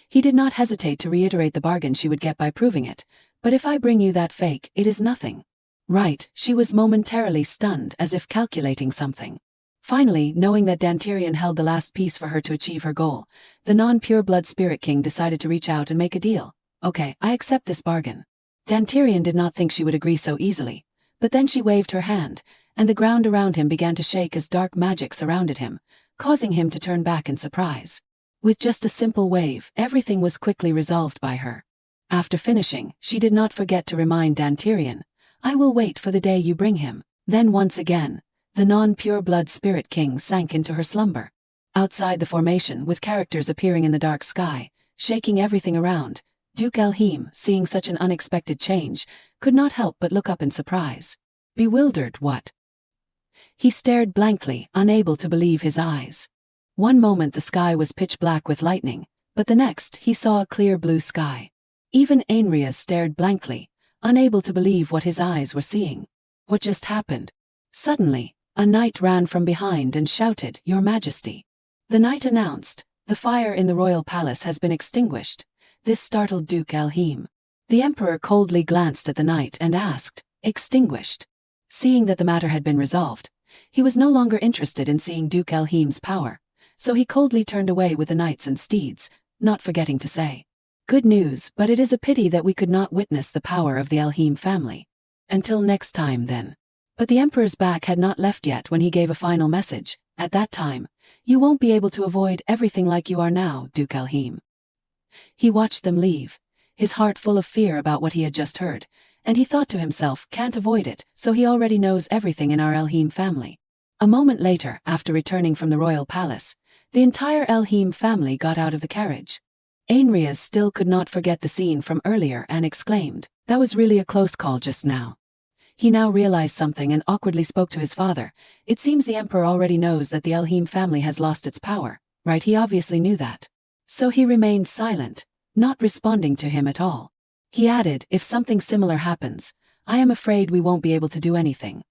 [SPEAKER 1] he did not hesitate to reiterate the bargain she would get by proving it. But if I bring you that fake, it is nothing. Right, she was momentarily stunned as if calculating something. Finally, knowing that Dantirian held the last piece for her to achieve her goal, the non-pure blood spirit king decided to reach out and make a deal. Okay, I accept this bargain. Dantirian did not think she would agree so easily, but then she waved her hand, and the ground around him began to shake as dark magic surrounded him, causing him to turn back in surprise. With just a simple wave, everything was quickly resolved by her. After finishing, she did not forget to remind Dantirian, I will wait for the day you bring him. Then once again, the non-pure blood spirit king sank into her slumber. Outside the formation, with characters appearing in the dark sky, shaking everything around, Duke Elheim, seeing such an unexpected change, could not help but look up in surprise. Bewildered, what? He stared blankly, unable to believe his eyes. One moment the sky was pitch black with lightning, but the next he saw a clear blue sky. Even Ainrias stared blankly, unable to believe what his eyes were seeing. What just happened? Suddenly, a knight ran from behind and shouted, Your Majesty. The knight announced, the fire in the royal palace has been extinguished. This startled Duke Elheim. The emperor coldly glanced at the knight and asked, Extinguished? Seeing that the matter had been resolved, he was no longer interested in seeing Duke Elheim's power, so he coldly turned away with the knights and steeds, not forgetting to say, Good news, but it is a pity that we could not witness the power of the Elheim family. Until next time then. But the emperor's back had not left yet when he gave a final message. At that time, you won't be able to avoid everything like you are now, Duke Elheim. He watched them leave, his heart full of fear about what he had just heard, and he thought to himself, can't avoid it, so he already knows everything in our Elheim family. A moment later, after returning from the royal palace, the entire Elheim family got out of the carriage. Ainrias still could not forget the scene from earlier and exclaimed, That was really a close call just now. He now realized something and awkwardly spoke to his father. It seems the emperor already knows that the Elheim family has lost its power, right? He obviously knew that. So he remained silent, not responding to him at all. He added, If something similar happens, I am afraid we won't be able to do anything.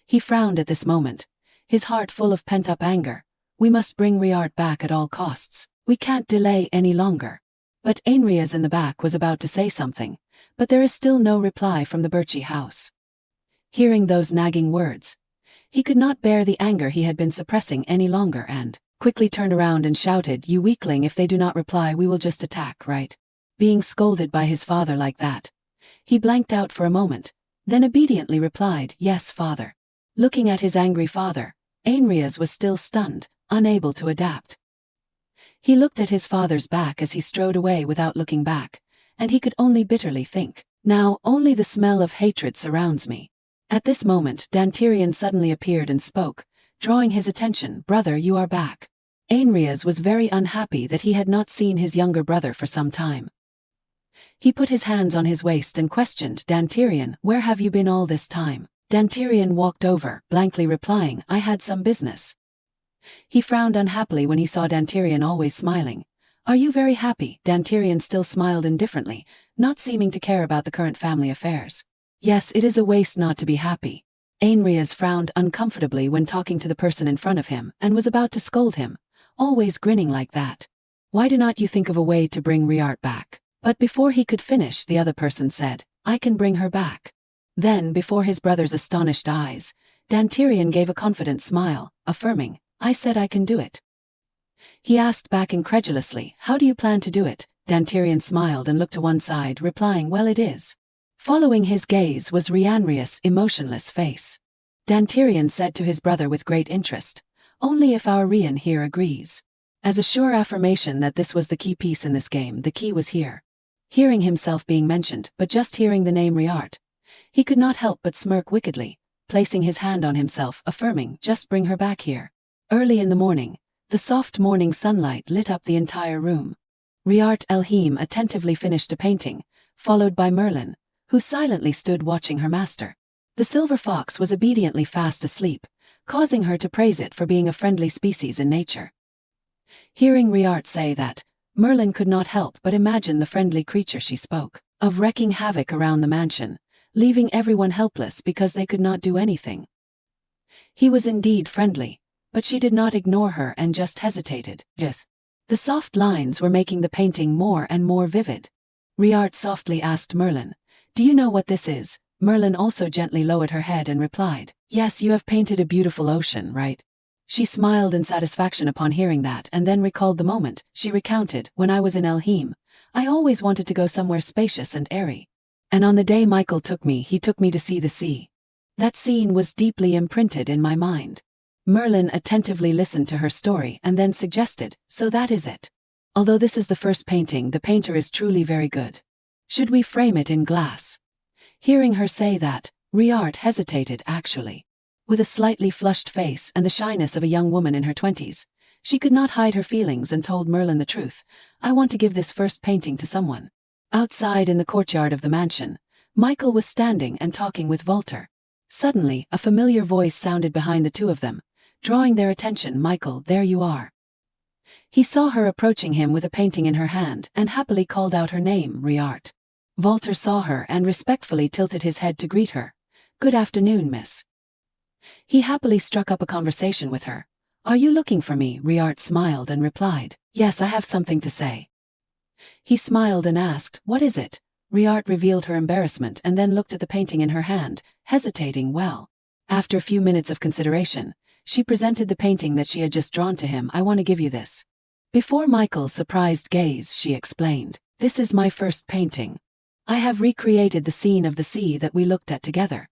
[SPEAKER 1] He frowned at this moment, his heart full of pent-up anger. We must bring Riart back at all costs. We can't delay any longer. But Ainrias in the back was about to say something, but there is still no reply from the Birchie house. Hearing those nagging words, he could not bear the anger he had been suppressing any longer and quickly turned around and shouted, You weakling, if they do not reply we will just attack, right? Being scolded by his father like that, he blanked out for a moment, then obediently replied, Yes, father. Looking at his angry father, Ainrias was still stunned, unable to adapt. He looked at his father's back as he strode away without looking back, and he could only bitterly think, Now only the smell of hatred surrounds me. At this moment Dantirian suddenly appeared and spoke, drawing his attention, Brother, you are back. Ainrias was very unhappy that he had not seen his younger brother for some time. He put his hands on his waist and questioned Dantirian, Where have you been all this time? Dantirian walked over, blankly replying, I had some business. He frowned unhappily when he saw Dantirian always smiling. Are you very happy? Dantirian still smiled indifferently, not seeming to care about the current family affairs. Yes, it is a waste not to be happy. Ainrias frowned uncomfortably when talking to the person in front of him and was about to scold him, always grinning like that. Why do not you think of a way to bring Riart back? But before he could finish, the other person said, I can bring her back. Then, before his brother's astonished eyes, Dantirian gave a confident smile, affirming, I said I can do it. He asked back incredulously, How do you plan to do it? Dantirian smiled and looked to one side, replying, Well, it is. Following his gaze was Rianrius' emotionless face. Dantirian said to his brother with great interest, Only if our Rian here agrees. As a sure affirmation that this was the key piece in this game, the key was here. Hearing himself being mentioned, but just hearing the name Riart, he could not help but smirk wickedly, placing his hand on himself, affirming, Just bring her back here. Early in the morning, the soft morning sunlight lit up the entire room. Riart Elheim attentively finished a painting, followed by Merlin, who silently stood watching her master. The silver fox was obediently fast asleep, causing her to praise it for being a friendly species in nature. Hearing Riart say that, Merlin could not help but imagine the friendly creature she spoke of wreaking havoc around the mansion, leaving everyone helpless because they could not do anything. He was indeed friendly, but she did not ignore her and just hesitated. Yes. The soft lines were making the painting more and more vivid. Riart softly asked Merlin, "Do you know what this is?" Merlin also gently lowered her head and replied, "Yes, you have painted a beautiful ocean, right?" She smiled in satisfaction upon hearing that and then recalled the moment. She recounted, "When I was in Elheim, I always wanted to go somewhere spacious and airy. And on the day Michael took me, he took me to see the sea. That scene was deeply imprinted in my mind." Merlin attentively listened to her story and then suggested, "So that is it. Although this is the first painting, the painter is truly very good. Should we frame it in glass?" Hearing her say that, Riart hesitated actually. With a slightly flushed face and the shyness of a young woman in her 20s, she could not hide her feelings and told Merlin the truth. "I want to give this first painting to someone." Outside in the courtyard of the mansion, Michael was standing and talking with Walter. Suddenly, a familiar voice sounded behind the two of them, drawing their attention. "Michael, there you are." He saw her approaching him with a painting in her hand and happily called out her name, Riart. Walter saw her and respectfully tilted his head to greet her. "Good afternoon, miss." He happily struck up a conversation with her. "Are you looking for me?" Riart smiled and replied, "Yes, I have something to say." He smiled and asked, "What is it?" Riart revealed her embarrassment and then looked at the painting in her hand, hesitating. Well, after a few minutes of consideration, she presented the painting that she had just drawn to him. "I want to give you this." Before Michael's surprised gaze, she explained, "This is my first painting. I have recreated the scene of the sea that we looked at together."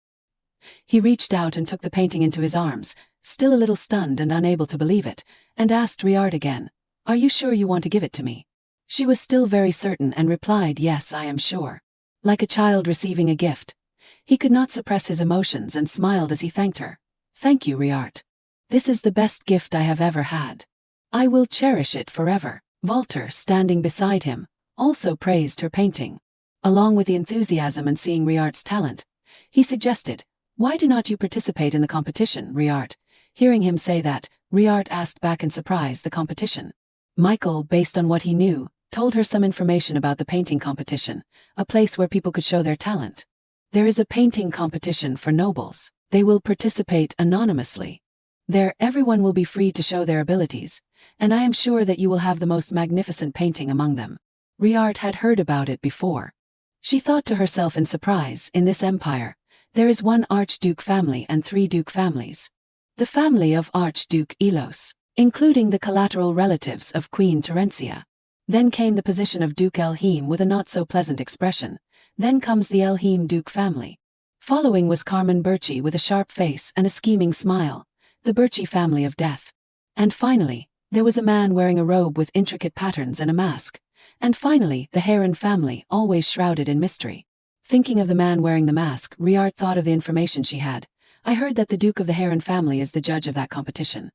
[SPEAKER 1] He reached out and took the painting into his arms, still a little stunned and unable to believe it, and asked Riart again, "Are you sure you want to give it to me?" She was still very certain and replied, "Yes, I am sure." Like a child receiving a gift, he could not suppress his emotions and smiled as he thanked her. "Thank you, Riart. This is the best gift I have ever had. I will cherish it forever." Walter, standing beside him, also praised her painting. Along with the enthusiasm and seeing Riart's talent, he suggested, "Why do not you participate in the competition, Riart?" Hearing him say that, Riart asked back in surprise, "The competition?" Michael, based on what he knew, told her some information about the painting competition, a place where people could show their talent. "There is a painting competition for nobles. They will participate anonymously. There, everyone will be free to show their abilities, and I am sure that you will have the most magnificent painting among them." Riart had heard about it before. She thought to herself in surprise, in this empire, there is one Archduke family and 3 Duke families. The family of Archduke Elos, including the collateral relatives of Queen Terentia. Then came the position of Duke Elheim with a not-so-pleasant expression. Then comes the Elheim Duke family. Following was Carmen Birchie with a sharp face and a scheming smile, the Birchie family of death. And finally, there was a man wearing a robe with intricate patterns and a mask. And finally, the Heron family, always shrouded in mystery. Thinking of the man wearing the mask, Riart thought of the information she had. "I heard that the Duke of the Heron family is the judge of that competition.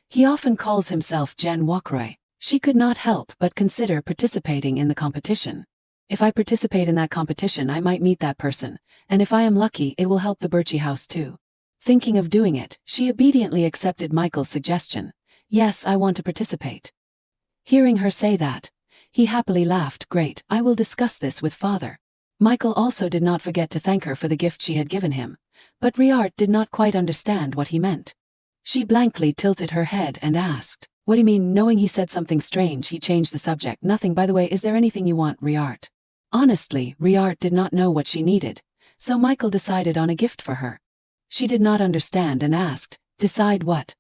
[SPEAKER 1] He often calls himself Jen Walkroy." She could not help but consider participating in the competition. "If I participate in that competition, I might meet that person, and if I am lucky, it will help the Birchie house too." Thinking of doing it, she obediently accepted Michael's suggestion. "Yes, I want to participate." Hearing her say that, he happily laughed. "Great, I will discuss this with father." Michael also did not forget to thank her for the gift she had given him, but Riart did not quite understand what he meant. She blankly tilted her head and asked, "What do you mean?" Knowing he said something strange, he changed the subject. "Nothing, by the way. Is there anything you want, Riart?" Honestly, Riart did not know what she needed, so Michael decided on a gift for her. She did not understand and asked, "Decide what?"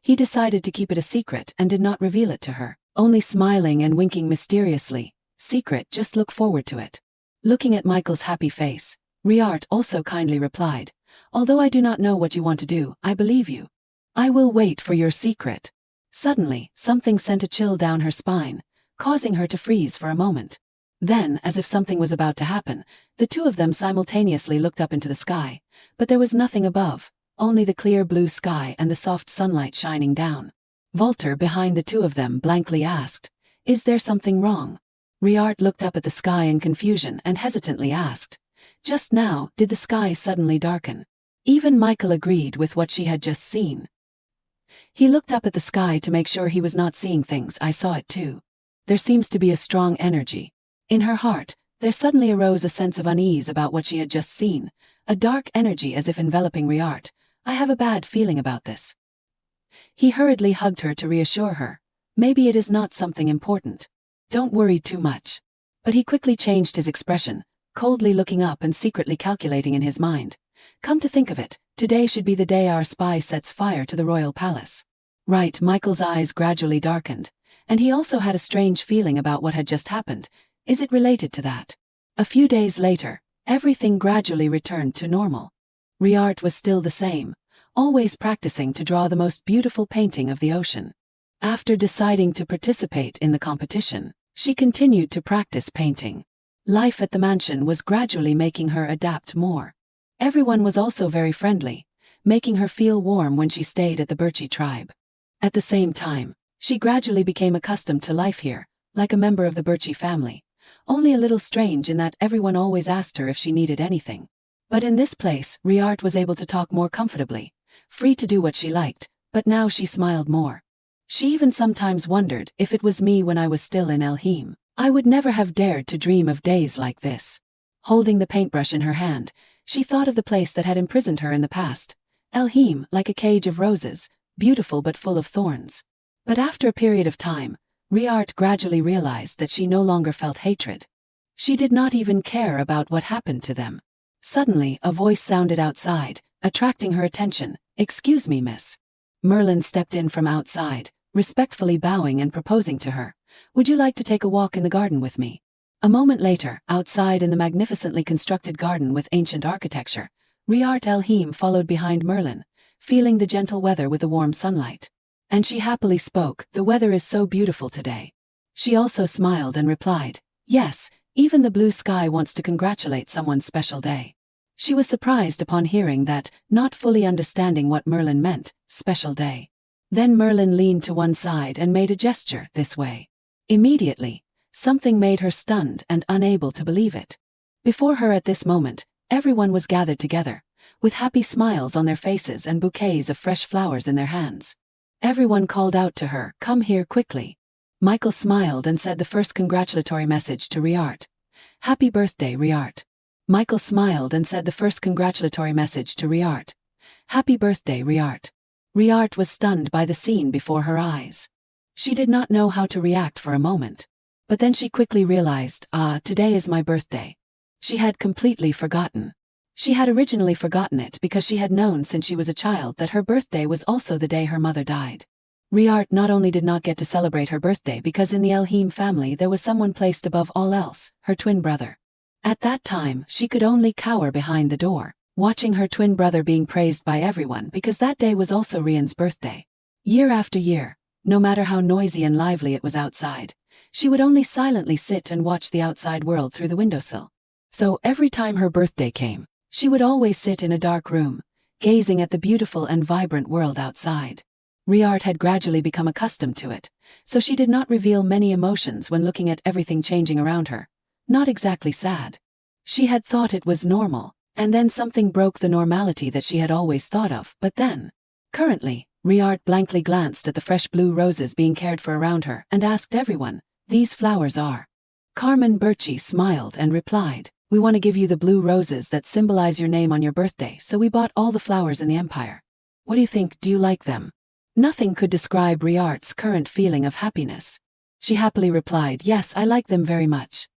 [SPEAKER 1] He decided to keep it a secret and did not reveal it to her, only smiling and winking mysteriously. "Secret, just look forward to it." Looking at Michael's happy face, Riart also kindly replied, "Although I do not know what you want to do, I believe you. I will wait for your secret." Suddenly, something sent a chill down her spine, causing her to freeze for a moment. Then, as if something was about to happen, the two of them simultaneously looked up into the sky, but there was nothing above, only the clear blue sky and the soft sunlight shining down. Walter, behind the two of them, blankly asked, "Is there something wrong?" Riart looked up at the sky in confusion and hesitantly asked, "Just now, did the sky suddenly darken?" Even Michael agreed with what she had just seen. He looked up at the sky to make sure he was not seeing things. "I saw it too. There seems to be a strong energy." In her heart, there suddenly arose a sense of unease about what she had just seen, a dark energy as if enveloping Riart. "I have a bad feeling about this." He hurriedly hugged her to reassure her. "Maybe it is not something important. Don't worry too much." But he quickly changed his expression, coldly looking up and secretly calculating in his mind. "Come to think of it, today should be the day our spy sets fire to the royal palace." Right, Michael's eyes gradually darkened, and he also had a strange feeling about what had just happened. Is it related to that? A few days later, everything gradually returned to normal. Riart was still the same, always practicing to draw the most beautiful painting of the ocean. After deciding to participate in the competition, she continued to practice painting. Life at the mansion was gradually making her adapt more. Everyone was also very friendly, making her feel warm when she stayed at the Birchi tribe. At the same time, she gradually became accustomed to life here, like a member of the Birchi family, only a little strange in that everyone always asked her if she needed anything. But in this place, Riart was able to talk more comfortably, free to do what she liked, but now she smiled more. She even sometimes wondered if it was me when I was still in Elheim. I would never have dared to dream of days like this. Holding the paintbrush in her hand, she thought of the place that had imprisoned her in the past. Elheim, like a cage of roses, beautiful but full of thorns. But after a period of time, Riart gradually realized that she no longer felt hatred. She did not even care about what happened to them. Suddenly, a voice sounded outside, attracting her attention. "Excuse me, miss." Merlin stepped in from outside, respectfully bowing and proposing to her, "Would you like to take a walk in the garden with me?" A moment later, outside in the magnificently constructed garden with ancient architecture, Riart Elheim followed behind Merlin, feeling the gentle weather with the warm sunlight. And she happily spoke, "The weather is so beautiful today." She also smiled and replied, "Yes, even the blue sky wants to congratulate someone's special day." She was surprised upon hearing that, not fully understanding what Merlin meant, special day. Then Merlin leaned to one side and made a gesture this way. Immediately, something made her stunned and unable to believe it. Before her at this moment, everyone was gathered together, with happy smiles on their faces and bouquets of fresh flowers in their hands. Everyone called out to her, "Come here quickly." Michael smiled and said the first congratulatory message to Riart. "Happy birthday, Riart." Michael smiled and said the first congratulatory message to Riart. "Happy birthday, Riart." Riart was stunned by the scene before her eyes. She did not know how to react for a moment. But then she quickly realized, today is my birthday. She had completely forgotten. She had originally forgotten it because she had known since she was a child that her birthday was also the day her mother died. Riart not only did not get to celebrate her birthday because in the Elheim family there was someone placed above all else, her twin brother. At that time, she could only cower behind the door, watching her twin brother being praised by everyone because that day was also Rian's birthday. Year after year, no matter how noisy and lively it was outside, she would only silently sit and watch the outside world through the windowsill. So every time her birthday came, she would always sit in a dark room, gazing at the beautiful and vibrant world outside. Riart had gradually become accustomed to it, so she did not reveal many emotions when looking at everything changing around her. Not exactly sad. She had thought it was normal, and then something broke the normality that she had always thought of, but then. Currently, Riart blankly glanced at the fresh blue roses being cared for around her and asked everyone, "These flowers are?" Carmen Birchi smiled and replied, "We want to give you the blue roses that symbolize your name on your birthday, so we bought all the flowers in the empire. What do you think? Do you like them?" Nothing could describe Riart's current feeling of happiness. She happily replied, "Yes, I like them very much."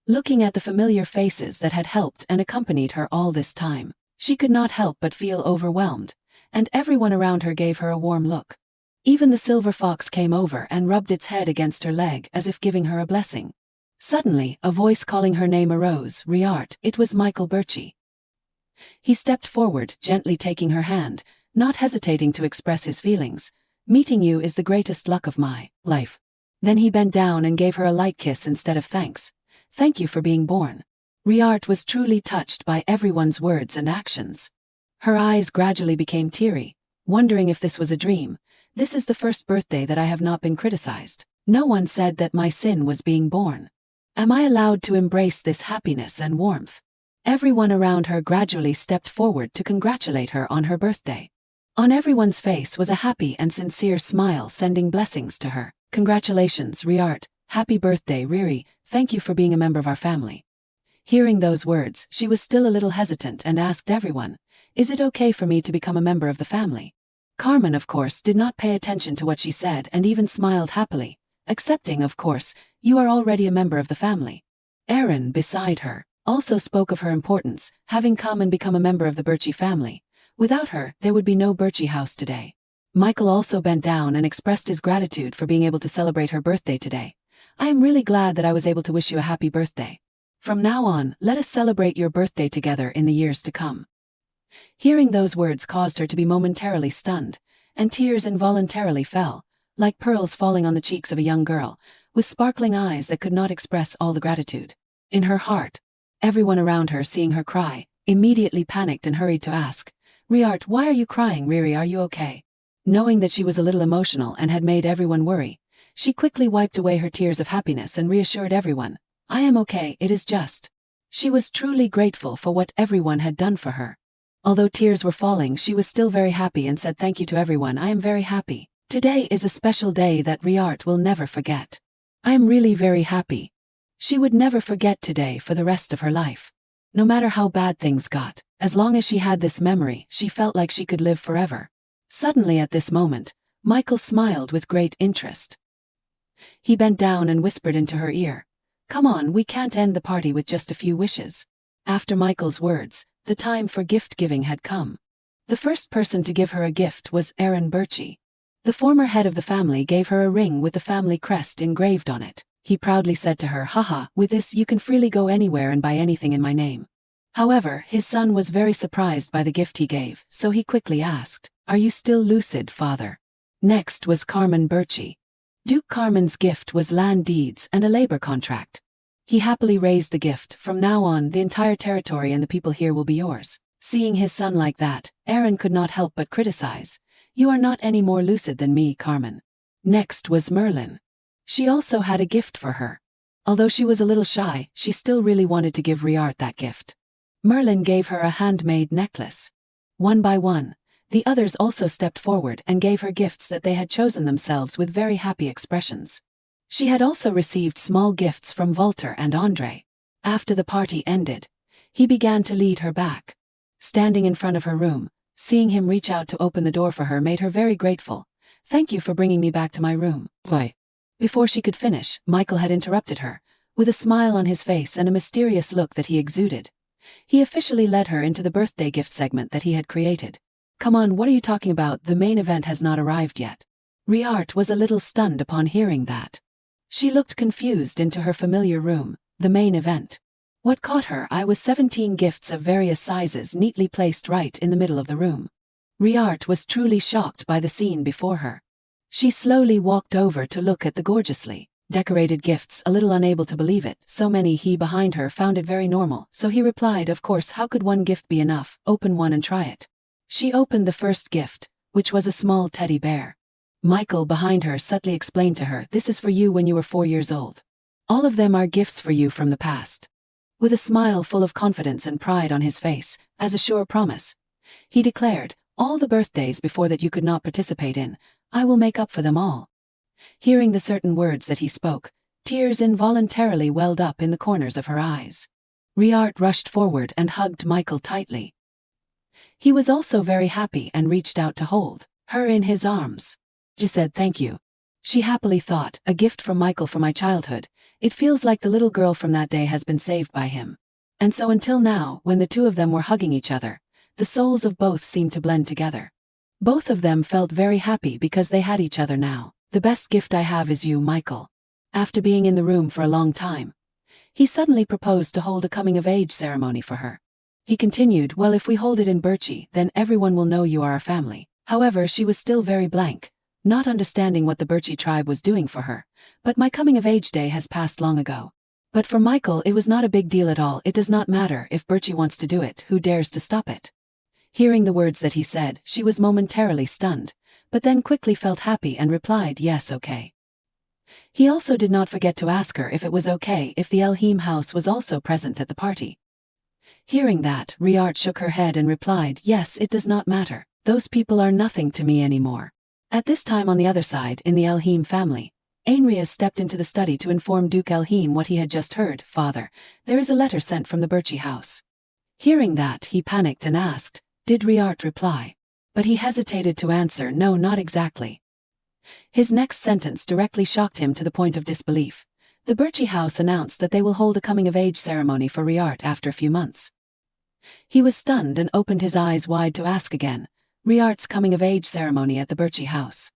[SPEAKER 1] Looking at the familiar faces that had helped and accompanied her all this time, she could not help but feel overwhelmed, and everyone around her gave her a warm look. Even the silver fox came over and rubbed its head against her leg as if giving her a blessing. Suddenly, a voice calling her name arose, "Riart." It was Michael Birchi. He stepped forward, gently taking her hand, not hesitating to express his feelings. "Meeting you is the greatest luck of my life." Then he bent down and gave her a light kiss instead of thanks. "Thank you for being born." Riart was truly touched by everyone's words and actions. Her eyes gradually became teary, wondering if this was a dream. "This is the first birthday that I have not been criticized. No one said that my sin was being born." Am I allowed to embrace this happiness and warmth? Everyone around her gradually stepped forward to congratulate her on her birthday. On everyone's face was a happy and sincere smile, sending blessings to her. Congratulations, Riart. Happy birthday, Riri. Thank you for being a member of our family. Hearing those words, she was still a little hesitant and asked everyone, is it okay for me to become a member of the family? Carmen, of course, did not pay attention to what she said and even smiled happily, accepting, of course, you are already a member of the family. Erin, beside her, also spoke of her importance, having come and become a member of the Birchie family. Without her, there would be no Birchie house today. Michael also bent down and expressed his gratitude for being able to celebrate her birthday today. I am really glad that I was able to wish you a happy birthday. From now on, let us celebrate your birthday together in the years to come. Hearing those words caused her to be momentarily stunned, and tears involuntarily fell, like pearls falling on the cheeks of a young girl, with sparkling eyes that could not express all the gratitude. In her heart, everyone around her, seeing her cry, immediately panicked and hurried to ask, Riart, why are you crying? Riri, are you okay? Knowing that she was a little emotional and had made everyone worry, she quickly wiped away her tears of happiness and reassured everyone, I am okay, it is just. She was truly grateful for what everyone had done for her. Although tears were falling, she was still very happy and said thank you to everyone. I am very happy. Today is a special day that Riart will never forget. I am really very happy. She would never forget today for the rest of her life. No matter how bad things got, as long as she had this memory, she felt like she could live forever. Suddenly at this moment, Michael smiled with great interest. He bent down and whispered into her ear, come on, we can't end the party with just a few wishes. After Michael's words, the time for gift-giving had come. The first person to give her a gift was Erin Birchie. The former head of the family gave her a ring with the family crest engraved on it. He proudly said to her, haha, with this you can freely go anywhere and buy anything in my name. However, his son was very surprised by the gift he gave, so he quickly asked, are you still lucid, father? Next was Carmen Birchie. Duke Carmen's gift was land deeds and a labor contract. He happily raised the gift, from now on the entire territory and the people here will be yours. Seeing his son like that, Erin could not help but criticize, you are not any more lucid than me, Carmen. Next was Merlin. She also had a gift for her. Although she was a little shy, she still really wanted to give Riart that gift. Merlin gave her a handmade necklace. One by one, the others also stepped forward and gave her gifts that they had chosen themselves with very happy expressions. She had also received small gifts from Walter and Andre. After the party ended, he began to lead her back. Standing in front of her room, seeing him reach out to open the door for her made her very grateful. Thank you for bringing me back to my room. Why? Before she could finish, Michael had interrupted her, with a smile on his face and a mysterious look that he exuded. He officially led her into the birthday gift segment that he had created. Come on, what are you talking about? The main event has not arrived yet. Riart was a little stunned upon hearing that. She looked confused into her familiar room, the main event. What caught her eye was 17 gifts of various sizes neatly placed right in the middle of the room. Riart was truly shocked by the scene before her. She slowly walked over to look at the gorgeously decorated gifts, a little unable to believe it. So many. He behind her found it very normal, so he replied, of course, how could one gift be enough? Open one and try it. She opened the first gift, which was a small teddy bear. Michael behind her subtly explained to her, this is for you when you were 4 years old. All of them are gifts for you from the past. With a smile full of confidence and pride on his face, as a sure promise, he declared, all the birthdays before that you could not participate in, I will make up for them all. Hearing the certain words that he spoke, tears involuntarily welled up in the corners of her eyes. Riart rushed forward and hugged Michael tightly. He was also very happy and reached out to hold her in his arms. She said thank you. She happily thought, a gift from Michael for my childhood. It feels like the little girl from that day has been saved by him. And so until now, when the two of them were hugging each other, the souls of both seemed to blend together. Both of them felt very happy because they had each other now. The best gift I have is you, Michael. After being in the room for a long time, he suddenly proposed to hold a coming-of-age ceremony for her. He continued, well, if we hold it in Birchie, then everyone will know you are our family. However, she was still very blank, not understanding what the Birchie tribe was doing for her. But my coming-of-age day has passed long ago. But for Michael it was not a big deal at all. It does not matter if Birchie wants to do it, who dares to stop it? Hearing the words that he said, she was momentarily stunned, but then quickly felt happy and replied, yes, okay. He also did not forget to ask her if it was okay if the Elheim house was also present at the party. Hearing that, Riart shook her head and replied, yes, it does not matter. Those people are nothing to me anymore. At this time on the other side, in the Elheim family, Ainrias stepped into the study to inform Duke Elheim what he had just heard. Father, there is a letter sent from the Birchie house. Hearing that, he panicked and asked, did Riart reply? But he hesitated to answer, no, not exactly. His next sentence directly shocked him to the point of disbelief. The Birchie house announced that they will hold a coming-of-age ceremony for Riart after a few months. He was stunned and opened his eyes wide to ask again, Riart's coming-of-age ceremony at the Birchie house.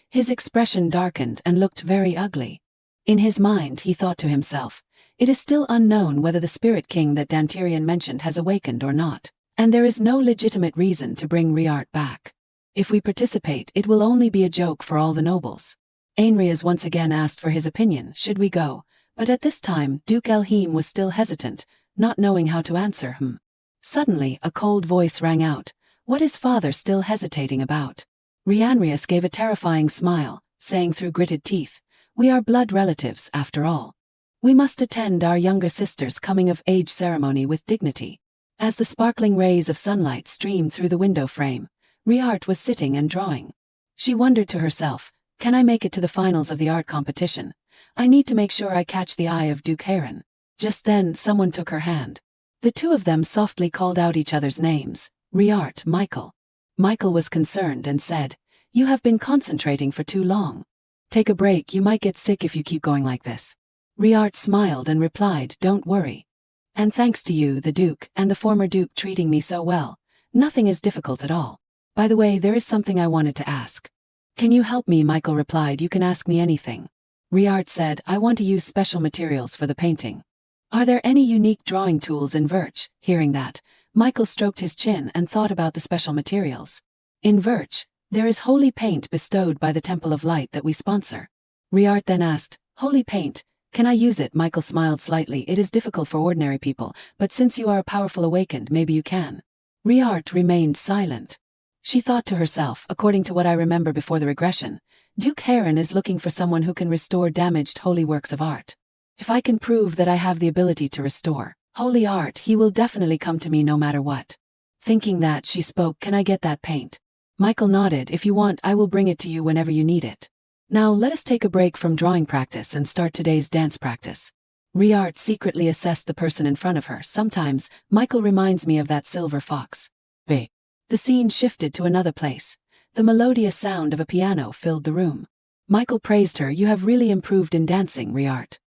[SPEAKER 1] His expression darkened and looked very ugly. In his mind he thought to himself, it is still unknown whether the Spirit King that Dantirian mentioned has awakened or not, and there is no legitimate reason to bring Riart back. If we participate, it will only be a joke for all the nobles. Ainrias once again asked for his opinion, should we go? But at this time, Duke Elheim was still hesitant, not knowing how to answer. Suddenly, a cold voice rang out, what is father still hesitating about? Rianrias gave a terrifying smile, saying through gritted teeth, we are blood relatives after all. We must attend our younger sister's coming-of-age ceremony with dignity. As the sparkling rays of sunlight streamed through the window frame, Riart was sitting and drawing. She wondered to herself, can I make it to the finals of the art competition? I need to make sure I catch the eye of Duke Heron. Just then someone took her hand. The two of them softly called out each other's names, Riart, Michael. Michael was concerned and said, you have been concentrating for too long. Take a break, you might get sick if you keep going like this. Riart smiled and replied, don't worry. And thanks to you, the Duke, and the former Duke treating me so well, nothing is difficult at all. By the way, there is something I wanted to ask. Can you help me? Michael replied, you can ask me anything. Riart said, I want to use special materials for the painting. Are there any unique drawing tools in Virch? Hearing that, Michael stroked his chin and thought about the special materials. In Virch, there is holy paint bestowed by the Temple of Light that we sponsor. Riart then asked, holy paint, can I use it? Michael smiled slightly, it is difficult for ordinary people, but since you are a powerful awakened, maybe you can. Riart remained silent. She thought to herself, according to what I remember before the regression, Duke Heron is looking for someone who can restore damaged holy works of art. If I can prove that I have the ability to restore holy art, he will definitely come to me no matter what. Thinking that, she spoke, can I get that paint? Michael nodded, if you want, I will bring it to you whenever you need it. Now let us take a break from drawing practice and start today's dance practice. Riart secretly assessed the person in front of her. Sometimes, Michael reminds me of that silver fox. B. The scene shifted to another place. The melodious sound of a piano filled the room. Michael praised her, you have really improved in dancing, Riart.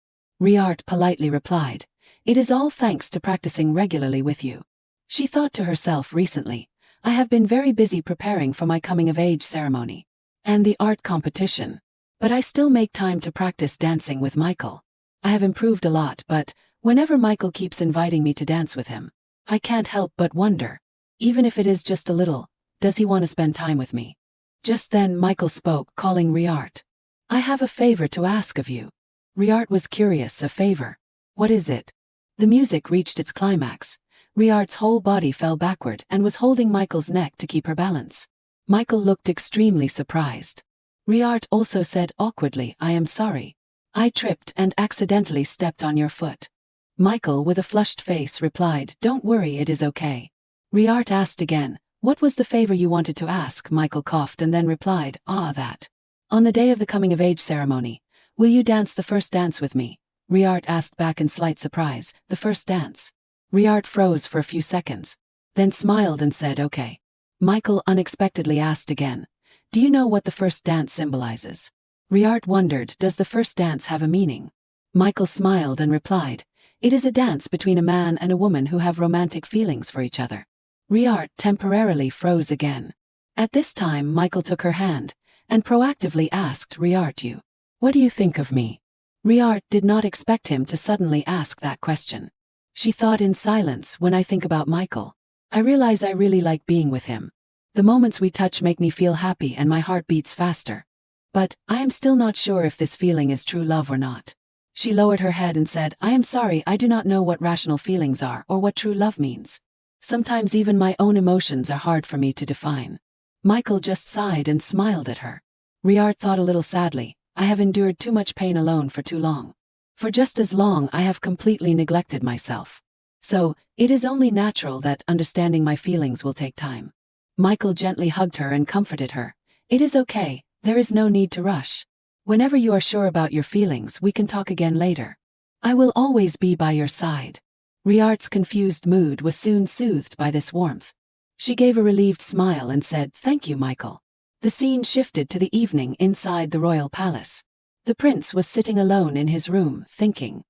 [SPEAKER 1] Riart politely replied, it is all thanks to practicing regularly with you. She thought to herself recently, I have been very busy preparing for my coming-of-age ceremony and the art competition, but I still make time to practice dancing with Michael. I have improved a lot, but whenever Michael keeps inviting me to dance with him, I can't help but wonder, even if it is just a little, does he want to spend time with me? Just then Michael spoke, calling Riart. I have a favor to ask of you. Riart was curious, a favor? What is it? The music reached its climax. Riart's whole body fell backward and was holding Michael's neck to keep her balance. Michael looked extremely surprised. Riart also said awkwardly, I am sorry. I tripped and accidentally stepped on your foot. Michael, with a flushed face, replied, don't worry, it is okay. Riart asked again, what was the favor you wanted to ask? Michael coughed and then replied, that. On the day of the coming-of-age ceremony, will you dance the first dance with me? Riart asked back in slight surprise, the first dance. Riart froze for a few seconds, then smiled and said, okay. Michael unexpectedly asked again, do you know what the first dance symbolizes? Riart wondered, does the first dance have a meaning? Michael smiled and replied, it is a dance between a man and a woman who have romantic feelings for each other. Riart temporarily froze again. At this time Michael took her hand, and proactively asked Riart, what do you think of me? Riart did not expect him to suddenly ask that question. She thought in silence, when I think about Michael, I realize I really like being with him. The moments we touch make me feel happy and my heart beats faster. But, I am still not sure if this feeling is true love or not. She lowered her head and said, I am sorry, I do not know what rational feelings are or what true love means. Sometimes even my own emotions are hard for me to define. Michael just sighed and smiled at her. Riart thought a little sadly, I have endured too much pain alone for too long. For just as long I have completely neglected myself. So, it is only natural that understanding my feelings will take time. Michael gently hugged her and comforted her. It is okay, there is no need to rush. Whenever you are sure about your feelings, we can talk again later. I will always be by your side. Riart's confused mood was soon soothed by this warmth. She gave a relieved smile and said, "Thank you, Michael." The scene shifted to the evening inside the royal palace. The prince was sitting alone in his room, thinking.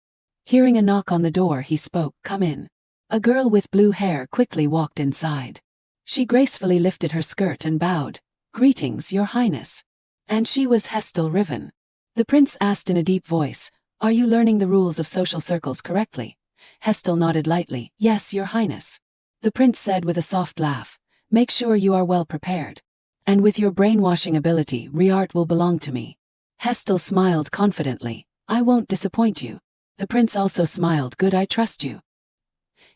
[SPEAKER 1] Hearing a knock on the door, he spoke, "Come in." A girl with blue hair quickly walked inside. She gracefully lifted her skirt and bowed. "Greetings, Your Highness." And she was Hestel Riven. The prince asked in a deep voice, "Are you learning the rules of social circles correctly?" Hestel nodded lightly, "Yes, Your Highness." The prince said with a soft laugh, "Make sure you are well prepared. And with your brainwashing ability, Riart will belong to me." Hestel smiled confidently, "I won't disappoint you." The prince also smiled, "Good, I trust you."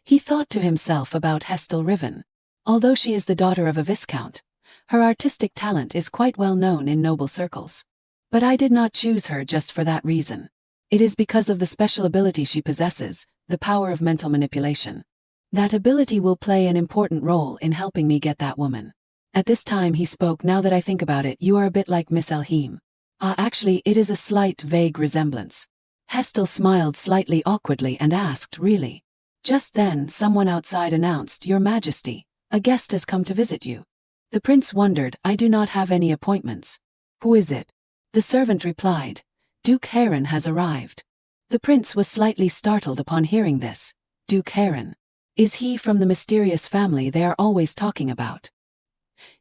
[SPEAKER 1] He thought to himself about Hestel Riven. Although she is the daughter of a viscount, her artistic talent is quite well known in noble circles. But I did not choose her just for that reason. It is because of the special ability she possesses, the power of mental manipulation. That ability will play an important role in helping me get that woman. At this time he spoke, "Now that I think about it, you are a bit like Miss Elheim." Actually, it is a slight, vague resemblance. Hestel smiled slightly awkwardly and asked, "Really?" Just then, someone outside announced, "Your Majesty, a guest has come to visit you." The prince wondered, "I do not have any appointments." "Who is it?" The servant replied, "Duke Heron has arrived." The prince was slightly startled upon hearing this. Duke Heron. Is he from the mysterious family they are always talking about?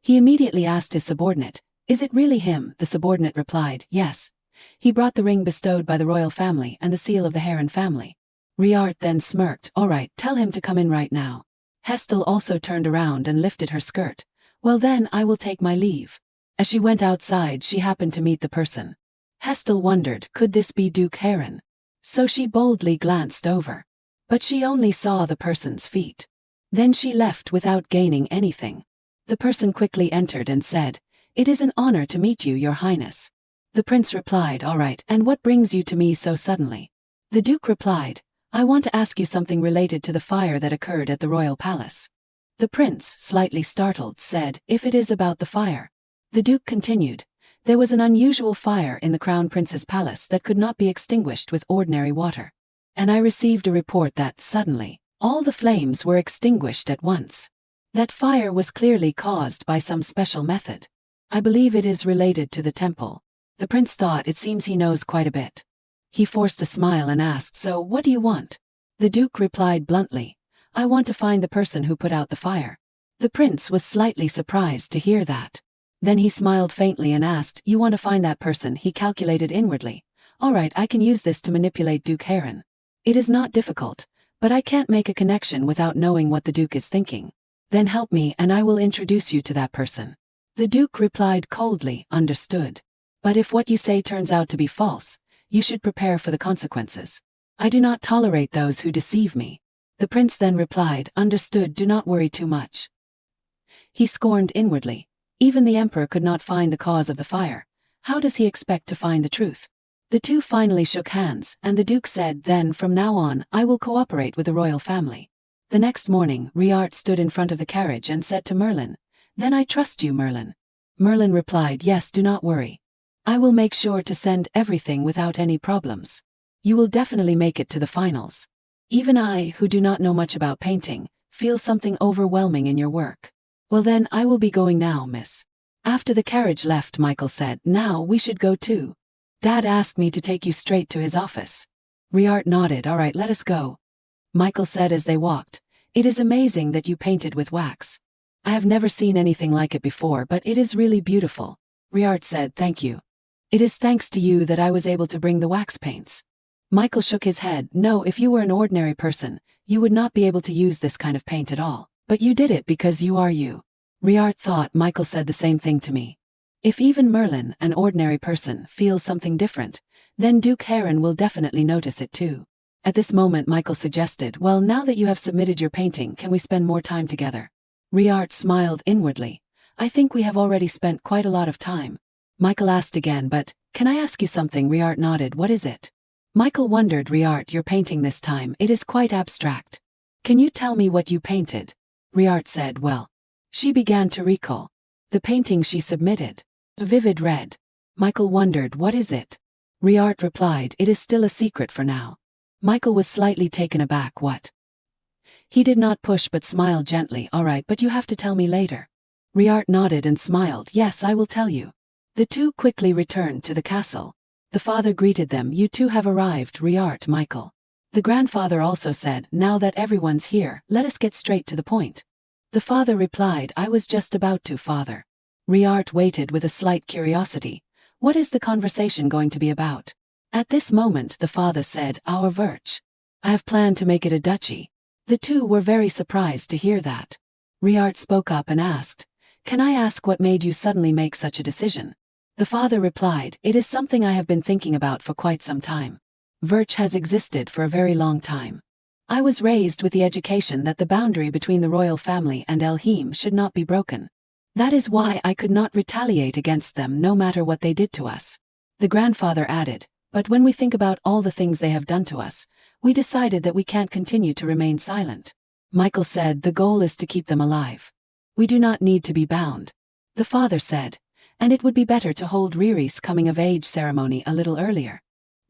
[SPEAKER 1] He immediately asked his subordinate, "Is it really him?" The subordinate replied, "Yes." He brought the ring bestowed by the royal family and the seal of the Heron family. Riart then smirked, "All right, tell him to come in right now." Hestel also turned around and lifted her skirt. "Well then, I will take my leave." As she went outside, she happened to meet the person. Hestel wondered, could this be Duke Heron? So she boldly glanced over. But she only saw the person's feet. Then she left without gaining anything. The person quickly entered and said, "It is an honor to meet you, Your Highness." The prince replied, "All right, and what brings you to me so suddenly?" The duke replied, "I want to ask you something related to the fire that occurred at the royal palace." The prince, slightly startled, said, "If it is about the fire." The duke continued, "There was an unusual fire in the crown prince's palace that could not be extinguished with ordinary water. And I received a report that, suddenly, all the flames were extinguished at once. That fire was clearly caused by some special method. I believe it is related to the temple." The prince thought, it seems he knows quite a bit. He forced a smile and asked, "So, what do you want?" The duke replied bluntly, "I want to find the person who put out the fire." The prince was slightly surprised to hear that. Then he smiled faintly and asked, "You want to find that person?" He calculated inwardly. "All right, I can use this to manipulate Duke Heron. It is not difficult, but I can't make a connection without knowing what the duke is thinking. Then help me and I will introduce you to that person." The duke replied coldly, "Understood. But if what you say turns out to be false, you should prepare for the consequences. I do not tolerate those who deceive me." The prince then replied, "Understood, do not worry too much." He scorned inwardly. Even the emperor could not find the cause of the fire. How does he expect to find the truth? The two finally shook hands, and the duke said, "Then from now on, I will cooperate with the royal family." The next morning, Riart stood in front of the carriage and said to Merlin, "Then I trust you, Merlin." Merlin replied, "Yes, do not worry. I will make sure to send everything without any problems. You will definitely make it to the finals. Even I, who do not know much about painting, feel something overwhelming in your work. Well then, I will be going now, miss." After the carriage left, Michael said, "Now we should go too. Dad asked me to take you straight to his office." Riart nodded, "All right, let us go." Michael said as they walked, "It is amazing that you painted with wax. I have never seen anything like it before, but it is really beautiful." Riart said, "Thank you. It is thanks to you that I was able to bring the wax paints." Michael shook his head, "No, if you were an ordinary person, you would not be able to use this kind of paint at all. But you did it because you are you." Riart thought, Michael said the same thing to me. If even Merlin, an ordinary person, feels something different, then Duke Heron will definitely notice it too. At this moment Michael suggested, "Well, now that you have submitted your painting, can we spend more time together?" Riart smiled inwardly. "I think we have already spent quite a lot of time." Michael asked again, "But, Can I ask you something? Riart nodded. What is it? Michael wondered. Riart, your painting this time, it is quite abstract. Can you tell me what you painted? Riart said, well. She began to recall. The painting she submitted. A vivid red. Michael wondered, what is it? Riart replied, it is still a secret for now. Michael was slightly taken aback. What? He did not push but smiled gently. All right, but you have to tell me later. Riart nodded and smiled. Yes, I will tell you. The two quickly returned to the castle. The father greeted them. You two have arrived, Riart, Michael. The grandfather also said, now that everyone's here, let us get straight to the point. The father replied, I was just about to, father. Riart waited with a slight curiosity. What is the conversation going to be about? At this moment the father said, our Virch. I have planned to make it a duchy. The two were very surprised to hear that. Riart spoke up and asked, can I ask what made you suddenly make such a decision? The father replied, it is something I have been thinking about for quite some time. Virch has existed for a very long time. I was raised with the education that the boundary between the royal family and Elheim should not be broken. That is why I could not retaliate against them no matter what they did to us. The grandfather added, but when we think about all the things they have done to us, we decided that we can't continue to remain silent. Michael said, the goal is to keep them alive. We do not need to be bound. The father said, and it would be better to hold Riri's coming-of-age ceremony a little earlier.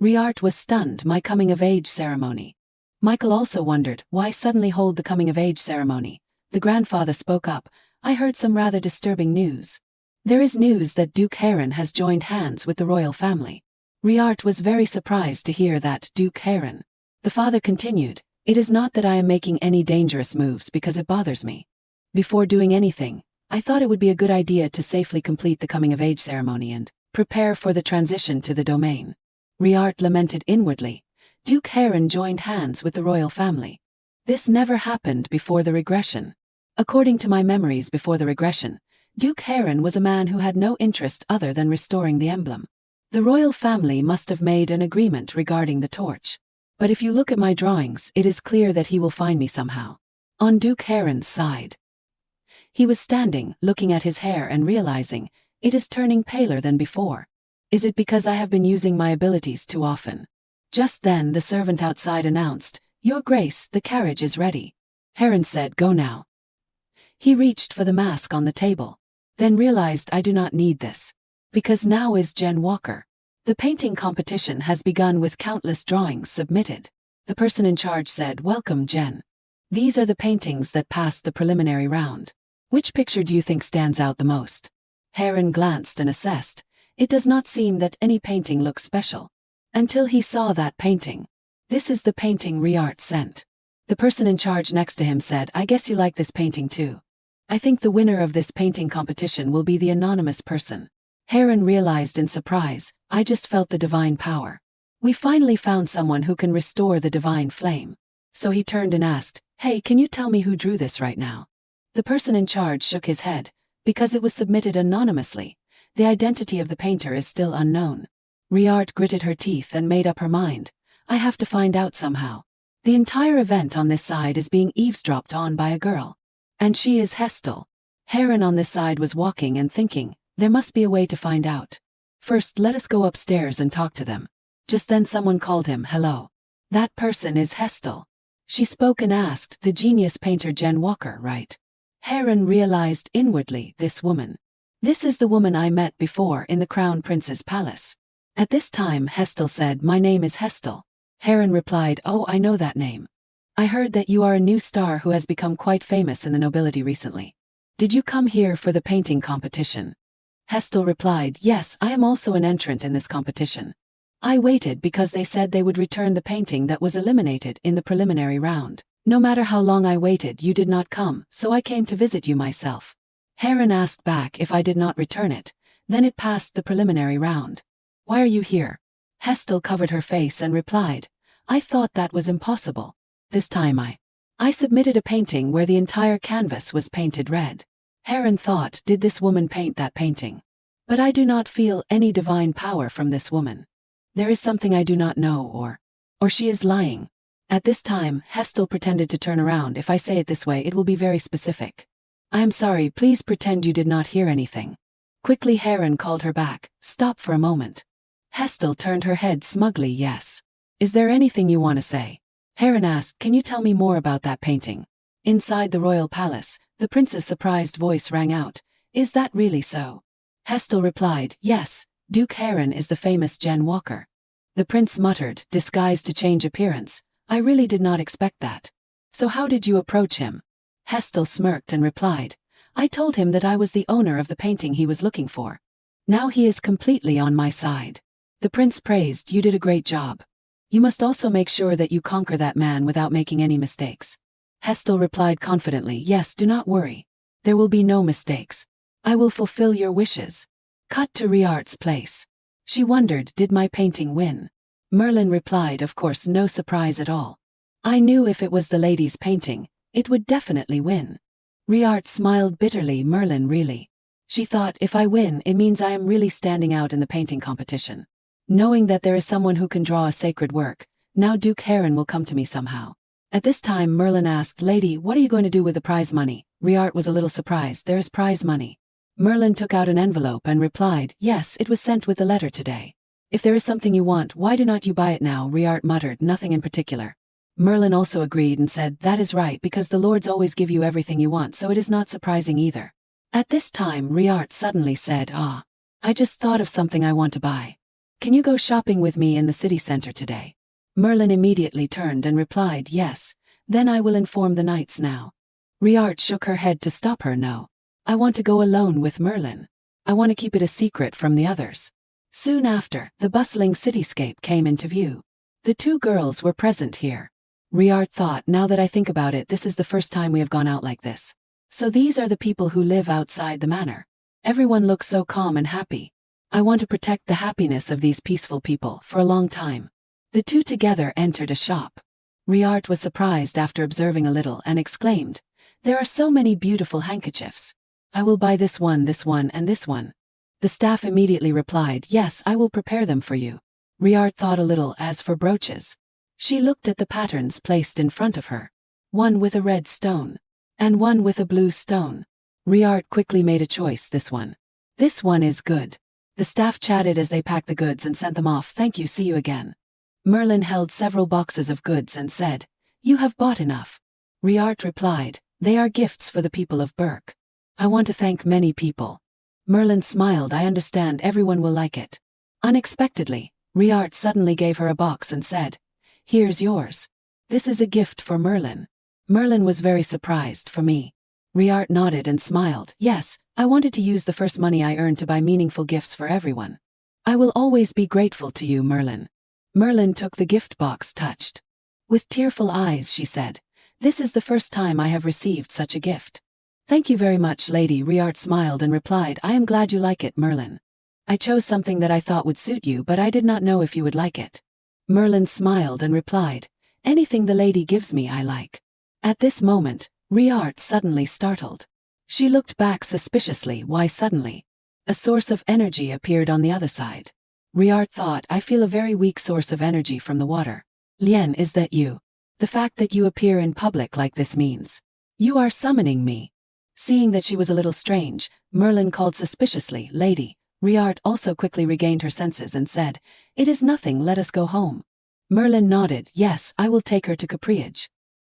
[SPEAKER 1] Riart was stunned. My coming-of-age ceremony. Michael also wondered, why suddenly hold the coming-of-age ceremony? The grandfather spoke up, I heard some rather disturbing news. There is news that Duke Heron has joined hands with the royal family. Riart was very surprised to hear that. Duke Heron. The father continued, it is not that I am making any dangerous moves because it bothers me. Before doing anything, I thought it would be a good idea to safely complete the coming-of-age ceremony and prepare for the transition to the domain. Riart lamented inwardly. Duke Heron joined hands with the royal family. This never happened before the regression. According to my memories before the regression, Duke Heron was a man who had no interest other than restoring the emblem. The royal family must have made an agreement regarding the torch. But if you look at my drawings, it is clear that he will find me somehow. On Duke Heron's side. He was standing, looking at his hair and realizing, it is turning paler than before. Is it because I have been using my abilities too often? Just then the servant outside announced, Your Grace, the carriage is ready. Heron said, go now. He reached for the mask on the table, then realized I do not need this. Because now is Jen Walker. The painting competition has begun with countless drawings submitted. The person in charge said, welcome Jen. These are the paintings that passed the preliminary round. Which picture do you think stands out the most? Heron glanced and assessed. It does not seem that any painting looks special. Until he saw that painting. This is the painting Riart sent. The person in charge next to him said, I guess you like this painting too. I think the winner of this painting competition will be the anonymous person. Heron realized in surprise, I just felt the divine power. We finally found someone who can restore the divine flame. So he turned and asked, hey, can you tell me who drew this right now? The person in charge shook his head. Because it was submitted anonymously, the identity of the painter is still unknown. Riart gritted her teeth and made up her mind. I have to find out somehow. The entire event on this side is being eavesdropped on by a girl. And she is Hestel. Heron on this side was walking and thinking, there must be a way to find out. First, let us go upstairs and talk to them. Just then someone called him, hello. That person is Hestel. She spoke and asked, the genius painter Jen Walker, right? Heron realized inwardly, this woman. This is the woman I met before in the Crown Prince's palace. At this time Hestel said, my name is Hestel. Heron replied, oh, I know that name. I heard that you are a new star who has become quite famous in the nobility recently. Did you come here for the painting competition? Hestel replied, yes, I am also an entrant in this competition. I waited because they said they would return the painting that was eliminated in the preliminary round. No matter how long I waited, you did not come, so I came to visit you myself. Heron asked back if I did not return it, then it passed the preliminary round. Why are you here? Hestel covered her face and replied, I thought that was impossible. This time I submitted a painting where the entire canvas was painted red. Heron thought, did this woman paint that painting? But I do not feel any divine power from this woman. There is something I do not know, or she is lying. At this time, Hestel pretended to turn around. If I say it this way, it will be very specific. I am sorry, please pretend you did not hear anything. Quickly Heron called her back, stop for a moment. Hestel turned her head smugly. Yes. Is there anything you want to say? Heron asked, can you tell me more about that painting? Inside the royal palace, the prince's surprised voice rang out. Is that really so? Hestel replied, yes, Duke Heron is the famous Gen Walker. The prince muttered, disguised to change appearance. I really did not expect that. So how did you approach him? Hestel smirked and replied, I told him that I was the owner of the painting he was looking for. Now he is completely on my side. The prince praised, you did a great job. You must also make sure that you conquer that man without making any mistakes. Hestel replied confidently, yes, do not worry. There will be no mistakes. I will fulfill your wishes. Cut to Riart's place. She wondered, did my painting win? Merlin replied, of course, no surprise at all. I knew if it was the lady's painting, it would definitely win. Riart smiled bitterly. Merlin, really? She thought, if I win, it means I am really standing out in the painting competition. Knowing that there is someone who can draw a sacred work, now Duke Heron will come to me somehow. At this time Merlin asked, lady, what are you going to do with the prize money? Riart was a little surprised. There is prize money. Merlin took out an envelope and replied, yes, it was sent with the letter today. If there is something you want, why do not you buy it now? Riart muttered, nothing in particular. Merlin also agreed and said, that is right, because the lords always give you everything you want, so it is not surprising either. At this time Riart suddenly said, I just thought of something I want to buy. Can you go shopping with me in the city center today? Merlin immediately turned and replied, yes, then I will inform the knights now. Riart shook her head to stop her. No. I want to go alone with Merlin. I want to keep it a secret from the others. Soon after, the bustling cityscape came into view. The two girls were present here. Riart thought, now that I think about it, this is the first time we have gone out like this. So these are the people who live outside the manor. Everyone looks so calm and happy. I want to protect the happiness of these peaceful people for a long time. The two together entered a shop. Riart was surprised after observing a little and exclaimed, there are so many beautiful handkerchiefs. I will buy this one, and this one. The staff immediately replied, yes, I will prepare them for you. Riart thought a little. As for brooches, she looked at the patterns placed in front of her. One with a red stone, and one with a blue stone. Riart quickly made a choice. This one. This one is good. The staff chatted as they packed the goods and sent them off. Thank you, see you again. Merlin held several boxes of goods and said, you have bought enough. Riart replied, they are gifts for the people of Berk. I want to thank many people. Merlin smiled, I understand, everyone will like it. Unexpectedly, Riart suddenly gave her a box and said, here's yours. This is a gift for Merlin. Merlin was very surprised. For me. Riart nodded and smiled, yes, I wanted to use the first money I earned to buy meaningful gifts for everyone. I will always be grateful to you, Merlin. Merlin took the gift box, touched. With tearful eyes she said, this is the first time I have received such a gift. Thank you very much, lady. Riart smiled and replied, I am glad you like it, Merlin. I chose something that I thought would suit you, but I did not know if you would like it. Merlin smiled and replied, anything the lady gives me I like. At this moment, Riart suddenly startled. She looked back suspiciously. Why suddenly? A source of energy appeared on the other side. Riart thought, I feel a very weak source of energy from the water. Lien, is that you? The fact that you appear in public like this means you are summoning me. Seeing that she was a little strange, Merlin called suspiciously, lady. Riart also quickly regained her senses and said, it is nothing, let us go home. Merlin nodded, yes, I will take her to Capriage.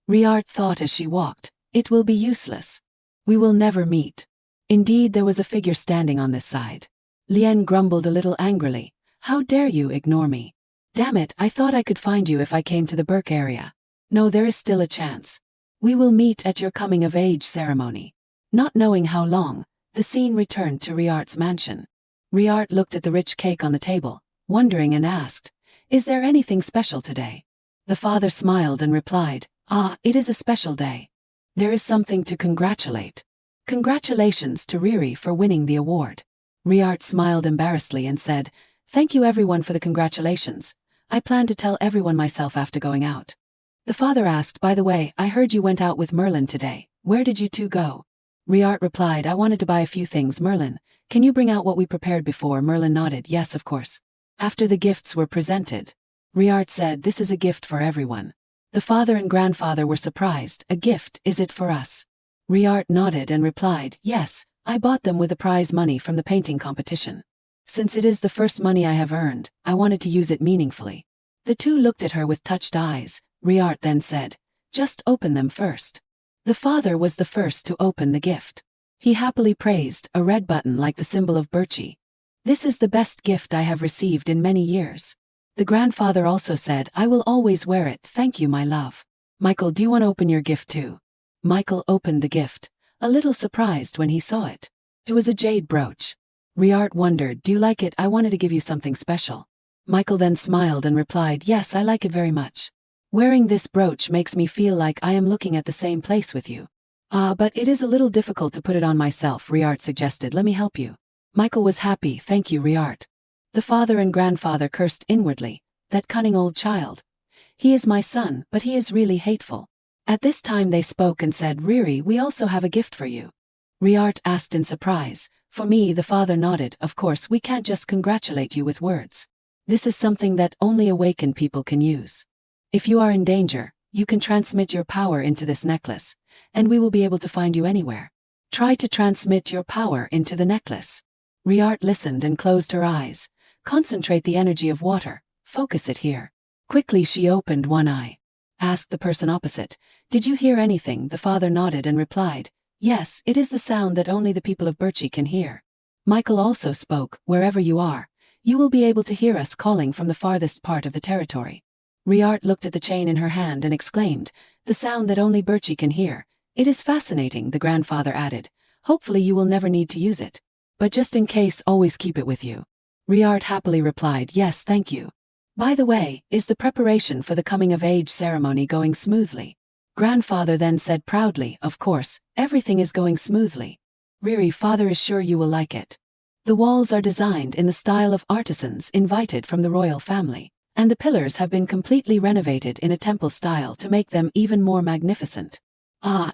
[SPEAKER 1] Riart thought as she walked, it will be useless. We will never meet. Indeed, there was a figure standing on this side. Lien grumbled a little angrily, how dare you ignore me? Damn it, I thought I could find you if I came to the Berk area. No, there is still a chance. We will meet at your coming-of-age ceremony. Not knowing how long, the scene returned to Riart's mansion. Riart looked at the rich cake on the table, wondering, and asked, is there anything special today? The father smiled and replied, it is a special day. There is something to congratulate. Congratulations to Riri for winning the award. Riart smiled embarrassedly and said, thank you everyone for the congratulations. I plan to tell everyone myself after going out. The father asked, by the way, I heard you went out with Merlin today. Where did you two go? Riart replied, I wanted to buy a few things. Merlin, can you bring out what we prepared before? Merlin nodded, yes, of course. After the gifts were presented, Riart said, this is a gift for everyone. The father and grandfather were surprised. A gift, is it for us? Riart nodded and replied, yes, I bought them with the prize money from the painting competition. Since it is the first money I have earned, I wanted to use it meaningfully. The two looked at her with touched eyes. Riart then said, "Just open them first." The father was the first to open the gift. He happily praised a red button like the symbol of Birchie. "This is the best gift I have received in many years." The grandfather also said, "I will always wear it, thank you my love." "Michael, do you want to open your gift too?" Michael opened the gift, a little surprised when he saw it. It was a jade brooch. Riart wondered, "Do you like it? I wanted to give you something special." Michael then smiled and replied, "Yes, I like it very much. Wearing this brooch makes me feel like I am looking at the same place with you." But it is a little difficult to put it on myself," Riart suggested. "Let me help you." Michael was happy. "Thank you, Riart." The father and grandfather cursed inwardly. "That cunning old child. He is my son, but he is really hateful." At this time they spoke and said, "Riri, we also have a gift for you." Riart asked in surprise. "For me?" The father nodded. "Of course, we can't just congratulate you with words. This is something that only awakened people can use. If you are in danger, you can transmit your power into this necklace, and we will be able to find you anywhere. Try to transmit your power into the necklace." Riart listened and closed her eyes. "Concentrate the energy of water, focus it here." Quickly she opened one eye. Asked the person opposite, "Did you hear anything?" The father nodded and replied, "Yes, it is the sound that only the people of Birchie can hear." Michael also spoke, "Wherever you are, you will be able to hear us calling from the farthest part of the territory." Riart looked at the chain in her hand and exclaimed, "The sound that only Birchie can hear. It is fascinating," the grandfather added. "Hopefully you will never need to use it. But just in case, always keep it with you." Riart happily replied, "Yes, thank you." "By the way, is the preparation for the coming-of-age ceremony going smoothly?" Grandfather then said proudly, "Of course, everything is going smoothly. Riri, father is sure you will like it. The walls are designed in the style of artisans invited from the royal family, and the pillars have been completely renovated in a temple style to make them even more magnificent.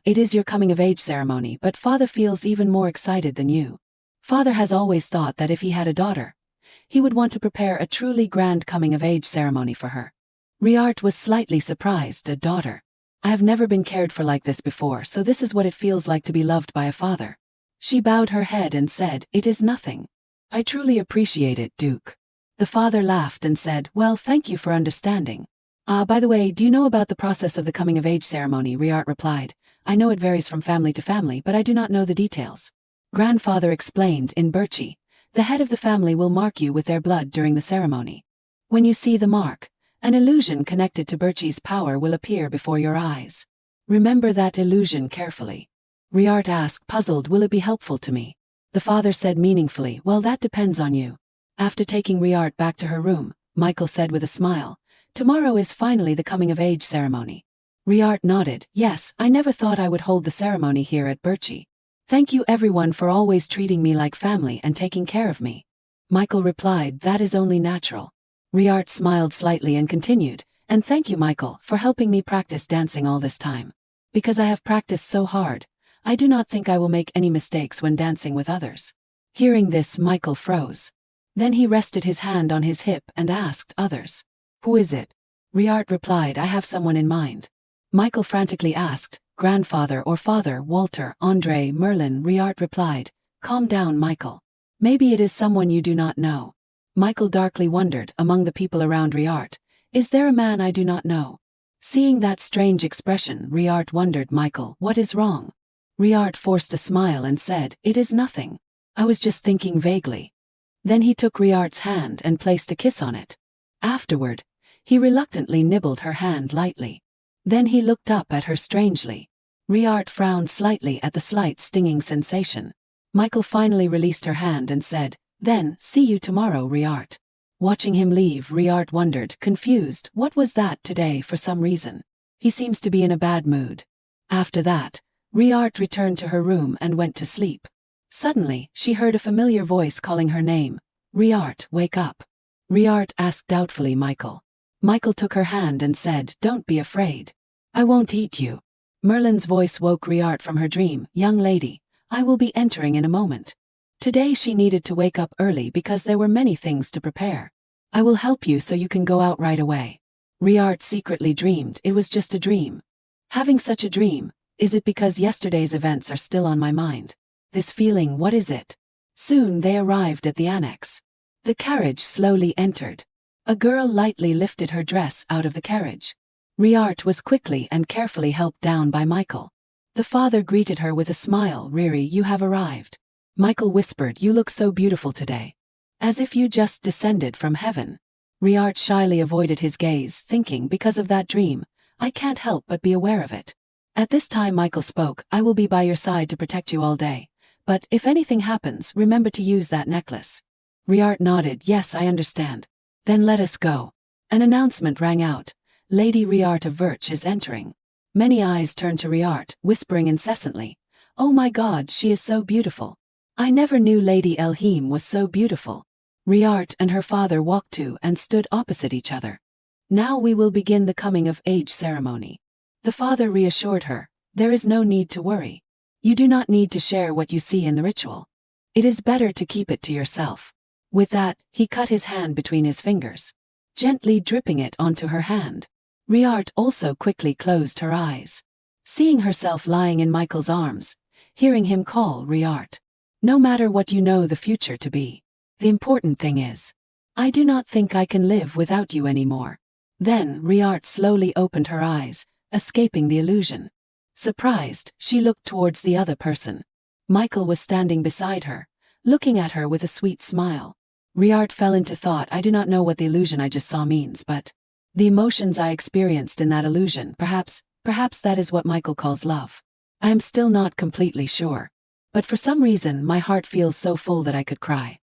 [SPEAKER 1] It is your coming-of-age ceremony, but father feels even more excited than you. Father has always thought that if he had a daughter, he would want to prepare a truly grand coming-of-age ceremony for her." Riart was slightly surprised. "A daughter? I have never been cared for like this before, so this is what it feels like to be loved by a father." She bowed her head and said, "It is nothing. I truly appreciate it, Duke." The father laughed and said, "Well, thank you for understanding. By the way, do you know about the process of the coming-of-age ceremony?" Riart replied, "I know it varies from family to family, but I do not know the details." Grandfather explained, "In Birchie, the head of the family will mark you with their blood during the ceremony. When you see the mark, an illusion connected to Birchie's power will appear before your eyes. Remember that illusion carefully." Riart asked, puzzled, "Will it be helpful to me?" The father said meaningfully, "Well, that depends on you." After taking Riart back to her room, Michael said with a smile, "Tomorrow is finally the coming-of-age ceremony." Riart nodded, "Yes, I never thought I would hold the ceremony here at Birchie. Thank you everyone for always treating me like family and taking care of me." Michael replied, "That is only natural." Riart smiled slightly and continued, "And thank you, Michael, for helping me practice dancing all this time. Because I have practiced so hard, I do not think I will make any mistakes when dancing with others." Hearing this, Michael froze. Then he rested his hand on his hip and asked, "Others? Who is it?" Riart replied, "I have someone in mind." Michael frantically asked, "Grandfather or father, Walter, Andre, Merlin?" Riart replied, "Calm down, Michael. Maybe it is someone you do not know." Michael darkly wondered, among the people around Riart, "Is there a man I do not know?" Seeing that strange expression, Riart wondered, "Michael, what is wrong?" Riart forced a smile and said, "It is nothing. I was just thinking vaguely." Then he took Riart's hand and placed a kiss on it. Afterward, he reluctantly nibbled her hand lightly. Then he looked up at her strangely. Riart frowned slightly at the slight stinging sensation. Michael finally released her hand and said, "Then, see you tomorrow, Riart." Watching him leave, Riart wondered, confused, what was that today for some reason? He seems to be in a bad mood. After that, Riart returned to her room and went to sleep. Suddenly, she heard a familiar voice calling her name. "Riart, wake up." Riart asked doubtfully, "Michael?" Michael took her hand and said, "Don't be afraid. I won't eat you." Merlin's voice woke Riart from her dream. "Young lady, I will be entering in a moment." Today she needed to wake up early because there were many things to prepare. "I will help you so you can go out right away." Riart secretly dreamed it was just a dream. Having such a dream, is it because yesterday's events are still on my mind? This feeling, what is it? Soon they arrived at the annex. The carriage slowly entered. A girl lightly lifted her dress out of the carriage. Riart was quickly and carefully helped down by Michael. The father greeted her with a smile. Riri, you have arrived. Michael whispered, you look so beautiful today. As if you just descended from heaven. Riart shyly avoided his gaze, thinking, because of that dream, I can't help but be aware of it. At this time Michael spoke, I will be by your side to protect you all day. But if anything happens, remember to use that necklace. Riart nodded, yes, I understand. Then let us go. An announcement rang out. Lady Riart of Virch is entering. Many eyes turned to Riart, whispering incessantly, oh my God, she is so beautiful. I never knew Lady Elheim was so beautiful. Riart and her father walked to and stood opposite each other. Now we will begin the coming-of-age ceremony. The father reassured her, there is no need to worry. You do not need to share what you see in the ritual. It is better to keep it to yourself. With that, he cut his hand between his fingers, gently dripping it onto her hand. Riart also quickly closed her eyes, seeing herself lying in Michael's arms, hearing him call Riart. No matter what you know the future to be, the important thing is, I do not think I can live without you anymore. Then Riart slowly opened her eyes, escaping the illusion. Surprised, she looked towards the other person. Michael was standing beside her, looking at her with a sweet smile. Riart fell into thought, I do not know what the illusion I just saw means, but the emotions I experienced in that illusion, perhaps that is what Michael calls love. I am still not completely sure. But for some reason my heart feels so full that I could cry.